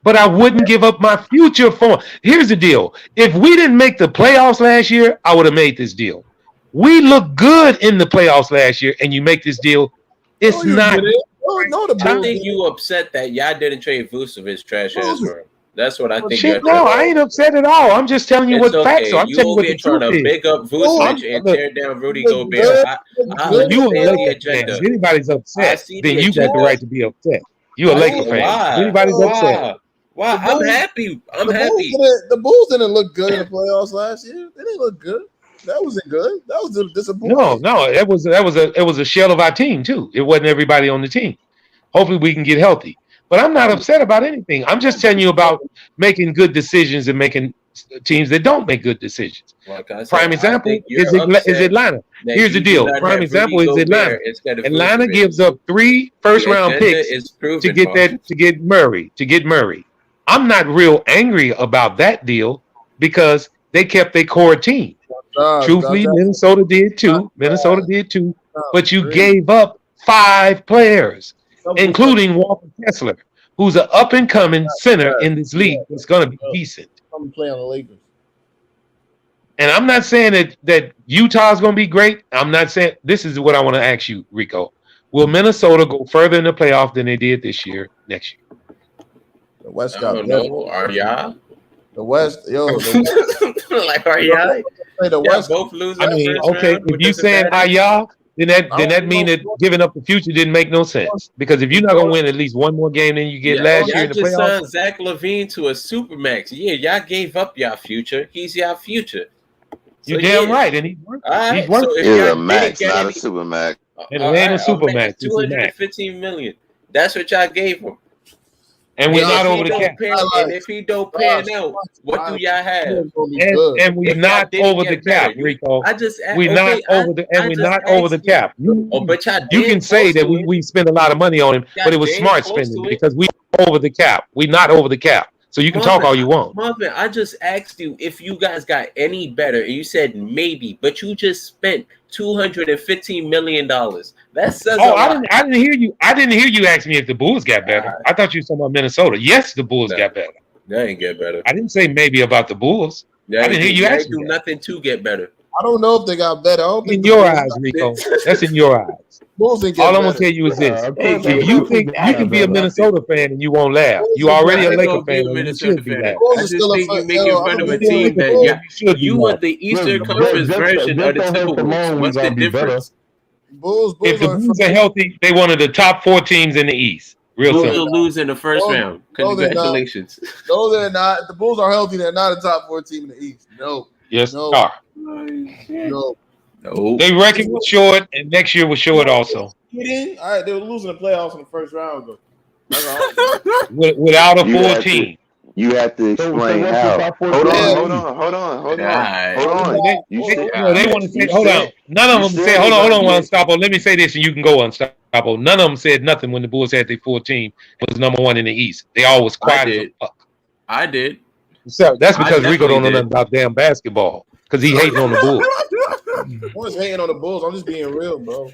But I wouldn't give up my future for him. Here's the deal. If we didn't make the playoffs last year, I would have made this deal. We look good in the playoffs last year, and you make this deal. It's not. I think you upset that y'all didn't trade Vucevic trash ass for him. That's what I think. Shit, no, I ain't upset at all. I'm just telling you It's what facts are. I'm You telling you over what here the trying truth to is. big up Vucevic and tear down Rudy Gobert. I You understand a the Laker fan. agenda. If anybody's I upset, see then the you got the agenda. right to be upset. You a Laker fan. Why? If anybody's upset. Why? I'm happy. I'm happy. The Bulls didn't look good in the playoffs last year. They didn't look good. That wasn't good. That was disappointing. No, it was a shell of our team too. It wasn't everybody on the team. Hopefully we can get healthy. But I'm not upset about anything. I'm just telling you about making good decisions and making teams that don't make good decisions. Like I said, Prime I example think you're is upset Atlanta. that Here's the you do deal. not Prime have example Rudy is Atlanta. Gobert instead of Atlanta Vucevic. gives up 3 The first-round agenda picks is to proven, get boss. to get Murray. I'm not real angry about that deal because they kept their core team. Truthfully, Minnesota did too. But you gave up 5 players, including Walker Kessler, who's an up-and-coming center in this league that's going to be decent. Come play on the Lakers. And I'm not saying that Utah's going to be great. I'm not saying – this is what I want to ask you, Rico. Will Minnesota go further in the playoff than they did this year, next year? The West I got don't better. know. Are y'all? The West, Like, are y'all? The West both lose. I mean, okay, if you saying y'all, then that mean that giving up the future didn't make no sense. Because if you're not gonna win at least one more game than you get last year in the just playoffs, signed Zach LaVine to a supermax. Yeah, y'all gave up y'all future. He's y'all future. you're damn right, and he's working. All right, He's working. so if It's a y'all didn't max, get not any, a super max. And it ain't a super max. It's a max. 215 million. That's what y'all gave him. And we're And not if over he the don't cap. pan- and if he don't pan out, what do y'all have? And we're If y'all not didn't over the get better, cap, Rico. I just We're not over the cap. But y'all You damn can say close that to it. we spent a lot of money on him, Y'all but it was damn smart close spending to it. because we over the cap. We're not over the cap. So you can talk all you want. Marvin, I just asked you if you guys got any better, and you said maybe, but you just spent $215 million. That says a lot. I didn't hear you. I didn't hear you ask me if the Bulls got better. I thought you were talking about Minnesota. Yes, the Bulls got better. They ain't get better. I didn't say maybe about the Bulls. I didn't hear you ask do me. nothing to get better. I don't know if they got better. I don't think In the your Bulls eyes, got Rico. better. That's in your eyes. Bulls didn't get All I'm better. gonna tell you is this: Hey, if you think you can be a Minnesota fan and you won't laugh, you already a Laker fan and you should be laughing. I just think you making fun of a team that you are the Eastern Conference version of the Timberwolves. What's the difference? If the Bulls are healthy, they one of the top 4 teams in the East. Real Bulls simple. will lose in the first round. Congratulations. No, they're not. If the Bulls are healthy, they're not a top 4 team in the East. No. Yes, no. they are. No. They record was short, and next year was short also. Kidding? All right, they were losing the playoffs in the first round though. Without a full team. You have to explain how. Hold on. They want to say, hold on. None of them said, hold on, Unstoppable. Let me say this, and you can go, Unstoppable. None of them said nothing when the Bulls had their full team. Was number 1 in the East. They always quiet as a fuck. I did. So that's because Rico don't know nothing about damn basketball. Because he hating on the Bulls. I'm just hating on the Bulls. I'm just being real, bro.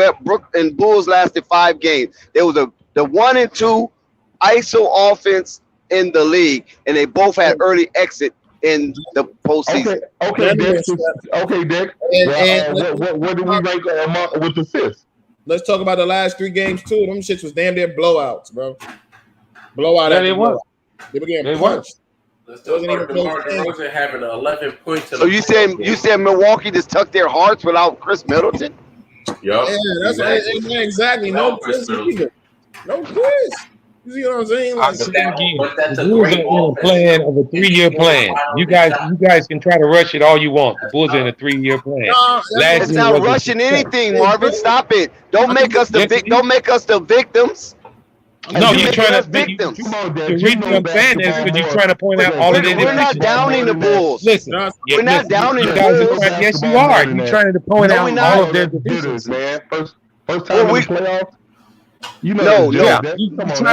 where Brook and Bulls lasted 5 games. There was the 1 and 2 ISO offense in the league, and they both had early exit in the postseason. Okay, Dick. Okay, Dick. What do we rank with assists? Let's talk about the last 3 games too. Them shits was damn near blowouts, bro. Blowout after blowout. They were getting punched. Let's talk about DeMar DeRozan having 11 points. So you said Milwaukee just tucked their hearts without Chris Middleton? Yup. Yeah, that's exactly. No Chris either. No Chris. You see what I'm saying? Like, the Bulls are in a plan of a 3-year plan. You guys can try to rush it all you want. The Bulls are in a 3-year plan. It's not rushing anything, Marvin. Stop it. Don't make us the victims. No, you're trying to victims. The reason I'm saying is because you're trying to point out all of the. We're not downing the Bulls. Listen, we're not downing the Bulls. Yes, you are. You're trying to point out all of their divisions, man. First time in the playoffs. You know, What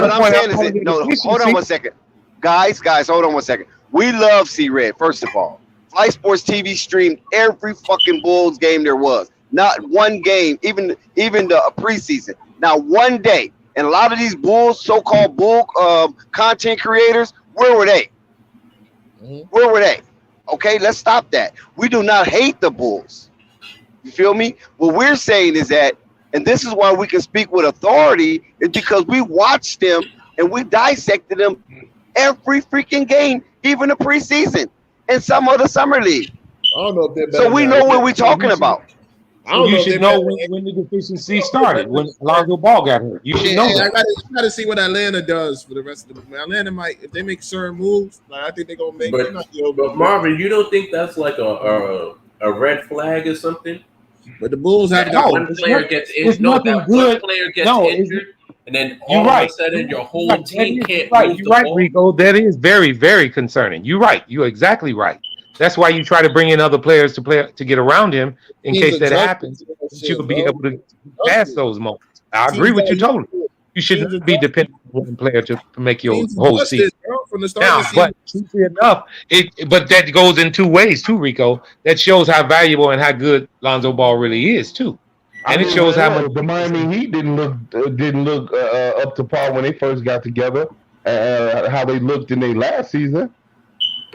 I'm saying is, hold on 1 second, guys. Hold on 1 second. We love C-Red. First of all, Flight Sports TV streamed every fucking Bulls game there was. Not one game, even the preseason. Not one day. And a lot of these Bulls, so-called Bull content creators, where were they? Where were they? Okay, let's stop that. We do not hate the Bulls. You feel me? What we're saying is that, and this is why we can speak with authority, is because we watched them and we dissected them every freaking game, even the preseason and some of the summer league. I don't know if they're better. So we know what we're talking about. You should know when the deficiency started, when Lonzo Ball got hurt. You should know that. I got to see what Atlanta does for the rest of the. Atlanta might, if they make certain moves, like I think they're gonna make. But Marvin, you don't think that's like a red flag or something? But the Bulls have one player gets injured. No, that one player gets injured, and then all of a sudden your whole team can't move the ball. Rico. That is very, very concerning. You're right. You're exactly right. That's why you try to bring in other players to get around him in case that happens. You'll be able to pass those moments. I agree with you totally. You shouldn't be dependent on one player to make your whole season. Now, but truthfully enough, but that goes in 2 ways too, Rico. That shows how valuable and how good Lonzo Ball really is too, and it shows how much the Miami Heat didn't look up to par when they first got together. How they looked in their last season.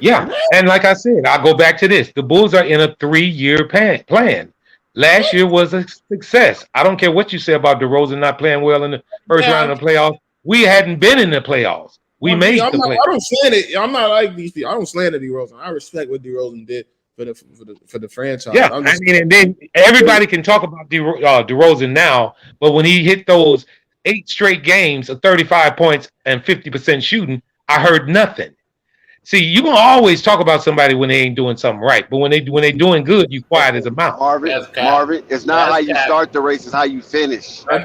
Yeah, and like I said, I'll go back to this. The Bulls are in a 3-year plan. Last year was a success. I don't care what you say about DeRozan not playing well in the first round of the playoffs. We hadn't been in the playoffs. We made the playoffs. I don't slander it. I'm not like these people. I don't slander DeRozan. I respect what DeRozan did for the franchise. Yeah, I mean, and then everybody can talk about DeRozan now, but when he hit those 8 straight games of 35 points and 50% shooting, I heard nothing. See, you're gonna always talk about somebody when they ain't doing something right, but when they doing good, you quiet as a mouse. Marvin, it's not how you start the race; it's how you finish. I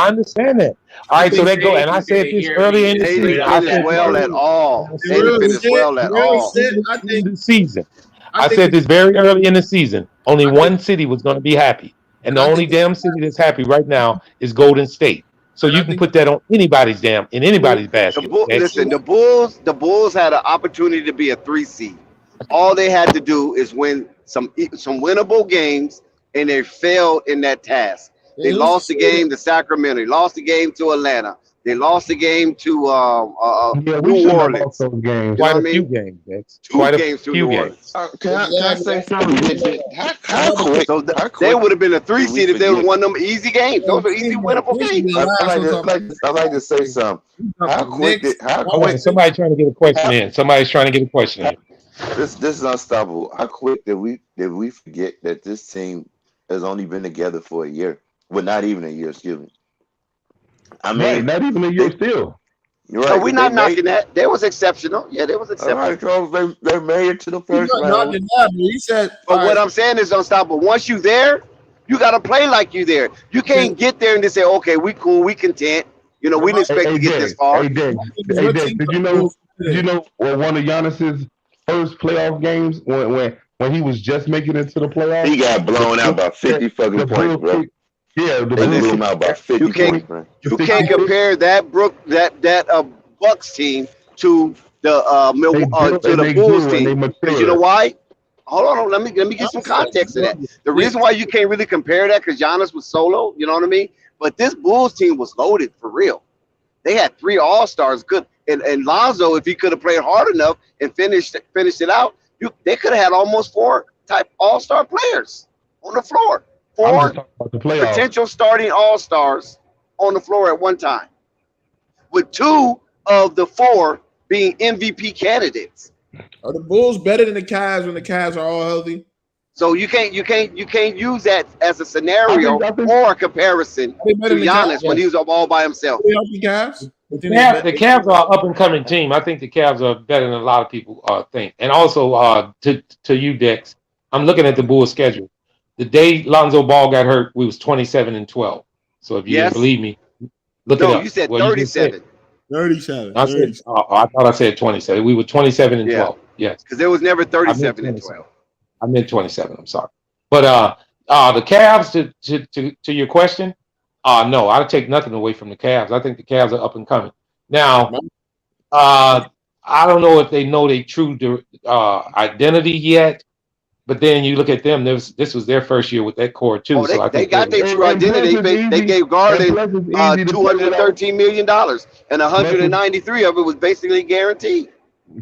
understand that. All right, so they go, and I said this early in the season. I said well at all. They didn't finish well at all. The season. I said this very early in the season. Only one city was going to be happy, and the only damn city that's happy right now is Golden State. So you can put that on anybody's basket. Listen, the Bulls had an opportunity to be a 3 seed. All they had to do is win some winnable games, and they failed in that task. They lost the game to Sacramento. They lost the game to Atlanta. They lost the game to New Orleans. Quite a few games. Two games to New Orleans. Can I say something? How quick? They would have been a 3 seed if they would have won them easy games. Those are easy winnable games. I like to say something. How quick? Somebody trying to get a question in. Somebody's trying to get a question in. This is unstoppable. How quick did we forget that this team has only been together for a year? Well, not even a year. Excuse me. I mean, not even a year still. You're right. So we're not knocking that. They was exceptional. Yeah, they was exceptional. They made it to the first round. But what I'm saying is unstoppable. Once you there, you got to play like you there. You can't get there and just say, okay, we cool, we content. You know, we didn't expect to get this far. Hey, Dick, did you know one of Giannis's first playoff games when he was just making it to the playoffs? He got blown out by 50 fucking points, bro. Yeah, they blew him out by 50 points, man. You can't compare that Bucks team to the Bulls team. Because you know why? Hold on, let me get some context to that. The reason why you can't really compare that because Giannis was solo, you know what I mean? But this Bulls team was loaded for real. They had 3 All-Stars. Good, and Lonzo, if he could have played hard enough and finished it out, they could have had almost 4 type All-Star players on the floor. I'm just 4 talking about the playoffs. potential starting All-Stars on the floor at one time, with 2 of the 4 being MVP candidates. Are the Bulls better than the Cavs when the Cavs are all healthy? So you can't use that as a scenario or a comparison to Giannis when he was all by himself. The Cavs? The Cavs are an up and coming team. I think the Cavs are better than a lot of people think. And also to you, Dex, I'm looking at the Bulls schedule. The day Lonzo Ball got hurt, we was 27-12. So if you didn't believe me, look it up. No, you said 37. 37. I thought I said 27. We were 27-12. Yes. Because there was never 37-12. I meant 27. I'm sorry. But the Cavs, to your question, no, I'd take nothing away from the Cavs. I think the Cavs are up and coming. Now, I don't know if they know their true identity yet, but then you look at them. This was their first year with that core too. So they got their true identity. They gave Garland $213 million, and 193 of it was basically guaranteed.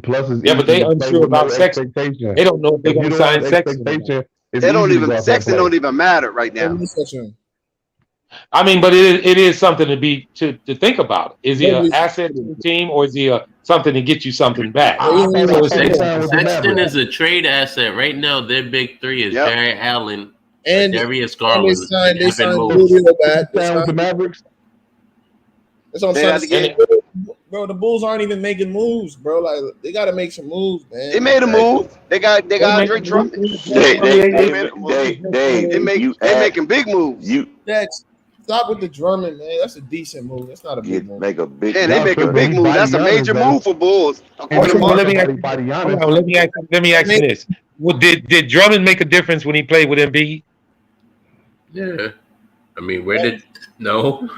Plus, but they unsure about Sexton. They don't know if they're going to sign Sexton. Sexton don't even matter right now. I mean, but it is something to think about. Is he an asset to the team, or is he something to get you something back? Sexton is a trade asset right now. Their big 3 is Barry Allen and Darius Garland. They signed Julio back. With the Mavericks. That's what I'm saying. Bro, the Bulls aren't even making moves, bro. Like, they got to make some moves, man. They made a move. They got Andre Drummond. They making big moves. Stop with the Drummond, man. That's a decent move. That's not a big move. They make a big move. That's a major move for Bulls. Let me ask you this: did Drummond make a difference when he played with Embiid? Yeah, I mean, no?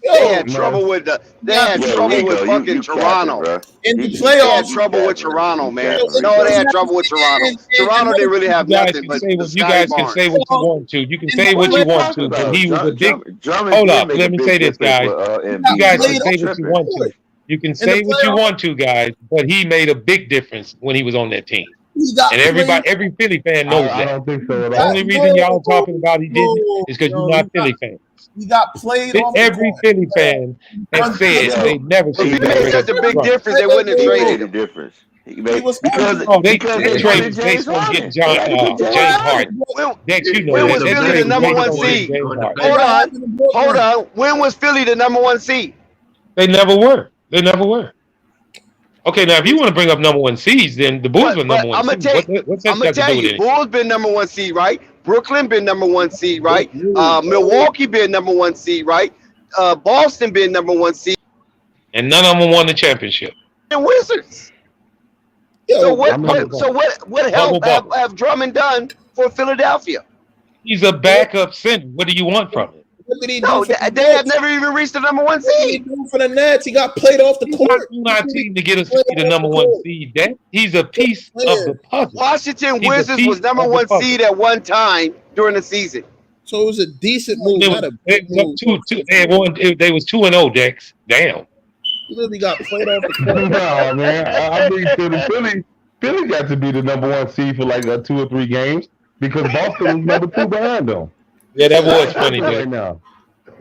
They had trouble with fucking Toronto. In the They playoffs, had trouble with Toronto, man. No, they had trouble with Toronto. Toronto didn't really have nothing but you guys can say what you want to. You can say what you want to, but he was a big. Hold up, let me say this, guys. You guys can say what you want to. You can say what you want to, guys, but he made a big difference when he was on that team. And every Philly fan knows that. I don't think so. The only reason y'all talking about he didn't is because you're not Philly fans. He got played off. Every Philly fan has said they never seen him. If he made such a big difference, they wouldn't have traded him. They traded based on getting James Harden. When was Philly the number 1 seed? Hold on. When was Philly the number 1 seed? They never were. Okay, now if you want to bring up number 1 seeds, then the Bulls were number 1 seed. I'm gonna tell you, Bulls been number 1 seed, right? Brooklyn been number 1 seed, right? Milwaukee been number 1 seed, right? Boston been number 1 seed, and none of them won the championship. And Wizards. So what help have Drummond done for Philadelphia? He's a backup center. What do you want from him? What did he do? No, they have never even reached the number 1 seed. For the Nets, he got played off the court. He's not team to get us to the number 1 seed. He's a piece of the puzzle. Washington Wizards was number 1 seed at one time during the season. So it was a decent move, not a big move. They was 2-0, Dex. Damn. He literally got played off the court. No, man. I think Philly got to be the number 1 seed for like 2 or 3 games because Boston was number 2 behind them. Yeah, that was funny, right now.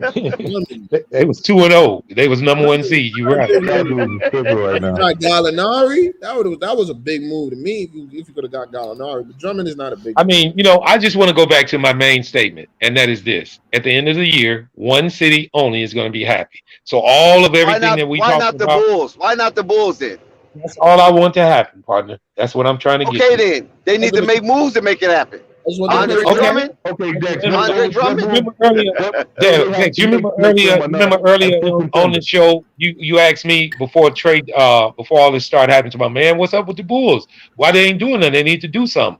They was 2-0. They was number 1 seed. You right. Right now. Gallinari, that was a big move to me. If you could have got Gallinari, but Drummond is not a big. I mean, I just want to go back to my main statement, and that is this: at the end of the year, 1 city only is going to be happy. So all of everything that we talked about. Why not the Bulls? Why not the Bulls then? That's all I want to happen, partner. That's what I'm trying to get. Okay, then they need to make moves to make it happen. Andre Drummond. Okay, Dex. Andre Drummond. Remember earlier on the show, you asked me before all this started happening to my man, what's up with the Bulls? Why they ain't doing nothing? They need to do something.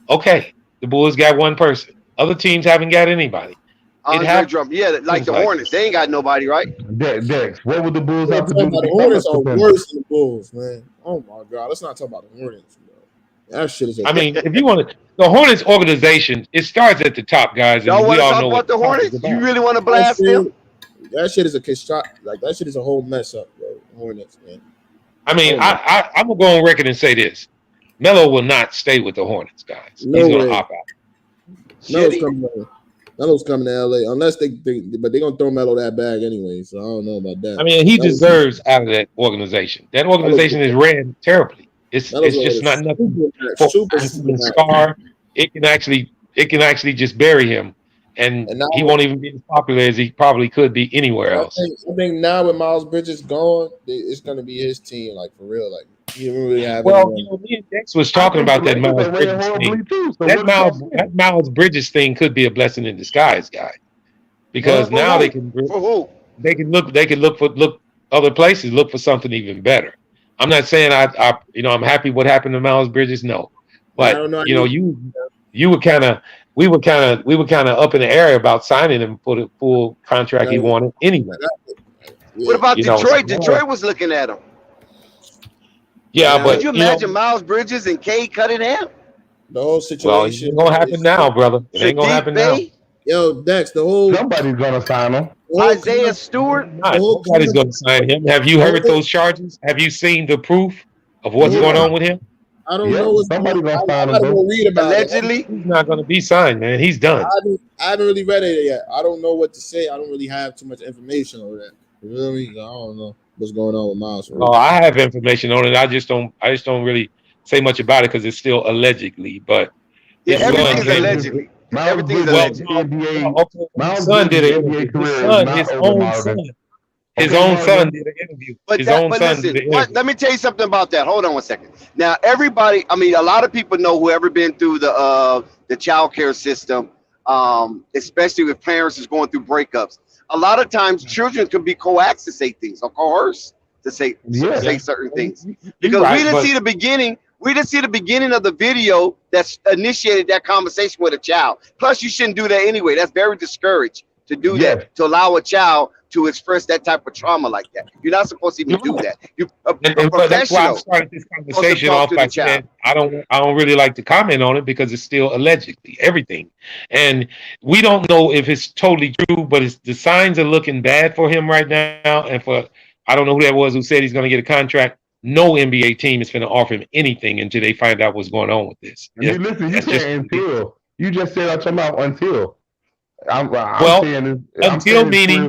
Okay, the Bulls got 1 person. Other teams haven't got anybody. Andre Drummond, like the Hornets, they ain't got nobody, right? Dex, what would the Bulls have to do? The Hornets are worse than the Bulls, man. Oh my God, let's not talk about the Hornets. That shit is. I mean, if you want to, the Hornets organization, it starts at the top, guys. Y'all want to talk about the Hornets? You really want to blast them? that shit is a like that shit is a whole mess up, bro. Hornets, man. I mean, I'm gonna go on record and say this: Melo will not stay with the Hornets, guys. No He's way. gonna opt out. Melo's coming to LA unless but they're gonna throw Melo that bag anyway. So I don't know about that. I mean, he deserves out of that organization. That organization is ran terribly. It's just not nothing for the star. It can actually just bury him, and he won't even be as popular as he probably could be anywhere else. I think now with Miles Bridges gone, it's gonna be his team, like for real. Like he didn't really have. Well, me and Dex was talking about that Miles Bridges thing. That Miles Bridges thing could be a blessing in disguise, guy, because now they can look other places, look for something even better. I'm not saying I'm happy what happened to Miles Bridges, no, but we were kind of up in the air about signing him for the full contract he wanted anyway. What about Detroit? Detroit was looking at him. Yeah, but could you imagine Miles Bridges and Cade Cunningham? The whole situation. Well, it ain't gonna happen now, brother. It ain't gonna happen now. Yo, Dex, somebody's gonna sign him. Isaiah Stewart. Nobody's gonna sign him. Have you heard those charges? Have you seen the proof of what's going on with him? I don't know what's somebody gonna sign him. I gotta read about allegedly. He's not gonna be signed, man. He's done. I haven't really read it yet. I don't know what to say. I don't really have too much information on that. You know what I mean? I don't know what's going on with Miles. Oh, I have information on it. I just don't really say much about it because it's still allegedly. But everything's allegedly. Everything's allegedly. His son did an interview. His own son did an interview. Let me tell you something about that. Hold on one second. Now, everybody, I mean, a lot of people know who ever been through the child care system, especially if parents is going through breakups. A lot of times, children can be coaxed to say things or coerced to say certain things because we didn't see the beginning. We didn't see the beginning of the video that's initiated that conversation with a child. Plus, you shouldn't do that anyway. That's very discouraged to do that, to allow a child to express that type of trauma like that. You're not supposed to even do that. That's why I started this conversation off by saying I don't really like to comment on it because it's still allegedly everything, and we don't know if it's totally true. But the signs are looking bad for him right now, and for I don't know who that was who said he's going to get a contract. No NBA team is going to offer him anything until they find out what's going on with this. Listen, you said until. You just said I'm talking about until. Until meaning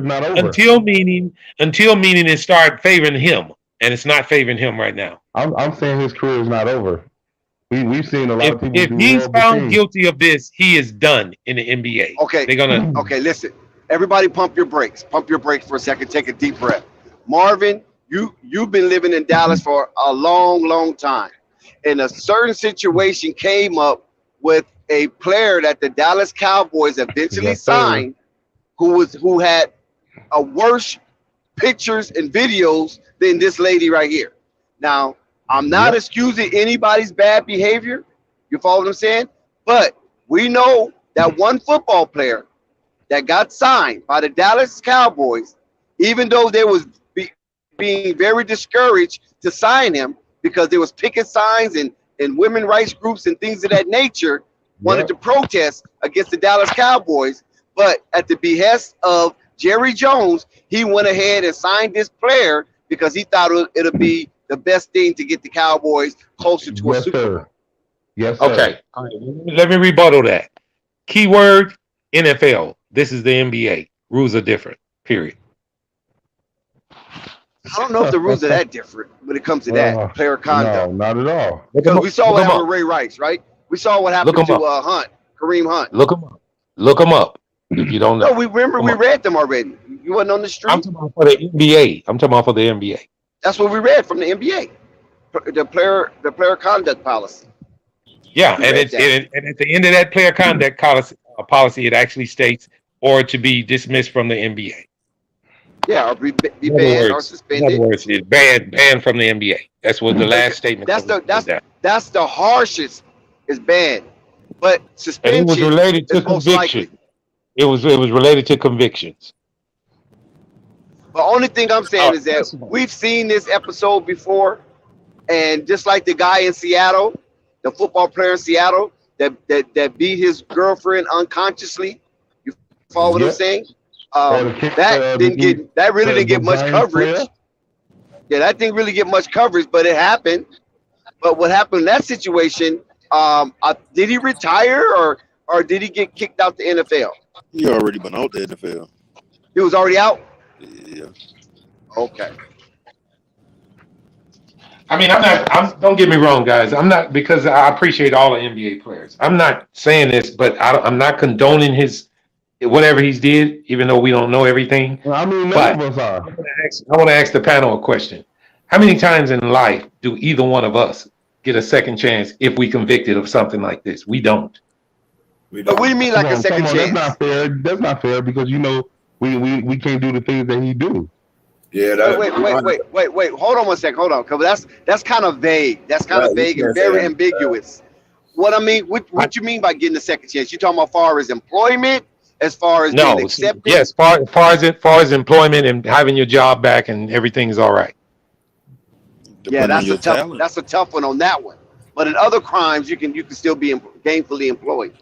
it start favoring him, and it's not favoring him right now. I'm saying his career is not over. We've seen a lot of people. If he's found guilty of this, he is done in the NBA. Okay, they're gonna. Okay, listen, everybody, pump your brakes. Pump your brakes for a second. Take a deep breath. Marvin, you've been living in Dallas for a long time, and a certain situation came up with a player that the Dallas Cowboys eventually signed, who had a worse pictures and videos than this lady right here. Now, I'm not excusing anybody's bad behavior. You follow what I'm saying? But we know that one football player that got signed by the Dallas Cowboys, even though they was being very discouraged to sign him because there was picket signs and women rights groups and things of that nature, wanted to protest against the Dallas Cowboys, but at the behest of Jerry Jones, he went ahead and signed this player because he thought it'll be the best thing to get the Cowboys closer to a Super Bowl. Yes, sir. Okay. All right. Let me rebuttal that. Keyword NFL. This is the NBA. Rules are different. Period. I don't know if the rules are that different when it comes to that player conduct. No, not at all. Because we saw what happened with Ray Rice, right? We saw what happened to Kareem Hunt. Look him up. If you don't know. No, we read them already. You wasn't on the street. I'm talking about for the NBA. I'm talking about for the NBA. That's what we read from the NBA. The player conduct policy. Yeah, and at the end of that player conduct policy, it actually states or to be dismissed from the NBA. Yeah, or be banned or suspended. In other words, it's banned from the NBA. That's what the last statement. That's the harshest. Is banned, but suspension. And it was related to conviction. It was related to convictions. The only thing I'm saying is that we've seen this episode before, and just like the guy in Seattle, the football player in Seattle that beat his girlfriend unconsciously. You follow what I'm saying? That really didn't get much coverage. Player? Yeah, that didn't really get much coverage, but it happened. But what happened in that situation? Did he retire or did he get kicked out the NFL? He already been out the NFL. He was already out. Yeah. Okay. I mean, don't get me wrong, guys. I'm not, because I appreciate all the NBA players. I'm not saying this, but I'm not condoning whatever he's did, even though we don't know everything. I mean, but none of us are. I want to ask the panel a question. How many times in life do either one of us get a second chance if we convicted of something like this? We don't. But what do you mean, like a second chance? That's not fair. That's not fair because we can't do the things that he do. Yeah. Wait. Hold on one second. Hold on, because that's kind of vague. That's kind of vague and very ambiguous. What I mean, what you mean by getting a second chance? You talking about far as employment, as far as being accepted? Yes, far as employment and having your job back and everything is all right. Yeah, that's a tough one on that one. But in other crimes, you can still be gainfully employed.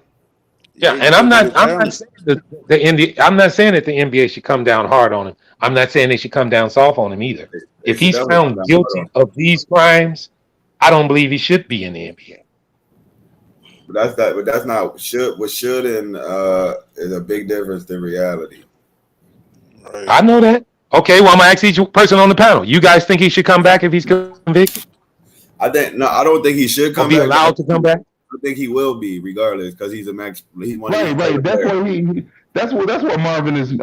Yeah, and I'm not saying that I'm not saying that the NBA should come down hard on him. I'm not saying they should come down soft on him either. If he's found guilty of these crimes, I don't believe he should be in the NBA. But that's not should. What should and is a big difference than reality. Right. I know that. Okay, well, I'm gonna ask each person on the panel. You guys think he should come back if he's convicted? I don't think he should come back. Be allowed to come back? I think he will be, regardless, because he's a max. Right. That's what Marvin is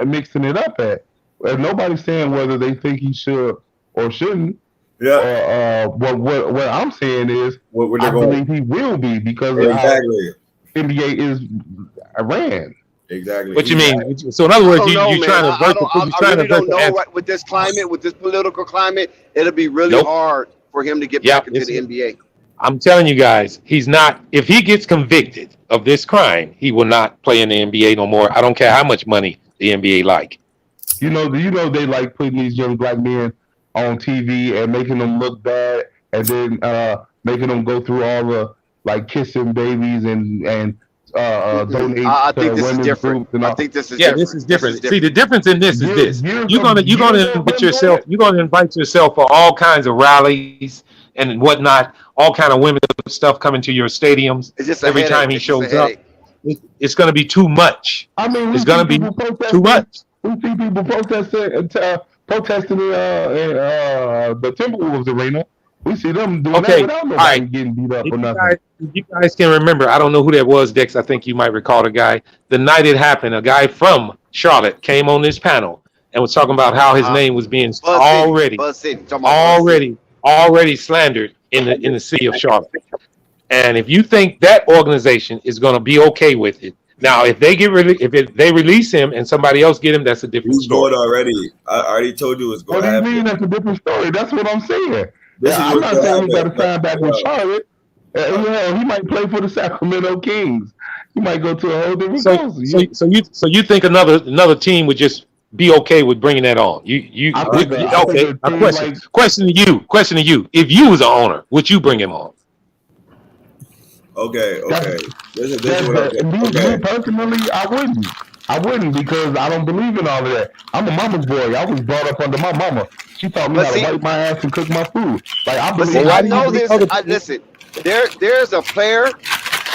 mixing it up at. Nobody's saying whether they think he should or shouldn't. Yeah. What I'm saying is, I believe he will be because of how NBA is ran. Exactly. What you mean? So in other words, you're trying to. I really don't know. Right, with this climate, with this political climate, it'll be really hard for him to get back into the NBA. I'm telling you guys, he's not. If he gets convicted of this crime, he will not play in the NBA no more. I don't care how much money the NBA like. You know they like putting these young black men on TV and making them look bad, and then making them go through all the kissing babies and donate. I think this is different. This is different. See, the difference in this is this: you're gonna invite yourself for all kinds of rallies and whatnot, all kind of women stuff coming to your stadiums every time he shows up. It's going to be too much. I mean, it's going to be too much. We see people protesting in the Timberwolves arena. We see them doing that without nobody getting beat up or nothing. You guys can remember, I don't know who that was, Dex. I think you might recall the guy. The night it happened, a guy from Charlotte came on this panel and was talking about how his name was being already slandered in the city of Charlotte. And if you think that organization is going to be okay with it, now if they they release him and somebody else get him, that's a different story. Already, I already told you it's going to happen. What do you mean that's a different story? That's what I'm saying. I'm not saying he got to sign back with Charlotte. He might play for the Sacramento Kings. He might go to a whole different coast. So you think another team would just be okay with bringing that on? Question to you. If you was an owner, would you bring him on? Okay. Me personally, I wouldn't because I don't believe in all of that. I'm a mama's boy. I was brought up under my mama. She taught me how to wipe my ass and cook my food. I believe. I know this. Listen, there's a player,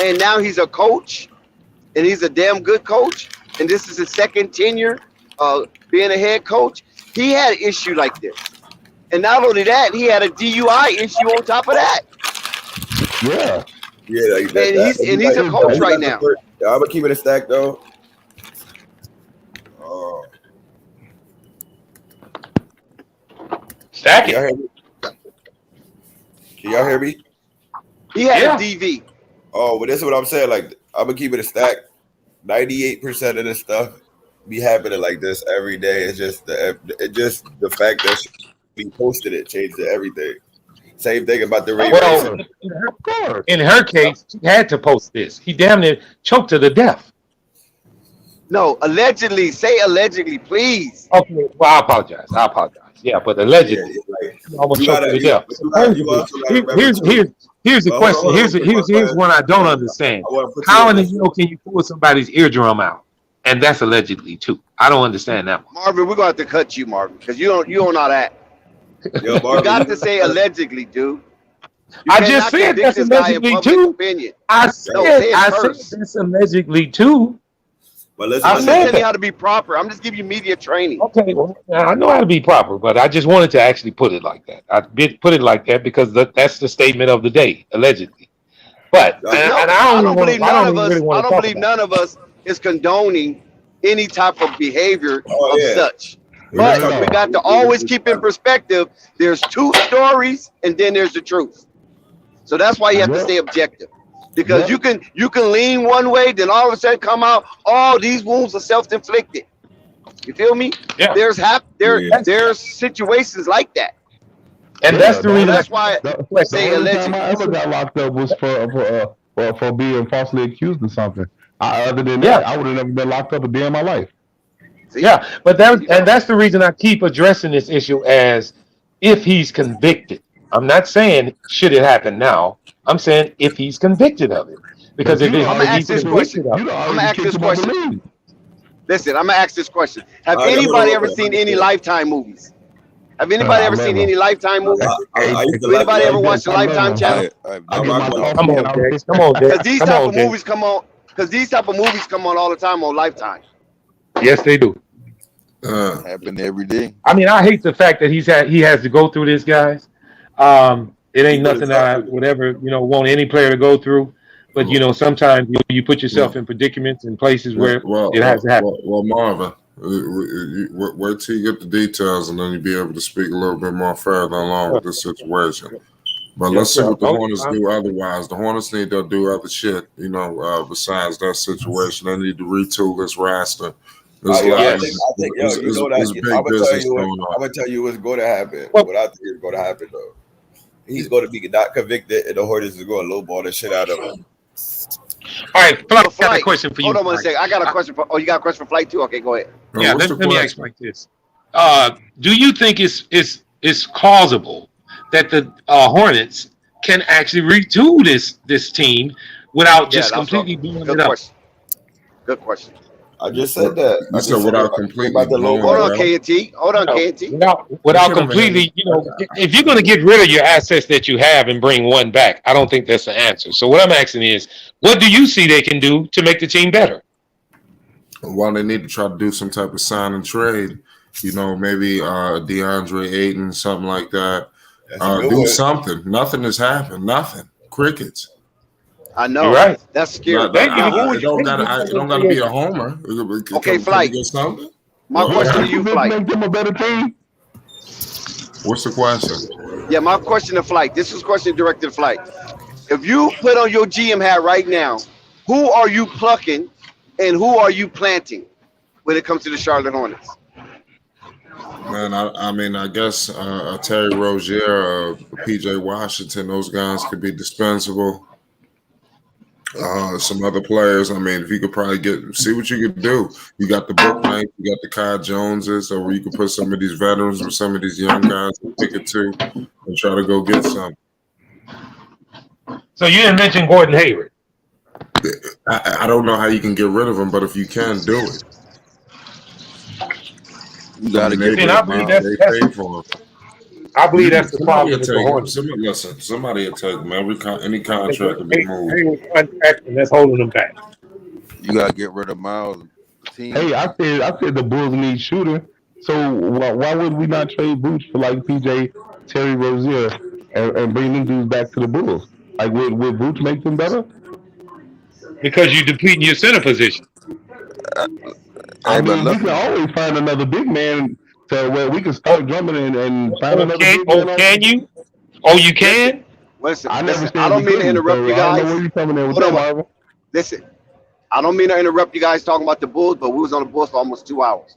and now he's a coach, and he's a damn good coach. And this is his second tenure being a head coach. He had an issue like this, and not only that, he had a DUI issue on top of that. Yeah. And he's a coach right now. I'm gonna keep it a stack though. Stack it. Can y'all hear me? He had a DV. Oh, but this is what I'm saying. I'm gonna keep it a stack. 98% of this stuff be happening like this every day. It's just the fact that she posted it changed everything. Same thing about the rape. Well, in her case, she had to post this. He damn near choked her to death. No, allegedly. Say allegedly, please. Okay, well, I apologize. Yeah, but allegedly, almost choked her to death. Here's the question. Here's one I don't understand. How in the hell can you pull somebody's eardrum out? And that's allegedly too. I don't understand that one. Marvin, we're gonna have to cut you, Marvin, because you don't know that. Yo, You Marvin, got to say allegedly, dude. You I just cannot said convict that's this guy in allegedly public too. opinion. I No, said say it first. that's allegedly too. but listen, I I'm just said telling you that. how to be proper. I'm just giving you media training. Okay, well, I know how to be proper, but I just wanted to actually put it like that. I did put it like that because that's the statement of the day, allegedly. But No, and I I don't don't want believe to. I none don't of even us. really I want to don't talk believe about it. none of us is condoning any type of behavior oh of yeah, such. we're not But talking we about. got to always keep in perspective. There's two stories, and then there's the truth. So that's why you have to stay objective. Because you can lean one way, then all of a sudden come out, oh, these wounds are self-inflicted. You feel me? Yeah. Yeah. There's situations like that. And that's Yeah, the the reason only That's why the, we the say only time I allegedly. ever got locked up was for being falsely accused of something. Other than Yeah. that, I would have never been locked up a day in my life. See? Yeah, but There you go. that's the reason I keep addressing this issue as if he's convicted. I'm not saying should it happen now. I'm saying if he's convicted of it, because But you I'm gonna if ask he's this question. convicted of you it, done I'm gonna already ask kicked this him out the question. league. Listen, I'm gonna ask this question. Have All right, hold on, anybody hold ever on. seen any Lifetime movies? Have anybody I ever love seen him. any Lifetime movies? I used to Do like anybody ever love. watch the I love Lifetime him. channel? I I get rock my with coffee come and on, I'm Jay, come on, Jay, Because these come type on, of Jay. movies come on. Because these type of movies come on all the time on Lifetime. Yes, they do. Happen every day. I mean, I hate the fact that he has to go through this, guys. It He ain't could have nothing that I tough. would ever want any player to go through. But sometimes you put yourself Well, in predicaments and places well, where well, it has well, to happen. well, Marvin, wait till you get the details, and then you'll be able to speak a little bit more further along with this situation. But let's Yes, see sir. what the Oh, Hornets do otherwise. The Hornets need to do other shit, besides that situation. They need to retool this roster. There's a Yo, lot I of think, yes. yo, you know that. it's I'm big gonna tell business you what. going on. I'm gonna tell you what's going to happen. Well, What I think is going to happen though. He's going to be not convicted, and the Hornets is going to lowball the shit out of him. all right, Flight, So I got a Flight, question for you. hold on one Flight. second. I got a question for. Oh, you got a question for Flight too? Okay, go ahead. Yeah, What's let the me ask question? like this. Do you think it's plausible that the Hornets can actually retool this team without Yeah, just that's what. completely blowing Good it up? question. Good question. I just said that. You I said just said without they're completely about to blowing Hold it on, up. KT. Hold on, KT. I Without couldn't even hear completely, you. if you're going to get rid of your assets that you have and bring one back, I don't think that's the answer. So what I'm asking is, what do you see they can do to make the team better? Well, they need to try to do some type of sign and trade. Maybe DeAndre Ayton, something like that. That's a good Do one. something. Nothing has happened. Nothing. Crickets. I You're know. right. That's scary. Thank you. Now, who It would you? don't gotta be a homer. Okay, Can we Flight. get something? My Go question ahead. to you, This Flight. make them a better team. What's the question? Yeah, my question to Flight. This is a question directed to Flight. If you put on your GM hat right now, who are you plucking and who are you planting when it comes to the Charlotte Hornets? Man, I guess Terry Rozier, PJ Washington, those guys could be dispensable. Some other players. If you could probably see what you could do. You got the Book Knight, you got the Kai Joneses, or you could put some of these veterans with some of these young guys and pick it too and try to go get some. So you didn't mention Gordon Hayward. I don't know how you can get rid of him, but if you can, do it. You got to get rid I of believe him. They paid for him. I believe that's the Somebody problem will with the take him. Hornets. Somebody will take him. Any contract will be moved. Hayward contract, and that's holding them back. You got to get rid of Miles. The team. Hey, I said the Bulls need shooter. So why would we not trade Vooch for like PJ, Terry Rozier, and bring them dudes back to the Bulls? Like would Vooch make them better? Because you're depleting your center position. Hey, but We can always find another big man to where we can start drumming and find another big man. Can you? Oh, you can? Listen, I never said I don't we mean to couldn't, interrupt so you I don't know guys. where you coming in with Hold that, on, Marvin. listen, I don't mean to interrupt you guys talking about the Bulls, but we was on the Bulls for almost 2 hours.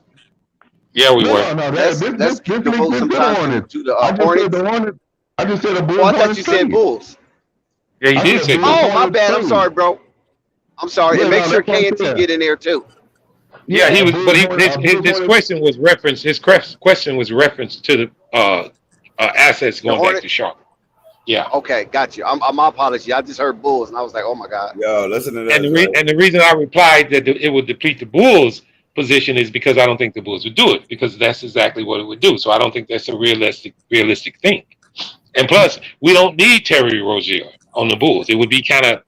Yeah, we were. No, Let's this devote league some been time Hornets. to the I just Hornets. said the Hornets. I just said the Bulls. Oh, I thought Hornets you said trade. Bulls. Yeah, you I did said say Bulls, that. Oh, my Hornets bad. I'm trade. sorry, bro. I'm sorry. Yeah, And make no, sure that's what I'm K and T saying. get in there too. Yeah, he was, Bulls, but Hornets, his Bulls, Hornets. question was reference. His question was reference to the assets The going back Hornet. to Charlotte. Yeah, Okay, got you. My apology. I just heard Bulls and I was like, oh my god. Yo, listen to this. and the reason I replied that it would deplete the Bulls position is because I don't think the Bulls would do it, because that's exactly what it would do. So I don't think that's a realistic thing. And plus, we don't need Terry Rozier on the Bulls. It would be kind of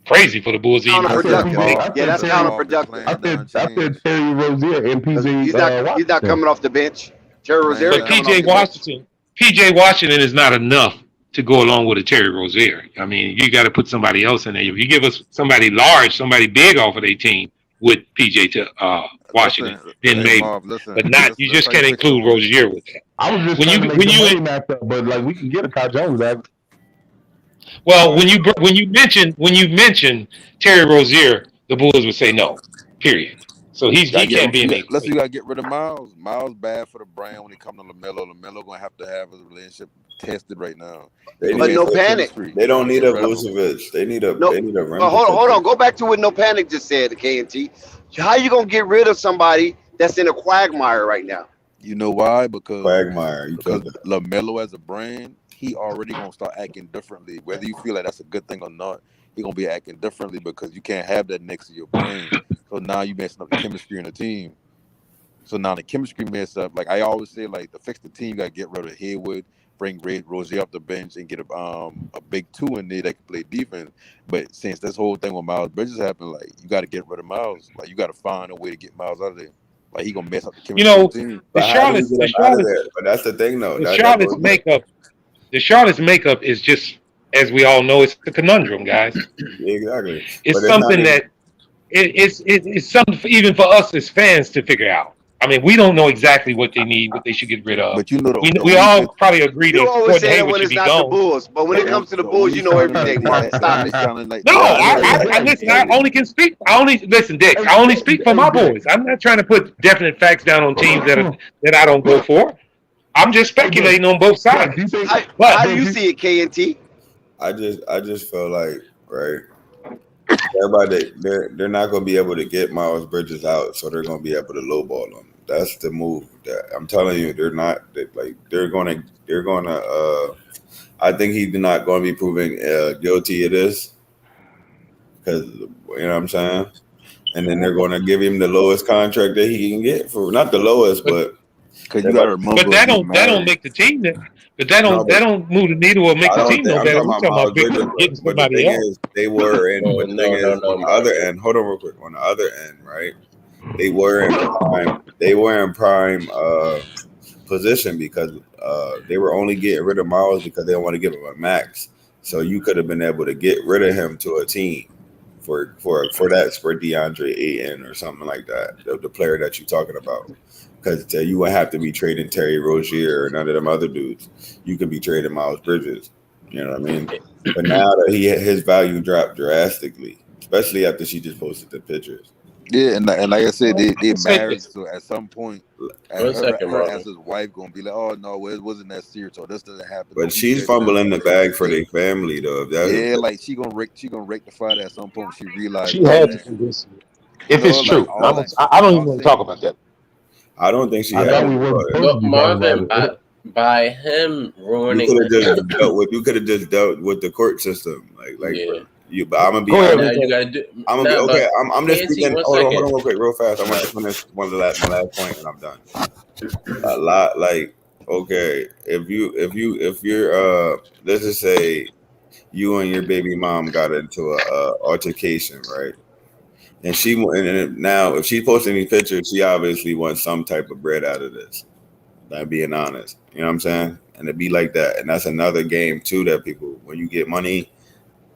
crazy for the Bulls to even Counterproductive. Yeah, that's counterproductive. I said Terry Rozier and PJ. He's not coming off the bench. Terry Rozier But coming off the bench. PJ Washington is not enough to go along with a Terry Rozier. I mean, you got to put somebody else in there. If you give us somebody large, somebody big off of their team with PJ to Washington, then maybe. But not. You just can't include Rozier with that. I was just trying to make the money match up, but like we can get a Kai Jones back. Well, when you mention Terry Rozier, the Bulls would say no. Period. So he can't be in there. Unless you gotta get rid of Miles. Miles bad for the brand when it comes to LaMelo. LaMelo gonna have to have his relationship tested right now. But no panic. They don't need a Vucevic. They need a. They need a. But hold on. Go back to what No Panic just said. KNT. How you gonna get rid of somebody that's in a quagmire right now? You know why? Because quagmire. Because LaMelo as a brand, he already gonna start acting differently. Whether you feel like that's a good thing or not, he gonna be acting differently because you can't have that next to your brand. So now you messing up the chemistry in the team. So now the chemistry mess up. Like I always say, like to fix the team, you gotta get rid of Haywood, bring Rozier off the bench, and get a big two in there that can play defense. But since this whole thing with Miles Bridges happened, like you got to get rid of Miles. Like you got to find a way to get Miles out of there. Like he gonna mess up the chemistry of the team. But that's the thing, though. The Charlotte's makeup is just, as we all know, it's the conundrum, guys. Exactly. It's something that it's something even for us as fans to figure out. I mean, we don't know exactly what they need, what they should get rid of. But you know, we all probably agree that You always say that Hayward when should it's be not gone. the Bulls, but when it comes to the Bulls, you know everything. Mark, stop it. No, I listen. I only can speak. Listen, Dick. I only speak for my boys. I'm not trying to put definite facts down on teams that I don't go for. I'm just speculating on both sides. How do you see it, KNT? I just feel like, right, everybody they're not going to be able to get Miles Bridges out, so they're going to be able to lowball him. That's the move. I'm telling you, they're not like they're going to. I think he's not going to be proven guilty of this because you know what I'm saying. And then they're going to give him the lowest contract that he can get for not the lowest, but because you got to remember. But that don't make the team. But that don't move the needle or make the team no better. We're talking about getting somebody else. They were in. But the thing is, on the other end, hold on real quick. On the other end, right? They were in prime. They were in prime position because they were only getting rid of Miles because they don't want to give him a max. So you could have been able to get rid of him to a team for DeAndre Ayton or something like that. The player that you're talking about. Because you would have to be trading Terry Rozier or none of them other dudes. You could be trading Miles Bridges. You know what I mean? But now that his value dropped drastically, especially after she just posted the pictures. Yeah, and like I said, they married. So at some point, as his wife gonna be like, "Oh no, it wasn't that serious, or this doesn't happen." But she's fumbling the bag for their family, though. Yeah, like she gonna rectify that at some point. She realized she had to do this. If it's true, I don't even want to talk about that. I don't think she had. Look, Marvin, by him ruining, you could have just dealt with the court system, like. Yeah. But I'm gonna be. I'm gonna be okay. I'm just speaking. Hold on, real quick, real fast. I want to finish my last point, and I'm done. A lot, like, okay, if you're let's just say you and your baby mom got into a altercation, right? And now if she posts any pictures, she obviously wants some type of bread out of this. I'm being honest. You know what I'm saying? And it'd be like that. And that's another game too that people, when you get money,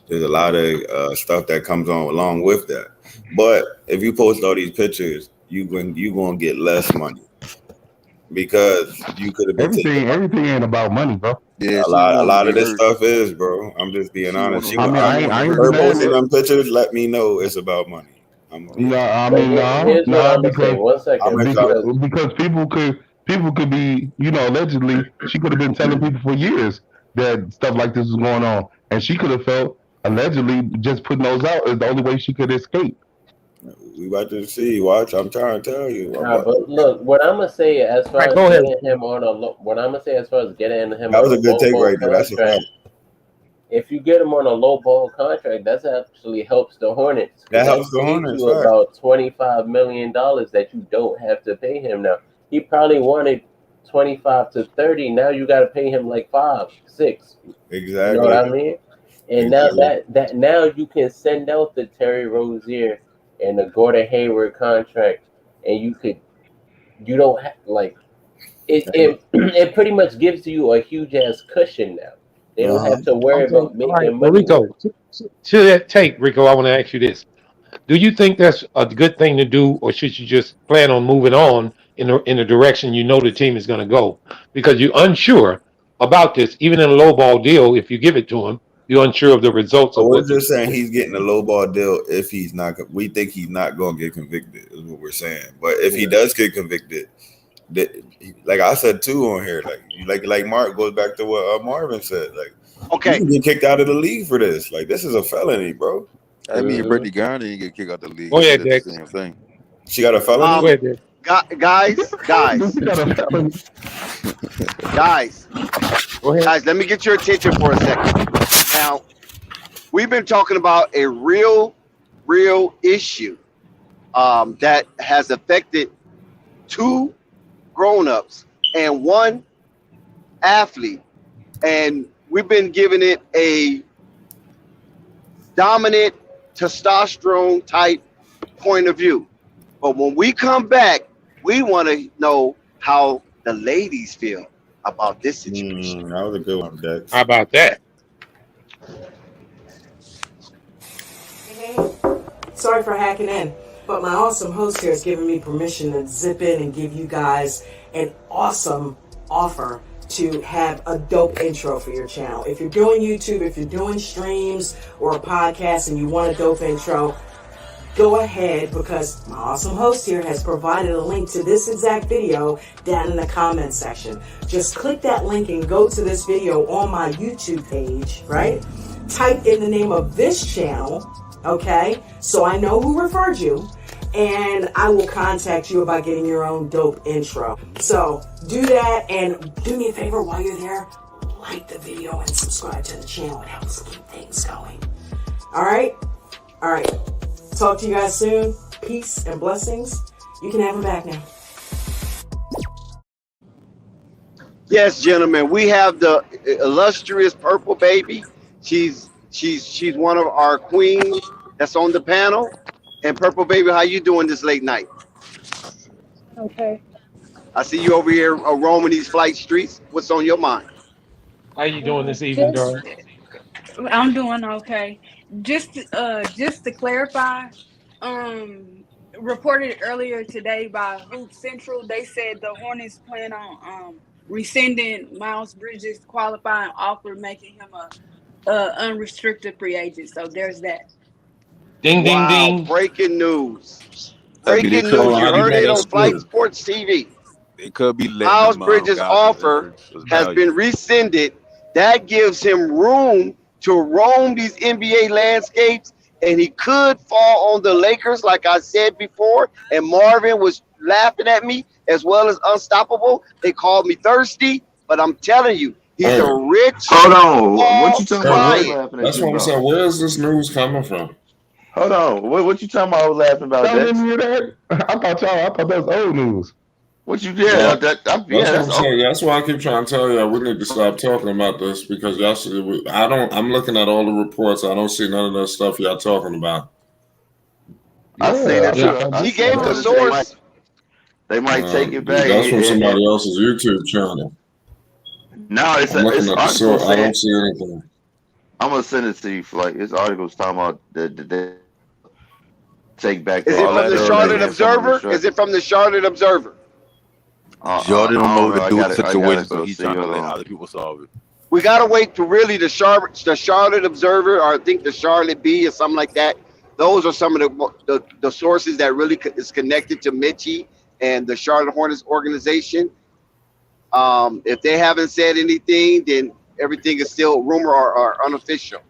there's a lot of stuff that comes on along with that. But if you post all these pictures, you gonna get less money because you could have been everything ain't about money, bro. Yeah, a lot of this stuff is, bro. I'm just being honest. Her posting them pictures let me know it's about money. Because people could be, allegedly she could have been telling people for years that stuff like this was going on, and she could have felt allegedly just putting those out is the only way she could escape. We about to see. Watch, I'm trying to tell you. But look, what I'm gonna say as far as getting him on what I'm gonna say as far as getting him. That was a good take right there. That's a fact. if you get him on a low ball contract, that actually helps the Hornets. That helps the saves Hornets. you about $25 million that you don't have to pay him now. He probably wanted 25 to 30. Now you got to pay him like 5, 6. Exactly. You know what I mean? And now that now you can send out the Terry Rozier and the Gordon Hayward contract, and you don't have like it pretty much gives you a huge ass cushion now. They don't have to worry Okay. about All right. making Well, money. Rico, to that take, Rico, I want to ask you this. Do you think that's a good thing to do, or should you just plan on moving on in the direction you know the team is going to go? Because you're unsure about this, even in a low ball deal, if you give it to him, you're unsure of the results But of we're what. just saying he's getting a low ball deal if he's not. We think he's not going to get convicted, is what we're saying. But if he does get convicted, like I said too on here, like Mark goes back to what Marvin said. Like, you can get kicked out of the league for this. Like, this is a felony, bro. I mean, Brittany Garner didn't get kicked out the league. Go She ahead, did the Dex. same thing. She got a felony. Go ahead, Dex. Guys, let me get your attention for a second. Now, we've been talking about a real issue that has affected 2 grown-ups and 1 athlete, and we've been giving it a dominant testosterone type point of view. But when we come back, we want to know how the ladies feel about this situation. That was a good one, Dex. How about that? Sorry for hacking in, but my awesome host here has given me permission to zip in and give you guys an awesome offer to have a dope intro for your channel. If you're doing YouTube, if you're doing streams or a podcast and you want a dope intro, go ahead, because my awesome host here has provided a link to this exact video down in the comments section. Just click that link and go to this video on my YouTube page, right? Type in the name of this channel, okay? So I know who referred you, and I will contact you about getting your own dope intro. So do that, and do me a favor while you're there, like the video and subscribe to the channel. It helps keep things going. All right? Talk to you guys soon. Peace and blessings. You can have him back now. Yes, gentlemen, we have the illustrious Purple Baby. She's one of our queens that's on the panel. And Purple Baby, how you doing this late night? Okay. I see you over here roaming these flight streets. What's on your mind? How you doing this evening, darling? I'm doing okay. Just to clarify, reported earlier today by Hoop Central, they said the Hornets plan on rescinding Miles Bridges' qualifying offer, making him a unrestricted free agent. So there's that. Ding, ding, ding. Breaking news. Breaking news. You heard it on Flight Sports TV. It could be letting Miles them, Bridges' guys offer has been rescinded. That gives him room to roam these NBA landscapes, and he could fall on the Lakers, like I said before. And Marvin was laughing at me, as well as Unstoppable. They called me thirsty, but I'm telling you, he's a rich. Hold on. What you talking about? That's what I'm saying. Where is this news coming from? Hold on. What you talking about? I was laughing about Y'all that. didn't hear that? I thought that was old news. What you Yeah, did? that's what I'm saying. That's why I keep trying to tell you we need to stop talking about this, because y'all see, I'm looking at all the reports. I don't see none of that stuff y'all talking about. I seen it too. He gave the source. They might take it back. That's from somebody else's YouTube channel. No, it's I'm looking it's at the source. I don't see anything. I'm gonna send it to you. Like this article's talking about the take back. Is it from the Charlotte Observer? Is it from the Charlotte Observer? Jordan don't know the dude's situation, so go he's see trying to it. let other people solve it. We gotta wait to really the Charlotte Observer, or I think the Charlotte Bee or something like that. Those are some of the sources that really is connected to Mitchie and the Charlotte Hornets organization. If they haven't said anything, then everything is still rumor or unofficial.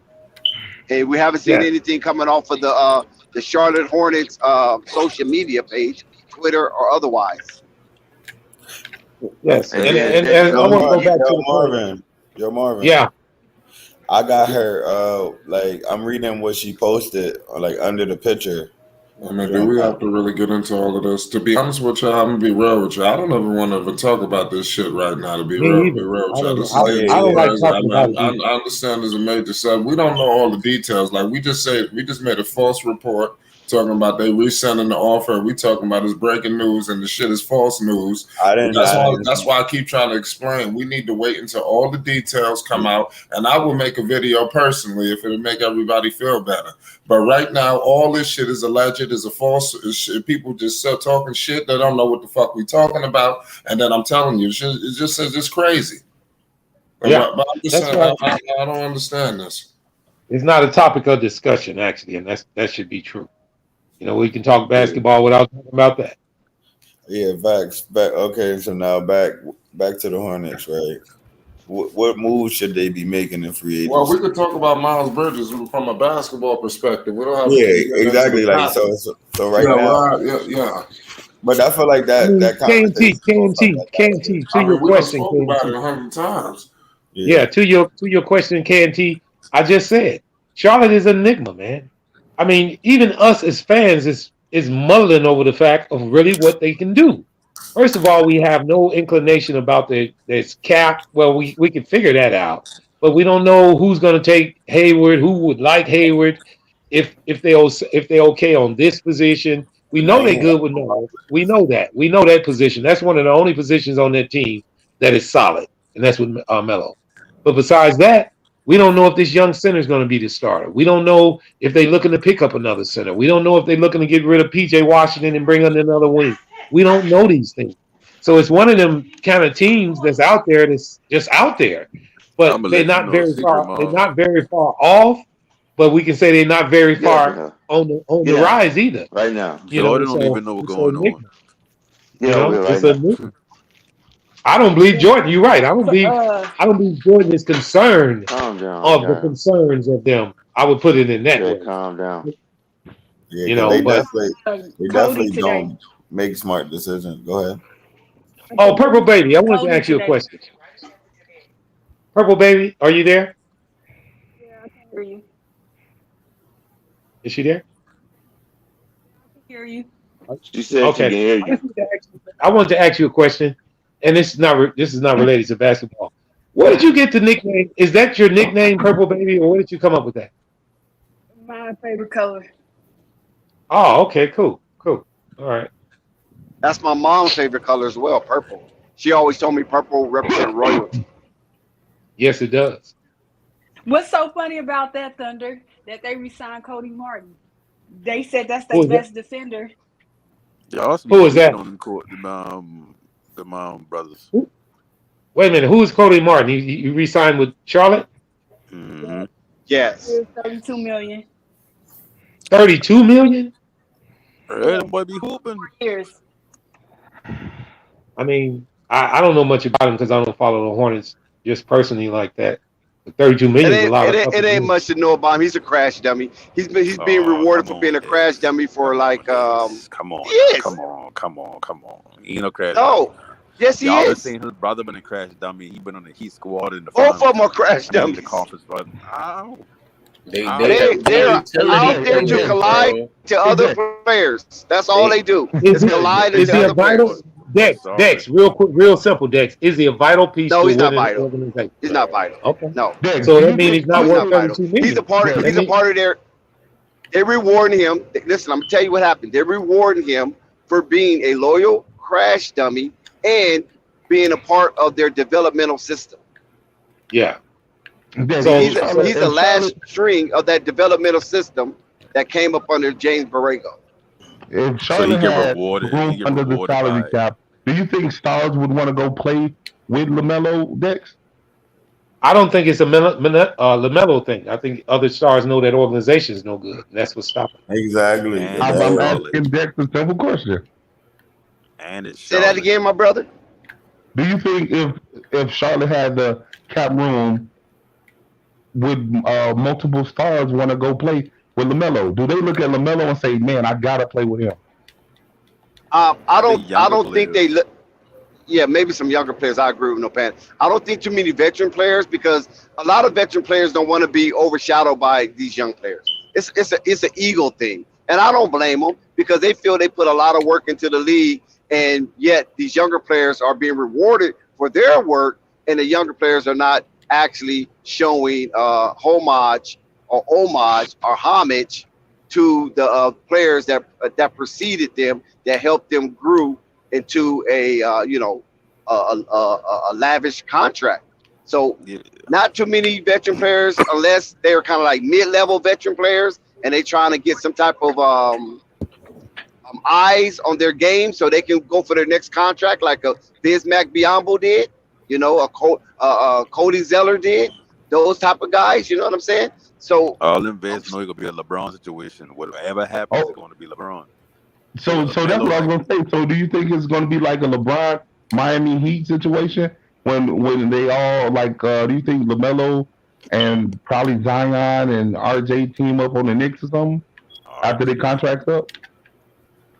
And we haven't seen anything coming off of the Charlotte Hornets social media page, Twitter or otherwise. Yes, and I want to go back to Marvin. Yo, Marvin. Yeah. I got her. Like I'm reading what she posted, like under the picture. I mean, do we have to really get into all of this? To be honest with you, I'm gonna be real with you. I don't ever want to ever talk about this shit right now. To be Me real, either. with you. This is I getting don't too like crazy. talking about it I either. understand there's a major sub. We don't know all the details. Like we just made a false report talking about they resending the offer. We talking about it's breaking news and the shit is false news. That's why I keep trying to explain. We need to wait until all the details come out, and I will make a video personally if it'll make everybody feel better. But right now, all this shit is alleged, is a false shit. People just talking shit. They don't know what the fuck we talking about. And then I'm telling you, it's just crazy. Yeah, but I'm just saying, I don't understand this. It's not a topic of discussion, actually, and that should be true. You know, we can talk basketball without talking about that. Yeah, facts. Okay, so now back to the Hornets, right? What moves should they be making in free agency? Well, we could talk about Miles Bridges from a basketball perspective. We don't have to exactly. Like so right now. Yeah. But I feel like that KNT, to your question, spoke about it 100 times. Yeah, to your question, KNT, I just said Charlotte is an enigma, man. I mean, even us as fans is muddling over the fact of really what they can do. First of all, we have no inclination about this cap. Well, we can figure that out, but we don't know who's going to take Hayward, who would like Hayward, if they okay on this position. We know they're good with Noel. We know that position. That's one of the only positions on that team that is solid, and that's with Melo. But besides that, we don't know if this young center is going to be the starter. We don't know if they're looking to pick up another center. We don't know if they're looking to get rid of PJ Washington and bring in another wing. We don't know these things. So it's one of them kind of teams that's out there that's just out there. But they're not very far. They're not very far off. But we can say they're not very far on the rise either. Right now. Jordan don't even know what's going on. I don't believe Jordan. You're right. I don't believe Jordan is concerned of the concerns of them. I would put it in that way. Calm down. Yeah, they definitely don't make smart decisions. Go ahead. Oh, Purple Baby, I wanted to ask you a question. Purple Baby, are you there? Yeah, I can hear you. Is she there? I can hear you. She said she can hear you. I wanted to ask you a question, and this is not related to basketball. Where did you get the nickname? Is that your nickname, Purple Baby, or where did you come up with that? My favorite color. Oh, okay, cool. All right. That's my mom's favorite color as well, purple. She always told me purple represents royalty. Yes, it does. What's so funny about that, Thunder, that they re-signed Cody Martin? They said that's their best defender. Who is that? The brothers. Wait a minute. Who is Cody Martin? He re-signed with Charlotte? Mm-hmm. Yes. 32 million. 32 million? Hey, boy be hooping. Years. I mean, I don't know much about him because I don't follow the Hornets just personally like that. But 32 million is a lot. It ain't much to know about him. He's a crash dummy. He's being rewarded for being a crash dummy for Come on. Yes. Come on. He ain't no crash. No. Yes, he Y'all is. seen his brother been a crash dummy. He been on the Heat squad in the both of them are crash dummies. The conference, but they're out there to collide to other players. That's all they do. Is collide is into he other a vital players. Dex, real quick, real simple, Dex. Is he a vital piece No, to he's not winning vital. organization? He's not vital. Okay. No. So that means he's not worth 32 million. He's a part of their. They're rewarding him. Listen, I'm gonna tell you what happened. They're rewarding him for being a loyal crash dummy and being a part of their developmental system. Yeah. So he's the last string of that developmental system that came up under James Borrego. If Charlotte had room under the salary cap, do you think stars would want to go play with LaMelo, Dex? I don't think it's a LaMelo thing. I think other stars know that organization is no good. That's what's stopping. Exactly. I'm asking Dex a simple question. And it's say that again, my brother. Do you think if Charlotte had the cap room, would multiple stars want to go play with LaMelo? Do they look at LaMelo and say, "Man, I gotta play with him"? I don't think they look. Yeah, maybe some younger players. I agree with no pan. I don't think too many veteran players because a lot of veteran players don't want to be overshadowed by these young players. It's an ego thing, and I don't blame them because they feel they put a lot of work into the league, and yet these younger players are being rewarded for their work, and the younger players are not actually showing homage or homage to the players that preceded them that helped them grow into a lavish contract. So Yeah. not too many veteran players unless they're kind of like mid-level veteran players and they trying to get some type of eyes on their game so they can go for their next contract like a Bismack Biyombo did, Cody Zeller did, those type of guys, you know what I'm saying? So All them vets know it's gonna be a LeBron situation. Whatever happens, it's gonna be LeBron. So that's what I was gonna say. So do you think it's gonna be like a LeBron Miami Heat situation when they all like? Do you think LaMelo and probably Zion and RJ team up on the Knicks or something after their contracts up?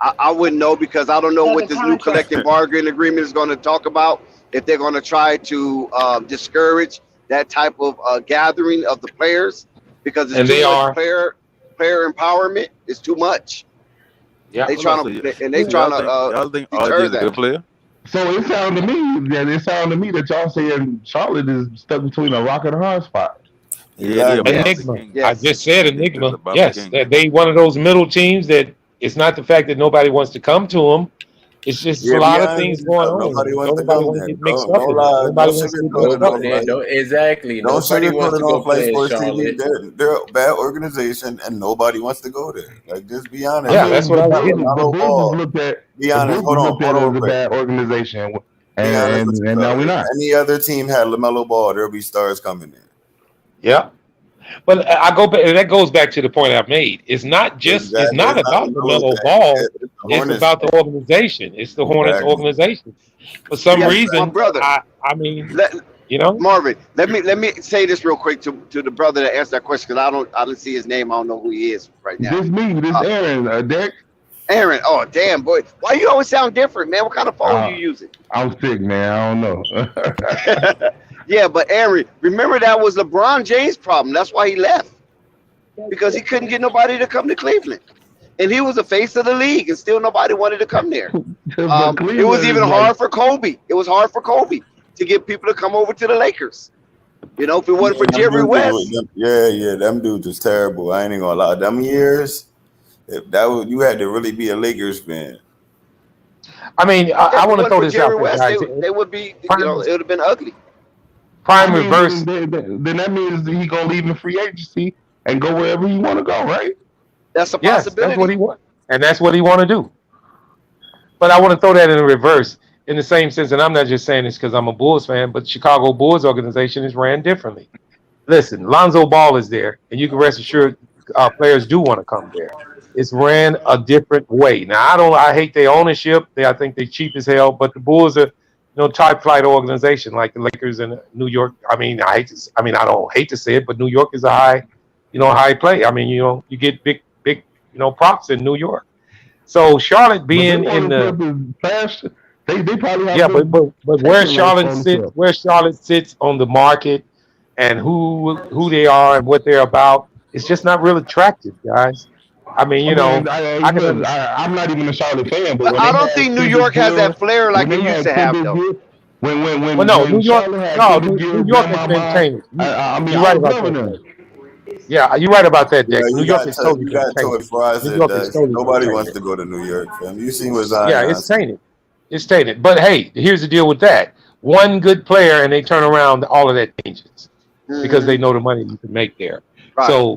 I wouldn't know because I don't know what this new collective bargaining agreement is going to talk about. If they're going to try to discourage that type of gathering of the players because it's too much player empowerment. It's too much. Yeah, they trying to y'all think RJ is a good player? So it sounded to me that y'all saying Charlotte is stuck between a rock and a hard spot. Yeah, Enigma. I just said Enigma. Yes, they one of those middle teams that it's not the fact that nobody wants to come to them. It's just a lot of things going on. Nobody wants to get mixed up in it. Nobody wants to get mixed up in it. Exactly. Nobody sugarcoat wants it to go on Flight play in Sports Charlotte. TV. They're a bad organization, and nobody wants to go there. Like, just be honest. Yeah, that's what I was getting. The Bulls is looked at. Be honest. Hold on, as a bad organization, and now we're not. Any other team had LaMelo Ball, there'll be stars coming in. Yeah. But I go back, and that goes back to the point I've made. It's not just it's not about LaMelo Ball. It's about the organization. It's the Hornets organization. For some reason, brother. I mean, Marvin. Let me say this real quick to the brother that asked that question because I don't see his name. I don't know who he is right now. This Aaron, Derek. Aaron, oh damn boy, why you always sound different, man? What kind of phone you using? I'm sick, man. I don't know. Yeah, but Aaron, remember that was LeBron James' problem. That's why he left because he couldn't get nobody to come to Cleveland, and he was the face of the league, and still nobody wanted to come there. It was even hard for Kobe. It was hard for Kobe to get people to come over to the Lakers. You know, if it wasn't for Jerry West. Them dudes was terrible. I ain't even gonna lie. Them years, you had to really be a Lakers fan. I mean, I want to throw this out there, guys. They would be, it would have been ugly. Reverse. Then that means he gonna leave in free agency and go wherever he want to go, right? That's a possibility. That's what he want, and that's what he want to do. But I want to throw that in reverse, in the same sense, and I'm not just saying this because I'm a Bulls fan, but the Chicago Bulls organization is ran differently. Listen, Lonzo Ball is there, and you can rest assured players do want to come there. It's ran a different way. Now, I hate their ownership. I think they're cheap as hell, but the Bulls are type flight organization like the Lakers in New York. I mean, I don't hate to say it, but New York is a high play. I mean, you get big, props in New York. So Charlotte being in the they probably have but where Charlotte sits on the market and who they are and what they're about, it's just not real attractive, guys. I mean, I'm not even a Charlotte fan, but I don't think New York has that flair like it used to have, though. New York has been changed. You're right about that. Yeah, you're right about that, Dick. New York is totally changed. Nobody wants to go to New York, fam. You seen what Zion? Yeah, it's tainted. It's tainted. But hey, here's the deal with that. One good player, and they turn around, all of that changes because they know the money you can make there. And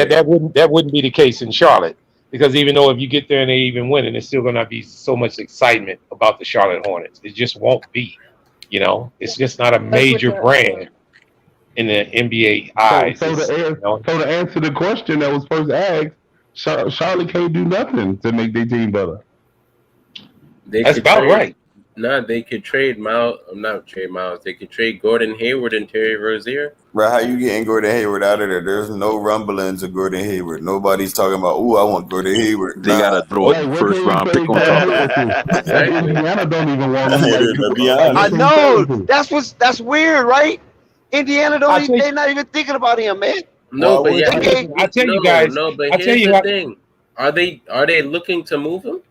that wouldn't be the case in Charlotte because even though if you get there and they even win, and it's still going to be so much excitement about the Charlotte Hornets. It just won't be. It's just not a major brand in the NBA eyes. So to answer the question that was first asked, Charlotte can't do nothing to make their team better. That's about right. Nah, they could trade Miles. Not trade Miles. They could trade Gordon Hayward and Terry Rozier. Bro, how you getting Gordon Hayward out of there? There's no rumblings of Gordon Hayward. Nobody's talking about, I want Gordon Hayward. They gotta throw a Where first can we round pick trade on Gordon top of Hayward that. to? Exactly. Indiana don't even want him. To be I honest. know. That's weird, right? Indiana I'll tell you- they're not even thinking about him, man. No, Why but yeah, would- I tell you guys. No, but I tell here's you the what. thing: are they looking to move him?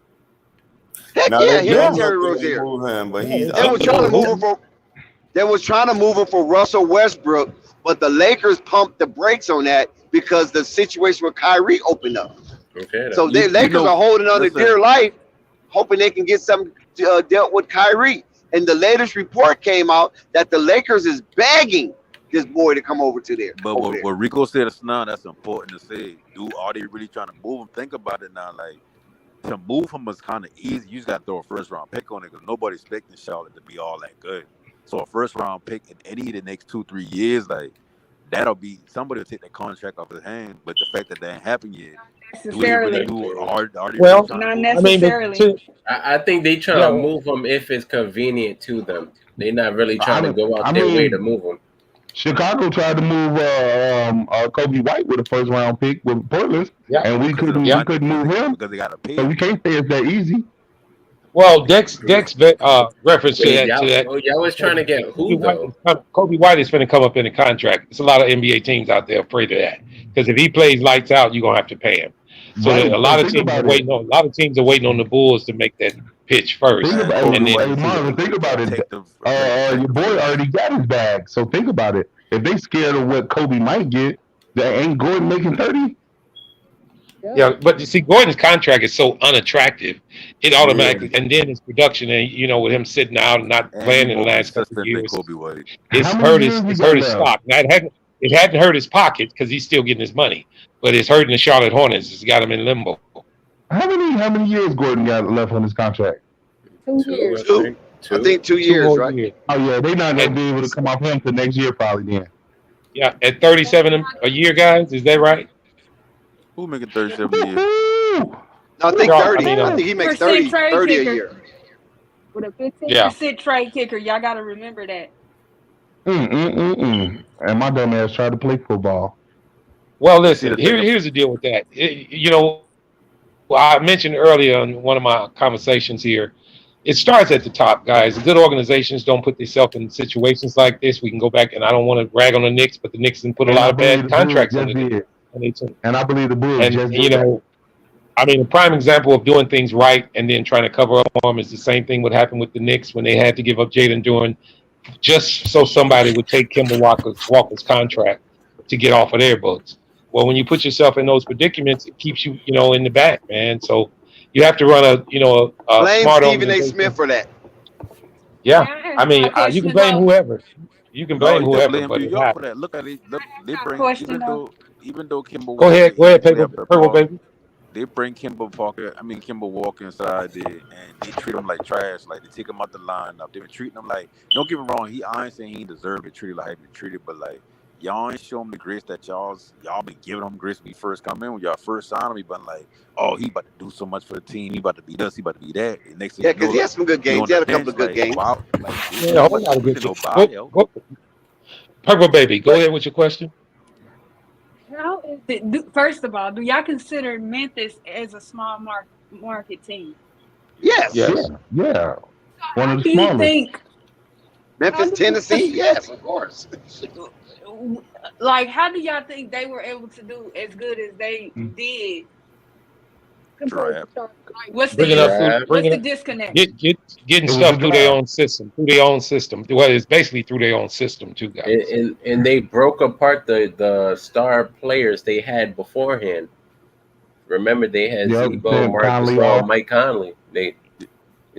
Heck Now yeah, they him and do Terry look to Rozier. move him, but he's They was trying to move him for. They was trying to move him for Russell Westbrook, but the Lakers pumped the brakes on that because the situation with Kyrie opened up. Okay. So the Lakers are holding on to dear life, hoping they can get something dealt with Kyrie. And the latest report came out that the Lakers is begging this boy to come over to there. But what Rico said is now, that's important to say. Are they really trying to move him? Think about it now. Like, to move him is kind of easy. You just got to throw a first round pick on it because nobody's expecting Charlotte to be all that good. So a first round pick in any of the next 2-3 years, like, that'll be somebody will take that contract off his hand. But the fact that that ain't happened yet, Necessarily. Well, Not necessarily. I think they trying to move him if it's convenient to them. They're not really trying to go out their way to move him. Chicago tried to move Kobe White with a first round pick with Portland, and we couldn't move him because they got to pay. So we can't say it's that easy. Well, Dex reference to that. Y'all was trying to get who though? Kobe White is going to come up in the contract. There's a lot of NBA teams out there afraid of that because if he plays lights out, you're going to have to pay him. So Right, a lot of think teams are about waiting on. A lot of teams are waiting on the Bulls to make that pitch first. Think about and then, Marvin, think about it. Your boy already got his bag, so think about it. If they scared of what Kobe might get, ain't Gordon making 30? Yeah, but you see, Gordon's contract is so unattractive. It automatically, and then his production, and with him sitting out and not playing in the last couple of years, it's hurt his stock. Now it hadn't hurt his pocket because he's still getting his money, but it's hurting the Charlotte Hornets. It's got him in limbo. How many years Gordon got left on his contract? 2 years. I think 2 years, right? Years. Oh yeah, they're not gonna be able to come off him till next year probably then. Yeah, at 37 a year, guys, is that right? Who making 37 a year? No, I think 30. I think he makes 30 a year. With a 15% trade kicker, y'all got to remember that. And my dumb ass tried to play football. Well, listen, here's the deal with that. I mentioned earlier in one of my conversations here, it starts at the top, guys. Good organizations don't put themselves in situations like this. We can go back, and I don't want to rag on the Knicks, but the Knicks didn't put a lot of bad contracts on it. And I believe the Bulls just did. A prime example of doing things right and then trying to cover up for them is the same thing what happened with the Knicks when they had to give up Jalen Duren just so somebody would take Kemba Walker's contract to get off of their books. Well, when you put yourself in those predicaments, it keeps you, in the back, man. So you have to run a blame smart Stephen A. Smith for that. Yeah, you can blame whoever. You can blame whoever. Blame But New York for that. Look at it. Look, they bring even though Kemba. Go ahead, Purple Baby. They bring Kemba Walker inside there, and they treat him like trash. Like, they take him out the lineup. They've been treating him like, don't get me wrong, I ain't saying he deserved to be treated like he been treated, but like, y'all ain't show him the grace that y'all been giving him grace when he first come in, when y'all first signed him. He been like, oh, he about to do so much for the team. He about to be this, he about to be that. And next thing because he had some good games. He had a couple of good games. Purple Baby, go ahead with your question. How is it? First of all, do y'all consider Memphis as a small market team? Yes. Yeah. One of the smallest. smallest. Think Memphis, Tennessee? Yes, of course. Like, how do y'all think they were able to do as good as they did? What's the disconnect? Getting stuff through their own system. Well, it's basically through their own system too, guys. And they broke apart the star players they had beforehand. Remember, they had Zebo, Marcus Gasol, Mike Conley. They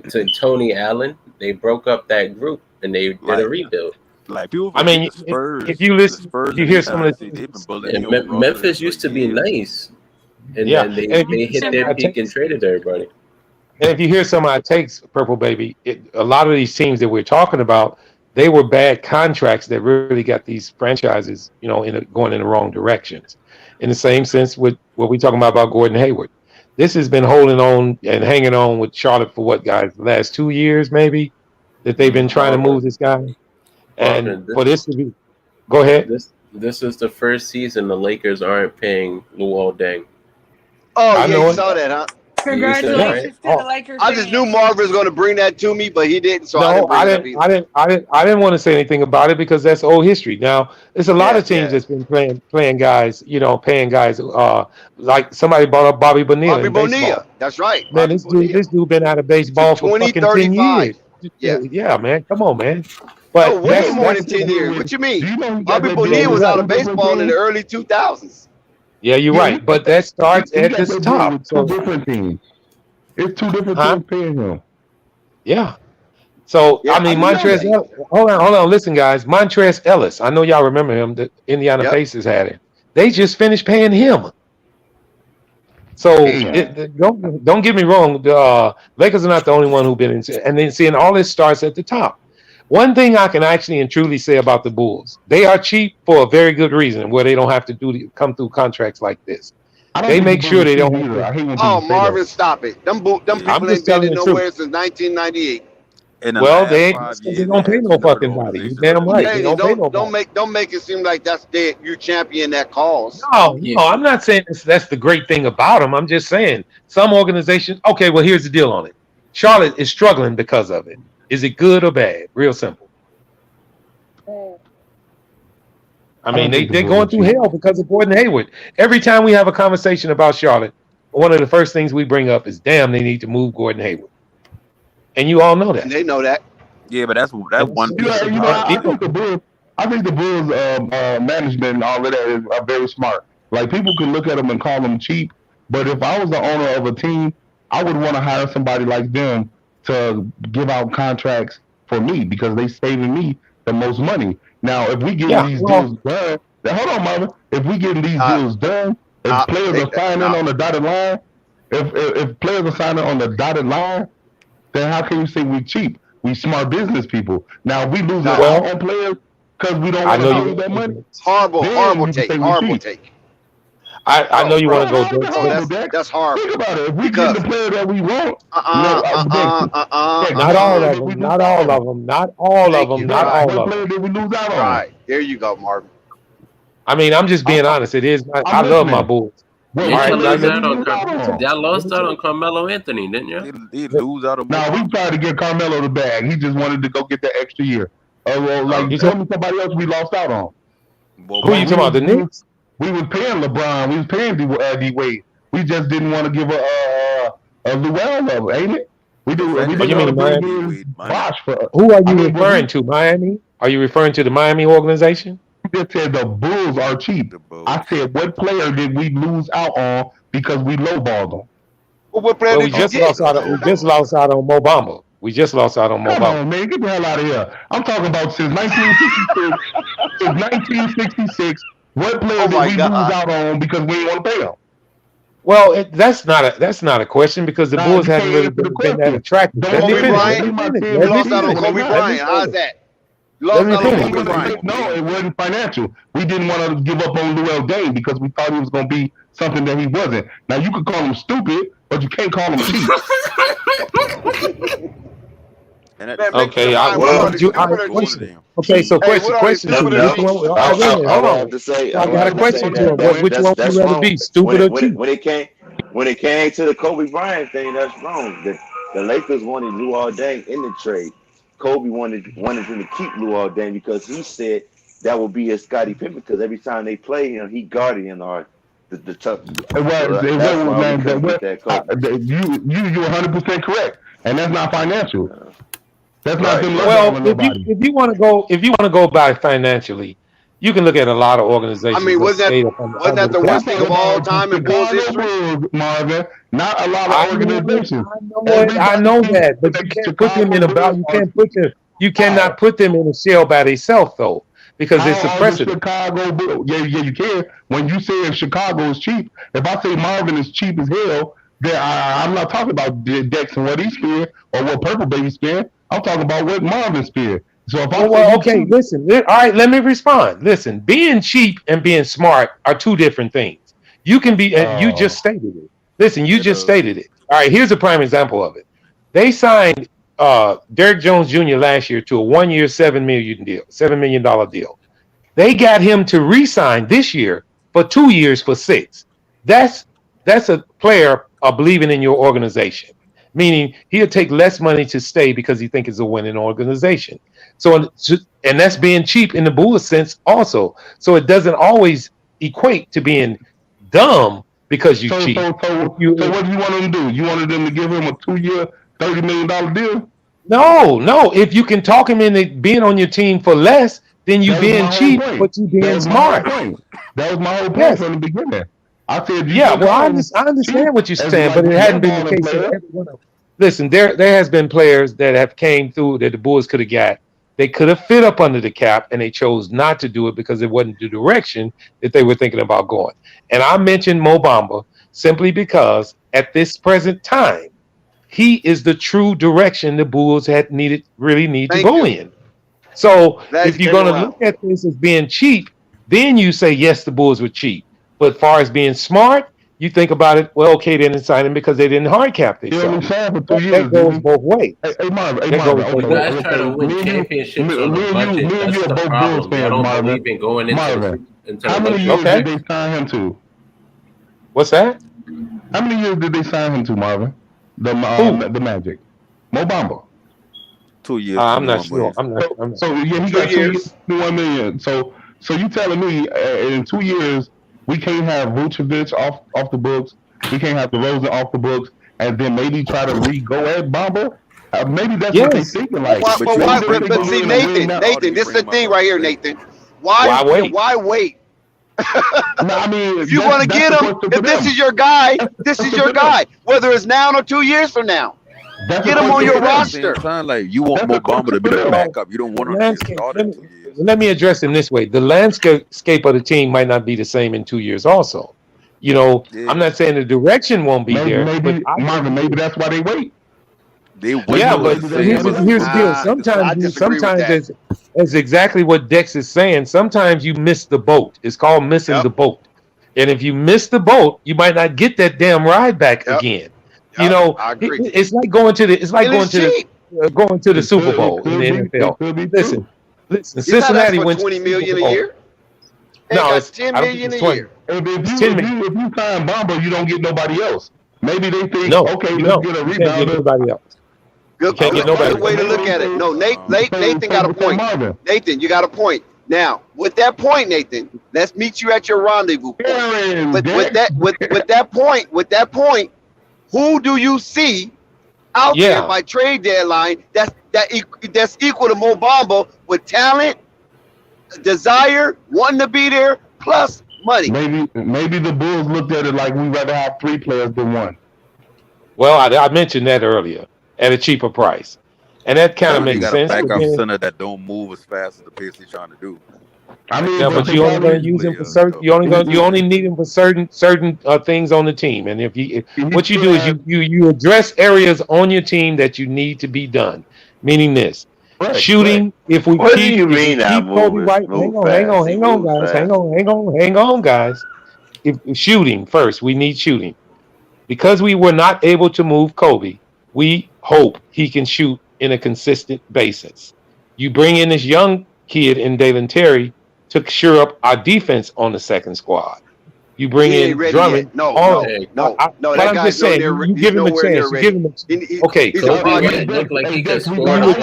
took Tony Allen. They broke up that group and they did a rebuild. Like, people, if you listen, you hear some of the Memphis used to be nice, and then they hit their peak and traded everybody. And if you hear some of our takes, Purple Baby, a lot of these teams that we're talking about, they were bad contracts that really got these franchises, going in the wrong directions. In the same sense with what we're talking about Gordon Hayward. This has been holding on and hanging on with Charlotte for what, guys? The last 2 years, maybe? that they've been trying to move this guy. And Marvin, for this to be, go ahead. This is the first season the Lakers aren't paying Luol Deng. Oh, I yeah, know you it. saw that, huh? Congratulations to the Lakers I just knew fans. Marvin was going to bring that to me, but he didn't, so I No, didn't bring it up either. I didn't want to say anything about it because that's old history. Now, there's a lot of teams Yeah. that's been playing guys, paying guys. Like somebody brought up Bobby Bonilla Bobby in baseball. Bonilla. That's right. Man, Bobby this dude been out of baseball for 20, fucking 10 35. years. Yeah. Yeah, man. Come on, man. No, But way more than that's 10 years. What you mean? Do you know he got Bobby that Bonilla deal was with out right. of two different baseball in the teams? early 2000s. Yeah, you're Yeah, right. But that starts he at got the that deal top. with So, two different teams. It's two different huh? teams paying him. Yeah. So Yeah, I I mean, didn't know Montrez. that. Hold on. Listen, guys. Montrez Ellis. I know y'all remember him. The Indiana Yep. Pacers had him. They just finished paying him. So don't get me wrong. The Lakers are not the only one who've been in. And then seeing all this starts at the top. One thing I can actually and truly say about the Bulls, they are cheap for a very good reason, where they don't have to come through contracts like this. I don't They think make the sure Bulls they are cheap don't have either. I to. hate when Oh, people say Marvin, that. stop it. Them I'm people just ain't been telling in the truth. nowhere since 1998. In the Well, last they 5 they years, don't it pay has no been over the fucking body. You organization damn running the right. team. They Hey, don't pay no body. don't make it seem like you champion that cause. No, I'm not saying that's the great thing about them. I'm just saying some organizations. Okay, well, here's the deal on it. Charlotte is struggling because of it. Is it good or bad? Real simple. I mean, don't think the they're Bulls going are through cheap. hell because of Gordon Hayward. Every time we have a conversation about Charlotte, one of the first things we bring up is, damn, they need to move Gordon Hayward. And you all know that. And they know that. Yeah, but that's And one You piece know, of you know, part. I think the Bulls. I think the Bulls management and all of that is very smart. Like people can look at them and call them cheap, but if I was the owner of a team, I would want to hire somebody like them to give out contracts for me because they saving me the most money. Now, if we getting yeah, these well, deals done, now, hold on, Marvin. If we getting these deals done, if players are signing on the dotted line, if players are signing on the dotted line, then how can you say we're cheap? We smart business people. Now, if we losing out on players because we don't I want to know pay you. that money, Horrible then you can take. say we're Horrible cheap. take. I know you want to go, Dex, Oh, but That's horrible. think about it. If we get the player that we want, not all of them. Not all of them. Not all of them. Not all what of player them. did we lose out on? Right. There you go, Marvin. I mean, I'm just being honest. It is. I love my Bulls. What, Didn't what you player lose did out we on lose out on? y'all lost out on Carmelo Anthony, didn't you? He lose out of Now we tried to get Carmelo the bag. He just wanted to go get that extra year. Well, like tell me somebody else we lost out on. Who you talking about? The Knicks? We was paying LeBron. We was paying D Wade. We just didn't want to give a Luell level, ain't it? We didn't What want you mean, to bring Miami? in Bosh for. Who are you referring to? Miami? Are you referring to the Miami organization? You just said the Bulls are cheap. I said, what player did we lose out on because we lowballed them? Well, what player we just lost out on Mo Bamba. We just lost out on Mo Come Bamba. on, man, get the hell out of here. I'm talking about since 1966. Since 1966, what player did we lose out on because we didn't want to pay them? Well, that's not a question because the Bulls haven't really been that attractive. Let me finish. You lost out on Kobe Bryant. How's that? You lost out on Kobe Bryant. No, it wasn't financial. We didn't want to give up on Luell Deng because we thought he was going to be something that he wasn't. Now, you could call him stupid, but you can't call him cheap. Okay, so question to you. Which one? Hold on. I got a question to him. Which one would you rather be, stupid or cheap? When it came to the Kobe Bryant thing, that's wrong. The Lakers wanted Luol Deng in the trade. Kobe wanted them to keep Luol Deng because he said that would be a Scottie Pippen because every time they play him, he guarded him or the tough. You're 100% correct, and that's not financial. That's not them. Well, if you want to go by financially, you can look at a lot of organizations. I mean, wasn't that the worst thing of all time in Bulls history? Marvin, not a lot of organizations. I know that, but you can't put them in a belt. You cannot put them in a shell by themselves though, because it's a precedent. Chicago, yeah, you can. When you say Chicago is cheap, if I say Marvin is cheap as hell, then I'm not talking about Dex and what he spent or what Purple Baby spent. I'm talking about what Marvin spent. So if listen. All right, let me respond. Listen, being cheap and being smart are two different things. You can be, you just stated it. Listen, you just stated it. All right, here's a prime example of it. They signed Derrick Jones Jr. last year to a 1 year, $7 million deal. They got him to re-sign this year for 2 years for $6 million. That's a player believing in your organization, meaning he'll take less money to stay because he thinks it's a winning organization. So, and that's being cheap in the Bulls sense also. So it doesn't always equate to being dumb because you cheap. So what do you want them to do? You wanted them to give him a 2 year, $30 million deal? No. If you can talk him into being on your team for less, then you being cheap, but you being smart. That was my whole point from the beginning. I said, I understand what you're saying, but it hadn't been the case. Listen, there has been players that have came through that the Bulls could have got. They could have fit up under the cap, and they chose not to do it because it wasn't the direction that they were thinking about going. And I mentioned Mo Bamba simply because at this present time, he is the true direction the Bulls really need to go in. So if you're going to look at this as being cheap, then you say, yes, the Bulls were cheap. But as far as being smart, you think about it, well, okay, they didn't sign him because they didn't hard cap themselves. That goes both ways. Hey, Marvin, you guys try to win championships on a budget. That's the problem. I don't believe in going into how many years did they sign him to? What's that? How many years did they sign him to, Marvin? The Magic. Mo Bamba. 2 years. I'm not sure. So yeah, he got 2 years, $1 million. So you telling me in 2 years we can't have Vucevic off the books, we can't have DeRozan off the books, and then maybe try to re-go at Bamba? Maybe that's what they're thinking. Like, but see, Nathan, this is the thing right here, Nathan. Why wait? No, I mean, if you want to get him, if this is your guy, this is your guy. Whether it's now or 2 years from now, get him on your roster. Like you want Mo Bamba to be the backup. You don't want him to get started in 2 years. Let me address it this way: the landscape of the team might not be the same in 2 years. Also, I'm not saying the direction won't be there. Maybe that's why they wait. But here's the deal. Sometimes it's exactly what Dex is saying. Sometimes you miss the boat. It's called missing the boat. And if you miss the boat, you might not get that damn ride back again. I agree. It's like going to the Super Bowl in the NFL. Listen. Cincinnati wins $20 million a year. No, it's $10 million a year. If you sign Bamba, you don't get nobody else. Maybe they think, okay, let's get a rebounder. Good way to look at it. No, Nathan got a point. Nathan, you got a point. Now, with that point, Nathan, let's meet you at your rendezvous point. With that point, who do you see out there by trade deadline that's equal to Mo Bamba with talent, desire, wanting to be there, plus money? Maybe the Bulls looked at it like we'd rather have 3 players than 1. Well, I mentioned that earlier at a cheaper price, and that kind of makes sense. You got a backup center that don't move as fast as the pace he's trying to do. I mean, but you only going to use him for certain. You only need him for certain things on the team. And what you do is you address areas on your team that you need to be done. Meaning this shooting. If we what do you mean now? Kobe White, hang on, guys. If shooting first, we need shooting because we were not able to move Kobe. We hope he can shoot in a consistent basis. You bring in this young kid in Dalen Terry to shore up our defense on the second squad. You bring in Drummond. No. But I'm just saying, you give him a chance. Okay. Looked like he could score. Guys,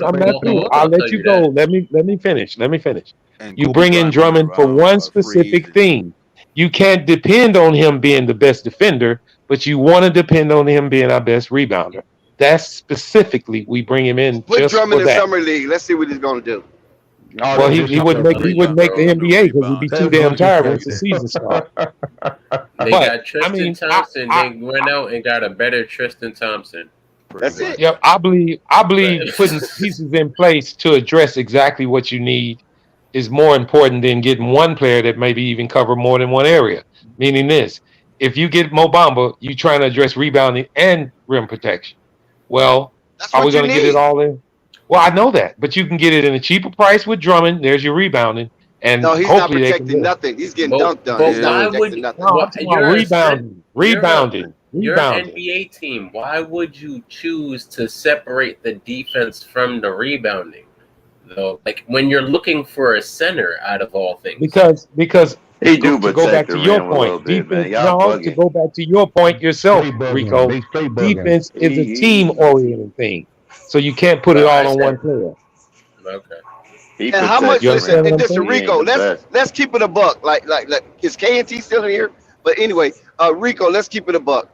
I'm not through. I'll let you go. Let me finish. You bring in Drummond for one specific thing. You can't depend on him being the best defender, but you want to depend on him being our best rebounder. That's specifically we bring him in. Put just Drummond for in that. Summer League. Let's see what he's going to do. Well, he wouldn't make the NBA because he'd be too damn tired once the season starts. They got Tristan Thompson. They went out and got a better Tristan Thompson. That's it. Yep, I believe putting pieces in place to address exactly what you need is more important than getting one player that maybe even cover more than one area. Meaning this, if you get Mo Bamba, you trying to address rebounding and rim protection. Well, are we going to get it all in? Well, I know that, but you can get it in a cheaper price with Drummond. There's your rebounding. And no, he's not protecting nothing. He's getting dunked on. He's not protecting nothing. Rebounding. You're an Rebounding. NBA team. Why would you choose to separate the defense from the rebounding? Though, like when you're looking for a center out of all things. Because He do to go protect back the to your rim a little point, bit, man. defense. Y'all No, to bugging. go back to your point yourself, Straight bugging. Rico. They straight bugging. Defense is a team-oriented thing, so you can't put it Well, all I on said one player. okay. He And how protects much? You the understand rim. what And I'm this is saying? He ain't Rico. the best. Let's keep it a buck. Like is KNT still in here? But anyway, Rico, let's keep it a buck.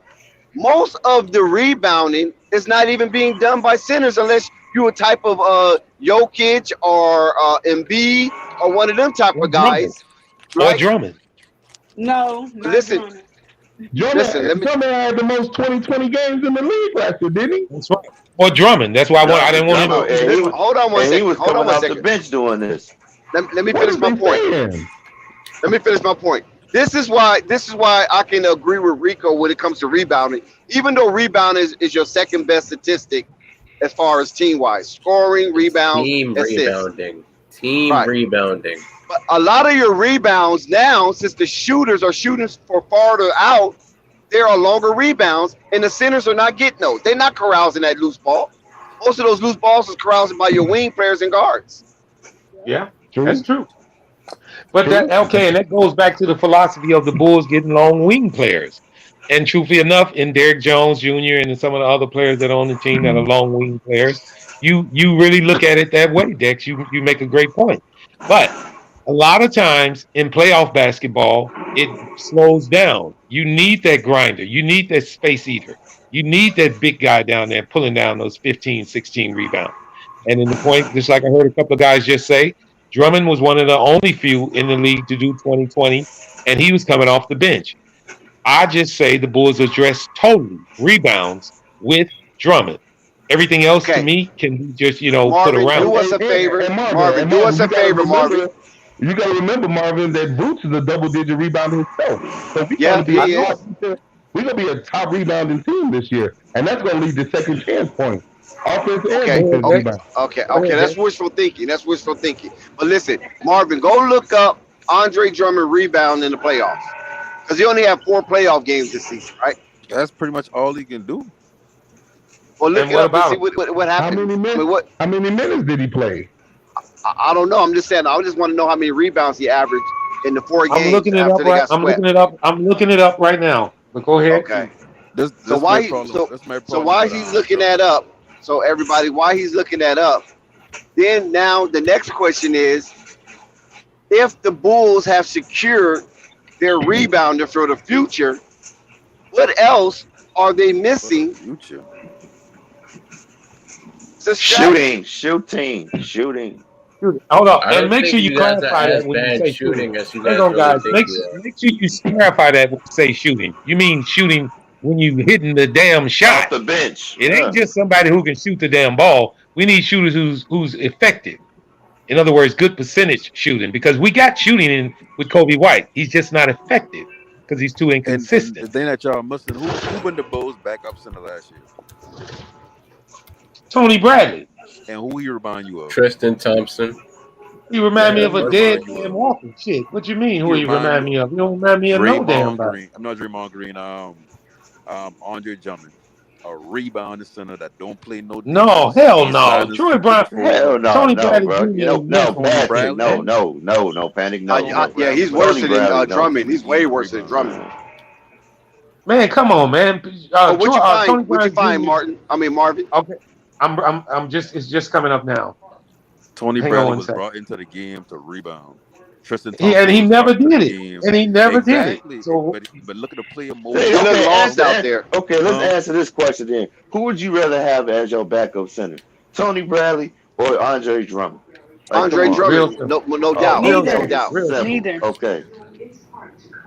Most of the rebounding is not even being done by centers unless you a type of Jokic or Embiid or one of them type Or of Drummond. guys, Or right? Drummond. No, not Listen, Drummond. listen. Let me. Drummond had the most 20 games in the league last year, didn't he? That's right. Or Drummond. That's why I didn't want him to. And Listen, hold on one he second. was Hold on coming one off the second. bench doing this. Let me What finish is my he point. saying? Let me finish my point. This is why I can agree with Rico when it comes to rebounding. Even though rebound is your second best statistic as far as team wise, scoring, rebounds, Team assists. rebounding. Team Right. rebounding. But a lot of your rebounds now, since the shooters are shooting for farther out, there are longer rebounds, and the centers are not getting those. They're not carousing that loose ball. Most of those loose balls is carousing by your wing players and guards. Yeah, that's true. But that okay, and that goes back to the philosophy of the Bulls getting long wing players. And truthfully enough, in Derrick Jones Jr. and some of the other players that are on the team that are long wing players, you really look at it that way, Dex. You make a great point. But a lot of times in playoff basketball, it slows down. You need that grinder. You need that space eater. You need that big guy down there pulling down those 15, 16 rebounds. And in the point, just like I heard a couple of guys just say, Drummond was one of the only few in the league to do 2020, and he was coming off the bench. I just say the Bulls address totally rebounds with Drummond. Everything else to me can be just, put Marvin, around. do us a favor. Marvin, do us a favor, Marvin. You got to remember, Marvin, that Boots is a double-digit rebounder himself. So we're Yeah, he is. We're gonna be a top rebounding team this year, and that's gonna lead to second chance points, offense and defense rebound. Okay. That's wishful thinking. But listen, Marvin, go look up Andre Drummond rebound in the playoffs, because he only had 4 playoff games this season, right? That's pretty much all he can do. Well, look it up and see what happened. How many minutes did he play? I don't know. I'm just saying. I just want to know how many rebounds he averaged in the 4 games I'm looking it after up they got right. I'm swept. looking it up right now. But go ahead. Okay. This So why he's looking that up? So everybody, why he's looking that up? Then now the next question is, if the Bulls have secured their rebounder for the future, what else are they missing? Shooting. Hold on, I and don't make think sure you you guys are clarify as that when you bad say shooting shooting. as you Hang guys on, really guys. think Make you are. sure you clarify that when you say shooting. You mean shooting when you hitting the damn shot. Off the bench. It ain't just somebody who can shoot the damn ball. We need shooters who's effective. In other words, good percentage shooting, because we got shooting in with Kobe White. He's just not effective because he's too And inconsistent. the thing that y'all missing, who been the Bulls backup center last year? Tony Bradley. And who he remind you of? Tristan Thompson. He remind me of a dead remind you man of? walking. Shit. What you mean? Who He he remind me of? You don't remind me of no damn Draymond body. Green. I'm not Draymond Green. Andre Drummond, a rebounding center that don't play no defense. No, hell He's no. sliding Troy his Brown. forward. Hell no, Tony no, Bradley bro. Jr. You know, ain't no, nothing on that Patrick, shit, man. no, Panic, no. Yeah, he's Tony worse than Bradley, no. Drummond. He's way worse than Drummond. Man, come on, man. What'd you Tony find? What'd you Brown find, Jr. Marvin? Okay, I'm just. It's just coming up now. Tony Hang on Bradley one was second. brought into the game to rebound. Tristan Thompson And he was never brought into did the it. game. And he never did it. Exactly. So, But look at the player mode. Hey, He looked okay, lost out there. Okay, let's answer this question then. Who would you rather have as your backup center? Tony Bradley or Andre Drummond? Like, Andre Drummond, no doubt, no doubt. Neither. Okay.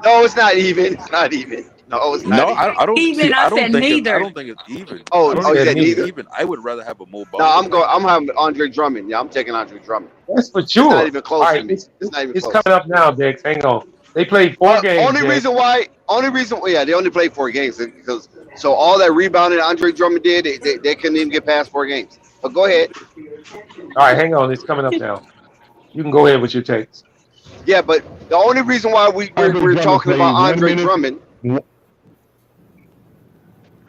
No, it's not even. It's not even. No, it's not No, even. I don't Even, see. I I don't said think neither. I don't think it's even. Oh, I don't you think said it's neither? even. I would rather have a mobile. No, I'm having Andre Drummond. Yeah, I'm taking Andre Drummond. that's for It's sure. not even close All to right, me. It's not even it's close. coming up now, Dex. Hang on. They played 4 games. Only Dex. reason, they only played 4 games because so all that rebounding Andre Drummond did, they couldn't even get past 4 games. But go ahead. All right, hang on. It's coming up now. You can go ahead with your takes. Yeah, but the only reason why we're talking about Andre Drummond.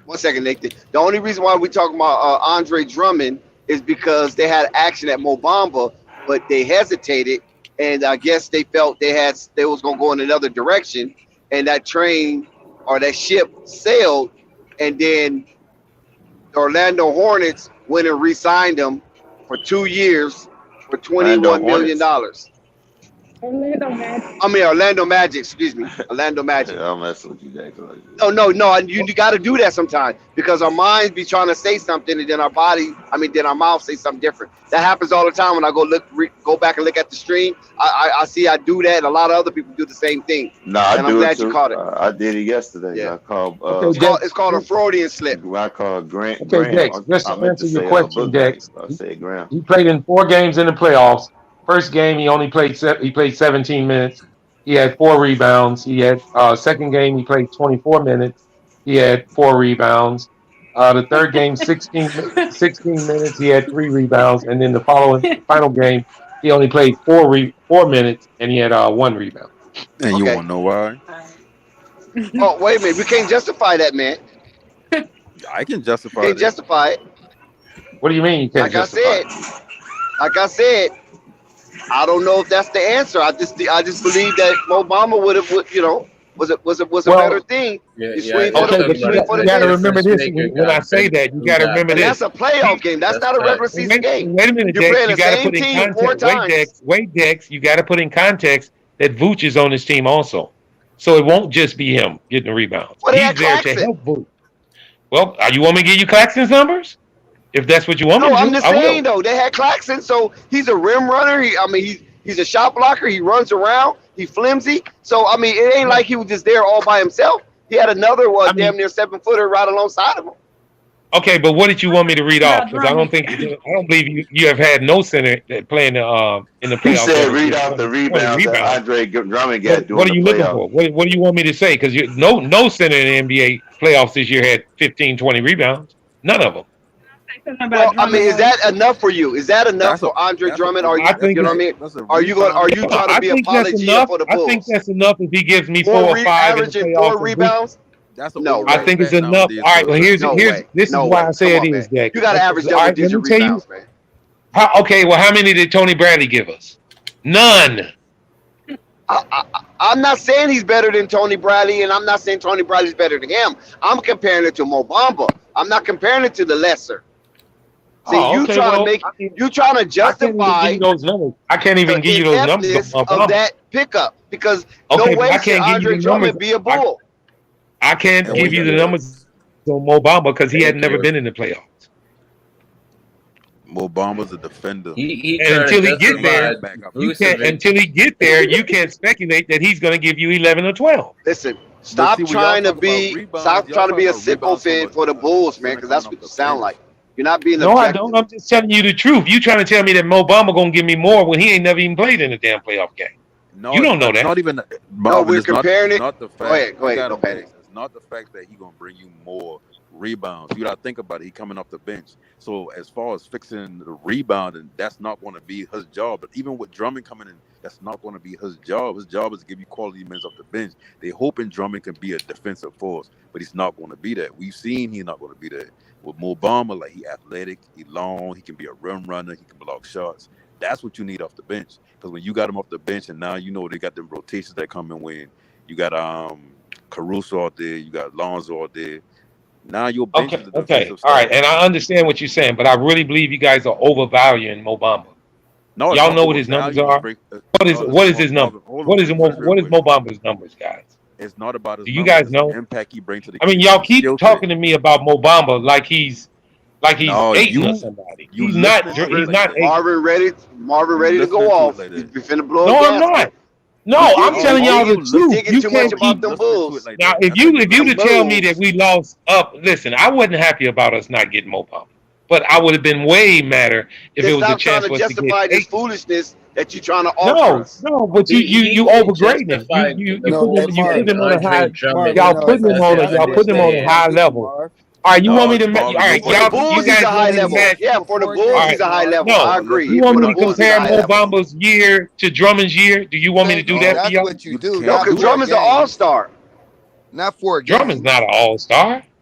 1 second, Nathan. The only reason why we talking about Andre Drummond is because they had action at Mo Bamba, but they hesitated, and I guess they felt they was gonna go in another direction, and that train or that ship sailed, and then the Orlando Hornets went and re-signed him for 2 years for Orlando $21 million. Hornets. I mean Orlando Magic, excuse me, Orlando Magic. I'm messing with you, Jack. No. You got to do that sometimes because our minds be trying to say something and then then our mouth say something different. That happens all the time when I go back and look at the stream. I see I do that, and a lot of other people do the same thing. Nah, and I'm glad you caught it. I did it yesterday. Yeah. I called. It's called a Freudian slip. I called Grant. Okay, Dex, just to answer your question, Dex. I said Graham. He played in 4 games in the playoffs. First game, he only played 17 minutes. He had 4 rebounds. He had second game, he played 24 minutes. He had 4 rebounds. The third game, 16 minutes. He had 3 rebounds, and then the final game, he only played 4 minutes, and he had 1 rebound. And you want to know why? Oh, wait a minute. We can't justify that, man. I can justify Can't justify it. What do you mean you can't justify it? Like I said, I don't know if that's the answer. I just believe that Mo Bamba was a better thing. Okay, but you got to remember this. When I say that, you got to remember this. That's a playoff game. That's not a regular season game. Wait a minute, You're playing Dex. the You got to same put in team 4 context. times. Wait, Dex. You got to put in context that Vooch is on this team also, so it won't just be him getting the rebounds. Well, He's there to help Vooch. Well, you want me to give you Claxton's numbers? If that's what you want me to do, I'm just saying though. They had Claxton, so he's a rim runner. He's a shot blocker. He runs around. He flimsy. So it ain't like he was just there all by himself. He had another damn near 7-footer right alongside of him. Okay, but what did you want me to read off? Because I don't believe you have had no center that playing in the playoffs. He said read off the rebounds that Andre Drummond got. What are you looking for? What do you want me to say? Because no center in the NBA playoffs this year had 15, 20 rebounds. None of them. Well, is that enough for you? Is that enough for Andre Drummond? Are you know what I mean? Are you trying to be apologetic for the Bulls? I think that's enough if he gives me 4 or 5 averaging 4 rebounds. No, I think it's enough. All right, well this is why I say it is, Jack. You got to average double-digit rebounds, man. Okay, well, how many did Tony Bradley give us? None. I'm not saying he's better than Tony Bradley, and I'm not saying Tony Bradley's better than him. I'm comparing it to Mo Bamba. I'm not comparing it to the lesser. See, you trying to justify those numbers. I can't even give you those numbers of that pickup because no way should Andre Drummond be a Bull. I can't give you the numbers on Mo Bamba because he had never been in the playoffs. Mo Bamba's a defender. Until he get there, you can't speculate that he's going to give you 11 or 12. Listen, stop trying to be a sicko fan for the Bulls, man, because that's what you sound like. You're not being objective. No, I don't. I'm just telling you the truth. You trying to tell me that Mo Bamba going to give me more when he ain't never even played in a damn playoff game. No, you don't know that. Not even. No, we're comparing it. Not the fact. Go ahead. It's not the fact that he's going to bring you more rebounds. You got to think about it. He coming off the bench. So as far as fixing the rebound, and that's not going to be his job. But even with Drummond coming in, that's not going to be his job. His job is to give you quality minutes off the bench. They hoping Drummond can be a defensive force, but he's not going to be that. We've seen he's not going to be that. With Mo Bamba, like he athletic, he long, he can be a rim runner, he can block shots. That's what you need off the bench. Because when you got him off the bench, and now you know they got them rotations that come in when you got Caruso out there, you got Lonzo out there. Now your bench is the defensive all right, and I understand what you're saying, but I really believe you guys are overvaluing Mo Bamba. No, y'all know what his numbers are. What is his number? What is Mo Bamba's numbers, guys? It's not about his. Do you guys know the impact he brings to the? I mean, y'all keep talking to me about Mo Bamba like he's dating or somebody. He's not. He's not. Marvin ready to go off. He's finna blow. No, I'm not. No, I'm telling y'all the truth. You can't keep the Bulls. Now, if you to tell me that we lost up, listen, I wasn't happy about us not getting Mo Bamba, but I would have been way madder if it was a chance for us to justify this foolishness that you're trying to offer us. No, but you overgrading him. You put him on a high. Y'all putting him on a high level. All right, you want me to? All right, y'all. You guys high level. Yeah, for the Bulls, he's a high level. No, I agree. You want me to compare Mo Bamba's year to Drummond's year? Do you want me to do that? That's what you do. No, because Drummond's an all-star. Not for a game. Drummond's not an all-star.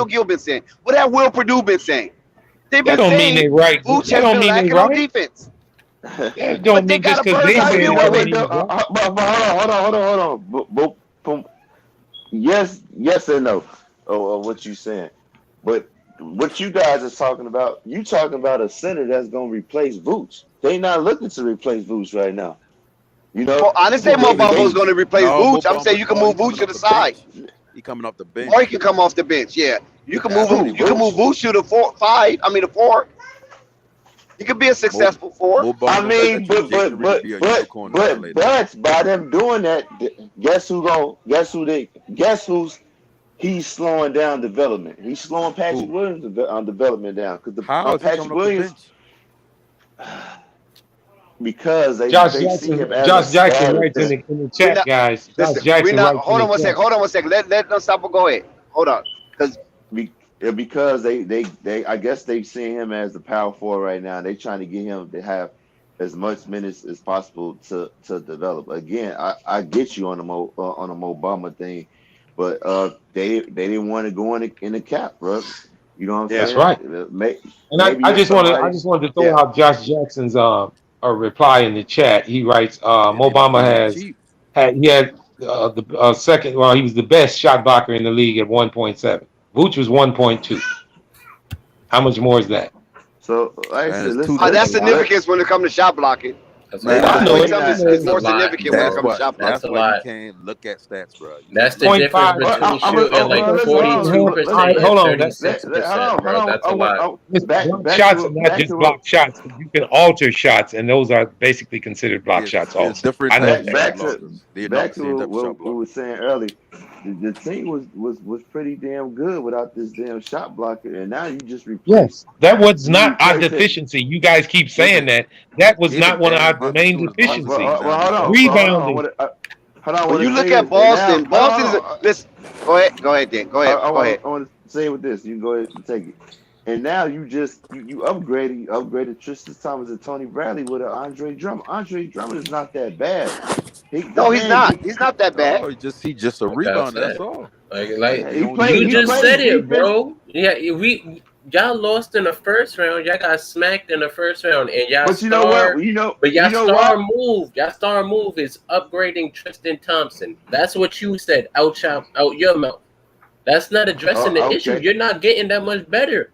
Randall Gill been saying? What have Will Purdue been saying? They've That been don't mean saying they right. Vooch That has don't been mean they lacking on right. defense. That don't mean just because they say it don't mean he's right. Hold on. Yes and no. What you saying? But what you guys are talking about, you talking about a center that's gonna replace Vooch. They not looking to replace Vooch right now. You know, Well, I didn't say Mo Bamba's going to replace Vooch. I'm saying you can move Vooch to the side. He coming off the bench. Or he can come off the bench. Yeah, you can move him. You can move Vooch to the 4. He could be a successful 4. I mean, but by them doing that, guess who's he's slowing down development. He's slowing Patrick Williams development down because Patrick Williams. Because they see him as Josh Jackson writes in the chat, guys. Josh Jackson hold on one second. Let Unstoppable go ahead. Hold on, because they I guess they see him as the power forward right now. They trying to get him to have as much minutes as possible to develop. Again, I get you on the Mo Bamba thing, but they didn't want to go in the cap, bro. You know what I'm saying? That's right. I just wanted to throw out Josh Jackson's a reply in the chat. He writes, Mo Bamba had the second. Well, he was the best shot blocker in the league at 1.7. Vooch was 1.2. How much more is that? So that's significance when it comes to shot blocking. That's more significant when it comes to shot blocking. That's why you can't look at stats, bro. That's the difference between shooting like 42% Hold on. and 36%, bro. That's a lot. Shots are not just block shots. You can alter shots, and those are basically considered block shots also. Back to what we were saying earlier. The team was pretty damn good without this damn shot blocker, and now you just replace. Yes, that was not our deficiency. You guys keep saying that. That was not one of our main deficiencies. Rebounding. When you look at Boston, listen. Go ahead, Dan. Go ahead. I want to say with this. You can go ahead and take it. And now you upgraded Tristan Thompson and Tony Bradley with an Andre Drummond. Andre Drummond is not that bad. He's not. He's not that bad. He just a rebounder. That's all. You just said it, bro. Yeah, y'all lost in the first round. Y'all got smacked in the first round, and y'all. But you know what? Y'all star move is upgrading Tristan Thompson. That's what you said out your mouth. That's not addressing the issue. You're not getting that much better.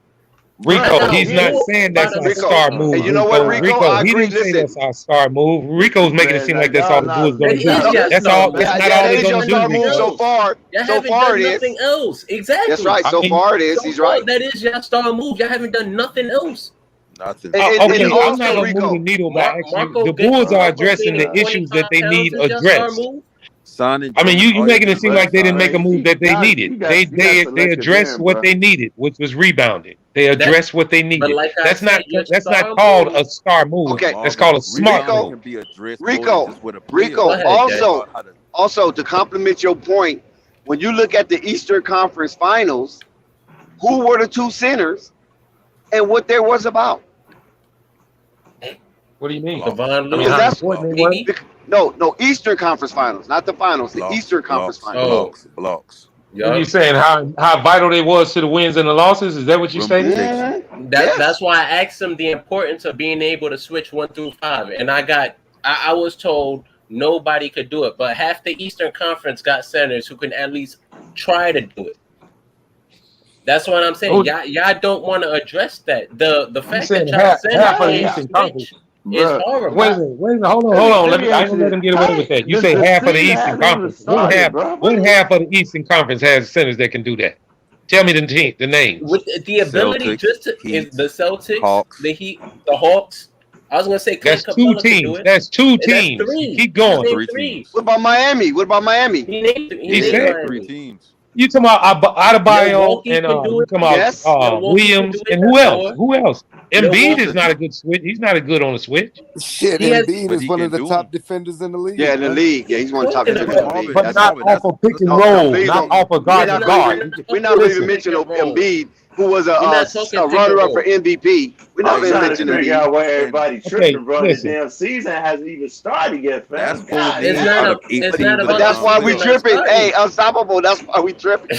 Rico, he's not saying that's our star move. And you know what, Rico? He didn't say that's our star move. Rico's making it seem like that's all the Bulls going to do. That's not all they're going to do. Move so far. So far it is. Nothing else. Exactly. That's right. So far it is. He's right. That is your star move. Y'all haven't done nothing else. Nothing. Okay, I'm not going to move the needle, but actually, the Bulls are addressing the issues that they need addressed. I mean, you making it seem like they didn't make a move that they needed. They addressed what they needed, which was rebounding. They addressed what they needed. Like that's not called a star move. Okay. That's called a smart move. Rico. Also to complement your point, when you look at the Eastern Conference Finals, who were the two centers and what there was about? What do you mean? No, Eastern Conference Finals, not the finals. The Eastern Conference Finals. Blocks. Yep. Are you saying how vital they was to the wins and the losses? Is that what you saying? That's why I asked them the importance of being able to switch 1 through 5, and I was told nobody could do it, but half the Eastern Conference got centers who can at least try to do it. That's what I'm saying. Y'all don't want to address that. The fact that y'all half of the Eastern Conference. It's horrible. Wait a minute. Hold on. I can let them get away with that. You say half of the Eastern Conference. What half of the Eastern Conference has centers that can do that? Tell me the names. With the ability is the Celtics, Hawks. The Heat, the Hawks. I was gonna say that's two teams. That's two teams. Keep going. What about Miami? He said 3 teams. You talking about Adebayo and you talking about Williams and who else? Who else? Embiid is not a good switch. He's not a good on a switch. Shit, Embiid is one of the top defenders in the league. Yeah, in the league. Yeah, he's one of the top defenders in the league. But not off of pick and roll, not off of guard to guard. We're not even mentioning Embiid, who was a runner-up for MVP. We're not even mentioning Embiid. Out where everybody tripping, bro. The damn season hasn't even started yet, fam. But that's why we tripping. Hey, Unstoppable. That's why we tripping.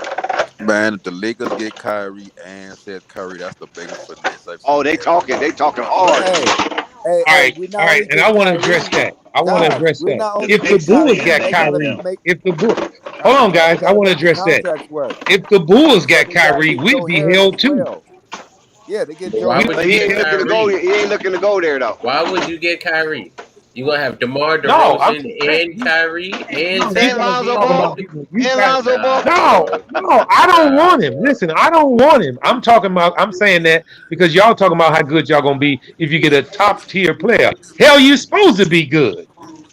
Man, if the Lakers get Kyrie and Seth Curry, that's the biggest finesse I've Oh, seen they in NBA. talking But hard. we not All right, only and get I want to address Kyrie, that. I want to guys. address We're that. not only If the getting Bulls Kyrie, got they gotta Kyrie, make. hold on, guys, They I gotta want to make the address that. contracts work. If the Bulls So got they gotta Kyrie, get we'd Joe be Harris held as too. well. Yeah, they get But Joe why Harris. would But you he ain't get looking to go. Kyrie? He ain't looking to go there though. Why would you get Kyrie? You gonna have DeMar No, I'm DeRozan and Kyrie and no, you Zach And guys Lonzo are talking LaVine? Ball. about you And got Lonzo Ball. Bro. no, I don't Nah, want him. bro. Listen, I don't want him. I'm saying that because y'all talking about how good y'all gonna be if you get a top tier player. Hell, you supposed to be good.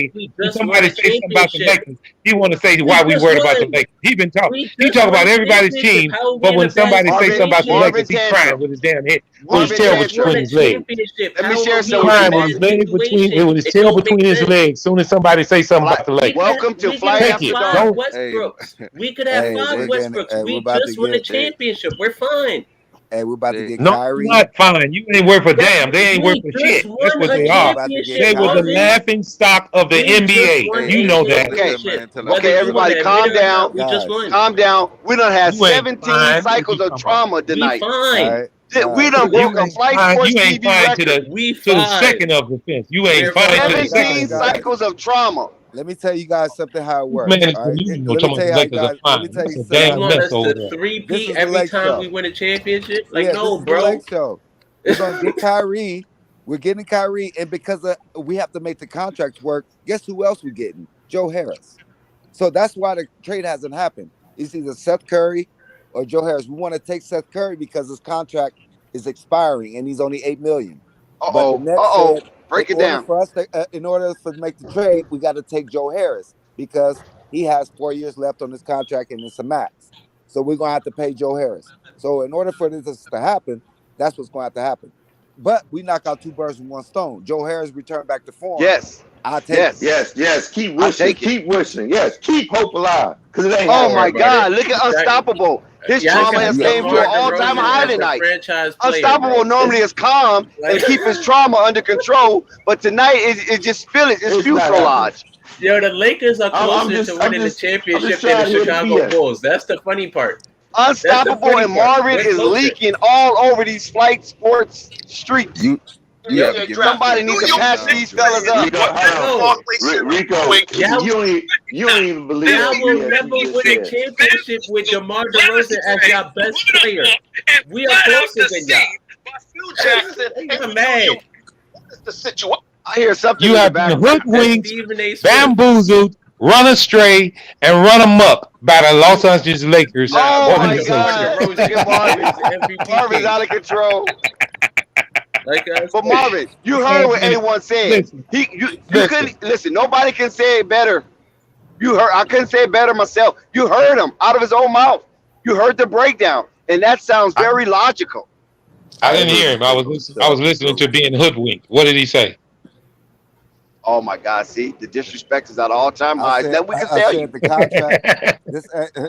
NBA, We when just won somebody a say something about the championship. Lakers, he want to say We why we just worried about the won. Lakers. He We talk just won about a everybody's championship. team, How are we but in when a bad somebody say something about the situation? Marvin Lakers, he crying Tantrum. with his damn head, with We his Marvin tail just won between a Tantrum. his legs. championship. Let me How are share we something in with a you, Crying with his Marvin. bad leg situation? with his It tail don't make between his sense. legs. Soon as somebody say something about the Lakers, Welcome to We could Flight have take After it. Dark. five Don't Hey, Westbrooks. We could have Hey, five they're getting. Westbrooks. Hey, we're We about to just won a get. championship. We're fine. We're about to they, get No, you're Kyrie. not fine. You ain't worth a That damn. They ain't worth we a just shit. That's won what a they We're are. about to get championship, They were the Kyrie. Marvin. laughing stock of the We just NBA. won hey, You a hey, know look, that. Okay. listen, championship. man. Tell Whether Okay, you want everybody, to admit calm it or not, down. we just Guys, won. Calm down. We done had You ain't 17 fine. What you cycles of talking about? trauma We tonight. all fine. right, We guys. done You broke a ain't Flight fine. Sports You ain't TV fine record. We to the fine. second of the fence. You ain't We're fine to the fine. second 17 of the Guys. fence. cycles of trauma. Let me tell you guys something how it This works. man is All right. delusional Let me talking tell about you the how you Lakers are guys. Let me fine. tell That's you a something You how damn it want mess works. us over to there. This three-peat is the every Lake time we Show. win a championship? Like, Yeah, this no, is the Lake bro. Show. We're gonna get Kyrie. We're getting Kyrie, and because we have to make the contracts work, guess who else we're getting? Joe Harris. So that's why the trade hasn't happened. It's either Seth Curry or Joe Harris. We want to take Seth Curry because his contract is expiring and he's only $8 million. But the Nets said break it down. in order for to make the trade, we got to take Joe Harris because he has 4 years left on his contract and it's a max. So we're gonna have to pay Joe Harris. So in order for this to happen, that's what's going to have to happen. But we knock out two birds with one stone. Joe Harris returned back to form. Yes. I'll take it. Yes. Keep wishing. Keep wishing. Yes. Keep hope alive. Because it ain't Oh my God. Look at Unstoppable. His trauma has came to an all-time high tonight. Unstoppable normally is calm and keep his trauma under control, but tonight it just it's fuselage. Yo, the Lakers are closer to winning the championship than the Chicago Bulls. That's the funny part. Unstoppable and Marvin is leaking all over these Flight Sports streets. Somebody needs to patch these fellas up. Rico, you don't even believe I will never win a championship with DeMar DeRozan as your best player. We are closer than y'all. I'm mad. What is the situation? I hear something. You have been hoodwinked, bamboozled, run astray, and run amok by the Los Angeles Lakers. Oh my God! Marvin's out of control. But Marvin, you heard what A1 said. You couldn't listen. Nobody can say it better. You heard. I couldn't say it better myself. You heard him out of his own mouth. You heard the breakdown, and that sounds very logical. I didn't hear him. I was listening to being hoodwinked. What did he say? Oh my God! See, the disrespect is at all-time highs. That we can tell you. The contract.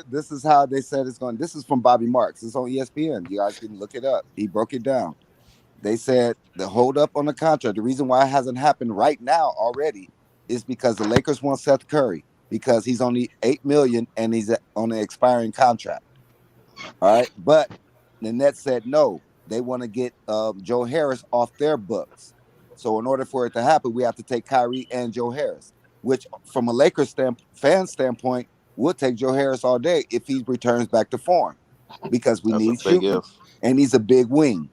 This is how they said it's going. This is from Bobby Marks. It's on ESPN. You guys can look it up. He broke it down. They said the hold up on the contract. The reason why it hasn't happened right now already is because the Lakers want Seth Curry because he's only $8 million and he's on an expiring contract. All right, but the Nets said no. They want to get Joe Harris off their books. So in order for it to happen, we have to take Kyrie and Joe Harris, which from a Lakers fan standpoint, we'll take Joe Harris all day if he returns back to form because we need shooting and he's a big wing.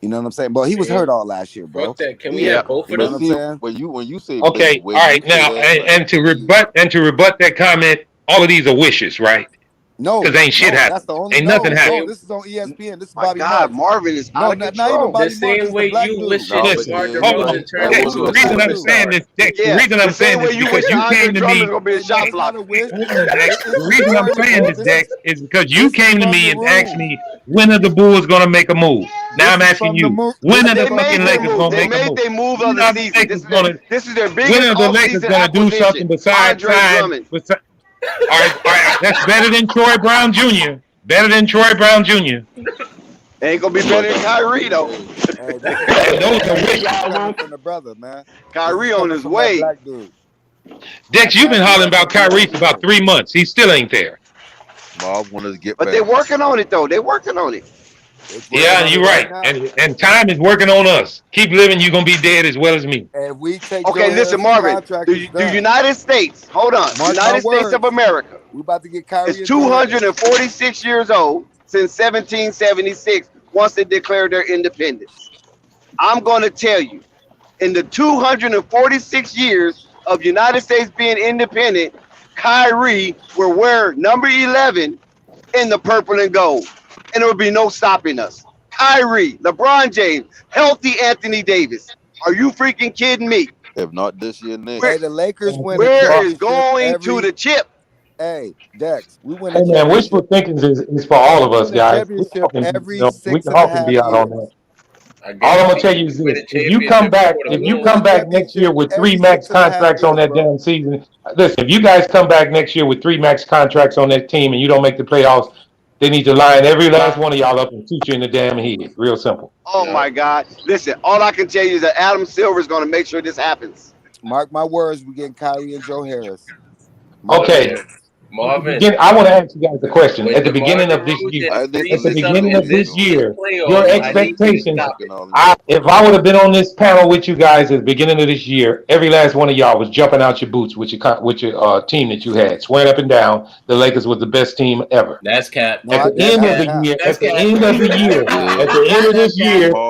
You know what I'm saying? But he was hurt all last year, bro. Can we have both of them? You know what I'm saying? When you say okay, all right, now and to rebut that comment, all of these are wishes, right? No, because ain't shit happening. That's the only, ain't nothing happening. No, this is on ESPN. This is My Bobby God, Marks. Marvin is out of control. Not even Bobby The same way you wish it. The reason I'm saying this, the reason I'm saying this because you came to me. The reason I'm saying this, Dex, is because you came to me and asked me when are the Bulls going to make a move. Now I'm asking you, when are the fucking Lakers going to make a move? They move of the season. This is their biggest. When are the Lakers going to do something besides sign? All right, that's better than Troy Brown Jr. Better than Troy Brown Jr. Ain't gonna be better than Kyrie though. Those are way from the brother, man. Kyrie on his way. Dex, you've been hollering about Kyrie for about 3 months. He still ain't there. Bob wanted to get but they're working on it though. They're working on it. Yeah, you're right. And time is working on us. Keep living, you're gonna be dead as well as me. And we take listen, Marvin. The United States, hold on. United States of America. We about to get Kyrie. It's 246 years old since 1776. Once they declared their independence, I'm going to tell you, in the 246 years of United States being independent, Kyrie will wear number 11 in the purple and gold. And there will be no stopping us. Kyrie, LeBron James, healthy Anthony Davis. Are you freaking kidding me? If not this year, next. Hey, the Lakers win. Where is going to the chip? Hey, Dex, we win. Hey man, wishful thinking is for all of us, guys. We can all be out on that. All I'm gonna tell you is this: if you come back next year with 3 max contracts on that damn season, listen. If you guys come back next year with 3 max contracts on that team and you don't make the playoffs, they need to line every last one of y'all up and shoot you in the damn head. Real simple. Oh my God! Listen, all I can tell you is that Adam Silver is going to make sure this happens. Mark my words, we're getting Kyrie and Joe Harris. Okay. Marvin, I want to ask you guys a question. At the beginning of this year, your expectations. If I would have been on this panel with you guys at the beginning of this year, every last one of y'all was jumping out your boots with your team that you had, swearing up and down the Lakers was the best team ever. That's cap. At the end of the year, at the end of this year,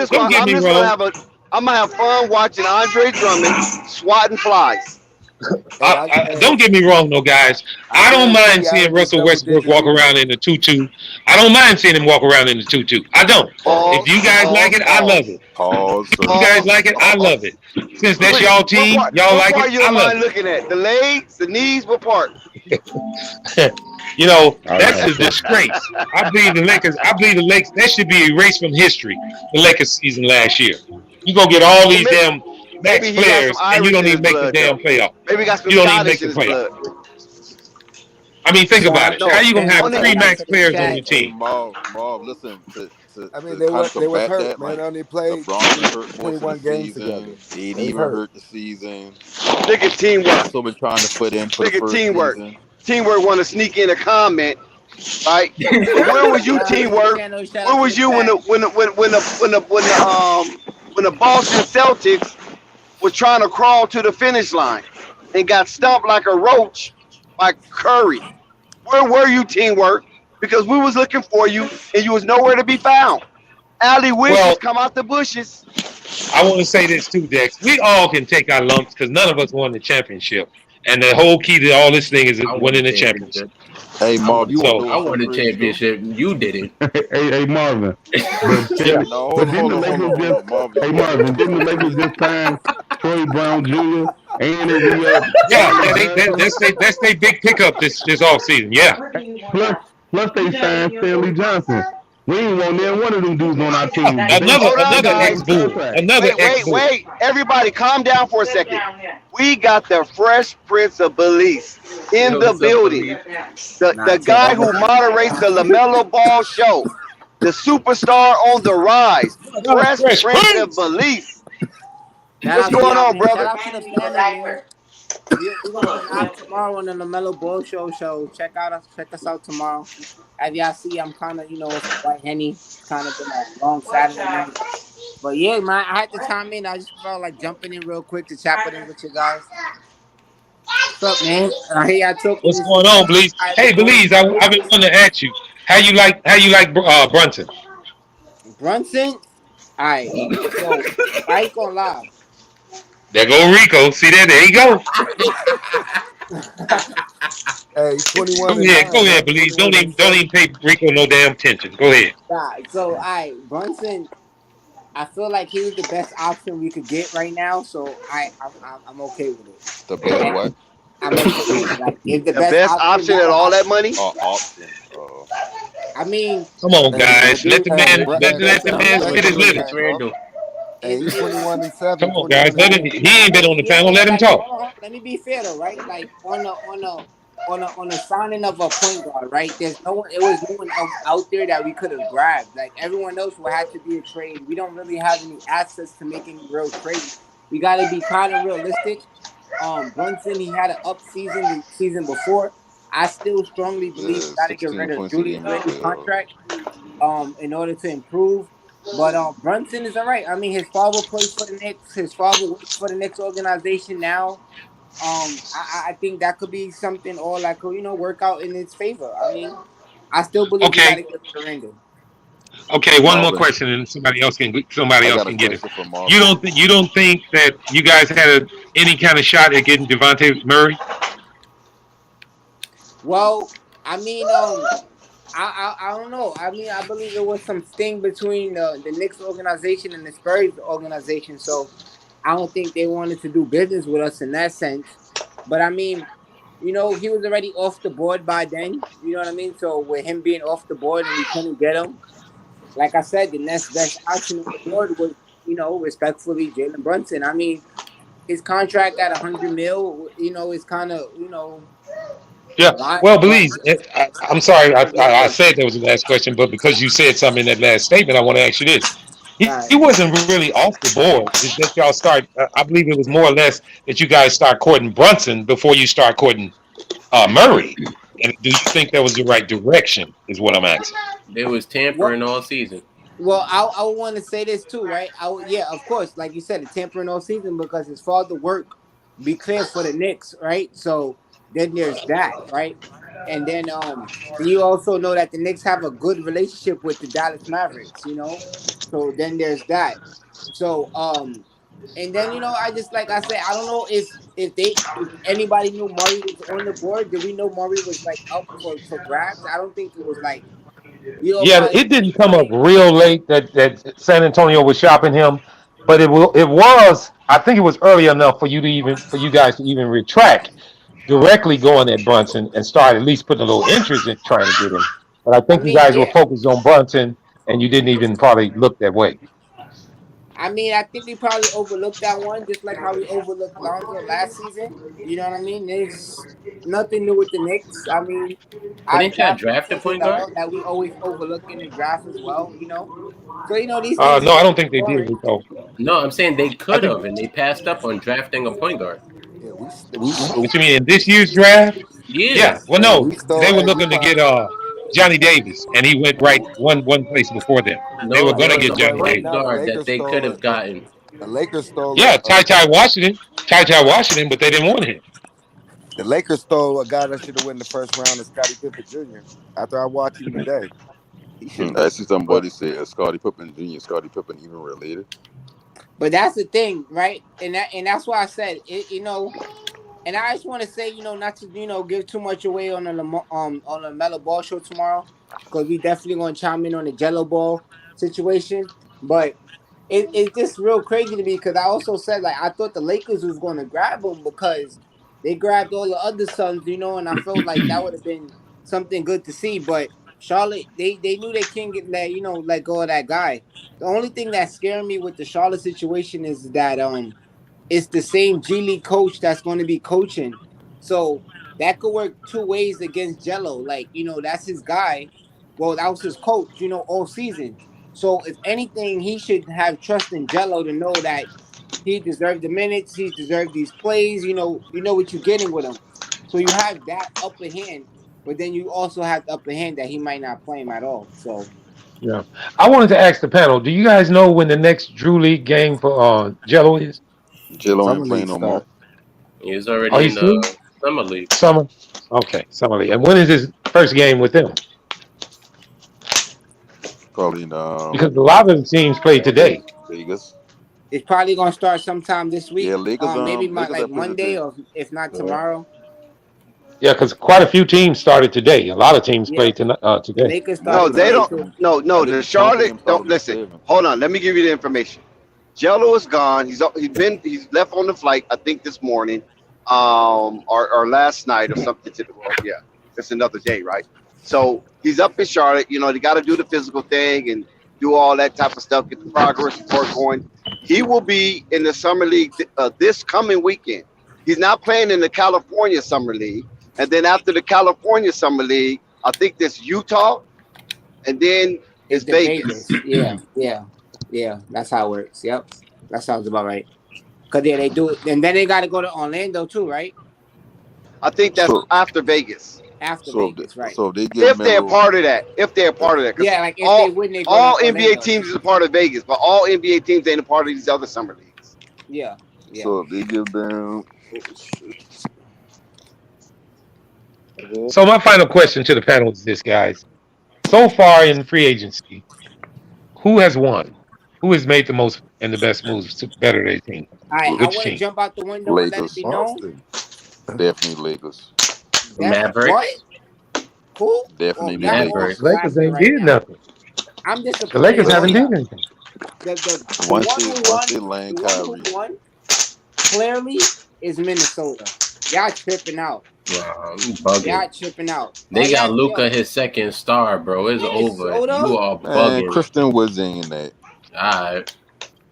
I'm just gonna have fun watching Andre Drummond swatting flies. Don't get me wrong, though, guys. I don't mind seeing Russell Westbrook walk around in the tutu. I don't mind seeing him walk around in the tutu. I don't. If you guys like it, I love it. Pause. If you guys like it, I love it. Since that's y'all team, y'all like it, I love it. What part you mind looking at? The legs, the knees, what part? You know, that's a disgrace. I believe the Lakers. That should be erased from history. The Lakers season last year. You gonna get all these damn max players, and you don't even make the damn playoff. Maybe he got some you don't even make Scottish the in his playoff. blood. I mean, think about it. How you gonna have 3 max players on your Hey, team? Marv, listen. I mean, To they kind of was combat hurt, that, man. like, Only played LeBron was hurt most of 21 the games together. season. They AD was even hurt. hurt the season. Look at teamwork. Russell been trying to put in for the first season. Teamwork want to sneak in a comment, right? But where was you, Teamwork? Where was you when the Boston Celtics was trying to crawl to the finish line and got stumped like a roach by Curry? Where were you, Teamwork? Because we was looking for you and you was nowhere to be found. Allie wishes come out the bushes. I want to say this too, Dex. We all can take our lumps because none of us won the championship. And the whole key to all this thing is winning the championship. Hey, Marv, you want to do I a won the Supreme too? championship. You did it. Hey, Marvin. But Yeah. No, but hold didn't the on, Lakers just? Marvin. Hey, Marvin, didn't the Lakers just sign Troy Brown Jr. and they re-up? That's their big pickup this offseason. Yeah. Plus they signed Stanley Johnson. We ain't want near one of them dudes on our team. Another ex-Bull. Wait. Everybody calm down for a second. We got the Fresh Prince of Belize in the building. The guy who moderates the LaMelo Ball show. The superstar on the rise. Fresh Prince of Belize. What's going on, brother? Shout out to the panel, man. We're gonna be live tomorrow on the LaMelo Ball show. Check us out tomorrow. As y'all see, I'm kind of, some white henny. It's kind of been a long Saturday night. But yeah, man, I had to chime in. I just felt like jumping in real quick to chat in with you guys. What's up, man? I hear y'all talking. What's going on, Belize? Hey, Belize, I've been wanting to ask you how you like Brunson. Brunson, all right. So I ain't gonna lie. There go Rico. See that? There you go. Hey, 21. Go ahead, Belize. Don't even pay Rico no damn attention. Go ahead. So all right, Brunson. I feel like he was the best option we could get right now, so I'm okay with it. The best what? I'm okay with it. Like, if the best option at all that money? Option. I mean, come on, guys. Let the man spit his living. Hey, he's 21-7. Come on, guys. He ain't been on the panel. Let him talk. Let me be fair though, right? Like on the signing of a point guard, right? It was no one else out there that we could have grabbed. Like everyone else would have to be a trade. We don't really have any access to make any real trades. We got to be kind of realistic. Brunson, he had an up season the season before. I still strongly believe we got to get rid of Julius Randle's contract in order to improve. But Brunson is all right. I mean, his father plays for the Knicks. His father works for the Knicks organization now. I think that could be something or like work out in his favor. I mean, I still believe we got to get the Randle. Okay, one more question, and somebody else can get it. You don't think that you guys had any kind of shot at getting Devontae Murray? Well, I mean, I don't know. I mean, I believe there was some sting between the Knicks organization and the Spurs organization, so I don't think they wanted to do business with us in that sense. But I mean, he was already off the board by then. You know what I mean? So with him being off the board and we couldn't get him, like I said, the next best option on the board was, respectfully, Jalen Brunson. I mean, his contract at $100 million, is kind of, Yeah. Well, Belize, I'm sorry. I said that was the last question, but because you said something in that last statement, I want to ask you this. He wasn't really off the board. It's just y'all start. I believe it was more or less that you guys start courting Brunson before you start courting Murray. And do you think that was the right direction? Is what I'm asking. There was tampering all season. Well, I would want to say this too, right? Yeah, of course, like you said, the tampering all season because his father work be clear for the Knicks, right? So then there's that, right? And then you also know that the Knicks have a good relationship with the Dallas Mavericks, So then there's that. So and then I just like I said, I don't know if anybody knew Murray was on the board. Did we know Murray was like up for grabs? I don't think it was like it didn't come up real late that San Antonio was shopping him, but it was. I think it was early enough for you guys to even retract directly going at Brunson and start at least putting a little interest in trying to get him. But I think you guys were focused on Brunson and you didn't even probably look that way. I mean, I think we probably overlooked that one, just like how we overlooked Lonzo last season. You know what I mean? There's nothing new with the Knicks. I mean, didn't y'all draft a point guard that we always overlook in the draft as well. So these things. No, I don't think they did. No, I'm saying they could have, and they passed up on drafting a point guard. Yeah, what you mean in this year's draft? Yeah. Well, And no, we stole they were and we looking to get Johnny Davis, and he went right one place before them. They were No, going there to was get a but Johnny right point Davis. now the guard that Lakers they could stole have gotten. the Lakers stole Yeah, Ty Washington, but they didn't want him. the Lakers stole a guy that should have won the first round of Scottie Pippen Jr. After I watched him today, he shouldn't I have. see But somebody say Scottie Pippen Jr. Scottie Pippen even related. But that's the thing, right? And that's why I said it. And I just want to say, not to give too much away on the Mellow Ball show tomorrow, because we definitely gonna chime in on the Jello Ball situation. But it's just real crazy to me because I also said like I thought the Lakers was gonna grab him because they grabbed all the other sons, and I felt like that would have been something good to see. But Charlotte, they knew they can't let go of that guy. The only thing that scared me with the Charlotte situation is that it's the same G League coach that's going to be coaching. So that could work two ways against Jello. Like, that's his guy. Well, that was his coach, all season. So if anything, he should have trust in Jello to know that he deserved the minutes, he deserved these plays, you know what you're getting with him. So you have that upper hand, but then you also have the upper hand that he might not play him at all. So Yeah. I wanted to ask the panel, do you guys know when the next Drew League game for Jello is? Jello Summer ain't playing League no more. start. He's Oh, already he's in through? the summer league. Summer? Okay, Summer League. And when is his first game with them? Probably in Because a lot of the teams play today. Vegas. it's probably gonna start sometime this Yeah, week. Maybe Lakers like are playing Monday, today. or if not Yeah. tomorrow. Yeah, because quite a few teams started today. A lot of teams Yeah, play the today. Lakers No, started Lakers they today started don't. too. No. I The think the Thunder Charlotte game started don't on the listen. 7th. Hold on. Let me give you the information. Jello is gone. He's left on the flight. I think this morning, or last night or something to the world. Yeah, it's another day, right? So he's up in Charlotte. They got to do the physical thing and do all that type of stuff. Get the progress report going. He will be in the summer league this coming weekend. He's not playing in the California summer league, and then after the California summer league, I think there's Utah, and then It's it's the Vegas. Vegas. Yeah. That's how it works. Yep, that sounds about right. Cause yeah, they do it, and then they got to go to Orlando too, right? I think that's So after Vegas. After so if Vegas, right? so if they get If they're Melo, part of that, because Yeah, like if they all win, they go to all NBA Orlando. teams is a part of Vegas, but all NBA teams ain't a part of these other summer leagues. Yeah. so if they give them, So my final question to the panel is this, guys. So far in free agency, who has won? Who has made the most and the best moves to better their team? All right, I Which want to team? jump out the window and let it Lakers, be known. Boston. definitely Lakers, That's what? Mavericks. Who? Well, definitely y'all all Lakers. Mavericks. Lakers clapping ain't right did now. nothing. I'm The disappointed Lakers in all haven't did y'all. anything. The Once one they who once won, they land the one who Kyrie, won clearly is Minnesota. Y'all tripping out. Nah, I'm bugging. Y'all tripping out. They got Luca, Yo, his second star, bro. It's over. Minnesota? You are man, bugging. Christian Woods ain't that. All right.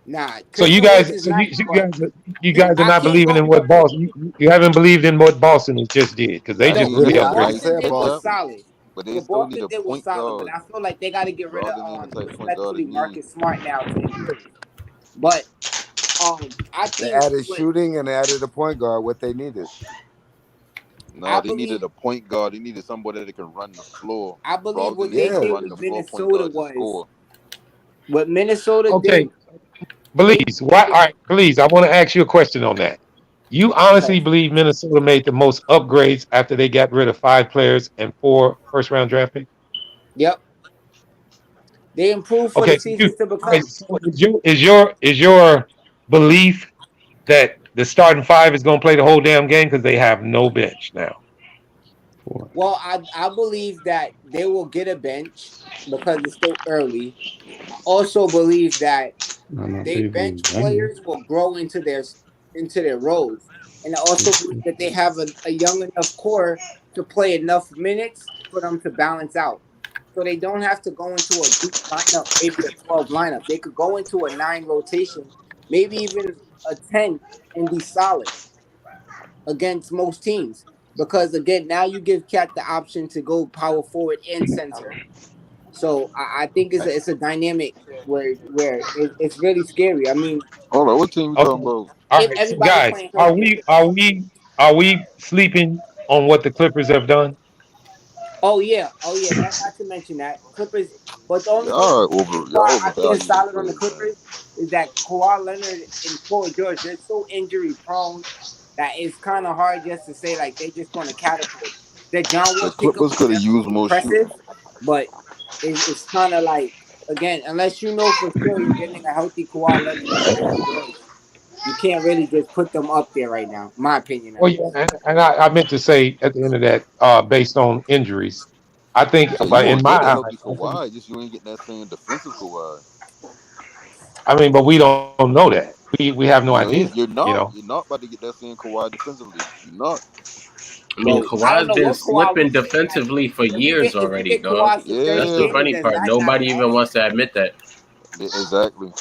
Nah, So you Christian Woods guys, is so nice, but you guys are I not can't believing go. in what Boston. You haven't believed in what Boston has just did because they I The just mean, really he what got a I upgraded. ain't nice Boston said did was pickup, Boston. solid. but they What still need Boston a did was point solid, but guard. I feel like they got to get rid of Brogdon ain't the type of point guard they respectfully need. Marcus Smart now to improve. But I They think added shooting and they added a point guard. What they needed. No, I they needed believe a point guard. They needed somebody that can run the floor. I believe Brogdon what ain't they no Yeah. did run with the floor point Minnesota guard to was score. what Minnesota Okay, did. They please, why? All right, please, I want to ask you a question on that. You okay. honestly believe Minnesota made the most upgrades after they got rid of 5 players and 4 first-round draft picks? Yep, they improved for the Okay, so seasons to all right, become. so is your belief that the starting five is going to play the whole damn game because they have no bench now? Well, I believe that they will get a bench because it's still early. I also believe that No, no, they they bench lose January. players will grow into their roles, and I also believe that they have a young enough core to play enough minutes for them to balance out. So they don't have to go into a deep lineup, maybe a 12 lineup. They could go into a 9 rotation, maybe even a 10, and be solid against most teams. Because again, now you give Cat the option to go power forward and center. So I think it's a dynamic where it's really scary. I mean, Hold on, what team you Okay. talking about? All if right, so everybody guys, playing are healthy, we are we are we sleeping on what the Clippers have done? Oh yeah, not to mention that Clippers. But the only reason why Y'all I stand overvalue them solid on the players, man. Clippers is that Kawhi Leonard and Paul George, they're so injury prone that it's kind of hard just to say like they just going to catapult. The John The Wall pickup Clippers was could have used definitely more impressive, shooting. but it's kind of like again, unless you know for sure you're getting a healthy Kawhi Leonard and Paul George, you can't really just put them up there right now. My opinion, at Well, least. yeah, and I meant to say at the end of that, based on injuries, I think, So you but in gonna my get a healthy eyes, I think, Kawhi, just you ain't getting that same defensive Kawhi. I mean, but we don't know that. We have no You idea. ain't You know, you're not about to get that same Kawhi defensively. You're not. I mean, Well, I don't Kawhi's know been what Kawhi slipping we getting. Like, defensively for years if we already, get dog. Kawhi for 30 That's the Yeah, games, funny then part. that's not Nobody bad. even wants to admit that. exactly.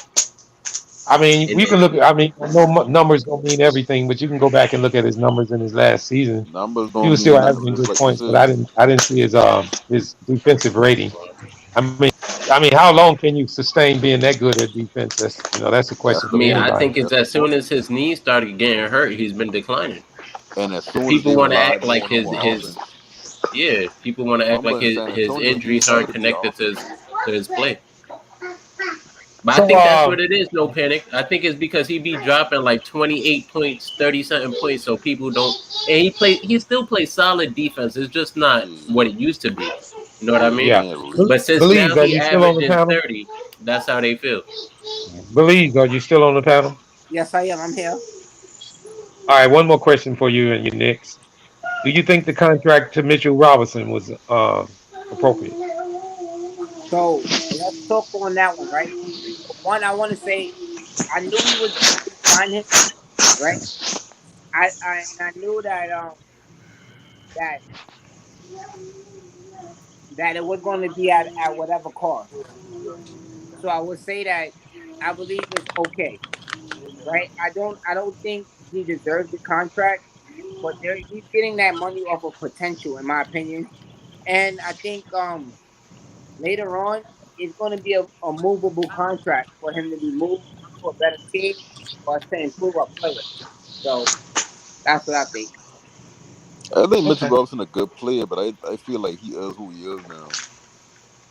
I mean, And we can look. I mean, I know numbers don't mean everything, but you can go back and look at his numbers in his last season. Numbers He don't was still mean nothing, averaging just good like you points, but said. I didn't see his defensive rating. I mean, how long can you sustain being that good at defense? That's a That's question I the for mean, I point. anybody. think it's That's the as soon point. as his knees started getting hurt, he's been declining. And as And soon as people they want to relied act more like on him with his offense, yeah, people want to act like remember in San his Antonio, he injuries had aren't to be the connected offense. to his play. But I So, think that's what it is. No panic. I think it's because he be dropping like 28 points, 30 something points, so people don't. And he still plays solid defense. It's just not what it used to be. You know what I Yeah, mean? he yeah, ain't really. But since Belize, now are he you still on the averaging panel? 30, that's how they feel. Belize, are you still on the panel? Yes, I am. I'm here. All right, one more question for you and your Knicks. Do you think the contract to Mitchell Robinson was appropriate? So let's talk on that one, right? One, I want to say I knew we was going to re-sign him, right? I knew that that that it was going to be at whatever cost. So I would say that I believe it's okay, right? I don't think he deserves the contract, but he's getting that money off of potential, in my opinion. And I think later on it's going to be a movable contract for him to be moved to a better team or to improve our player. So that's what I think. I think Mitchell Okay. Robinson a good player, but I feel like he is who he is now.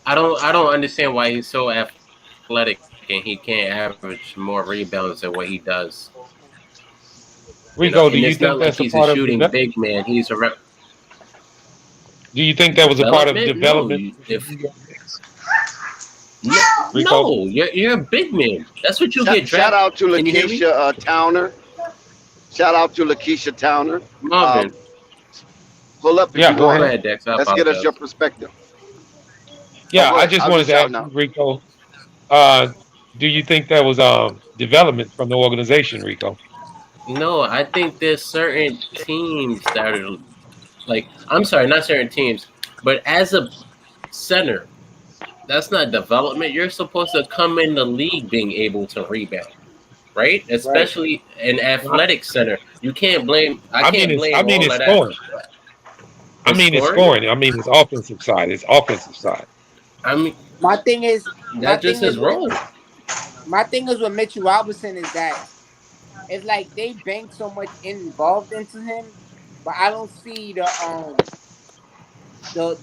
I don't understand why he's so athletic and he can't average more rebounds than what he does. And Rico, it's do not you like think he's that's a a part of shooting big development? man. He's around Do you think that was a part of development. No, development for the if New York Knicks? no, Rico? no, you're a big man. That's what you get Shout drafted. out to Can you hear me, Lakeisha Towner. Shout out to Lakeisha Towner. Marvin? Pull up if Yeah, you go Go want. ahead. ahead, Dex. I Let's get us your apologize. perspective. Oh, Yeah, go I ahead. just I was wanted just to ask shouting you, out. Rico, uh, do you think that was development from the organization, Rico? No, I think there's certain teams that are like I'm sorry, not certain teams, but as a center, that's not development. You're supposed to come in the league being able to rebound, right? Right. Especially an Well, athletic center. You can't blame. I can't I blame mean all it's of that. scoring. I It's mean it's scoring. scoring. I mean it's offensive side. It's offensive side. I mean, My thing is, my that's just thing his is with role. my thing is with Mitchell Robinson is that it's like they bank so much involved into him, but I don't see the the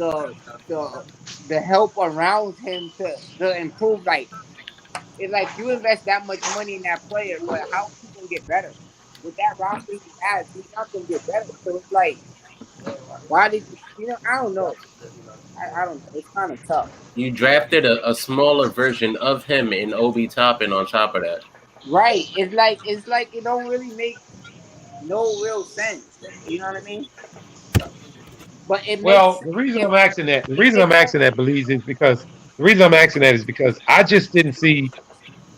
the the help around him to improve. Like it's like you invest that much money in that player, but how is he gonna get better? With that roster he has, he's not gonna get better. So it's like, why did I don't know. I don't know. It's kind of tough. You drafted a smaller version of him in Obi Toppin on top of that. Right. It's like it don't really make no real sense. You know what I mean? But it makes Well, the reason it I'm asking that, the it reason I'm makes sense. asking that, Belize, is because the reason I'm asking that is because I just didn't see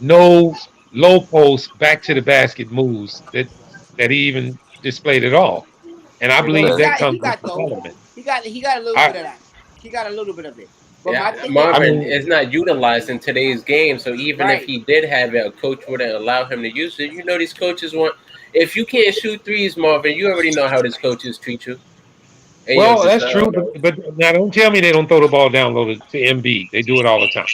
no low post back to the basket moves that he even displayed at all. And I Well, believe he that Exactly. got he comes with got those. development. He got a little I bit of that. He got a little bit of it. But Yeah, my thing is I Marvin mean, is not utilized in today's game. So even if right. he did have it, a coach wouldn't allow him to use it. You know, these coaches want. If you can't shoot threes, Marvin, you already know how these coaches treat you. And you'll well, just that's true, but now don't tell me they don't throw the ball down low to Embiid. They do it all the time.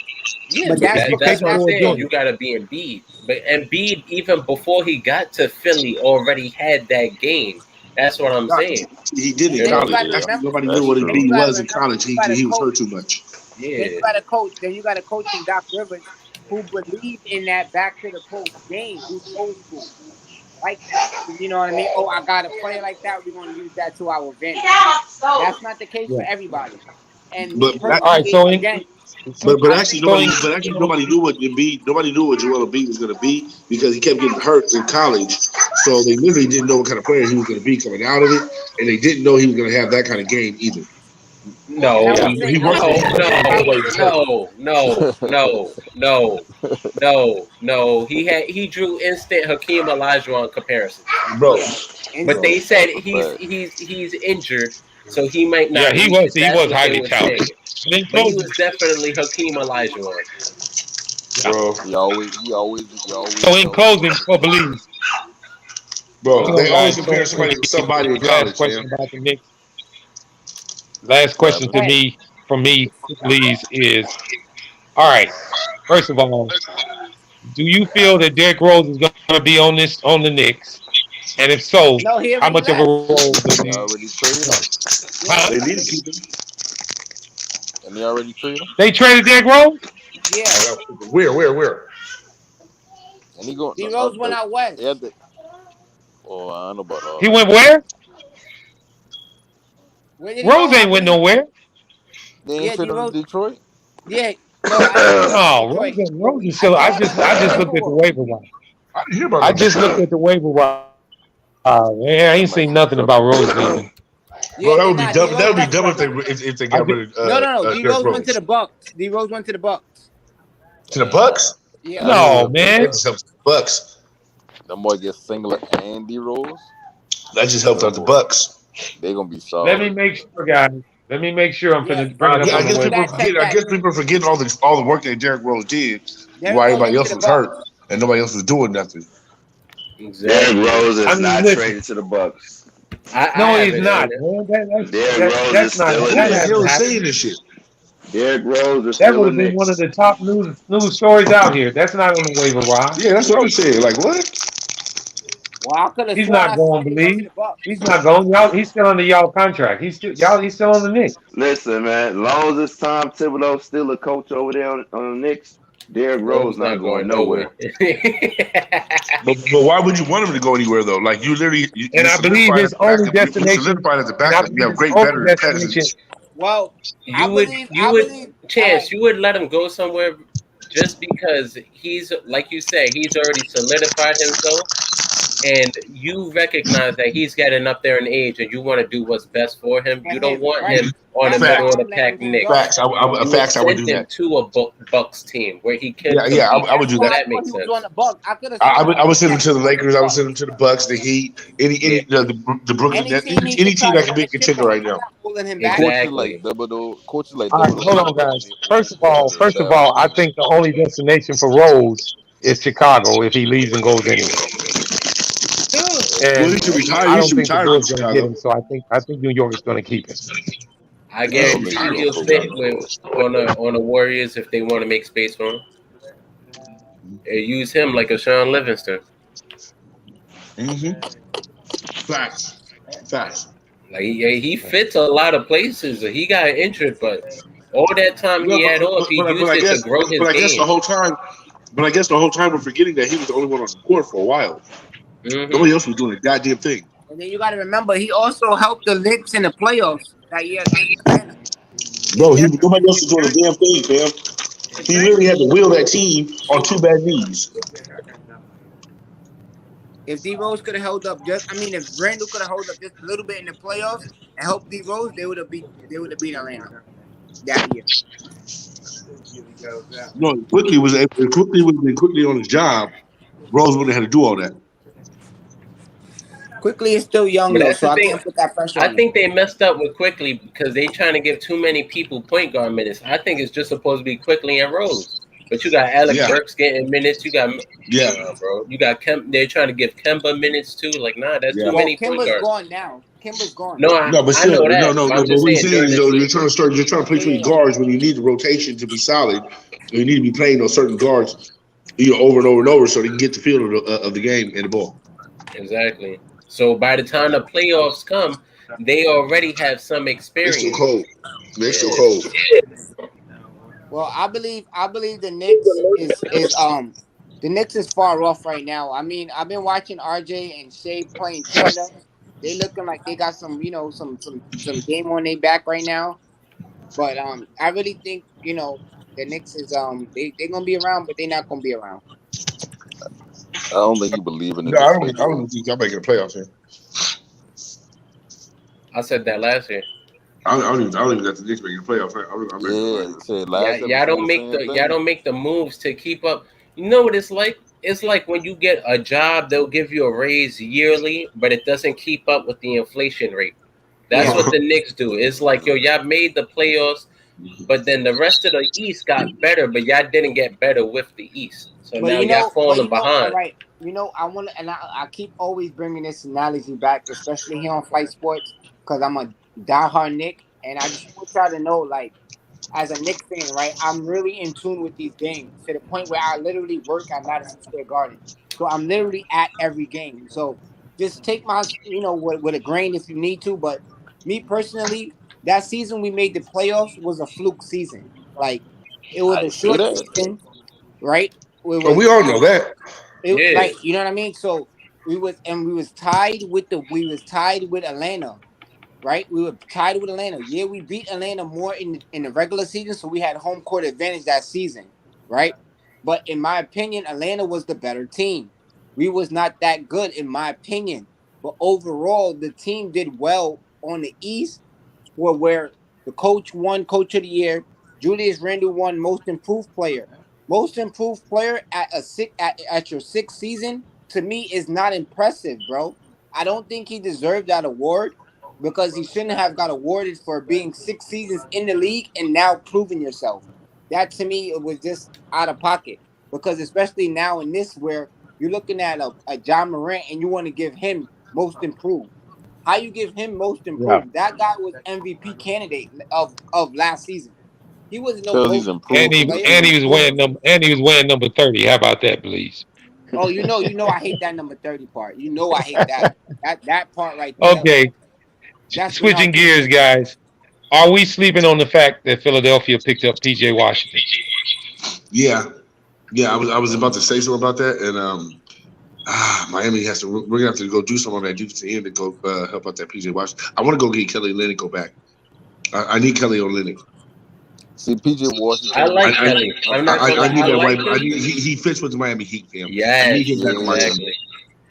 yeah, But but that's If you're but that's but what I'm that's capable of saying. doing You it, got to be Embiid. But Embiid, even before he got to Philly, already had that game. That's what I'm saying. He did in college. Nobody knew what Embiid was in college. He was hurt too much. Yeah. Then you got a coach. Then you got a coach in Doc Rivers who believed in that back to the post game. Who's old school, like that. You know what I mean? Oh, I got a play like that. We're gonna use that to our advantage. That's not the case for everybody. And me personally, again. But actually nobody knew what Embiid. Nobody knew what Joel Embiid was going to be because he kept getting hurt in college. So they literally didn't know what kind of player he was going to be coming out of it, and they didn't know he was going to have that kind of game either. No, no. He drew instant Hakeem Olajuwon comparisons, bro. But they said he's injured, so he might not. Yeah, he was highly touted. But he was definitely Hakeem Olajuwon. Bro, he always. So in closing, please. Bro, they always compare somebody to somebody in college. About the Knicks. Last question from me, please, is all right. First of all, do you feel that Derrick Rose is going to be on the Knicks? And if so, how much of a role does he already traded him? They need to keep him. And they already traded him? They traded Derrick Rose? Yeah. Where? And he going. Rose went out west. Yeah, oh, I don't know about all. He went where? Rose ain't went nowhere. They ain't traded him to Detroit? Yeah. No, Rose is still. I just looked at the waiver wire. I just looked at the waiver wire. Man, I ain't seen nothing about Rose leaving. Bro, that would be dumb. That would be dumb if they got rid of. No. D Rose went to the Bucks. D Rose went to the Bucks. To the Bucks? Yeah. No, man. That just helps the Bucks. That boy gets Singler and D Rose. That just helped out the Bucks. They're gonna be solid. Let me make sure, guys. Let me make sure I'm finna bring it up. I guess people are forgetting all the work that Derrick Rose did while everybody else was hurt and nobody else was doing nothing. Derrick Rose is not traded to the Bucks. No, he's not. Derrick Rose is still saying this shit. Derrick Rose is that still would have been one of the top news stories out here. That's not on the waiver wire. Yeah, that's what I'm saying. Like what? Well, he's not going, believe. He's not going. Y'all, he's still under y'all contract. He's still on the Knicks. Listen, man. Long as Tom Thibodeau still a coach over there on the Knicks, Derrick Rose not going nowhere. but why would you want him to go anywhere though? Like you literally. I believe his only destination. Solidified as a backup. You have great veterans. Well, you would let him go somewhere just because he's, like you say, he's already solidified himself. And you recognize that he's getting up there in age, and you want to do what's best for him. You don't want him on the middle of the pack Knicks. Facts. I would do that. To a Bucks team where he can. Yeah, I would do that. That makes sense. I would send him to the Lakers. I would send him to the Bucks, the Heat, the Brooklyn Nets, any team that can be a contender right now. Coaches like Thibodeau. Hold on, guys. First of all, I think the only destination for Rose is Chicago if he leaves and goes anywhere. And he should retire. I don't think the Bulls are going to get him, so I think New York is going to keep him. I guarantee he'll fit on the Warriors if they want to make space for him. They use him like a Sean Livingston. Facts. Like he fits a lot of places. He got injured, but all that time he had off, he used it to grow his game. But I guess the whole time we're forgetting that he was the only one on the court for a while. Nobody else was doing a goddamn thing. And then you got to remember, he also helped the Knicks in the playoffs that year. Bro, nobody else was doing a damn thing, fam. He really had to wheel that team on two bad knees. If D Rose could have held up if Randall could have held up just a little bit in the playoffs and helped D Rose, they would have beat Atlanta that year. No, quickly was on his job. Rose wouldn't have had to do all that. Quickly is still young though, so I can't put that pressure on him. I think they messed up with Quickly because they trying to give too many people point guard minutes. I think it's just supposed to be Quickly and Rose. But you got Alec Burks getting minutes. You got bro. You got They're trying to give Kemba minutes too. Like, nah, that's too many point guards. Kemba's gone now. Kemba's gone. No, but still, no. But what you're saying is, though, you're trying to play too many guards when you need the rotation to be solid. You need to be playing those certain guards, over and over and over, so they can get the feel of the game and the ball. Exactly. So by the time the playoffs come, they already have some They still experience. cold. They still Yeah. cold. Well, I believe the Knicks is far off right now. I mean, I've been watching RJ and Shea playing Canada. They looking like they got some, some game on their back right now. But I really think the Knicks is they gonna be around, but they're not gonna be around. I don't think you believe in the No, I Knicks don't. like I that. don't think y'all making the playoffs here. I said that last year. I don't even got the Knicks making the playoffs. I'm making the Yeah, playoffs. said Yeah, last episode the same y'all thing. don't make the moves to keep up. You know what it's like? It's like when you get a job, they'll give you a raise yearly, but it doesn't keep up with the inflation rate. That's Yeah, what the Knicks do. It's like, yo, y'all made the playoffs, but then the rest of the East got better, but y'all didn't get better with the East. So but now y'all falling all behind. right. I want to, and I keep always bringing this analogy back, especially here on Flight Sports, because I'm a diehard Nick, and I just want y'all to know, like, as a Knicks fan, right? I'm really in tune with these games to the point where I literally work at Madison Square Garden. So I'm literally at every game. So just take my, with a grain if you need to. But me personally, that season we made the playoffs was a fluke season. Like it was I a didn't say short that. season, right? It Oh, was we all know that. right. Yeah. You know what I mean? So we was tied with Atlanta, right? We were tied with Atlanta. Yeah, we beat Atlanta more in the regular season, so we had home court advantage that season, right? But in my opinion, Atlanta was the better team. We was not that good, in my opinion. But overall, the team did well on the East, where the coach won Coach of the Year. Julius Randle won Most Improved Player. Most Improved Player at your sixth season to me is not impressive, bro. I don't think he deserved that award because he shouldn't have got awarded for being 6 seasons in the league and now proving yourself. That to me it was just out of pocket because especially now in this where you're looking at a John Morant and you want to give him most improved. How you give him most Yeah. improved? That guy was MVP candidate of last season. He was no Because he's most improved improved from the player. And he was improved. wearing number 30. How about that, please? Oh, I hate that number 30 part. I hate that. That part right there. Okay, That's switching gears, inartisculate. guys. Are we sleeping on the fact that Philadelphia picked up PJ Washington? Yeah, yeah. I was about to say something about that, and Miami has to. We're gonna have to go do something on that defensive end to go help out that PJ Washington. I want to go get Kelly Olynyk go back. I need Kelly Olynyk. See, PJ I Washington. like Kelly. I'm not gonna I lie. need I that like right. him. He fits with the Miami Heat, fam. I need him Yes, back on my Yeah, team. exactly.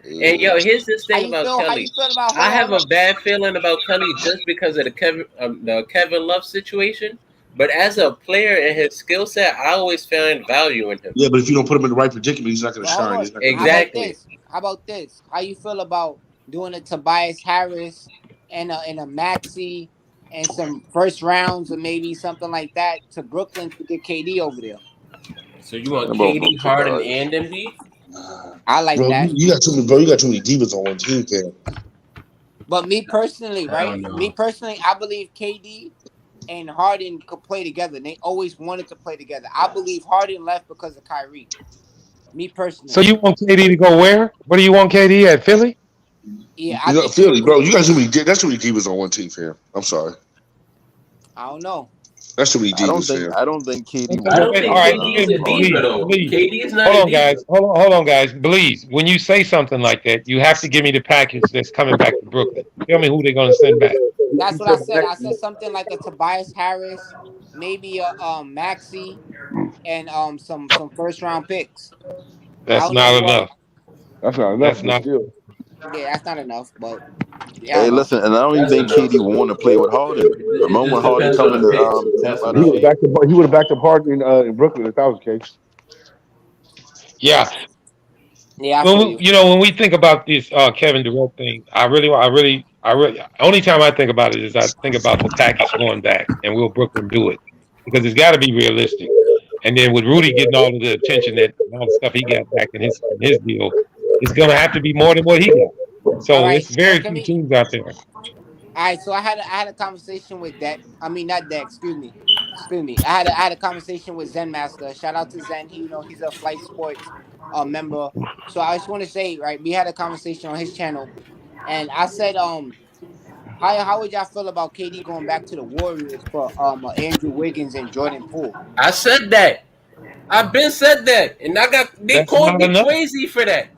And yeah. yo, here's this How thing you about feel? How Kelly. you feel about I have hold a on? bad feeling about Kelly just because of the Kevin Love situation. But as a player and his skill set, I always found value in him. Yeah, but if you don't put him in the right predicament, he's not going to But hold shine. on. He's not going to How do it. about Exactly. this? How about this? How you feel about doing a Tobias Harris and a Maxi and some first rounds or maybe something like that to Brooklyn to get KD over there? So you want And about KD, no Harden, Tobias. and Embiid? I like Bro, that. you got too many. Bro, you got too many divas on one team, fam. But me personally, I right? don't Me know. personally, I believe KD and Harden could play together. They always wanted to play together. I believe Harden left because of Kyrie. Me So personally. you want KD to go where? Where do you want KD at? Philly? Yeah, I You know, think he. Philly, bro, you got too many. That's too many divas on one team, fam. I'm sorry. I don't know. That's too many I don't divas, think fam. I don't think KD Okay, I wants to don't wait, be all think in right, KD is a diva Brooklyn. please, though. please. KD is not Hold a on, diva. guys. Hold on, guys. Please, when you say something like that, you have to give me the package that's coming back to Brooklyn. Tell me who they're going to send back. That's what I said. I said something like a Tobias Harris, maybe a Maxi, and some first round picks. I That's don't know not who else. enough. That's not enough, That's but not. still. Yeah, that's not enough. But yeah, I Hey, don't know. listen, and I don't even That's think enough. KD want to play with Harden. It Remember when just Harden depends on coming the to picks. the camp That's out what of He I would have mean. Philly? backed up. He would have backed up Harden in Brooklyn if that was the case. Yeah. Yeah, I feel you. When we think about this Kevin Durant thing, only time I think about it is I think about the package going back, and will Brooklyn do it? Because it's got to be realistic. And then with Rudy getting all of the attention that and all the stuff he got back in his deal, it's going to have to be more than what he got. All So right. it's So very can few we? teams out there. All right. So I had a conversation with Deck. I mean, not Deck. Excuse me. Excuse me. I had a conversation with Zen Master. Shout out to Zen. He's a Flight Sports member. So I just want to say, right, we had a conversation on his channel, And I said, how would y'all feel about KD going back to the Warriors for Andrew Wiggins and Jordan Poole? I said that. I've been said that, and they That's called not me enough. crazy for that.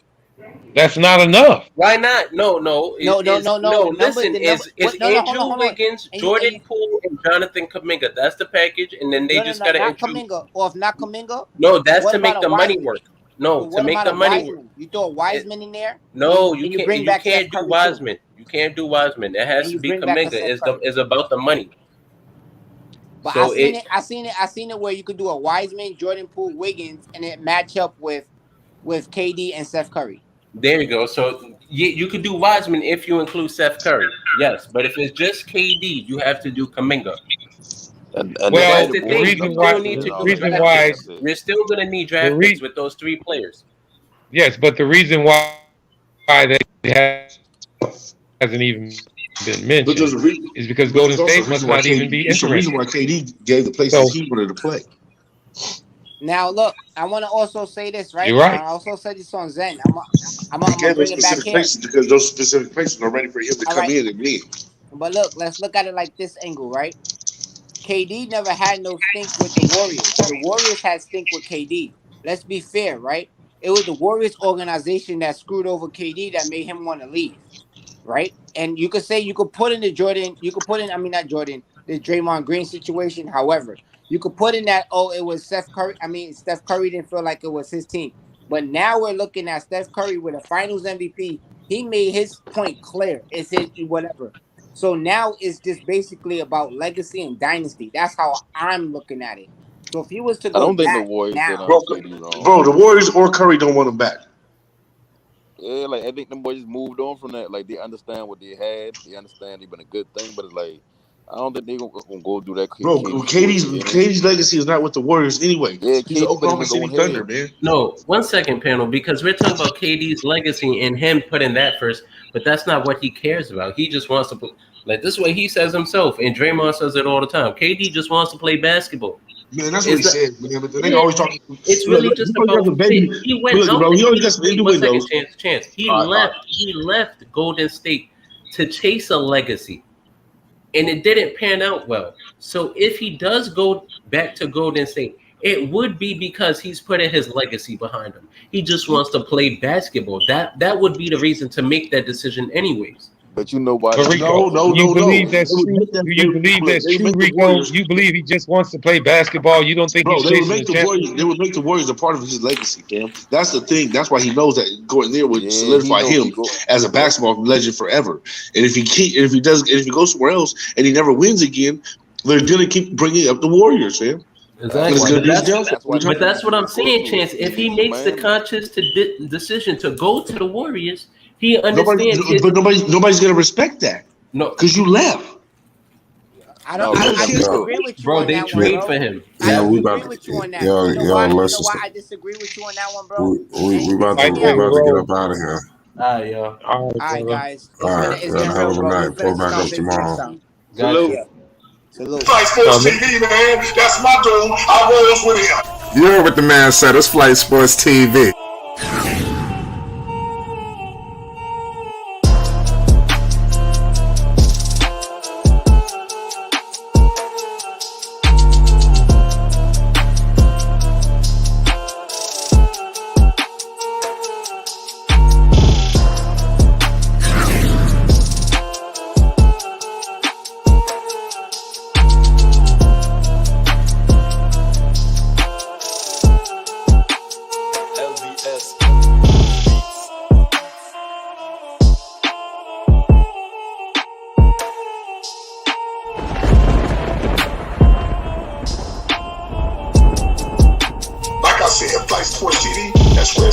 That's not enough. Why not? No. No. The number, Listen, is hold Andrew on. Wiggins, Jordan Poole, and Jonathan Kuminga. That's the package, and then they just gotta not introduce. Kuminga. Or if not Kuminga, No, that's what to about make a the money Wiseman? work. No, But to what make about the a money work. Wiseman? You throw a Wiseman in there? No, and you can't. bring You back can't Steph do Curry Wiseman. too. You can't do Wiseman. It has And to you be bring back a Kuminga. Steph Curry. It's about the money. But So I seen it where you could do a Wiseman, Jordan Poole, Wiggins, and it match up with KD and Steph Curry. There you go. So you could do Wiseman if you include Steph Curry. Yes, but if it's just KD, you have to do Kuminga. And Well, that's the the thing. reason You why still need to do reason draft why picks. You're still going to need the draft picks with those three players. yes, but the reason why that hasn't even been mentioned is because Golden State must not even be It's the reason interested. why KD gave the places he wanted to play. Now look, I want to also say this, right? You're right. I also said this on Zen. I'm gonna bring it back here places because those specific places are ready for him to come in and win. But look, let's look at it like this angle, right? KD never had no stink with the Warriors. The Warriors had stink with KD. Let's be fair, right? It was the Warriors organization that screwed over KD that made him want to leave, right? And you could say you could put in the Jordan, not Jordan, the Draymond Green situation. However, you could put in that, it was Steph Curry. Steph Curry didn't feel like it was his team. But now we're looking at Steph Curry with a Finals MVP. He made his point clear. It's his whatever. So now it's just basically about legacy and dynasty. That's how I'm looking at it. So if he was to I go don't think the back Warriors did now, KD wrong. Bro, the Warriors or Curry don't want him back. Yeah, like I think them boys just moved on from that. Like they understand what they had. They understand they've been a good thing, but it's like I don't think they're gonna go do that. Bro, KD's legacy is not with the Warriors anyway. Yeah, he's an KD been in Oklahoma his City own Thunder, head. man. No, 1 second, panel, because we're talking about KD's legacy and him putting that first, but that's not what he cares about. He just wants to put, like this way he says himself, and Draymond says it all the time. KD just wants to play basketball. Man, that's what he said, man. But they always talking. It's really just about he went out. Bro, he always got some innuendos. Chance. He left Golden State to chase a legacy, and it didn't pan out well. So if he does go back to Golden State, it would be because he's putting his legacy behind him. He just wants to play basketball. That would be the reason to make that decision, anyways. But you know why? But Rico, do you believe that's true? Do you believe that's true, Rico? You believe he just wants to play basketball? You don't think he's chasing the championship? They would make the Warriors a part of his legacy, fam. That's the thing. That's why he knows that going there would solidify him as a basketball legend forever. And if he goes somewhere else and he never wins again, they're gonna keep bringing up the Warriors, fam. Exactly. But that's what I'm saying, Chance. If he makes the conscious decision to go to the Warriors, he understands. But nobody's gonna respect that. No, because you left. I disagree with you bro. on They that trade one, for him. I disagree with you on that. You know why I disagree with you on that one, bro? We about to get up out of here. All right, guys. It's been a hell of a night. Pull back up tomorrow. Salute. Flight Sports TV, man. That's my dude. I rolls with him. You heard what the man said. It's Flight Sports TV. Like I said, Flight Sports TV, that's where it's